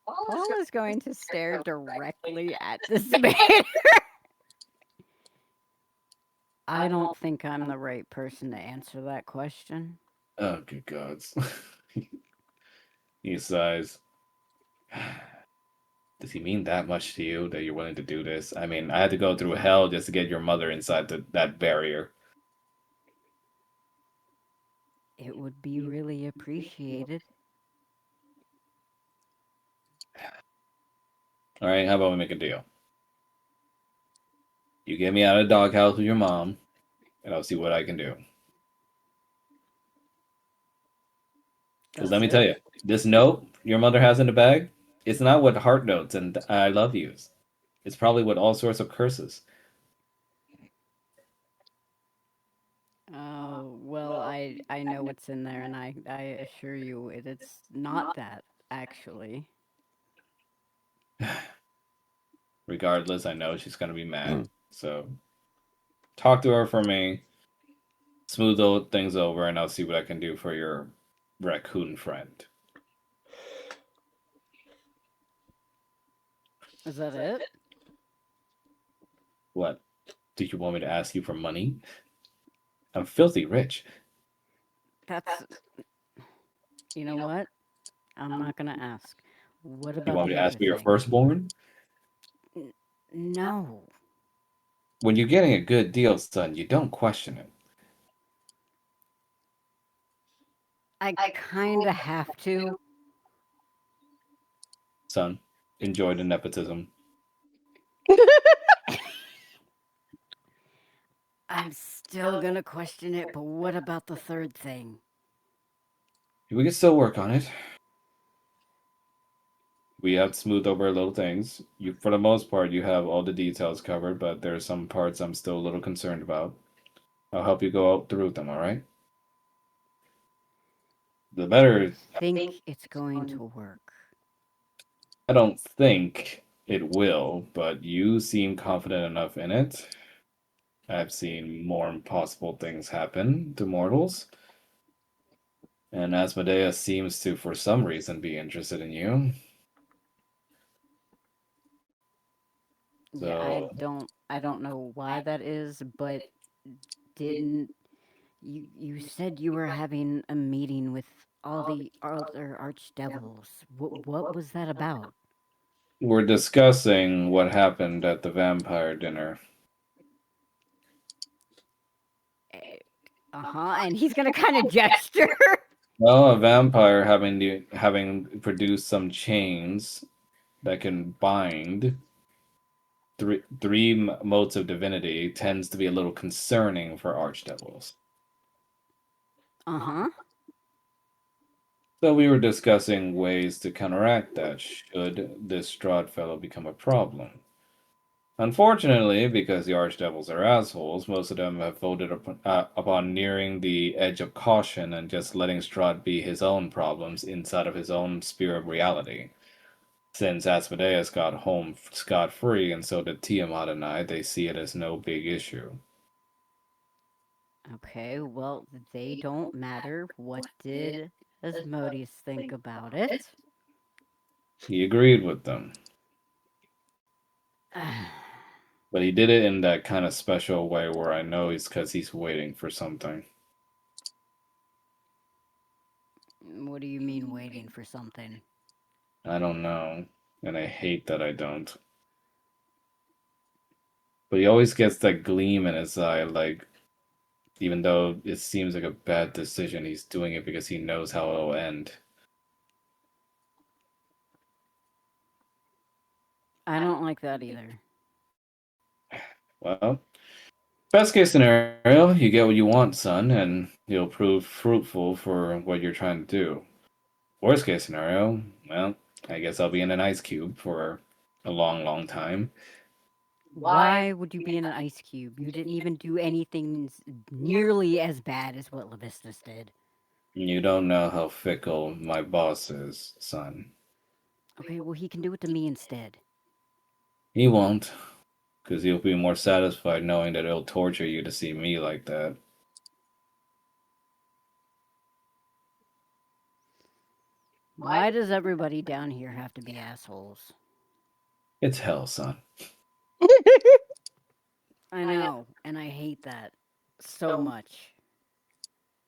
Paul is going to stare directly at the Spader. I don't think I'm the right person to answer that question. Oh, good gods. He sighs. Does he mean that much to you that you're willing to do this? I mean, I had to go through hell just to get your mother inside that barrier. It would be really appreciated. All right, how about we make a deal? You get me out of the doghouse with your mom, and I'll see what I can do. Because let me tell you, this note your mother has in the bag, it's not what heart notes and I love yous. It's probably what all sorts of curses. Oh, well, I know what's in there, and I assure you it's not that, actually. Regardless, I know she's going to be mad. So talk to her for me, smooth things over, and I'll see what I can do for your raccoon friend. Is that it? What? Do you want me to ask you for money? I'm filthy rich. That's. You know what? I'm not gonna ask. What You about want me the to ask other for your thing? firstborn? No. When you're getting a good deal, son, you don't question it. I kinda have to. Son, enjoy the nepotism. I'm still gonna question it, but what about the third thing? We can still work on it. We have smoothed over little things. You, for the most part, you have all the details covered, but there are some parts I'm still a little concerned about. I'll help you go out through them, all right? The better. I think it's going to work. I don't think it will, but you seem confident enough in it. I've seen more impossible things happen to mortals. And Asmodeus seems to, for some reason, be interested in you. Yeah, So I don't know why that is, but didn't you said you were having a meeting with all the other archdevils. What was that about? we're discussing what happened at the vampire dinner. Uh-huh, and he's gonna kind of gesture. Well, a vampire having produced some chains that can bind three modes of divinity tends to be a little concerning for archdevils. Uh-huh. So we were discussing ways to counteract that should this Strahd fellow become a problem. Unfortunately, because the archdevils are assholes, most of them have voted upon nearing the edge of caution and just letting Strahd be his own problems inside of his own sphere of reality. Since Asmodeus got home scot-free and so did Tiamat and I, they see it as no big issue. Okay, well, they don't matter. What did Asmodeus think about it? He agreed with them, but he did it in that kind of special way where I know it's because he's waiting for something. What do you mean waiting for something? I don't know, and I hate that I don't. But he always gets that gleam in his eye, like, even though it seems like a bad decision, he's doing it because he knows how it'll end. I don't like that either. Well, best case scenario, you get what you want, son, and you'll prove fruitful for what you're trying to do. Worst case scenario, well, I guess I'll be in an ice cube for a long, long time. Why would you be in an ice cube? You didn't even do anything nearly as bad as what Levistus did. You don't know how fickle my boss is, son. Okay, well, he can do it to me instead. He won't, because he'll be more satisfied knowing that it'll torture you to see me like that. Why does everybody down here have to be assholes? It's hell, son. I know, and I hate that so much.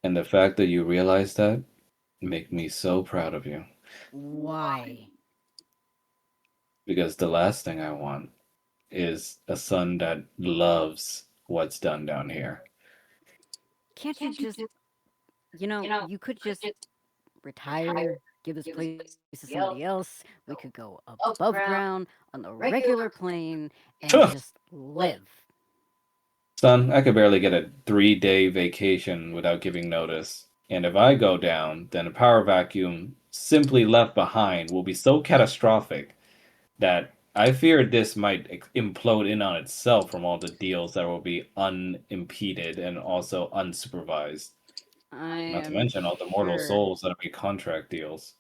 And the fact that you realize that make me so proud of you. Why? Because the last thing I want is a son that loves what's done down here. Can't you just, you could just retire, give this place to somebody else. We could go above ground on the regular plane and just live. Son, I could barely get a 3-day vacation without giving notice. And if I go down, then a power vacuum simply left behind will be so catastrophic that I fear this might implode in on itself from all the deals that will be unimpeded and also unsupervised. I Not to am mention all the mortal sure. souls that'll be contract deals.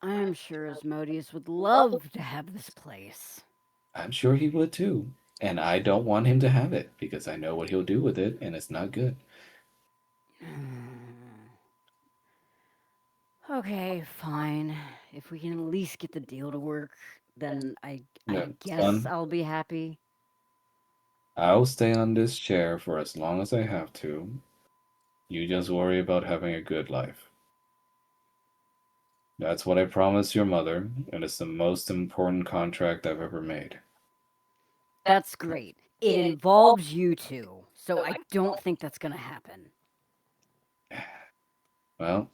I am sure Asmodeus would love to have this place. I'm sure he would too. And I don't want him to have it because I know what he'll do with it and it's not good. Okay, fine. If we can at least get the deal to work, then I Yeah, guess son, I'll be happy. I'll stay on this chair for as long as I have to. You just worry about having a good life. That's what I promised your mother, and it's the most important contract I've ever made. That's great. It involves you two, so I don't think that's gonna happen. Well,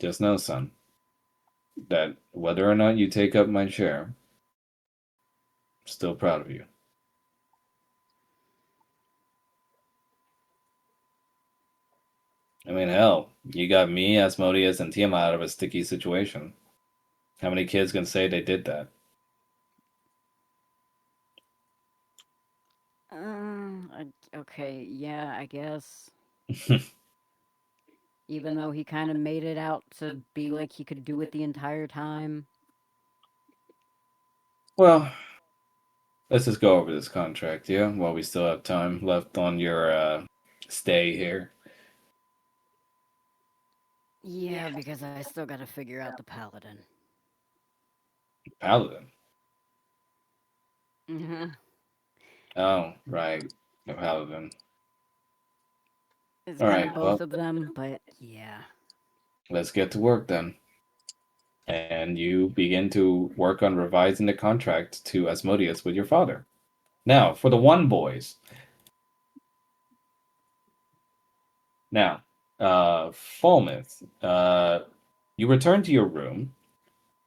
just know, son, that whether or not you take up my chair, I'm still proud of you. I mean, hell, you got me, Asmodeus, and Tiamat out of a sticky situation. How many kids can say they did that? Okay, yeah, I guess. Even though he kind of made it out to be like he could do it the entire time. Well, let's just go over this contract, yeah, while we still have time left on your stay here. Yeah, because I still gotta figure out the paladin. Paladin. Mm-hmm. Oh, right, the paladin. It's All kind of right, both well, of them, but yeah. let's get to work then. And you begin to work on revising the contract to Asmodeus with your father. Now, for the one boys. Now, Falmouth, you return to your room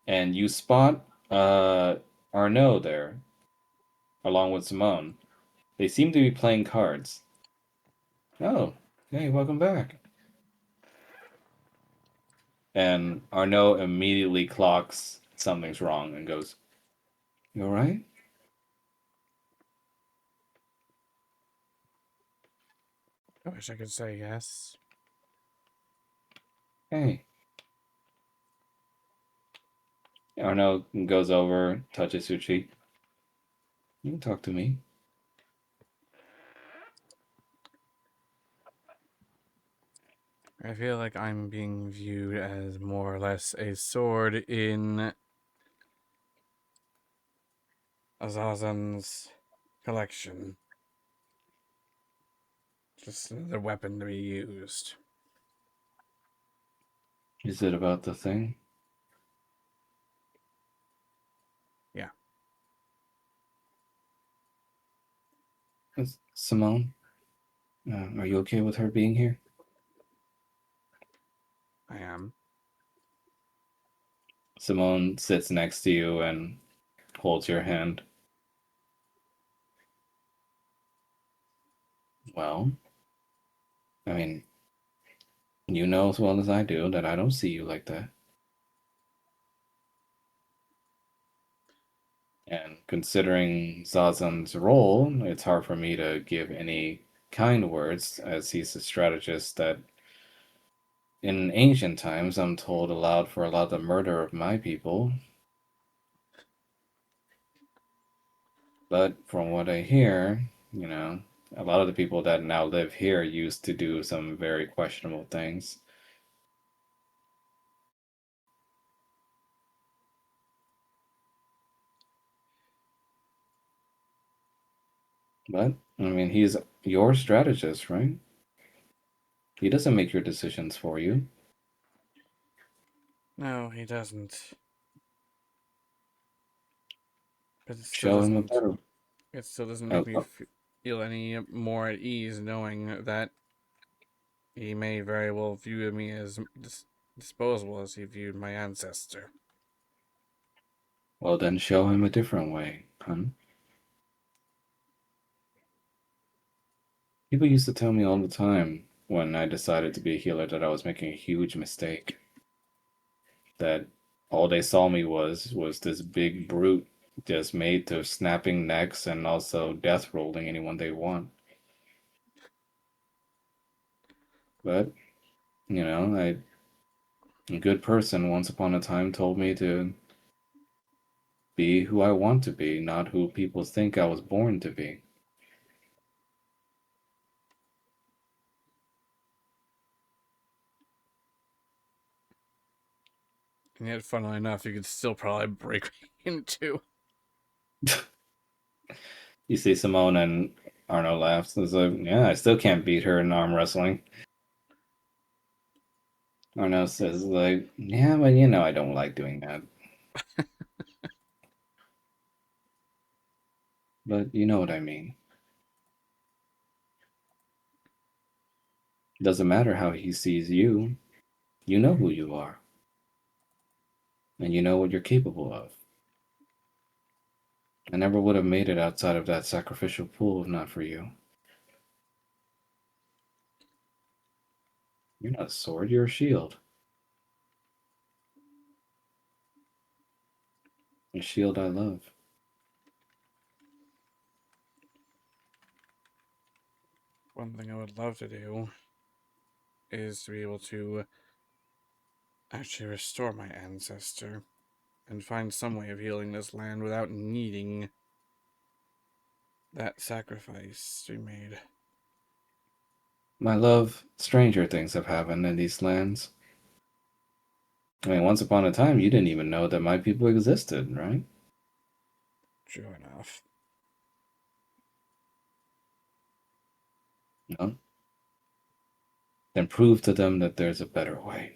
and you spot Arnaud there along with Simone. They seem to be playing cards. Oh, hey, welcome back. And Arnaud immediately clocks something's wrong and goes, "You all right?" I wish I could say yes. Hey. Arnaud goes over, touches your cheek. You can talk to me. I feel like I'm being viewed as more or less a sword in Azazan's collection. Just another weapon to be used. Is it about the thing? Yeah. Simone, are you okay with her being here? I am. Simone sits next to you and holds your hand. Well, I mean, you know as well as I do that I don't see you like that. And considering Zazan's role, it's hard for me to give any kind words, as he's a strategist that in ancient times I'm told allowed for a lot of the murder of my people. But from what I hear, a lot of the people that now live here used to do some very questionable things. But, I mean, he's your strategist, right? He doesn't make your decisions for you. No, he doesn't. But it still Show him a doesn't. better. It still doesn't make Oh, me feel any more at ease knowing that he may very well view me as disposable as he viewed my ancestor. well, then show him a different way, hun. People used to tell me all the time when I decided to be a healer that I was making a huge mistake. That all they saw me was this big brute just made to snapping necks and also death rolling anyone they want. But, a good person once upon a time told me to be who I want to be, not who people think I was born to be. And yet, funnily enough, you could still probably break me into. You see Simone and Arno laughs. It's like, yeah, I still can't beat her in arm wrestling. Arno says, like, yeah, but I don't like doing that. But you know what I mean. Doesn't matter how he sees you. You know who you are. And you know what you're capable of. I never would have made it outside of that sacrificial pool if not for you. You're not a sword, you're a shield. A shield I love. One thing I would love to do is to be able to actually restore my ancestor and find some way of healing this land without needing that sacrifice to be made. My love, stranger things have happened in these lands. I mean, once upon a time, you didn't even know that my people existed, right? True enough. No? Then prove to them that there's a better way.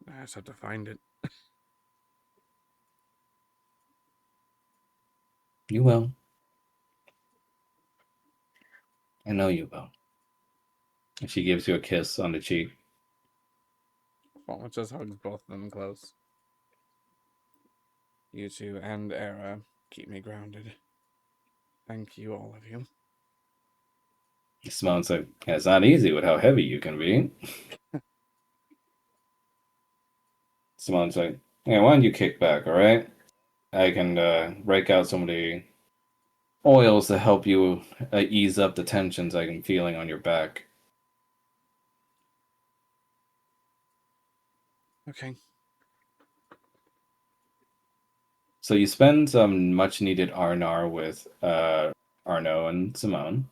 I just have to find it. You will. I know you will. And she gives you a kiss on the cheek. Well, it just hugs both of them close. You two and Era keep me grounded. Thank you, all of you. Simone's like, yeah, it's not easy with how heavy you can be. Simone's like, yeah, why don't you kick back, all right? I can break out some of the oils to help you ease up the tensions I'm feeling on your back. Okay. So you spend some much needed R&R with Arno and Simone,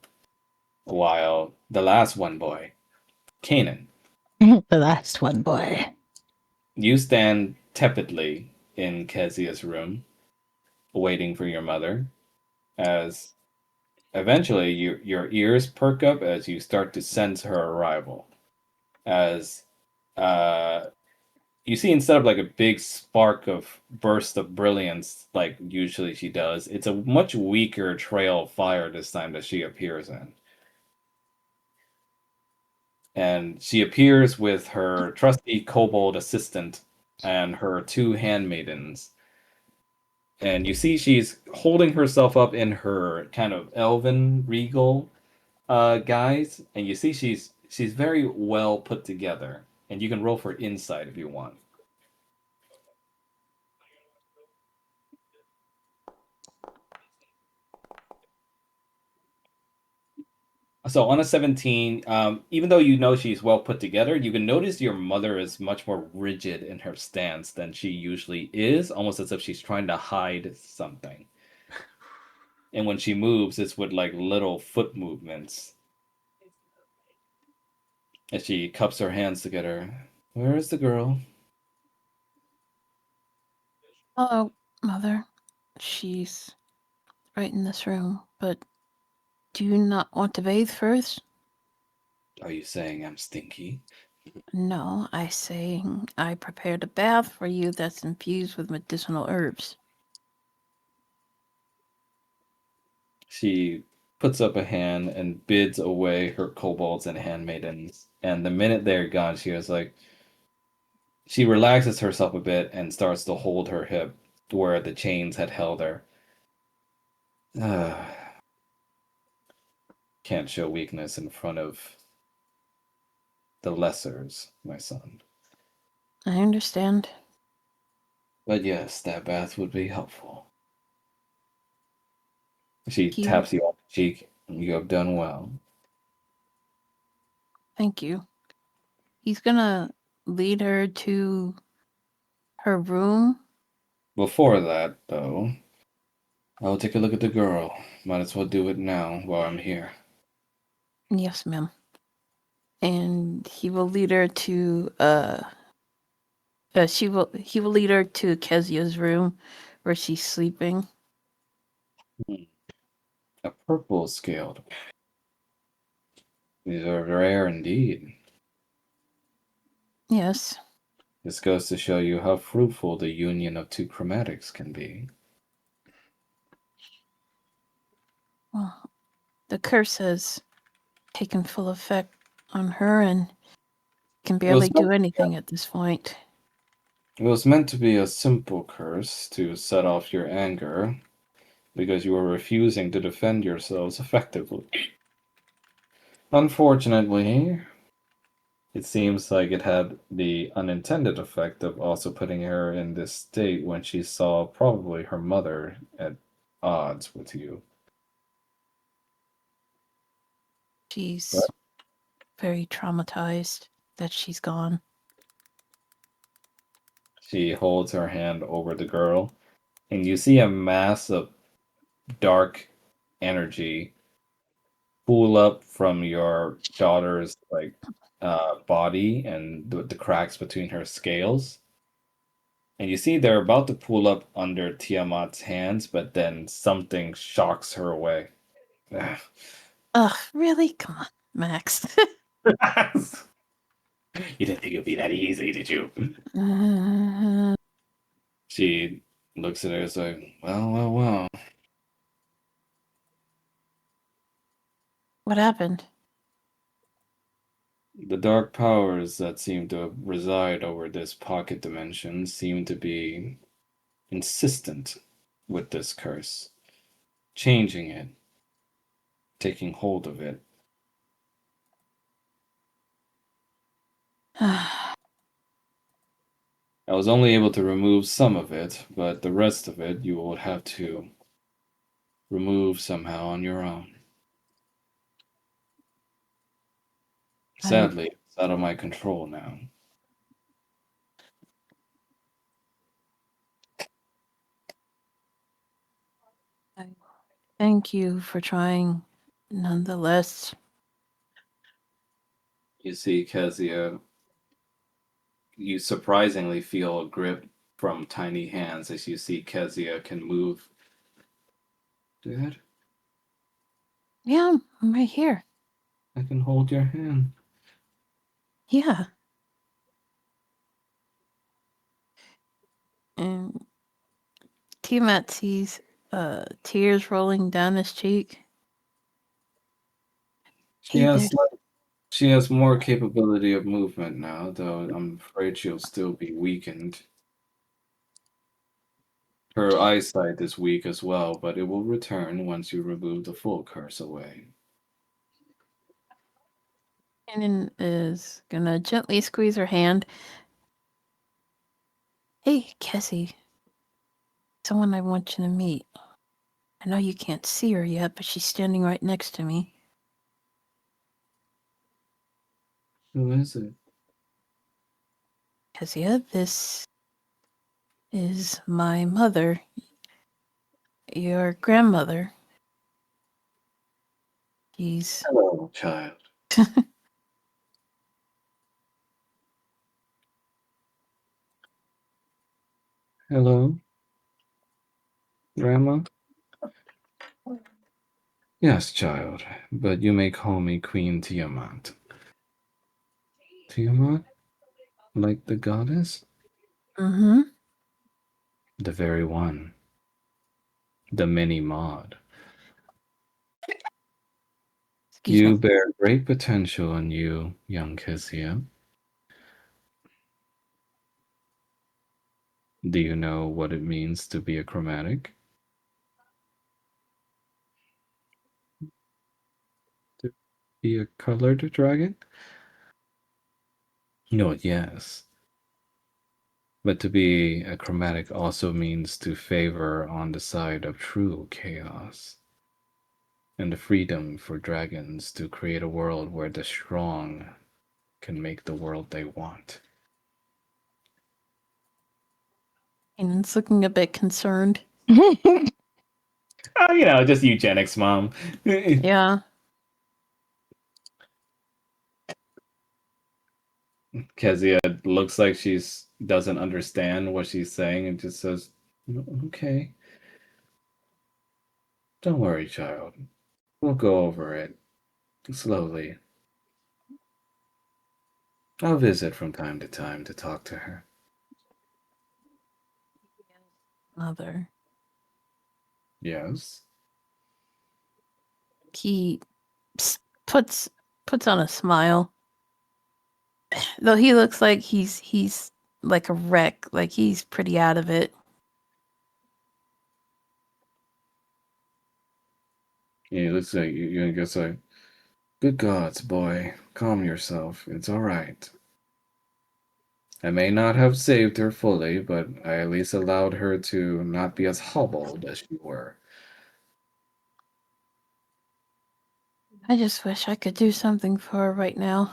while the last one boy, Kanan, The last one, boy. you stand tepidly in Kezia's room, waiting for your mother, as eventually your ears perk up as you start to sense her arrival. As uh, you see, instead of like a big spark of burst of brilliance like usually she does, it's a much weaker trail of fire this time that she appears in. And she appears with her trusty kobold assistant and her two handmaidens. And you see she's holding herself up in her kind of elven regal guise, and you see she's very well put together. And you can roll for insight if you want. So on a 17, even though you know she's well put together, you can notice your mother is much more rigid in her stance than she usually is, almost as if she's trying to hide something. And when she moves, it's with like little foot movements. As she cups her hands together. Where is the girl? Hello, Mother. She's right in this room, but do you not want to bathe first? Are you saying I'm stinky? No, I say I prepared a bath for you that's infused with medicinal herbs. She puts up a hand and bids away her kobolds and handmaidens. And the minute they're gone, she was like, she relaxes herself a bit and starts to hold her hip where the chains had held her. Can't show weakness in front of the lessers, my son. I understand. But yes, that bath would be helpful. She You, taps you on the cheek. You have done well. thank you. He's gonna lead her to her room. Before that, though, I'll take a look at the girl. Might as well do it now while I'm here. Yes, ma'am. And he will lead her to he will lead her to Kezia's room where she's sleeping. A purple scaled. These are rare indeed. Yes. This goes to show you how fruitful the union of two chromatics can be. Well, the curse has taken full effect on her and can It was barely do anything at this point. it was meant to be a simple curse to set off your anger because you were refusing to defend yourselves effectively. Unfortunately, it seems like it had the unintended effect of also putting her in this state when she saw probably her mother at odds with you. She's But very traumatized that she's gone. she holds her hand over the girl, and you see a mass of dark energy pool up from your daughter's body and the cracks between her scales. And you see they're about to pull up under Tiamat's hands, but then something shocks her away. Ugh, really? Come on, Max. You didn't think it'd be that easy, did you? Uh, She looks at her and is like, well. what happened? The dark powers that seem to reside over this pocket dimension seem to be insistent with this curse, changing it, taking hold of it. I was only able to remove some of it, but the rest of it you would have to remove somehow on your own. I'm Sadly, it's out of my control now. Thank you for trying, nonetheless. You see, Kezia, you surprisingly feel a grip from tiny hands as you see Kezia can move. Dad, Yeah, I'm right here. I can hold your hand. Yeah. And Tiamat sees tears rolling down his cheek. She Hey there. has she has more capability of movement now, though I'm afraid she'll still be weakened. Her eyesight is weak as well, but it will return once you remove the full curse away. Shannon is gonna gently squeeze her hand. Hey, Cassie. Someone I want you to meet. I know you can't see her yet, but she's standing right next to me. Who is it? Kezia, this is my mother, your grandmother. She's Hello, child. Hello, Grandma? Yes, child, but you may call me Queen Tiamat. Tiamat? Like the goddess? mm-hmm. The very one. The mini mod. Excuse You me. bear great potential in you, young Kezia. Do you know what it means to be a chromatic? To be a colored dragon? No, yes. But to be a chromatic also means to favor on the side of true chaos. And the freedom for dragons to create a world where the strong can make the world they want. Shannon's looking a bit concerned. Oh, just eugenics, mom. Yeah. Kezia looks like she's doesn't understand what she's saying and just says, "Okay, don't worry, child. We'll go over it slowly. I'll visit from time to talk to her." Mother. Yes. He puts on a smile. Though he looks like he's like a wreck, like he's pretty out of it. He looks like you just like, "Good gods, boy, calm yourself. It's all right. I may not have saved her fully, but I at least allowed her to not be as hobbled as you were." I just wish I could do something for her right now.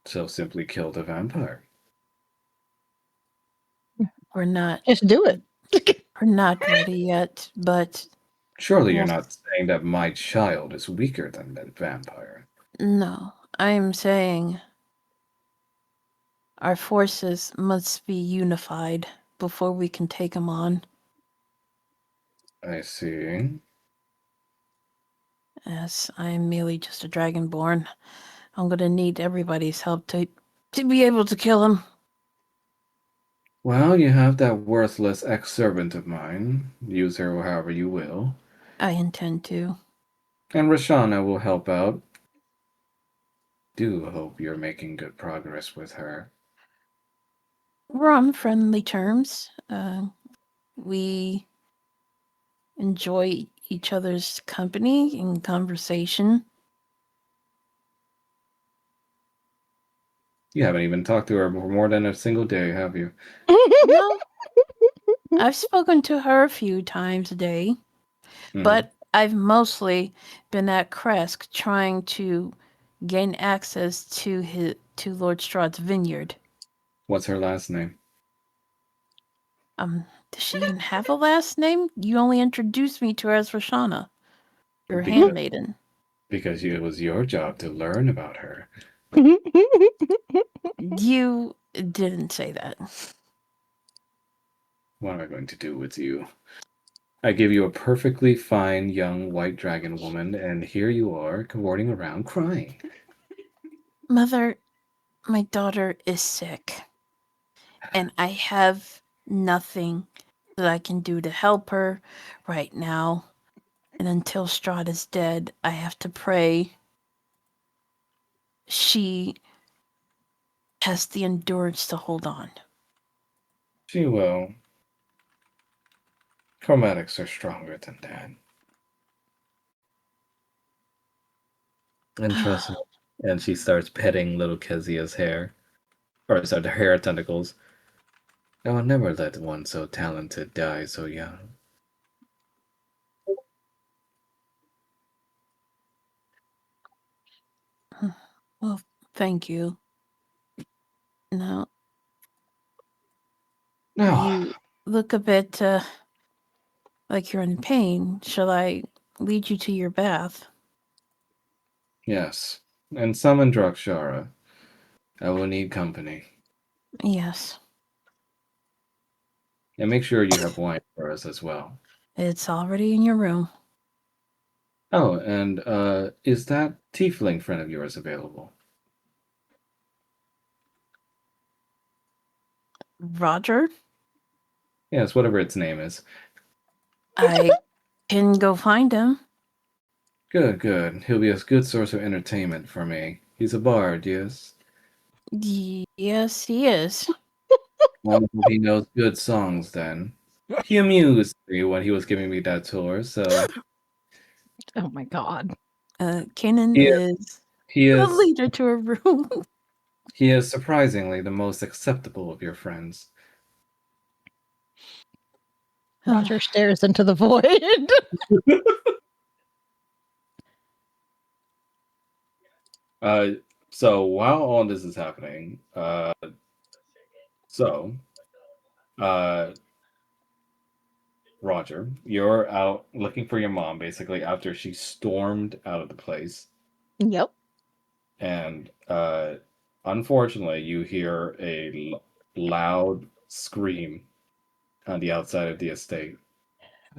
So simply kill the vampire. We're not Just do it. we're not ready yet, but Surely you're we'll not saying that my child is weaker than that vampire. no. I'm saying our forces must be unified before we can take him on. I see. As I'm merely just a dragonborn, I'm gonna need everybody's help to be able to kill him. Well, you have that worthless ex-servant of mine. Use her however you will. I intend to. And Rashana will help out. Do hope you're making good progress with her. We're on friendly terms. We enjoy each other's company and conversation. You haven't even talked to her for more than a single day, have you? No, I've spoken to her a few times a day, but I've mostly been at Kresk trying to gain access to Lord Strahd's vineyard. What's her last name? Does she even have a last name? You only introduced me to her as Roshana, your Because, handmaiden. because it was your job to learn about her. You didn't say that. What am I going to do with you? I give you a perfectly fine young white dragon woman, and here you are cavorting around crying. Mother, my daughter is sick, and I have nothing that I can do to help her right now. And until Strahd is dead, I have to pray she has the endurance to hold on. She will. Chromatics are stronger than that. And trust me. And she starts petting little Kezia's hair. Or sorry, the hair tentacles. I will never let one so talented die so young. Well, thank you. Now, No. you look a bit like you're in pain. Shall I lead you to your bath? Yes. And summon Drakshara. I will need company. Yes, And make sure you have wine for us as well. it's already in your room. Oh, and is that tiefling friend of yours available? Roger, Yes, whatever its name is. I can go find him. Good, good. He'll be a good source of entertainment for me. He's a bard, yes? Yes, he is. I hope he knows good songs then. He amused me when he was giving me that tour, so Oh my god. Kanan he, is he the is leader to a room. he is surprisingly the most acceptable of your friends. Roger stares into the void. So while all this is happening, so uh Roger, you're out looking for your mom basically after she stormed out of the place. Yep. And unfortunately, you hear a loud scream on the outside of the estate.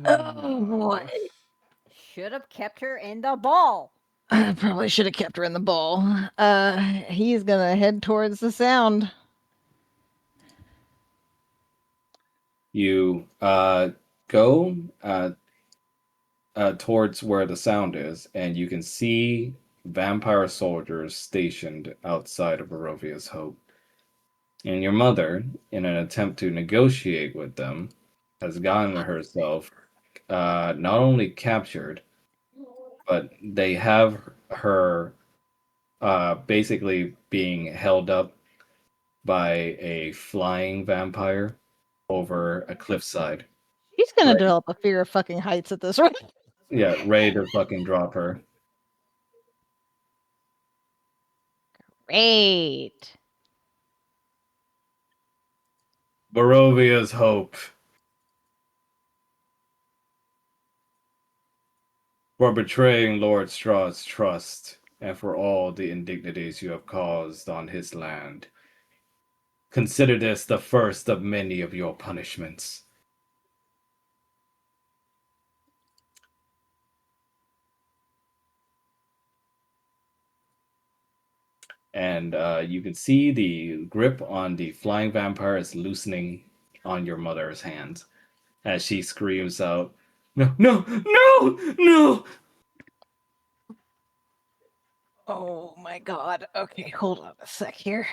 Oh boy. Should have kept her in the ball. I probably should have kept her in the ball. He's gonna head towards the sound. You go towards where the sound is, and you can see vampire soldiers stationed outside of Barovia's Hope. And your mother, in an attempt to negotiate with them, has gotten herself not only captured, but they have her basically being held up by a flying vampire over a cliffside. He's gonna Right. develop a fear of fucking heights at this rate. Yeah, ready to fucking drop her. Great. Barovia's Hope. For betraying Lord Strahd's trust, and for all the indignities you have caused on his land. Consider this the first of many of your punishments. And you can see the grip on the flying vampire is loosening on your mother's hands as she screams out, "No, no, no, no!" Oh my god. Okay, hold on a sec here.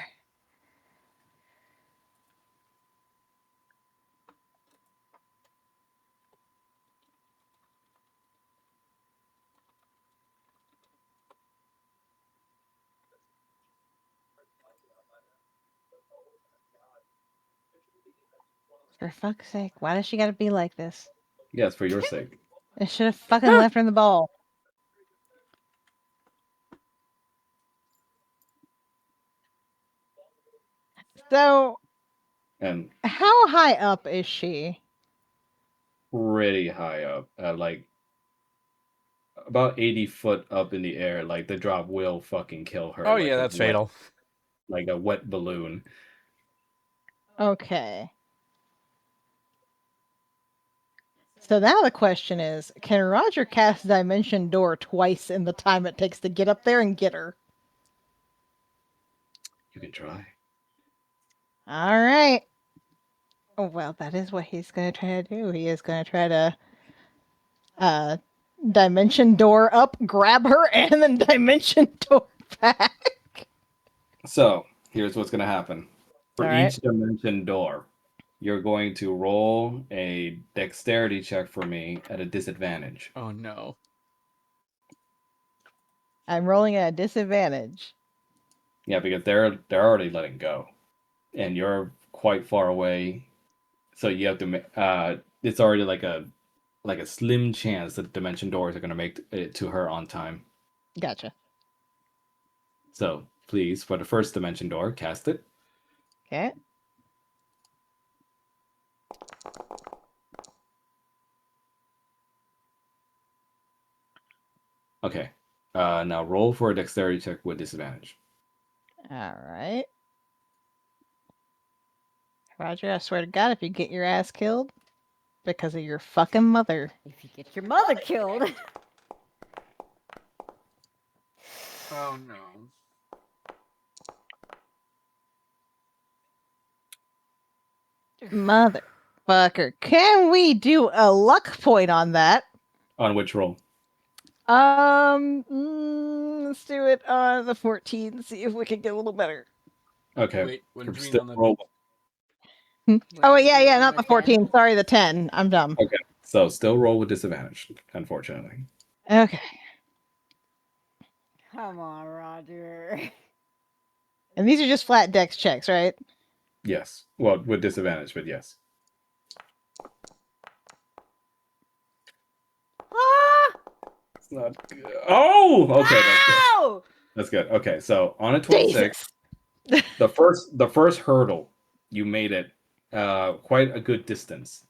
For fuck's sake, why does she gotta be like this? Yes, for your sake. I should have fucking left her in the ball. So, And how high up is she? pretty high up, like about 80 foot up in the air. Like the drop will fucking kill her. Oh like yeah, a that's wet, fatal. like a wet balloon. Okay. So now the question is, can Roger cast Dimension Door twice in the time it takes to get up there and get her? You can try. All right. Oh, well, that is what he's going to try to do. He is going to try to Dimension Door up, grab her, and then Dimension Door back. So here's what's gonna happen. For All right. each dimension door, you're going to roll a dexterity check for me at a disadvantage. Oh no. I'm rolling at a disadvantage. Yeah, because they're already letting go, and you're quite far away, so you have to. It's already like a slim chance that dimension doors are gonna make it to her on time. Gotcha. So please, for the first dimension door, cast it. Okay. Okay. Now roll for a dexterity check with disadvantage. All right. Roger, I swear to God, if you get your ass killed because of your fucking mother. If you get your mother killed. Oh no. Motherfucker. Can we do a luck point on that? On which roll? Let's do it on the 14, see if we can get a little better. Okay. Wait, when doing Still on the roll. Oh, yeah, Wait, not the 14. Sorry, the 10. I'm dumb. Okay. So still roll with disadvantage, unfortunately. Okay. Come on, Roger. And these are just flat dex checks, right? Yes. Well, with disadvantage, but yes. Ah! It's not good. Oh, okay, that's good. Ow! That's good. Okay, so on a 26, Jesus. the first hurdle, you made it quite a good distance.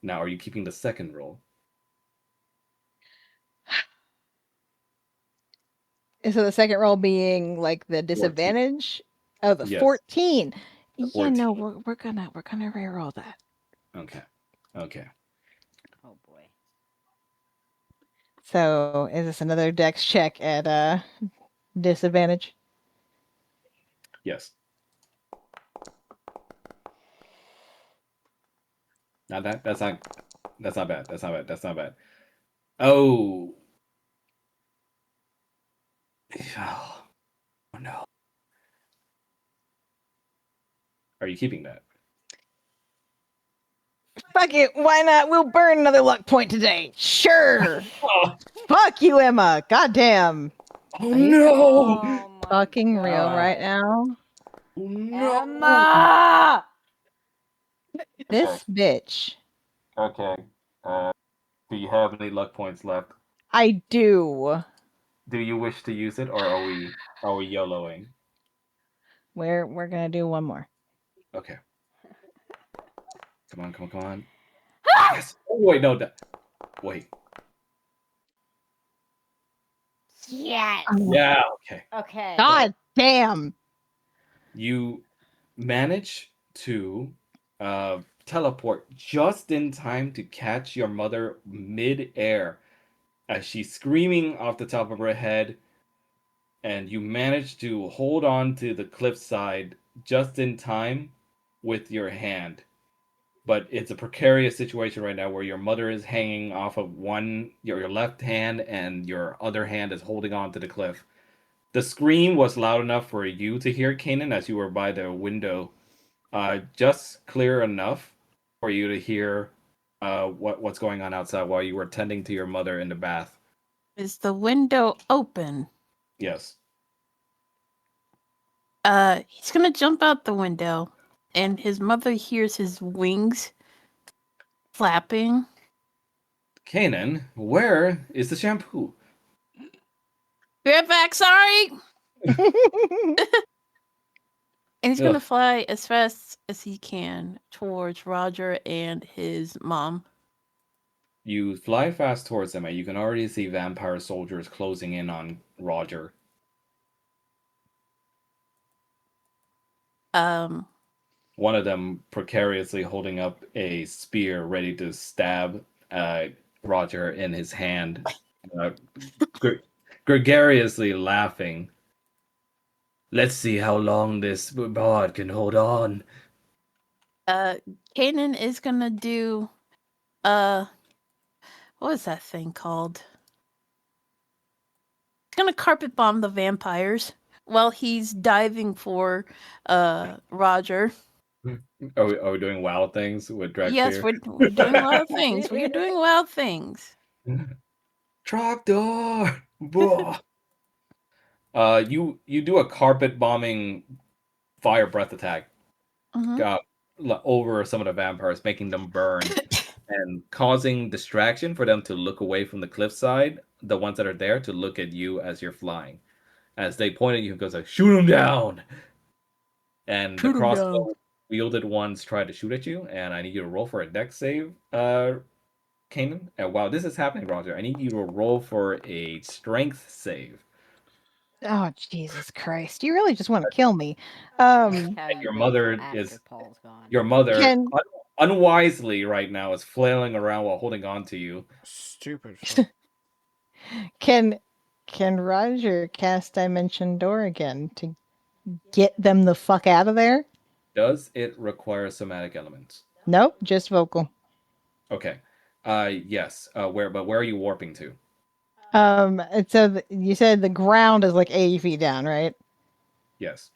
Now, are you keeping the second roll? So the second roll being like the disadvantage? Oh, the Yes. 14. The Yeah, no, 14. we're gonna reroll that. Okay. Okay. Oh boy. So is this another dex check at disadvantage? Yes. Now that's not bad. That's not bad. That's not bad. Oh. Oh no. Are you keeping that? Fuck it, why not? We'll burn another luck point today. Sure. Fuck you, Emma. Goddamn. Oh Are you no! Oh my Fucking real God. right now. Oh no! Emma! This bitch. Okay. Do you have any luck points left? I do. Do you wish to use it, or are we YOLOing? We're gonna do one more. Okay. Come on, come on, come on. Yes. Oh wait, no. Wait. Yes. Yeah. Okay. Okay. God damn. You manage to teleport just in time to catch your mother mid-air as she's screaming off the top of her head, and you manage to hold on to the cliffside just in time with your hand. But it's a precarious situation right now where your mother is hanging off of your left hand, and your other hand is holding on to the cliff. The scream was loud enough for you to hear, Kanan, as you were by the window, just clear enough for you to hear what's going on outside while you were tending to your mother in the bath. Is the window open? Yes. He's gonna jump out the window, and his mother hears his wings flapping. Kanan, where is the shampoo? Be right back, sorry! And he's gonna Ugh. fly as fast as he can towards Roger and his mom. You fly fast towards them, and you can already see vampire soldiers closing in on Roger. One of them precariously holding up a spear, ready to stab Roger in his hand, gregariously laughing. Let's see how long this bard can hold on. Kanan is gonna do what was that thing called? He's gonna carpet bomb the vampires while he's diving for Roger. Are we doing wild things with Dragfear? Yes, we're doing wild things. We're doing wild things. Trogdor! You do a carpet bombing fire breath attack over some of the vampires, making them burn and causing distraction for them to look away from the cliffside. The ones that are there to look at you as you're flying. As they point at you, it goes like, "Shoot them down!" And the crossbow wielded ones try to shoot at you, and I need you to roll for a dex save, Kanan. And while this is happening, Roger, I need you to roll for a strength save. Oh, Jesus Christ. You really just want to kill me. Having Your wait mother till after is Paul's gone. your mother Can- unwisely right now is flailing around while holding on to you. Stupid. Fuck. Can Roger cast Dimension Door again to get them the fuck out of there? Does it require somatic elements? Nope, just vocal. Okay. Yes. Where are you warping to? And so you said the ground is like 80 feet down, right? Yes.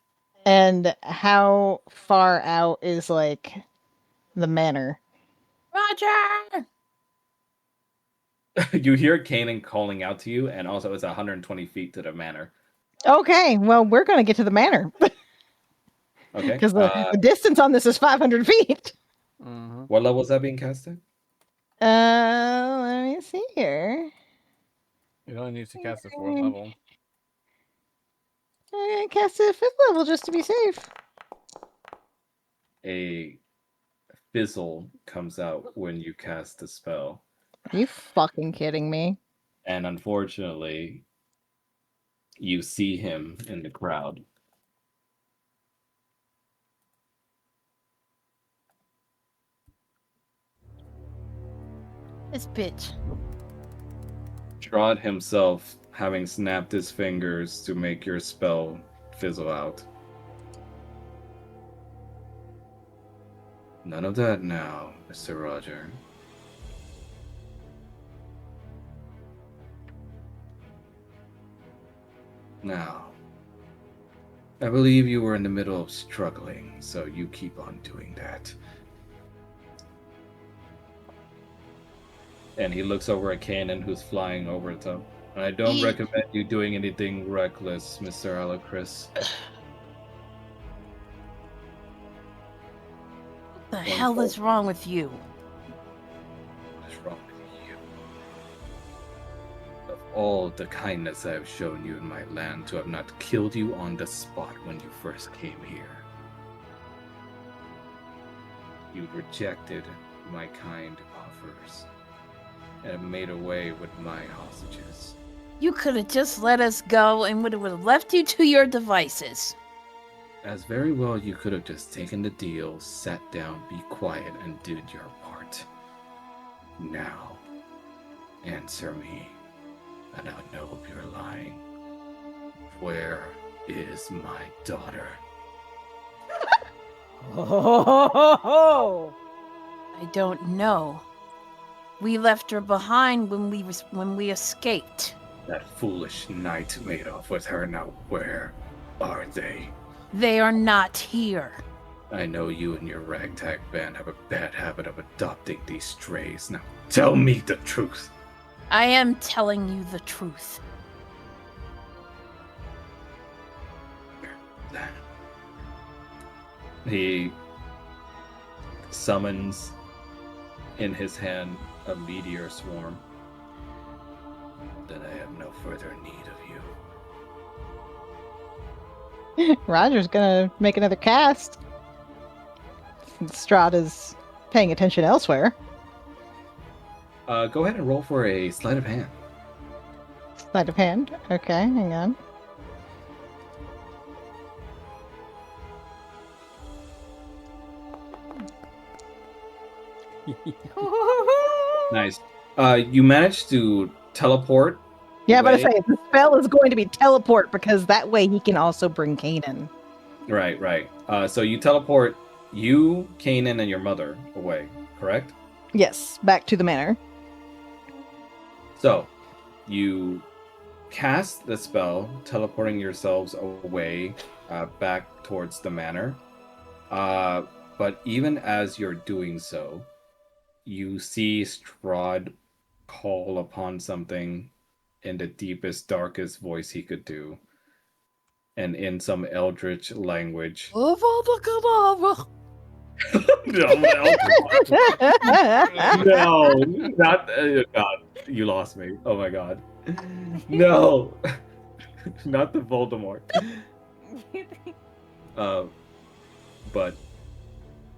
And how far out is like the manor? Roger! You hear Kanan calling out to you, and also it's 120 feet to the manor. Okay, well, we're going to get to the manor. Okay. Because the distance on this is 500 feet. Mm-hmm. What level is that being casted? Let me see here. You only need to cast the 4th level. I'm going to cast it at 5th level just to be safe. A fizzle comes out when you cast the spell. Are you fucking kidding me? And unfortunately, you see him in the crowd. This bitch. Strahd himself, having snapped his fingers to make your spell fizzle out. None of that now, Mr. Roger. Now, I believe you were in the middle of struggling, so you keep on doing that. And he looks over at Kanan, who's flying over the top. I don't recommend you doing anything reckless, Mr. Alacris. What the hell is wrong with you? What is wrong with you? Of all the kindness I have shown you in my land, to have not killed you on the spot when you first came here. You rejected my kind offers and have made away with my hostages. You could have just let us go and would have left you to your devices. As very well you could have just taken the deal, sat down, be quiet, and did your part. Now, answer me, and I'll know if you're lying. Where is my daughter? Oh, I don't know. We left her behind when we escaped. That foolish knight made off with her. Now where are they? They are not here. I know you and your ragtag band have a bad habit of adopting these strays. Now tell me the truth. I am telling you the truth. He summons in his hand a meteor swarm. Then I have no further need of you. Roger's gonna make another cast. Strahd is paying attention elsewhere. Go ahead and roll for a sleight of hand. Sleight of hand. Okay, hang on. Nice. You managed to teleport. Yeah, but I away. say the spell is going to be teleport because that way he can also bring Kanan. Right. So you teleport you, Kanan, and your mother away, correct? Yes, back to the manor. So you cast the spell, teleporting yourselves away back towards the manor. But even as you're doing so, you see Strahd call upon something in the deepest, darkest voice he could do, and in some eldritch language. No, not God. You lost me. Oh my God. No, not the Voldemort. But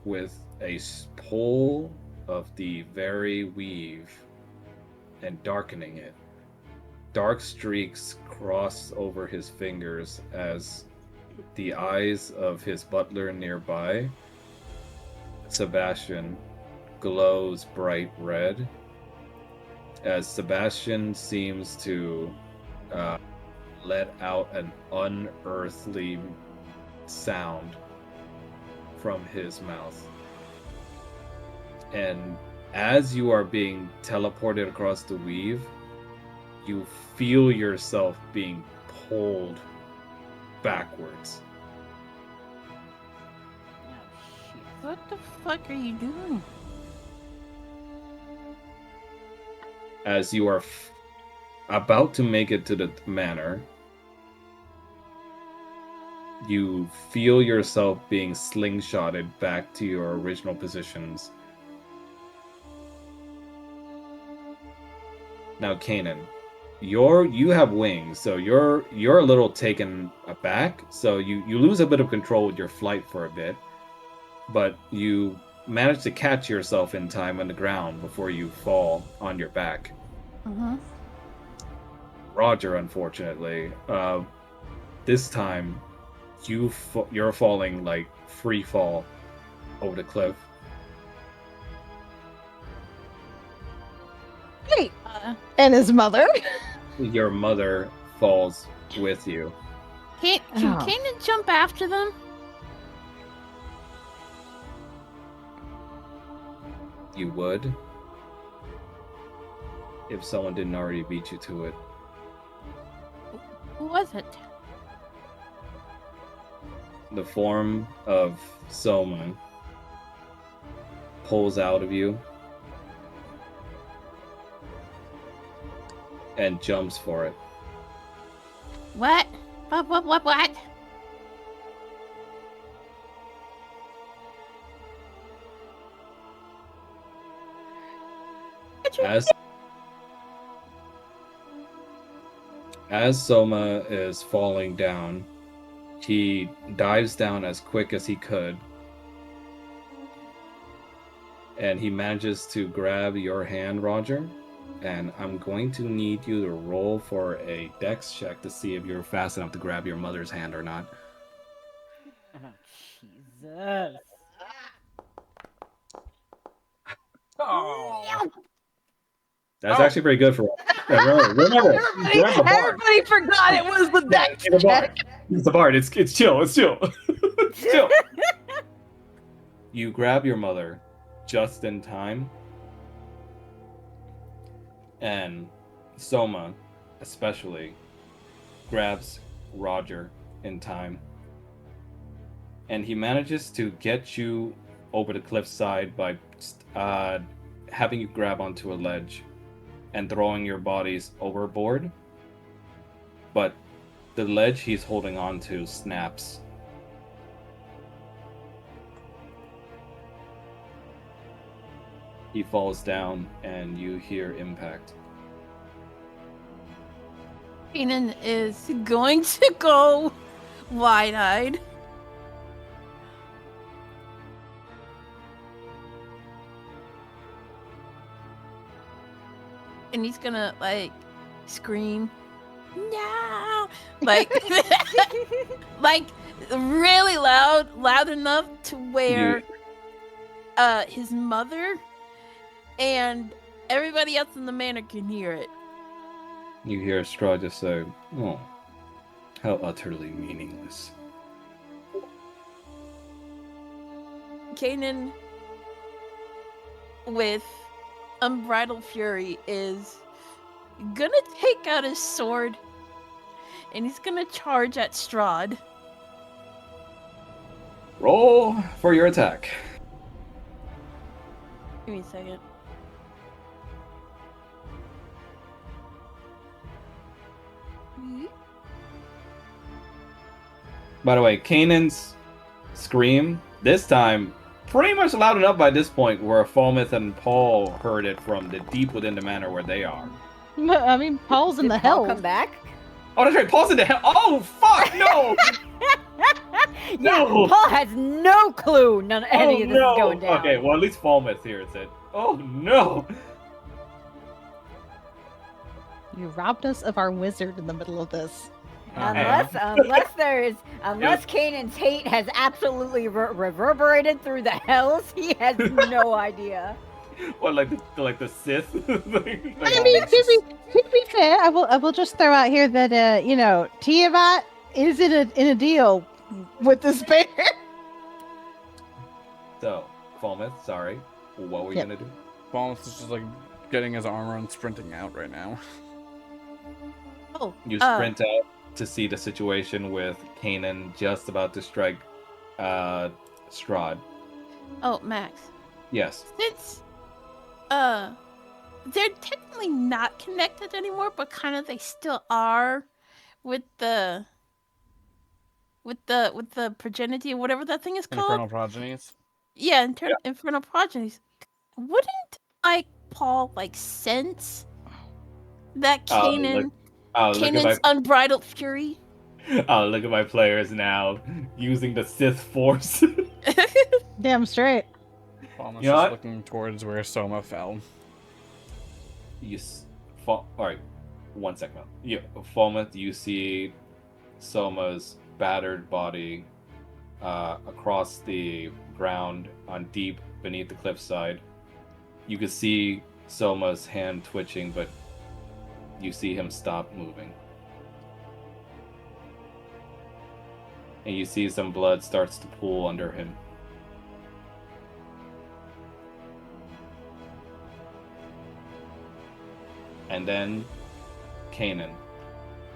with a pull of the very weave and darkening it, dark streaks cross over his fingers as the eyes of his butler nearby, Sebastian, glows bright red as Sebastian seems to let out an unearthly sound from his mouth. And as you are being teleported across the weave, you feel yourself being pulled backwards. What the fuck are you doing? As you are about to make it to the manor, you feel yourself being slingshotted back to your original positions. Now, Kanan, you have wings, so you're a little taken aback. So you lose a bit of control with your flight for a bit, but you manage to catch yourself in time on the ground before you fall on your back. Roger, unfortunately, this time you're falling like free fall over the cliff. Wait, and his mother? Your mother falls with you. Can Kanan jump after them? You would, if someone didn't already beat you to it. Who was it? The form of Soma pulls out of you and jumps for it. What? What? As Soma is falling down, he dives down as quick as he could, and he manages to grab your hand, Roger. And I'm going to need you to roll for a dex check to see if you're fast enough to grab your mother's hand or not. Oh, Jesus. Oh. That's actually pretty good for remember, Everybody forgot it was the dex check. It's a bard. It's chill. It's chill. Chill. You grab your mother just in time, and Soma, especially, grabs Roger in time, and he manages to get you over the cliffside by having you grab onto a ledge and throwing your bodies overboard. But the ledge he's holding on to snaps. He falls down and you hear impact. Kanan is going to go wide-eyed. and he's gonna like scream, no, like like really loud enough to where his mother and everybody else in the manor can hear it. You hear Strahd just say, "Oh, how utterly meaningless." Kanan, with unbridled fury, is gonna take out his sword and he's gonna charge at Strahd. Roll for your attack. Give me a second. By the way, Kanan's scream, this time, pretty much loud enough by this point where Falmouth and Paul heard it from the deep within the manor where they are. I mean, Paul's in Did the Paul hell. come back? Oh, that's right, Paul's in the hell. Oh, fuck, no! Yeah, No. Paul has no clue any of this is going down. Okay, well, at least Falmouth hears it. Oh, no! You robbed us of our wizard in the middle of this. Unless Kanan's hate has absolutely reverberated through the hells, he has no idea. What, like the Sith? Like, I mean, to be fair, I will just throw out here that Tiamat is in a deal with this bear. So, Falmouth, sorry. What were you gonna do? Falmouth is just like getting his armor and sprinting out right now. Oh, You sprint out to see the situation with Kanan just about to strike Strahd. Oh, Max. Yes. Since they're technically not connected anymore, but kind of they still are with the progeny, whatever that thing is called. Infernal progenies. Yeah, infernal progenies. Wouldn't like Paul like sense that Kanan's unbridled fury? Oh, look at my players now using the Sith Force. Damn straight. Falmouth's You know just what? looking towards where Soma fell. All right, 1 second. Falmouth, you see Soma's battered body across the ground on deep beneath the cliffside. You can see Soma's hand twitching, but you see him stop moving. And you see some blood starts to pool under him. And then, Kanan,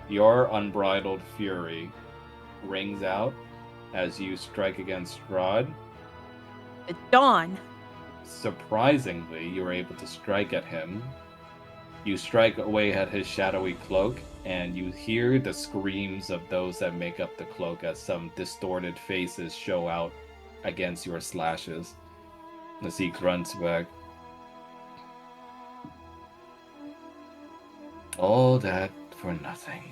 your unbridled fury rings out as you strike against Strahd. At dawn. Surprisingly, you are able to strike at him. You strike away at his shadowy cloak, and you hear the screams of those that make up the cloak as some distorted faces show out against your slashes. As he grunts back. All that for nothing.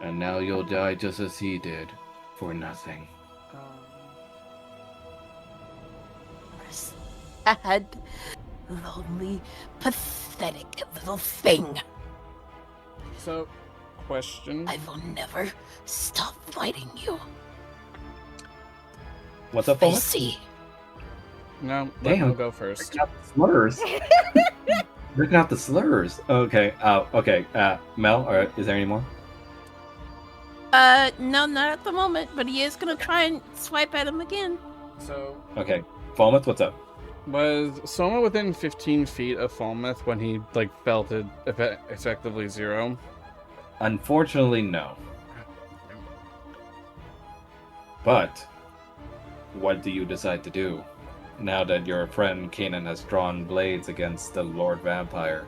And now you'll die just as he did, for nothing. Sad, lonely, pathetic little thing. So, question. I will never stop fighting you. What's up, I Falmouth? see. No, let Damn. him go first. Slurs. Looking out the slurs. Okay. Okay. Mel, is there any more? No, not at the moment, but he is gonna try and swipe at him again. So, Okay. Falmouth, what's up? was Soma within 15 feet of Falmouth when he felt it effectively zero? Unfortunately, no. But what do you decide to do now that your friend Kanan has drawn blades against the Lord Vampire?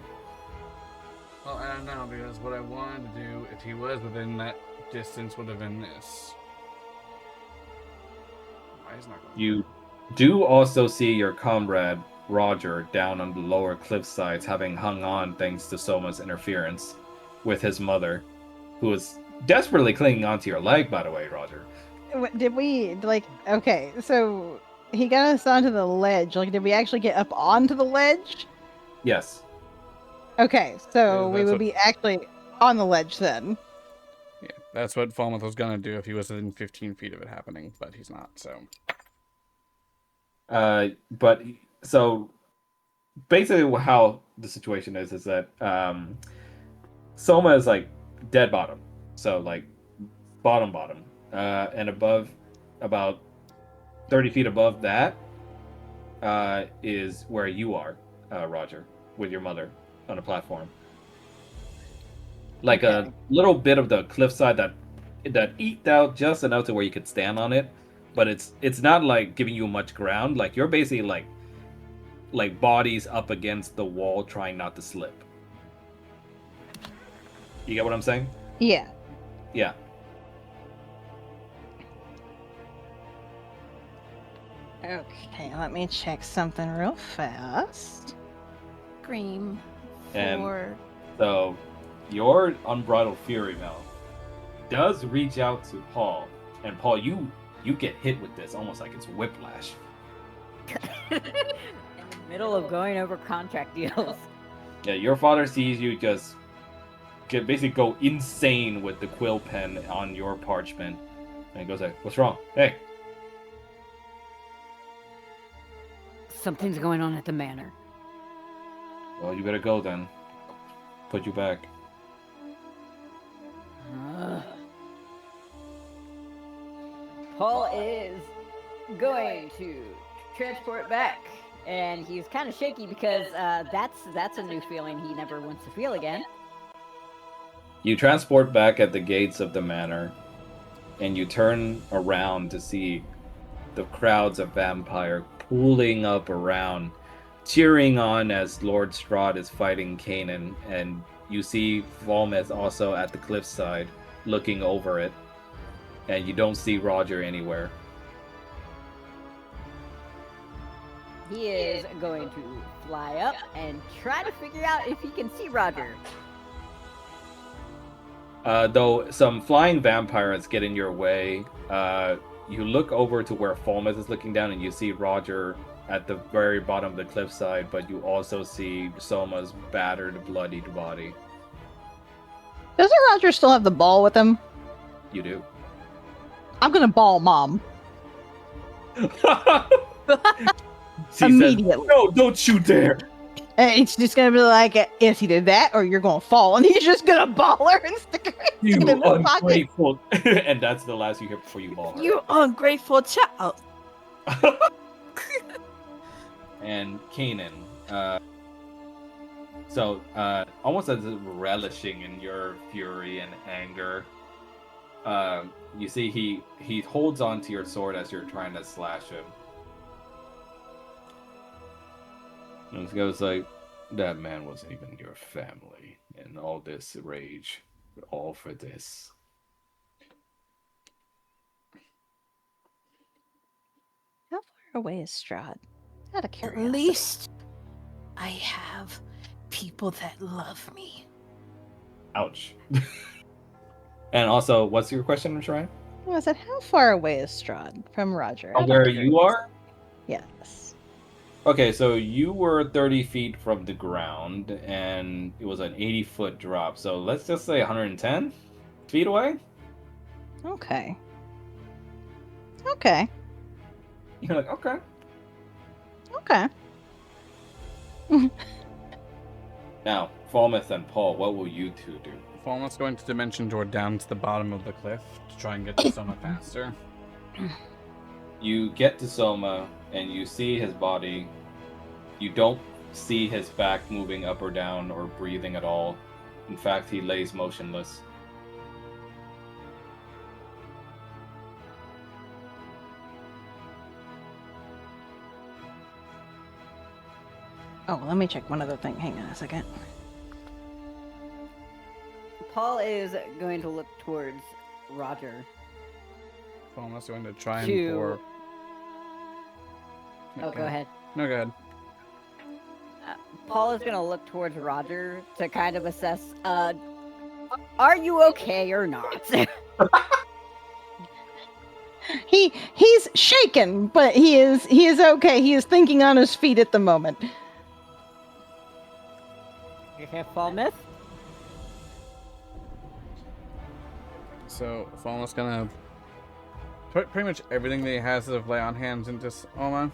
Well, I don't know, because what I wanted to do, if he was within that distance, would have been this. Why is not going? You do also see your comrade Roger down on the lower cliff sides, having hung on thanks to Soma's interference with his mother, who is desperately clinging onto your leg, by the way, Roger. Did we like? Okay, so he got us onto the ledge. Like, did we actually get up onto the ledge? Yes. Okay, so we That's would what- be actually on the ledge then. Yeah, that's what Falmouth was gonna do if he was within 15 feet of it happening, but he's not. So But so basically, how the situation is that Soma is like dead bottom, so like bottom, and above, about 30 feet above that, is where you are, Roger, with your mother on a platform. Like Okay. a little bit of the cliffside that eked out just enough to where you could stand on it, but it's not like giving you much ground. Like you're basically like bodies up against the wall, trying not to slip. You get what I'm saying? Yeah. Yeah. Okay, let me check something real fast. Scream And for so your unbridled fury, Mel, does reach out to Paul, and Paul, you get hit with this almost like it's whiplash. In the middle of going over contract deals. Yeah, your father sees you just basically go insane with the quill pen on your parchment, and he goes like, "What's wrong? Hey." Something's going on at the manor. Well, you better go then. Put you back. Paul is going to transport back, and he's kind of shaky because that's a new feeling he never wants to feel again. You transport back at the gates of the manor, and you turn around to see the crowds of vampire pooling up around, cheering on as Lord Strahd is fighting Kanan, and you see Volmeth also at the cliffside, looking over it, and you don't see Roger anywhere. He is going to fly up and try to figure out if he can see Roger. Though some flying vampires get in your way, you look over to where Volmeth is looking down, and you see Roger at the very bottom of the cliffside, but you also see Soma's battered, bloodied body. Doesn't Roger still have the ball with him? You do. I'm gonna ball mom She immediately. says, "No, don't you dare!" And it's just gonna be like, it's either that or you're gonna fall, and he's just gonna ball her and stick You it in his pocket. ungrateful. And that's the last you hear before you ball her. you ungrateful child. And Kanan, almost as if relishing in your fury and anger, you see he holds onto your sword as you're trying to slash him. And he goes like, "That man wasn't even your family, and all this rage, all for this." How far away is Strahd? Out of At curiosity. least I have people that love me. Ouch. And also, what's your question, Shrine? I said, how far away is Strahd from Roger? From Out of where you curiosity. are? Yes. Okay, so you were 30 feet from the ground, and it was an 80-foot drop. So let's just say 110 feet away. Okay. Okay. You're like, okay. Okay. Now, Falmouth and Paul, what will you two do? Falmouth's going to dimension door down to the bottom of the cliff to try and get to Soma faster. You get to Soma, and you see his body. You don't see his back moving up or down or breathing at all. In fact, he lays motionless. Oh, let me check one other thing. Hang on a second. Paul is going to look towards Roger. Falmouth's going to try and To- pour. Oh, go ahead. No, go ahead. Paul is going to look towards Roger to kind of assess, are you okay or not? he's shaken, but he is okay. He is thinking on his feet at the moment. You have Falmouth? So Falmouth's gonna put pretty much everything that he has of lay on hands into Oma.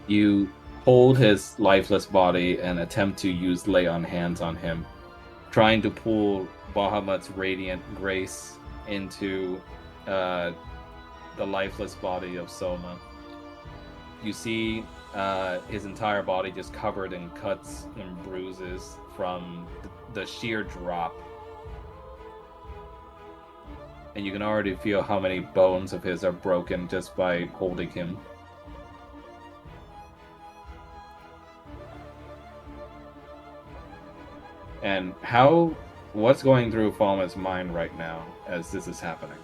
You hold his lifeless body and attempt to use lay on hands on him, trying to pull Bahamut's radiant grace into the lifeless body of Soma. You see his entire body just covered in cuts and bruises from the sheer drop. And you can already feel how many bones of his are broken just by holding him. And what's going through Falma's mind right now as this is happening?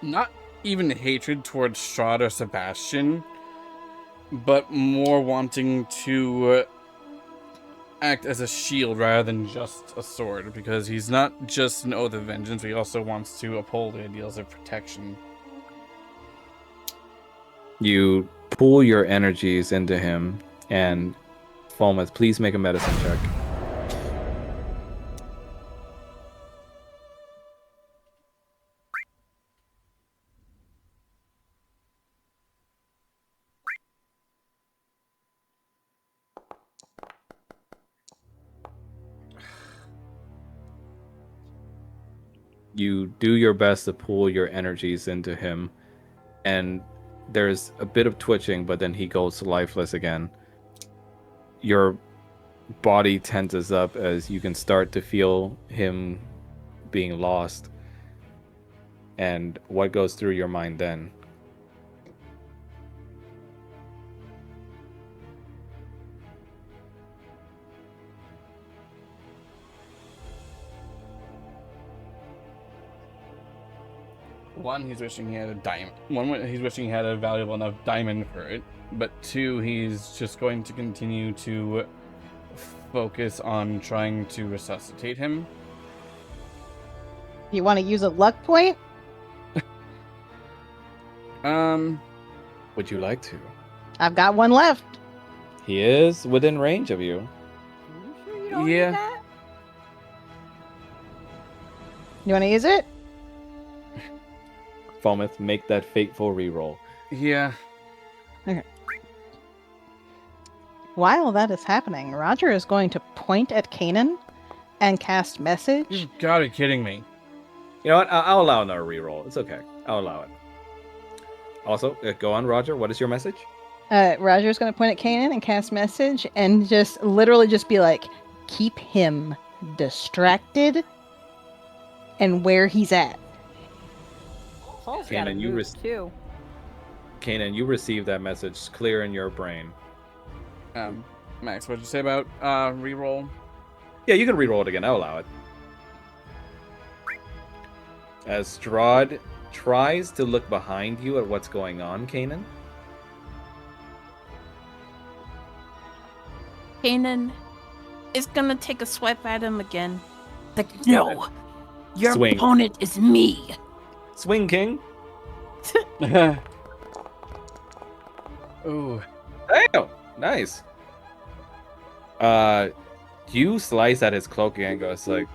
Not even hatred towards Strahd or Sebastian, but more wanting to act as a shield rather than just a sword, because he's not just an oath of vengeance, but he also wants to uphold the ideals of protection. You pull your energies into him, and Falmouth, please make a medicine check. You do your best to pull your energies into him, and there's a bit of twitching, but then he goes lifeless again. Your body tenses up as you can start to feel him being lost. And what goes through your mind then? One, he's wishing he had a diamond. One, he's wishing he had a valuable enough diamond for it. But two, he's just going to continue to focus on trying to resuscitate him. You want to use a luck point? Would you like to? I've got one left. He is within range of you. Are you sure you don't Yeah. need that? You want to use it? Falmouth, make that fateful reroll. Yeah. While that is happening, Roger is going to point at Kanan and cast message. You've got to be kidding me. You know what? I'll allow another reroll. It's okay. I'll allow it. Also, go on, Roger. What is your message? Roger's going to point at Kanan and cast message and just literally just be like, keep him distracted and where he's at. Paul's got to Kanan, you move too. Kanan, you receive that message clear in your brain. Max, what'd you say about reroll? Yeah, you can reroll it again. I'll allow it. As Strahd tries to look behind you at what's going on, Kanan. Kanan is gonna take a swipe at him again. Like, no, your Swing. opponent is me. Swing, King. Ooh. Damn, nice. You slice at his cloak and goes like,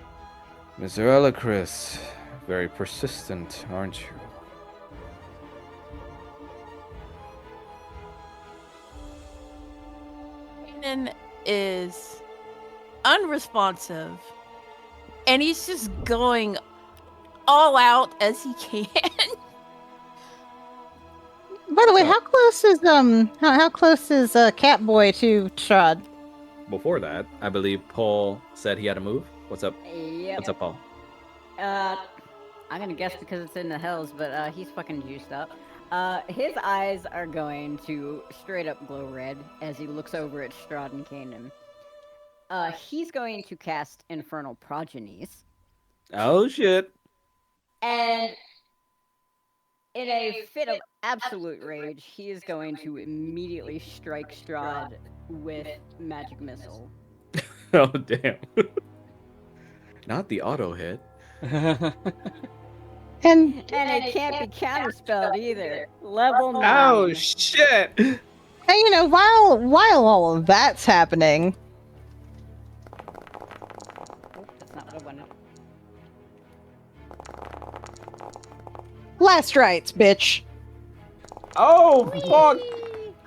Mr. Elicris, very persistent, aren't you? Kanan is unresponsive, and he's just going all out as he can. By the way, So- how close is Catboy to Strahd? Before that, I believe Paul said he had a move. What's up? Yep. What's up, Paul? I'm gonna guess because it's in the hills, but he's fucking juiced up. His eyes are going to straight up glow red as he looks over at Strahd and Kanan. He's going to cast Infernal Progenies, Oh shit! and in a fit of absolute rage, he is going to immediately strike Strahd with Magic Missile. Oh damn! Not the auto hit. And And it can't be counterspelled either. Level 9. Oh shit! and you know, while all of that's happening, Oh, that's not what I wanted. last rites, bitch. Oh fuck!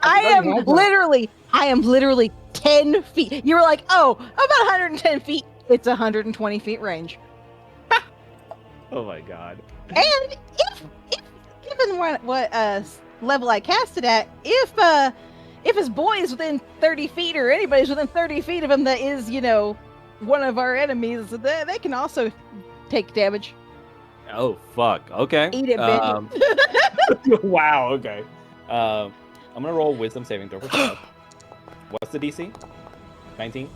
I forgot am you had that. literally 10 feet. You were like, oh, about 110 feet. It's 120 feet range. Oh my god. And if given what level I cast it at, if his boy is within 30 feet or anybody's within 30 feet of him that is, you know, one of our enemies, they can also take damage. Oh fuck. Okay. Eat it, bitch. Wow. Okay. I'm gonna roll Wisdom saving throw for Strahd. What's the DC? 19.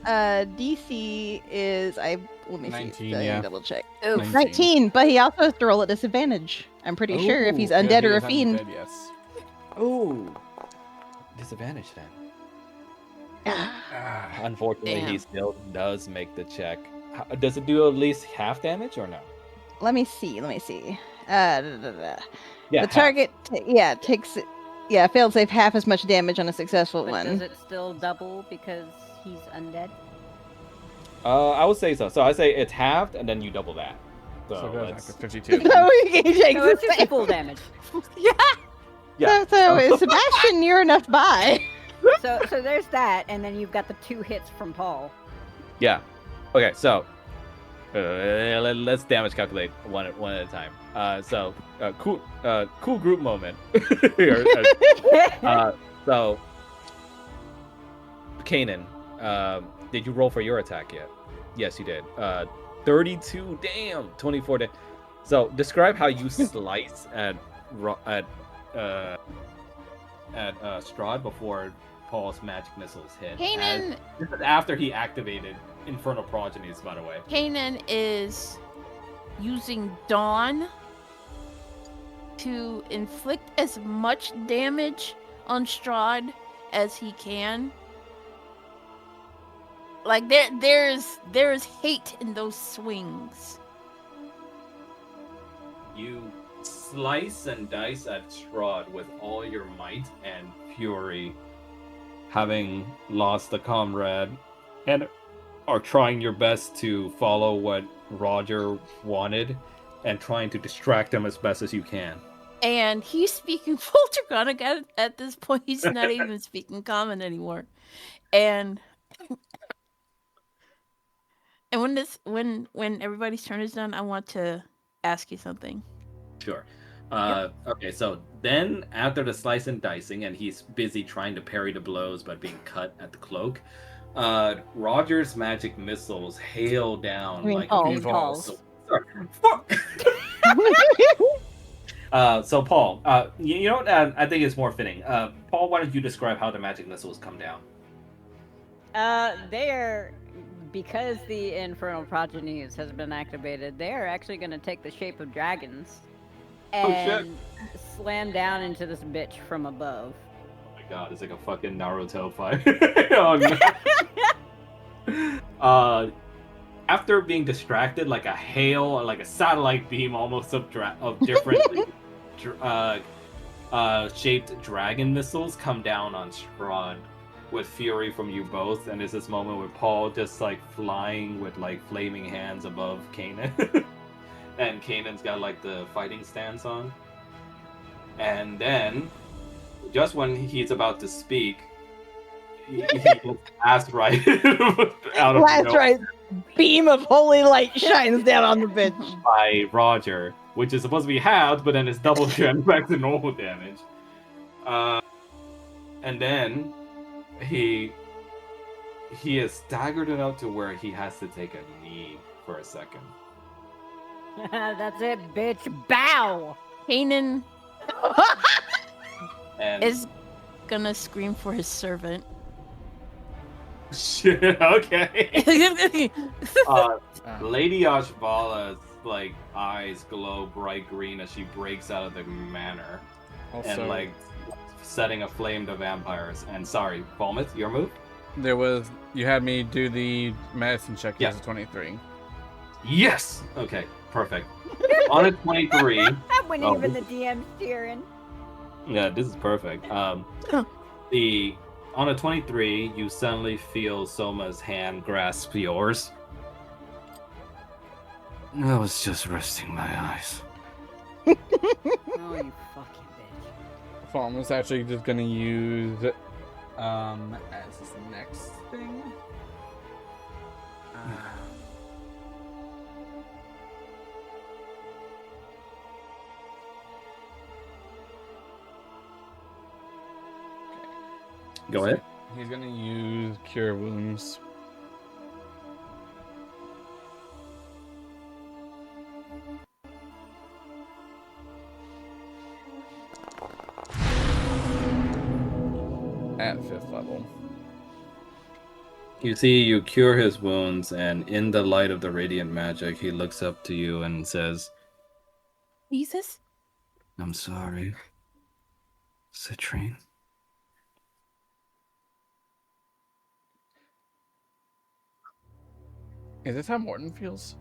DC is let me 19, see. yeah. Double check. Oh, 19, but he also has to roll at disadvantage. I'm pretty sure if he's Yeah, undead he or a is fiend. undead, yes. Oh. Disadvantage then. Unfortunately, he Damn. still does make the check. Does it do at least half damage or no? Let me see. Yeah. The half. target, takes it. Yeah, failed save half as much damage on a successful But one. does it still double because he's undead? I would say so. So I say it's halved, and then you double that. So, So it goes let's. back to 52. So he takes So it's the just same. full damage. Yeah. So Sebastian, you're enough by. So there's that, and then you've got the 2 hits from Paul. Yeah. Okay, so let's damage calculate one at a time. Cool group moment. Here, so, Kanan, did you roll for your attack yet? Yes, you did. 32. Damn. 24. So describe how you slice at Strahd before Paul's magic missiles hit. Kanan, This is after he activated Infernal Progenies, by the way. Kanan is using Dawn to inflict as much damage on Strahd as he can. Like there's hate in those swings. You slice and dice at Strahd with all your might and fury, having lost a comrade, and are trying your best to follow what Roger wanted, and trying to distract him as best as you can. And he's speaking Voltregonic at this point. He's not even speaking Common anymore. And when everybody's turn is done, I want to ask you something. Sure. Okay, so then after the slice and dicing, and he's busy trying to parry the blows but being cut at the cloak, Roger's magic missiles hail down like Paul's. Sorry. Fuck. So Paul, you know what? I think it's more fitting. Paul, why don't you describe how the magic missiles come down? They're, because the Infernal Progenies has been activated, they are actually going to take the shape of dragons and slam down into this bitch from above. Oh my god, it's like a fucking Naruto fight. Oh, no. After being distracted, like a hail, like a satellite beam almost of different shaped dragon missiles come down on Strahd with fury from you both, and there's this moment with Paul just like flying with like flaming hands above Kanan. And Kanan's got like the fighting stance on. And then, just when he's about to speak, he gets ass right out of Last nowhere right, beam of holy light shines down on the bitch. by Roger, which is supposed to be halved, but then it's double again back to normal damage. And then he is staggered enough to where he has to take a knee for a second. That's it, bitch. Bow! Kanan And is gonna scream for his servant. shit, okay. Lady Ashvala's like eyes glow bright green as she breaks out of the manor Also, and like setting aflame the vampires. And sorry, Balmouth, your move? you had me do the medicine check Yeah. as a 23. Yes. Okay. Perfect. On a 23. When Oh, even the DM's cheering. Yeah, this is perfect. On a 23, you suddenly feel Soma's hand grasp yours. I was just resting my eyes. Oh, you fucking bitch. Fawn was actually just gonna use as his next thing. Go ahead. He's gonna use Cure Wounds. At 5th level. You see, you cure his wounds, and in the light of the radiant magic, he looks up to you and says, Jesus? I'm sorry, Citrine. Is this how Morton feels?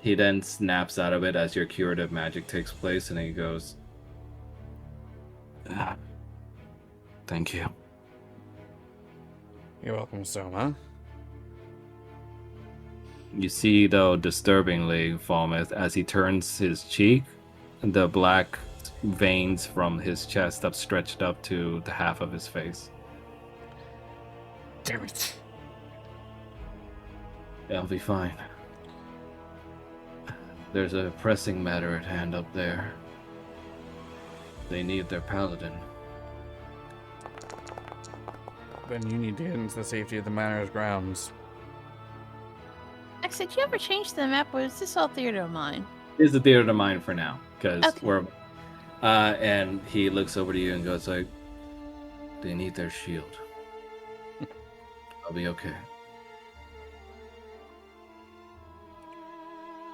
He then snaps out of it as your curative magic takes place, and he goes, Thank you. You're welcome, Soma. You see, though, disturbingly, Falmouth, as he turns his cheek, the black veins from his chest up stretched up to the half of his face. Damn it. I'll be fine. There's a pressing matter at hand up there. They need their paladin. Then you need to get into the safety of the manor's grounds. Actually, did you ever change the map, or is this all theater of mine? Is the theater of mine for now, because Okay. we're. And he looks over to you and goes like, "They need their shield. I'll be okay."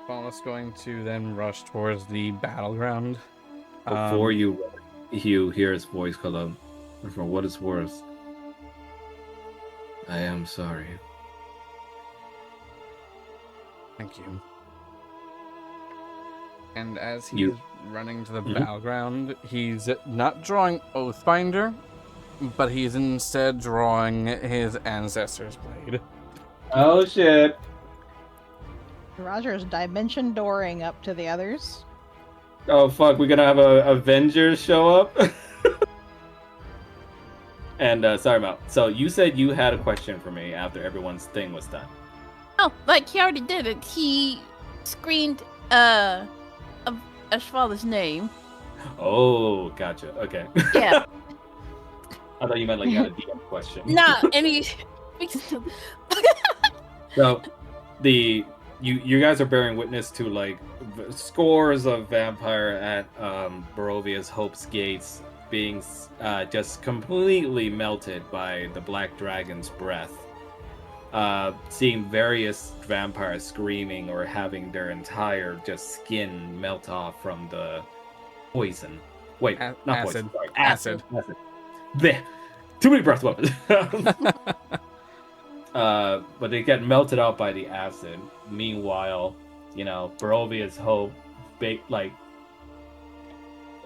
Fawn's going to then rush towards the battleground. Before you hear his voice call out, "For what it's worth, I am sorry." Thank you. And as he's You- running to the Mhm. battleground, he's not drawing Oathbinder, but he's instead drawing his ancestor's blade. Oh shit! Roger's dimension dooring up to the others. Oh fuck! We're gonna have a Avengers show up. And sorry, Mal. So you said you had a question for me after everyone's thing was done. Oh, like he already did it. He screened Ashval's name. Oh, gotcha. Okay. Yeah. I thought you meant like you had a DM question. Nah, and he So, you guys are bearing witness to like scores of vampire at Barovia's Hope's gates being just completely melted by the black dragon's breath. Seeing various vampires screaming or having their entire just skin melt off from the poison. Wait, not acid. poison. Sorry. Acid. Acid. Blech. Too many breath weapons. But they get melted out by the acid. Meanwhile, Barovia's Hope, like,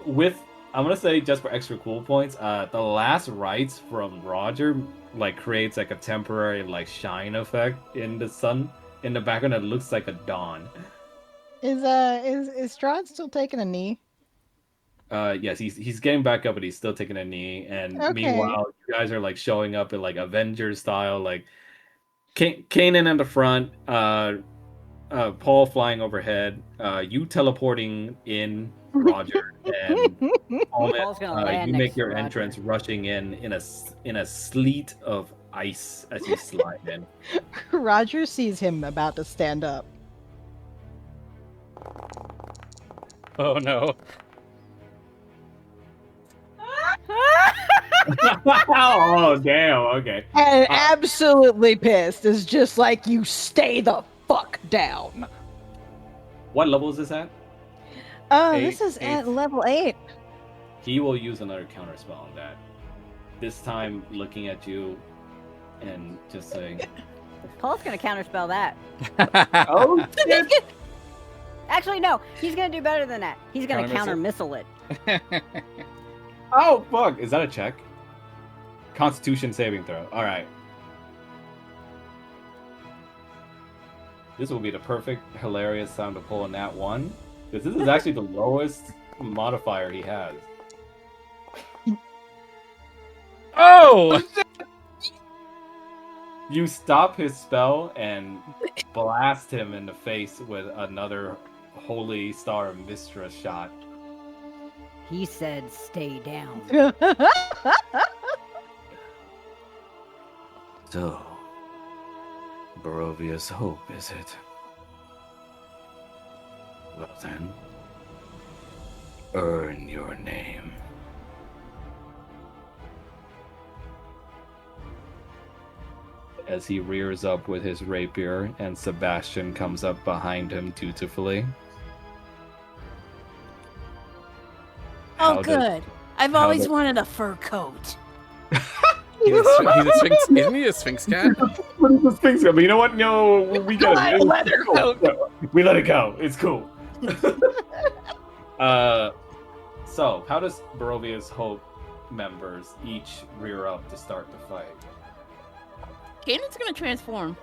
with, I'm gonna say just for extra cool points, the last rites from Roger, like, creates like a temporary like shine effect in the sun in the background that looks like a dawn. Is Strahd still taking a knee? Yes, he's getting back up, but he's still taking a knee. And Okay. meanwhile, you guys are like showing up in like Avengers style, like Kanan in the front, Paul flying overhead, you teleporting in, Roger, and Paul's gonna land you next make to your Roger. entrance rushing in a sleet of ice as you slide in. Roger sees him about to stand up. Oh no. Oh damn! Okay. And absolutely pissed is just like, you stay the fuck down. What level is this at? Oh, Eight- this is at eighth. level 8. He will use another counter spell on that. This time, looking at you and just saying, Paul's gonna counterspell that. "Oh shit!" Actually, no, he's gonna do better than that. He's gonna counter Counter-missile? missile it. Oh fuck! Is that a check? Constitution saving throw. All right. This will be the perfect, hilarious time to pull a nat 1, because this is actually the lowest modifier he has. Oh! You stop his spell and blast him in the face with another Holy Star Mistra shot. He said, "Stay down." So, Barovia's hope, is it? Well then, earn your name. As he rears up with his rapier, and Sebastian comes up behind him dutifully. Oh, How does- good. I've how always does- wanted a fur coat. He's a sphinx. Isn't he a sphinx cat? What is this thing? But you know what? No, we got it. Leather coat. We let it go. It's cool. So how does Barovia's Hope members each rear up to start the fight? Kanan's gonna transform.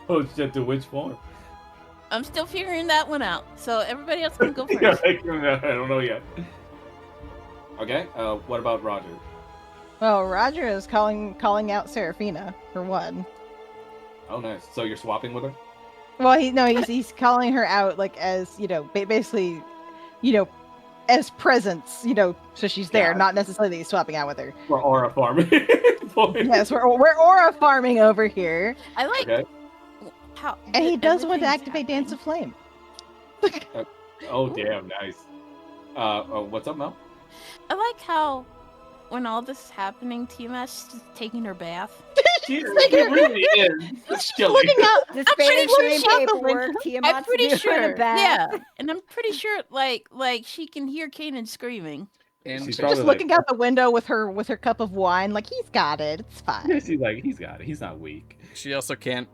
Oh shit! To which form? I'm still figuring that one out. So everybody else can go first. Yeah, I don't know yet. Okay. What about Roger? Well, Roger is calling out Seraphina for one. Oh, nice. So you're swapping with her? Well, he's calling her out like as basically, as presence, so she's there, Yeah. not necessarily that he's swapping out with her. Or aura farming? Yes, we're aura farming over here, I like Okay. how. and he does want to everything's activate Dance of happening. Flame. Oh, damn, nice. What's up, Mel? I like how when all this is happening, Tiamat's just taking her bath. She like her- really is. It's chilly. Looking out, The I'm pretty Spanish sure name she got the paperwork. I'm Tiamat's pretty doing sure. a bath. Yeah, and I'm pretty sure like she can hear Kanan screaming. And She's just probably looking out the window with her cup of wine, like he's got it. It's Yeah, fine. she's like, he's got it. He's not weak. she also can't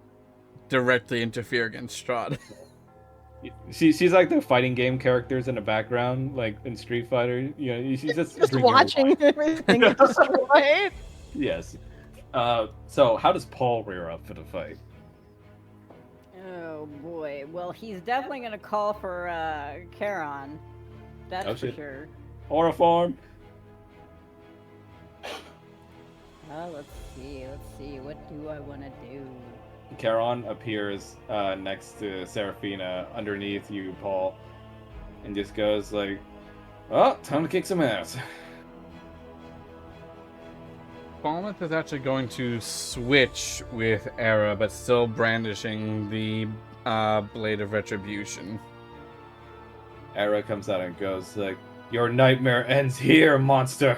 directly interfere against Strahd. She's like the fighting game characters in the background, like in Street Fighter. You know, she's just drinking her Watching wine. everything get destroyed. Yes. So how does Paul rear up for the fight? Oh boy. Well, he's definitely gonna call for Charon. That's Oh, for shit. sure. Aura farm. Let's see. What do I want to do? Charon appears next to Seraphina, underneath you, Paul, and just goes like, "Oh, time to kick some ass." Falmouth is actually going to switch with Era, but still brandishing the Blade of Retribution. Era comes out and goes like, "Your nightmare ends here, monster."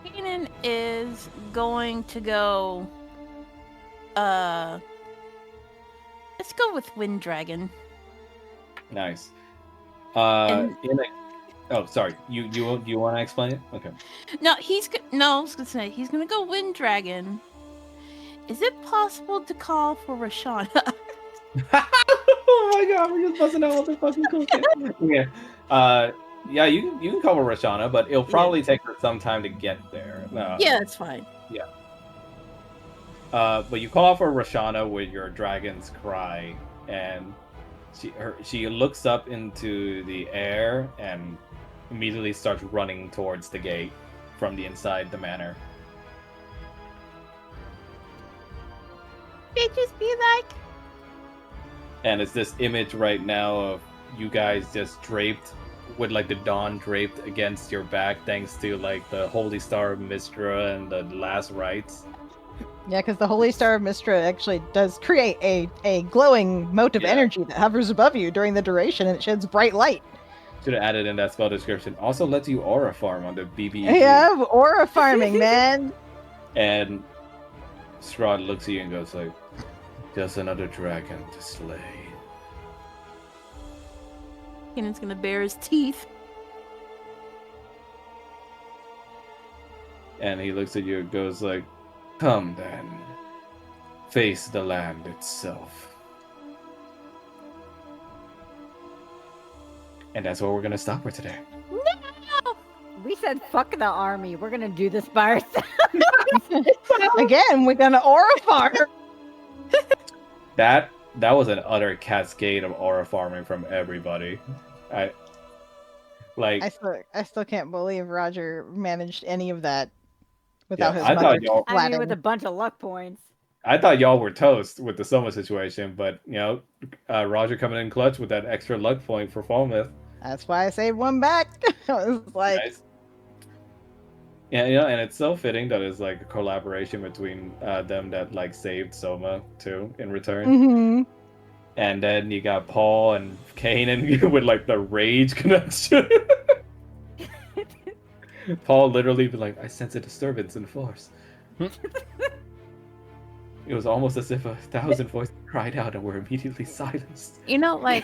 Kanan is going to go. Let's go with Wind Dragon. Nice. And- Oh, sorry. You want to explain it? Okay. No, I was gonna say he's gonna go Wind Dragon. Is it possible to call for Rashana? Oh my god, we're just busting out all the fucking cool shit. Yeah. Yeah, you can cover Rashana, but it'll probably take her some time to get there. Yeah, it's fine. But you call out for Rashana with your dragon's cry, and she looks up into the air and immediately starts running towards the gate from the inside the manor. They just be like, And it's this image right now of you guys just draped with like the dawn draped against your back, thanks to like the Holy Star of Mistra and the last rites. Yeah, because the Holy Star of Mistra actually does create a glowing mote of Yeah. energy that hovers above you during the duration, and it sheds bright light. Should have added in that spell description. Also lets you aura farm on the BB. Yeah, aura farming, man. And Strahd looks at you and goes like, "Just another dragon to slay." Kanan's gonna bare his teeth. And he looks at you and goes like, "Come then, face the land itself." And that's where we're gonna stop for today. No! We said fuck the army. We're gonna do this by ourselves. Again, we're gonna aura farm. That was an utter cascade of aura farming from everybody. I still can't believe Roger managed any of that without Yeah, his I thought mother y'all- I mean, with a flatting. bunch of luck points. I thought y'all were toast with the Soma situation, but Roger coming in clutch with that extra luck point for Falmouth. That's why I saved one back. I was like, Nice. Yeah, and it's so fitting that it's like a collaboration between them that like saved Soma too in return. mhm. And then you got Paul and Kanan with like the rage connection. Paul literally be like, "I sense a disturbance in the force." It was almost as if 1,000 voices cried out and were immediately silenced. You know, like,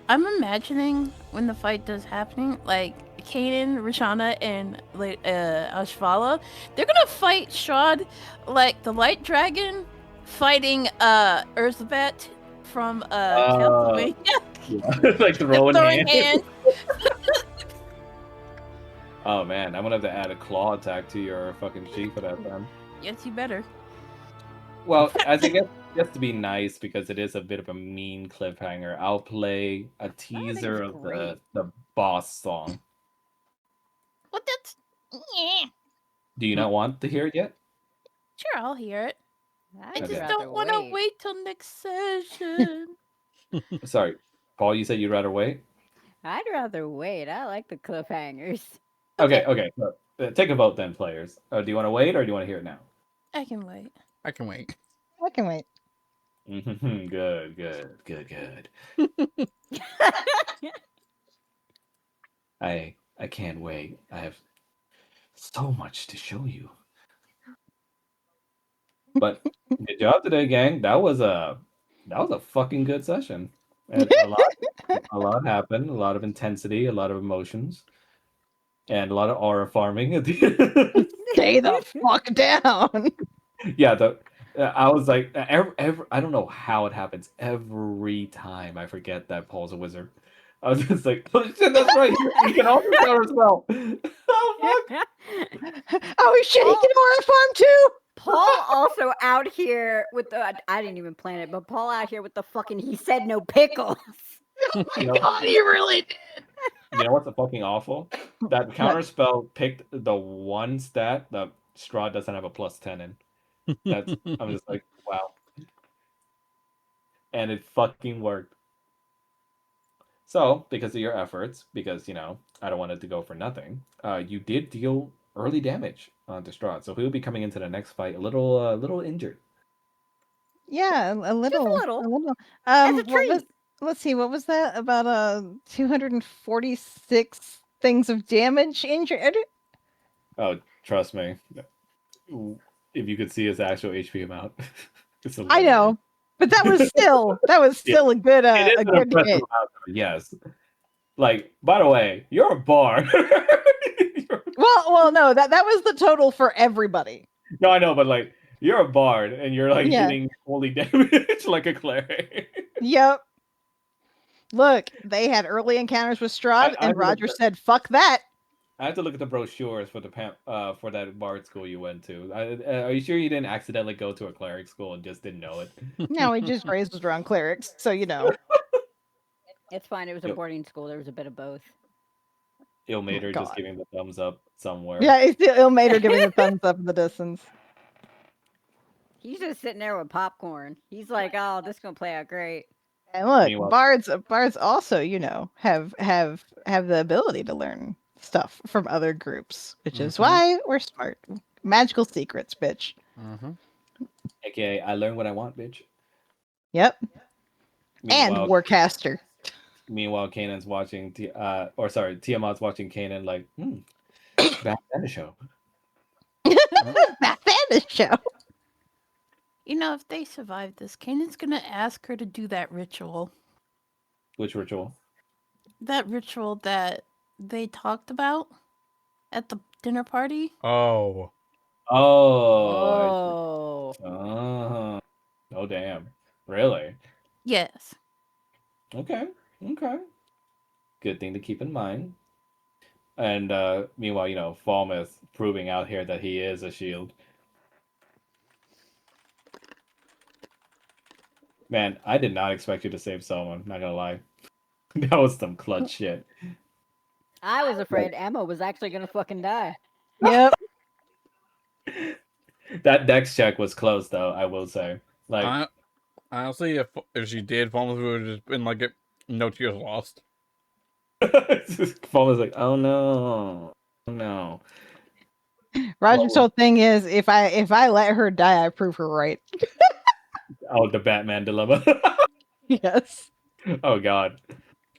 I'm imagining when the fight does happening, like, Kanan, Rashana, and Ashvala, they're gonna fight Strahd like the Light Dragon fighting Elizabeth from Castlevania. Like throwing hands. hands. Oh man, I'm gonna have to add a claw attack to your fucking sheet for that then. Yes, you better. Well, I think just to be nice because it is a bit of a mean cliffhanger, I'll play a teaser it's of great. the boss song. What that's... Yeah. Do you not want to hear it yet? Sure, I'll hear it. I I'd just Okay. don't want to wait till next session. Sorry, Paul, you said you'd rather wait? I'd rather wait. I like the cliffhangers. Okay. So, take a vote then, players. Do you want to wait or do you want to hear it now? I can wait. I can wait. I can wait. Good. I can't wait. I have so much to show you. But good job today, gang. That was a fucking good session. And a lot happened, a lot of intensity, a lot of emotions, and a lot of aura farming at the end. Stay the fuck down. Yeah, I was like, I don't know how it happens. Every time I forget that Paul's a wizard. I was just like, oh shit, that's right. He can also counter spell. Oh fuck. Oh shit, he can aura farm too. Paul also out here with the. I didn't even plan it, but Paul out here with the fucking. He said no pickles. Oh my You know- god, he really did. You know what's fucking awful? That counter spell picked the one stat that Strahd doesn't have a +10 in. I'm just like, wow. And it fucking worked. So, because of your efforts, because I don't want it to go for nothing, you did deal early damage onto Strahd. So he'll be coming into the next fight a little injured. Yeah, a little. little. As a What was, treat. let's see, what was that? About 246 things of damage injured? Oh, trust me. If you could see his actual HP amount, it's I know. But that was still a good It is a an good impressive hit. amount, yes. Like, by the way, you're a bard. Well, no, that was the total for everybody. No, I know, but like, you're a bard, and you're like Yeah. hitting holy damage like a cleric. Yep. Look, they had early encounters with Strahd, I and would have Roger said- said, "Fuck that." I have to look at the brochures for for that bard school you went to. Are you sure you didn't accidentally go to a cleric school and just didn't know it? No, he just raised around clerics, so you know. It's fine. It was a Yep. boarding school. There was a bit of both. Ilmater just God. giving the thumbs up somewhere. Yeah, it's the Ilmater giving the thumbs up in the distance. He's just sitting there with popcorn. He's like, "Oh, this is gonna play out great." And look, Meanwhile- bards also, have the ability to learn stuff from other groups, which is Mhm. why we're smart. Magical secrets, bitch. Mm-hmm. AKA, I learn what I want, bitch. Yep. And Meanwhile, Warcaster. Meanwhile, Kanan's watching, Tiamat's watching Kanan like, back at the show. That Bandit show. You know, if they survive this, Kanan's gonna ask her to do that ritual. Which ritual? that ritual that they talked about at the dinner party? Oh. Oh, I see. Oh. Oh, damn. Really? Yes. Okay. Okay. Good thing to keep in mind. And meanwhile, Falmouth proving out here that he is a shield. Man, I did not expect you to save someone, not gonna lie. That was some clutch shit. I was afraid Emma was actually gonna fucking die. Yep. That dex check was close, though, I will say. Like, Honestly, if she did, Falmouth would have just been like, no tears lost. Falmouth's like, oh no. Oh no. Roger's Well, whole thing is if I let her die, I prove her right. oh, the Batman dilemma. Yes. Oh god.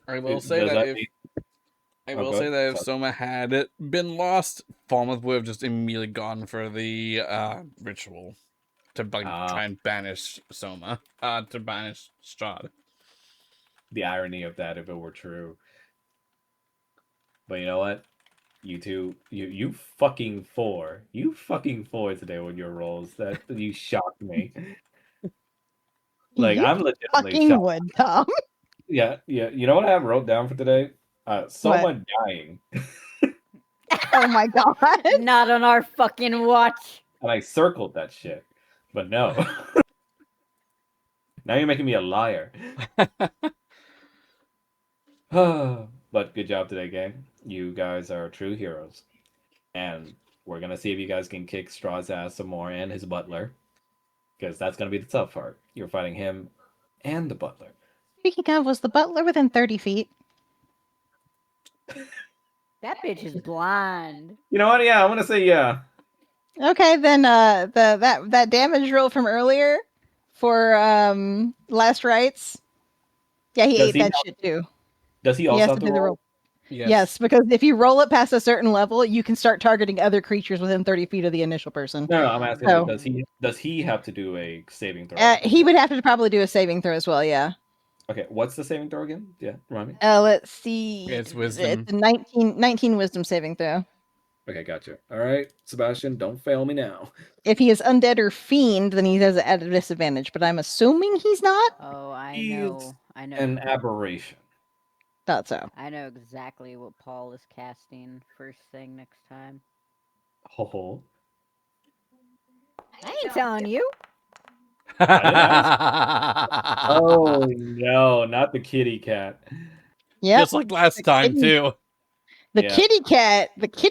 I will say Does that that if mean... I Oh, will go say ahead. that if Sorry. Soma had it been lost, Falmouth would have just immediately gone for the ritual to try and banish Soma, to banish Strahd. The irony of that if it were true. But you know what? You two, you fucking four. You fucking four today with your rolls. That you shocked me. Like, You I'm legitimately fucking shocked. would, Tom. Yeah. You know what I have wrote down for today? Soma dying. Oh my god. Not on our fucking watch. And I circled that shit. But no. Now you're making me a liar. But good job today, gang. You guys are true heroes. And we're gonna see if you guys can kick Strahd's ass some more and his butler. Because that's gonna be the tough part. You're fighting him and the butler. Speaking of, was the butler within 30 feet? That bitch is blind. You know what? Yeah, I'm gonna say yeah. Okay, then that damage roll from earlier for last rites. Yeah, he Does ate he that shit too. does he He also has have to to do the roll? roll. Yes, because if you roll it past a certain level, you can start targeting other creatures within 30 feet of the initial person. No, I'm asking So- does he have to do a saving throw? He would have to probably do a saving throw as well, yeah. Okay, what's the saving throw again? Yeah, remind me. Let's see. It's wisdom. It's a 19 wisdom saving throw. Okay, gotcha. All right, Sebastian, don't fail me now. If he is undead or fiend, then he has at a disadvantage, but I'm assuming he's not. Oh, I He's know. I know. an aberration. Thought so. I know exactly what Paul is casting first thing next time. Oh. I ain't telling you. Oh no, not the kitty cat. Yep. Just like last time kitty- too. The Yeah. kitty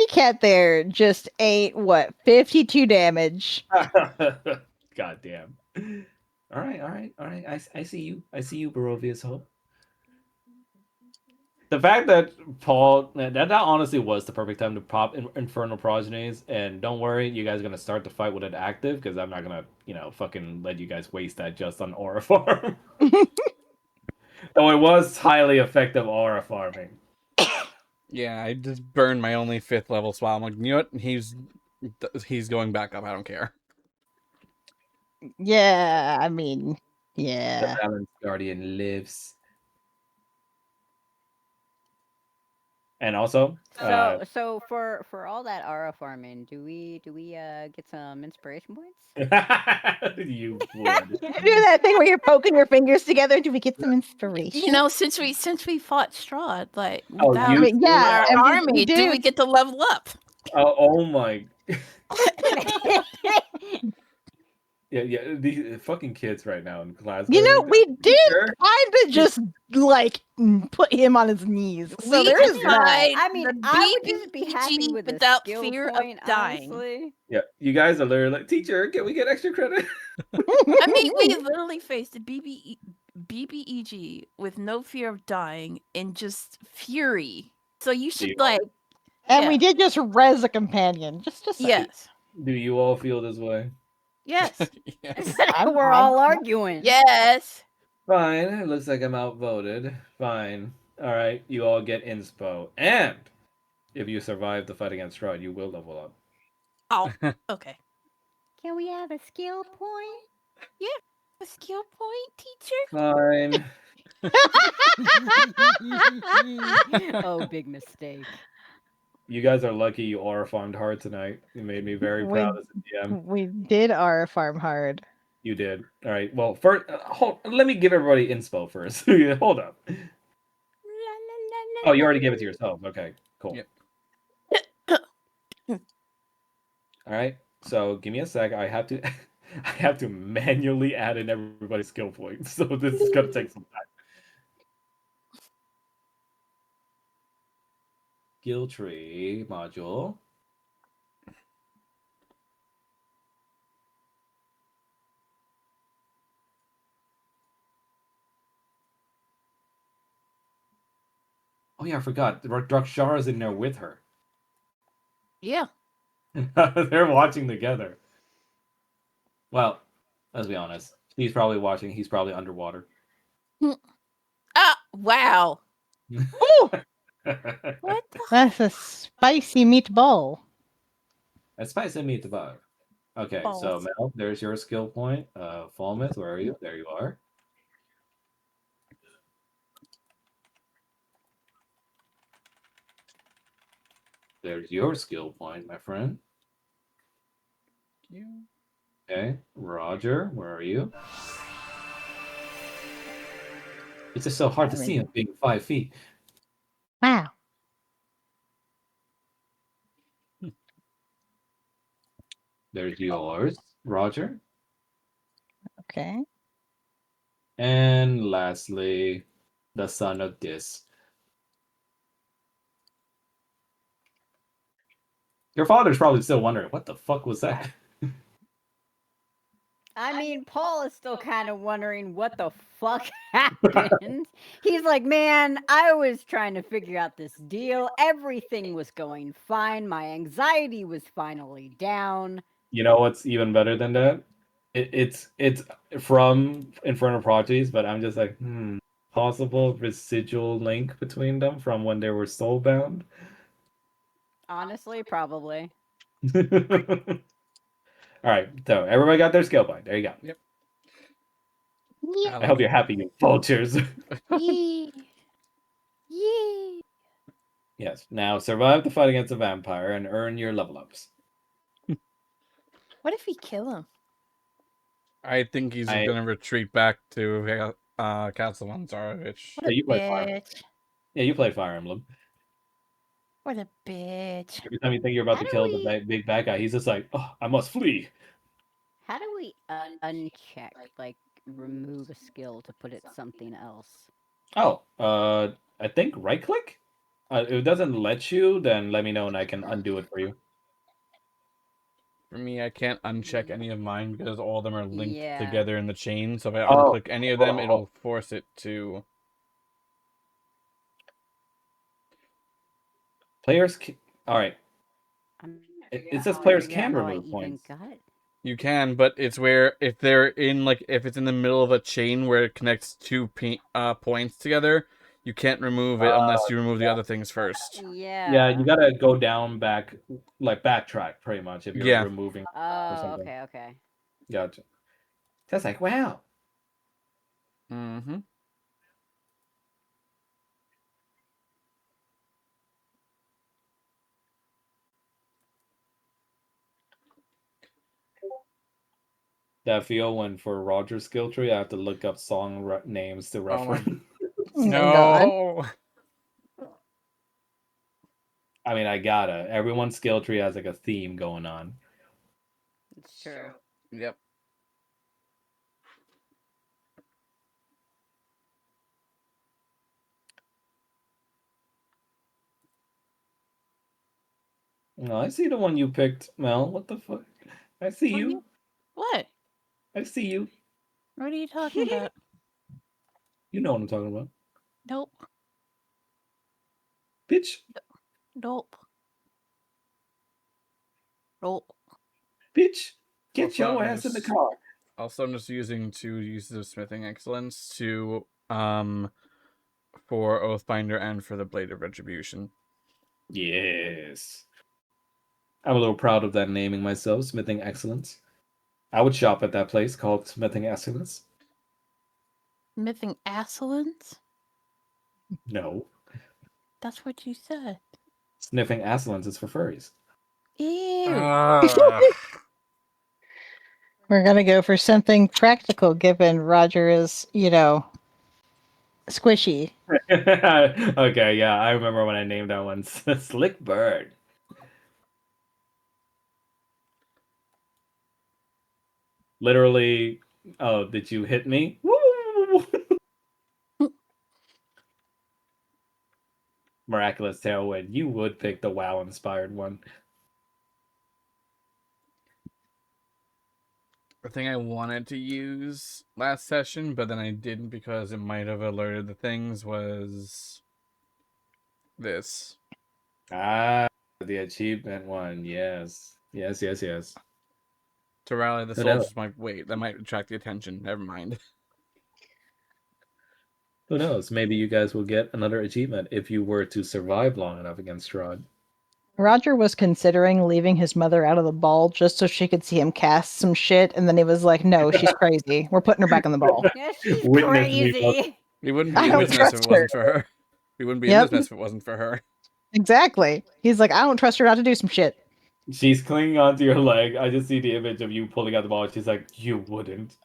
cat there just ate what 52 damage. God damn. All right. I see you. I see you, Barovia's hope. The fact that Paul that honestly was the perfect time to pop Infernal Progenies, and don't worry, you guys are gonna start the fight with it active because I'm not gonna fucking let you guys waste that just on aura farm. Though it was highly effective aura farming. Yeah, I just burned my only 5th level spot. I'm like, you know what? He's going back up. I don't care. Yeah, I mean, The yeah. Balance Guardian lives. And also, So for all that aura farming, do we get some inspiration points? you would. You do that thing where you're poking your fingers together. Do we get some inspiration? You know, since we fought Strahd, like Oh, without you- I mean, yeah, our and we army, do we get to level up? Oh my. Yeah, these fucking kids right now in Glasgow. You know, we did Sure. kind of just like put him on his knees. So We there is that. defied I mean, the I would just be happy BBG with without a skill fear point, of dying. honestly. Yeah, you guys are literally like, teacher, can we get extra credit? I mean, we literally faced the BBEG with no fear of dying and just fury. So you should Yeah. like, And we yeah. did just res a companion. Just say. Yes, Do you all feel this way? yes, Yes. We're all arguing. yes. Fine, it looks like I'm outvoted. Fine. Alright, you all get inspo. And if you survive the fight against Strahd, you will level up. Oh, okay. Can we have a skill point? A skill point, teacher? Fine. Oh, big mistake. You guys are lucky you aura farmed hard tonight. You made me very We proud as a DM. we did our farm hard. You did. All right. Well, first, let me give everybody inspo first. Hold up. Oh, you already gave it to yourself. Okay, cool. Yep. All right. So give me a sec. I have to, I have to manually add in everybody's skill points. So this is gonna take some time. Skill tree module. Oh yeah, I forgot. Drakshara's in there with her. Yeah. They're watching together. Well, let's be honest. He's probably watching. He's probably underwater. Ah, wow. Ooh, What the? that's a spicy meatball. A spicy meatball. Okay, so Balls. Mel, there's your skill point. Falmouth, where are you? There you are. There's your skill point, my friend. You. Okay, Roger, where are you? It's just so hard to see him being 5 feet. Wow. There's yours, Roger. Okay. And lastly, the son of this. Your father's probably still wondering, what the fuck was that? I mean, Paul is still kind of wondering what the fuck happened. He's like, man, I was trying to figure out this deal. Everything was going fine. My anxiety was finally down. You know what's even better than that? It's from Infernal Prodigies, but I'm just like, possible residual link between them from when they were soulbound. Honestly, probably. All right, so everybody got their skill point. There you go. Yep. Yeah. I hope you're happy, you vultures. Yee. Yee. Yes. Now survive the fight against a vampire and earn your level ups. What if we kill him? I think he's I- gonna retreat back to Castle Zarovich. What a you played Fire. bitch. Yeah, you played Fire Emblem. What a bitch. Every time you think you're about How to do kill we- the big bad guy, he's just like, oh, I must flee. How do we uncheck, like, remove a skill to put it something else? Oh, I think right click. If it doesn't let you, then let me know and I can undo it for you. For me, I can't uncheck any of mine because all of them are linked Yeah. together in the chain. So if I Oh. unclick any of them, it'll force it to. Players. All right. I'm It says trying to players figure out can how I remove even points. got it. You can, but it's where if they're in if it's in the middle of a chain where it connects two points together, you can't remove it unless you remove the other things first. Yeah. Yeah, you gotta go down back, like backtrack, pretty much if you're Yeah. removing or Oh, something. okay. Gotcha. That's like wow. Mm-hmm. That feel when for Roger's skill tree, I have to look up song names to Oh my- reference. Oh my god. No. I mean, I gotta. Everyone's skill tree has like a theme going on. It's true. Yep. No, I see the one you picked, Mel. What the fuck? I see What do you. you- What? I see you. What are you talking about? You know what I'm talking about. Nope. Bitch. Nope. Nope. Bitch. Get Also, your I'm ass in the just- car. Also, I'm just using 2 uses of smithing excellence to for Oathbinder and for the Blade of Retribution. Yes. I'm a little proud of that naming myself, Smithing Excellence. I would shop at that place called Smithing Excellence. Smithing Asselins? No. That's what you said. Sniffing Asselins is for furries. Ew. We're gonna go for something practical, given Roger is, squishy. Okay, yeah, I remember when I named that one Slick Bird. Literally, oh, did you hit me? Woo! Miraculous Tailwind. You would pick the WoW inspired one. The thing I wanted to use last session, but then I didn't because it might have alerted the things, was this. Ah, the achievement one. Yes. Yes, yes, yes. To rally the Who knows? soldiers might wait. That might attract the attention. Never mind. Who knows? Maybe you guys will get another achievement if you were to survive long enough against Strahd. Roger was considering leaving his mother out of the ball just so she could see him cast some shit, and then he was like, "No, she's crazy. We're putting her back in the ball." Yeah, she's Witness me, crazy. We wouldn't I be in don't this mess if trust it wasn't her. for her. We wouldn't be in Yep. this mess if it wasn't for her. Exactly. He's like, "I don't trust her not to do some shit." She's clinging onto your leg. I just see the image of you pulling out the ball. She's like, you wouldn't.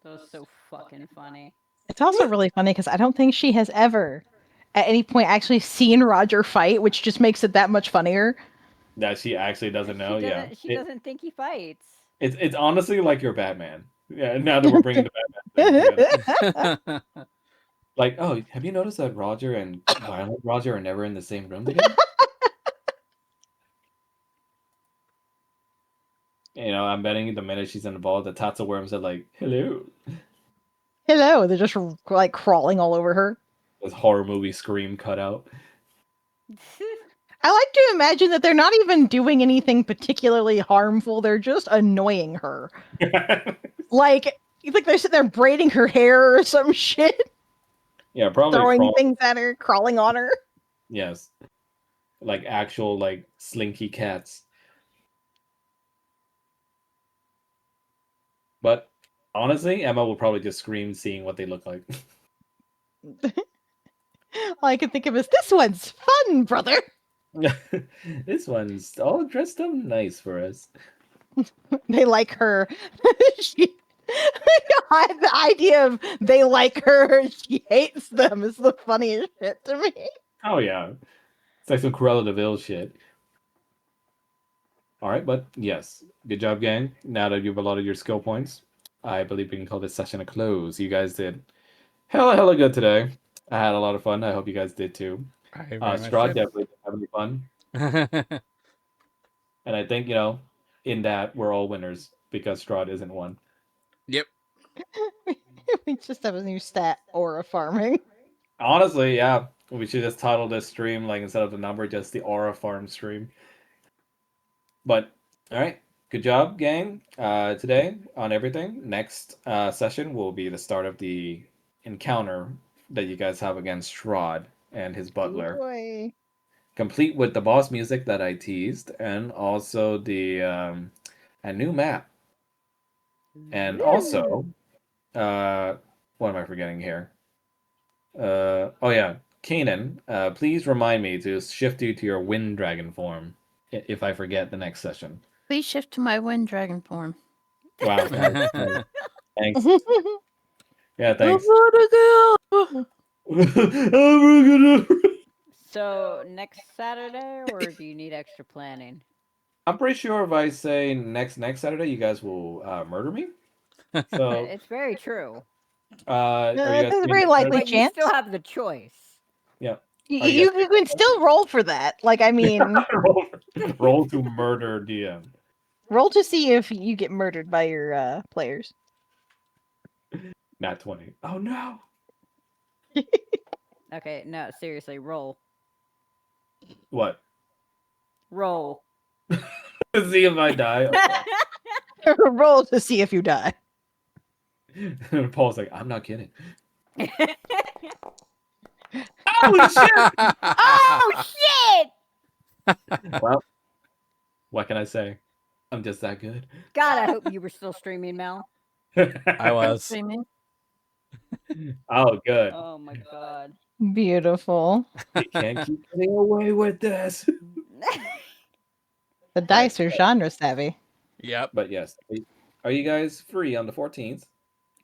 That was so fucking funny. It's also really funny because I don't think she has ever, at any point, actually seen Roger fight, which just makes it that much funnier. That she actually doesn't know. Yeah, She doesn't think he fights. it's honestly like your Batman. Yeah, now that we're bringing the Batman thing together. Like, oh, have you noticed that Roger and Violent Roger are never in the same room together? I'm betting the minute she's in the ball, the Tatsa worms are like, hello. Hello, they're just like crawling all over her. This horror movie scream cut out. I like to imagine that they're not even doing anything particularly harmful. They're just annoying her. Like, you think they're sitting there braiding her hair or some shit, Yeah, probably throwing things at her, crawling on her. Yes. Like actual like slinky cats. But honestly, Emma will probably just scream seeing what they look like. All I can think of is, this one's fun, brother. This one's all dressed up nice for us. They like her. The idea of they like her, she hates them is the funniest shit to me. Oh yeah. It's like some Cruella de Vil shit. Alright, but yes. Good job, gang. Now that you've allotted your skill points, I believe we can call this session a close. You guys did hella good today. I had a lot of fun. I hope you guys did too. I very much Strahd did. definitely did have any fun. And I think, in that we're all winners because Strahd isn't one. Yep. We just have a new stat, aura farming. Honestly, yeah. We should just title this stream, like, instead of the number, just the Aura Farm stream. But, alright. Good job, gang, today on everything. Next session will be the start of the encounter that you guys have against Strahd and his butler. Oh boy. Complete with the boss music that I teased, and also the a new map. And also, what am I forgetting here? Oh yeah, Kanan, please remind me to shift you to your wind dragon form if I forget the next session. Please shift to my wind dragon form. Wow, nice, nice. Thanks. Yeah, thanks. So next Saturday, or do you need extra planning? I'm pretty sure if I say next Saturday, you guys will murder me. So It's very true. are you guys There's a doing very the- likely But you chance. still have the choice. Yeah. You can still roll for that. Like, I mean, roll to murder DM. roll to see if you get murdered by your players. Nat 20. Oh no. Okay, no, seriously, roll. What? Roll. To see if I die. Roll to see if you die. Paul's like, I'm not kidding. Oh shit! Oh shit! Well, what can I say? I'm just that good. God, I hope you were still streaming, Mel. I was. Streaming. Oh, good. Oh my god. Beautiful. You can't keep getting away with this. The dice are Right. genre savvy. Yep. But yes, are you guys free on the 14th?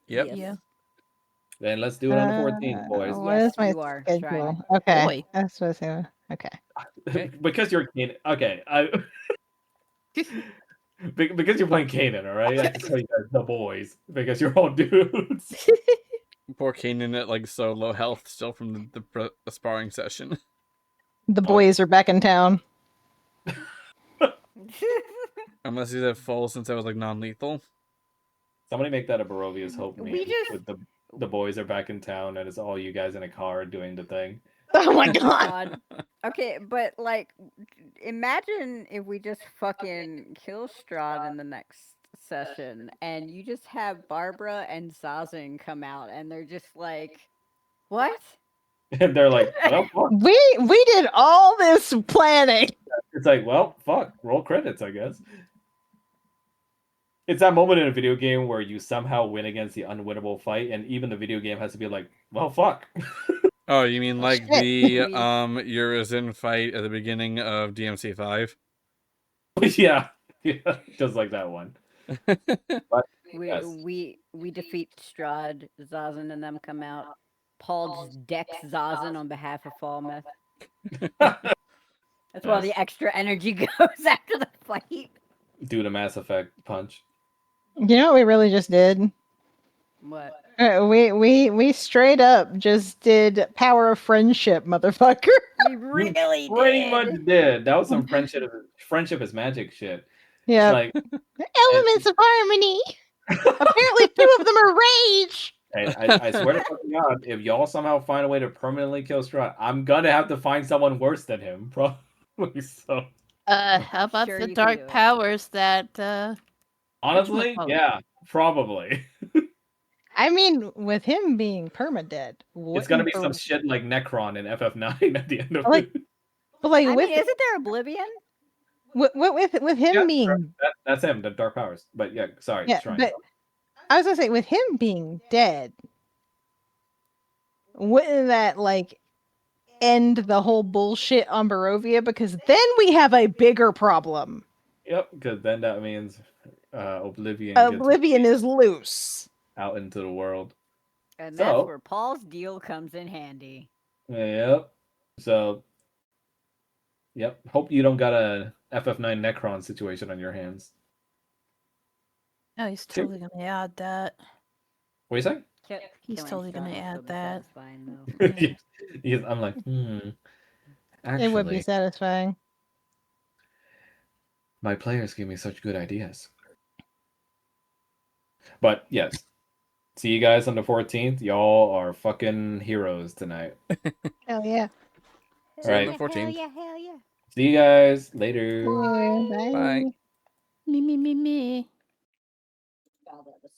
Yep. Yes. Yeah. Then let's do it on the 14th, boys. What Yes, is my you are, schedule? Shrine. Okay. Boy. That's what I say. Okay. Okay. Because you're Kanan. Okay, because you're playing Kanan, all right? I can tell you guys the boys because you're all dudes. Poor Kanan at like so low health still from the sparring session. The boys are back in town. Unless he's at full since I was like non-lethal. Somebody make that a Barovia's Hope We meme just- with the boys are back in town and it's all you guys in a car doing the thing. Oh my Oh god. Okay, but like, imagine if we just fucking kill Strahd in the next session, and you just have Barbara and Zazin come out, and they're just like, "What?" And they're like, well, fuck. We did all this planning. It's like, well, fuck. Roll credits, I guess. It's that moment in a video game where you somehow win against the unwinnable fight, and even the video game has to be like, well, fuck. Oh, you mean like Shit. the We- Urizen fight at the beginning of DMC 5? yeah, just like that one. We Yes. we defeat Strahd, Zazin and them come out. Paul just decks Zazin on behalf of Falmouth. That's why Yes. the extra energy goes after the fight. Do the Mass Effect punch. You know what we really just did? What? We straight up just did power of friendship, motherfucker. We really Pretty did. much did. That was some friendship is magic shit. Yeah. Like, Elements of harmony. Apparently, two of them are rage. I swear to fucking God, if y'all somehow find a way to permanently kill Strahd, I'm gonna have to find someone worse than him, probably. So How about Sure the you can do dark it. powers that honestly, Whatchamacallit? yeah, probably. I mean, with him being permadead, It's gonna be wouldn't some the- shit like Necron in FF9 at the end of Like, it. But like I with mean, isn't there Oblivion? with him Yeah, being That's him, the Dark Powers. But yeah, sorry, yeah, Shrine. but I was gonna say with him being dead, wouldn't that like end the whole bullshit on Barovia? Because then we have a bigger problem. Yep, because then that means Oblivion gets Oblivion is loose. out into the world. And So- that's where Paul's deal comes in handy. Yep. So, yep. Hope you don't got a FF9 Necron situation on your hands. Oh, he's totally gonna add that. What do you say? He's Killing totally gonna Strahd will add still be that. satisfying, though. I'm like, It would be actually, satisfying. my players give me such good ideas. But yes, see you guys on the 14th. Y'all are fucking heroes tonight. Hell yeah. See you on the Right. 14th. Hell yeah. See you guys later. Yeah, bye. Bye. Me. God, that was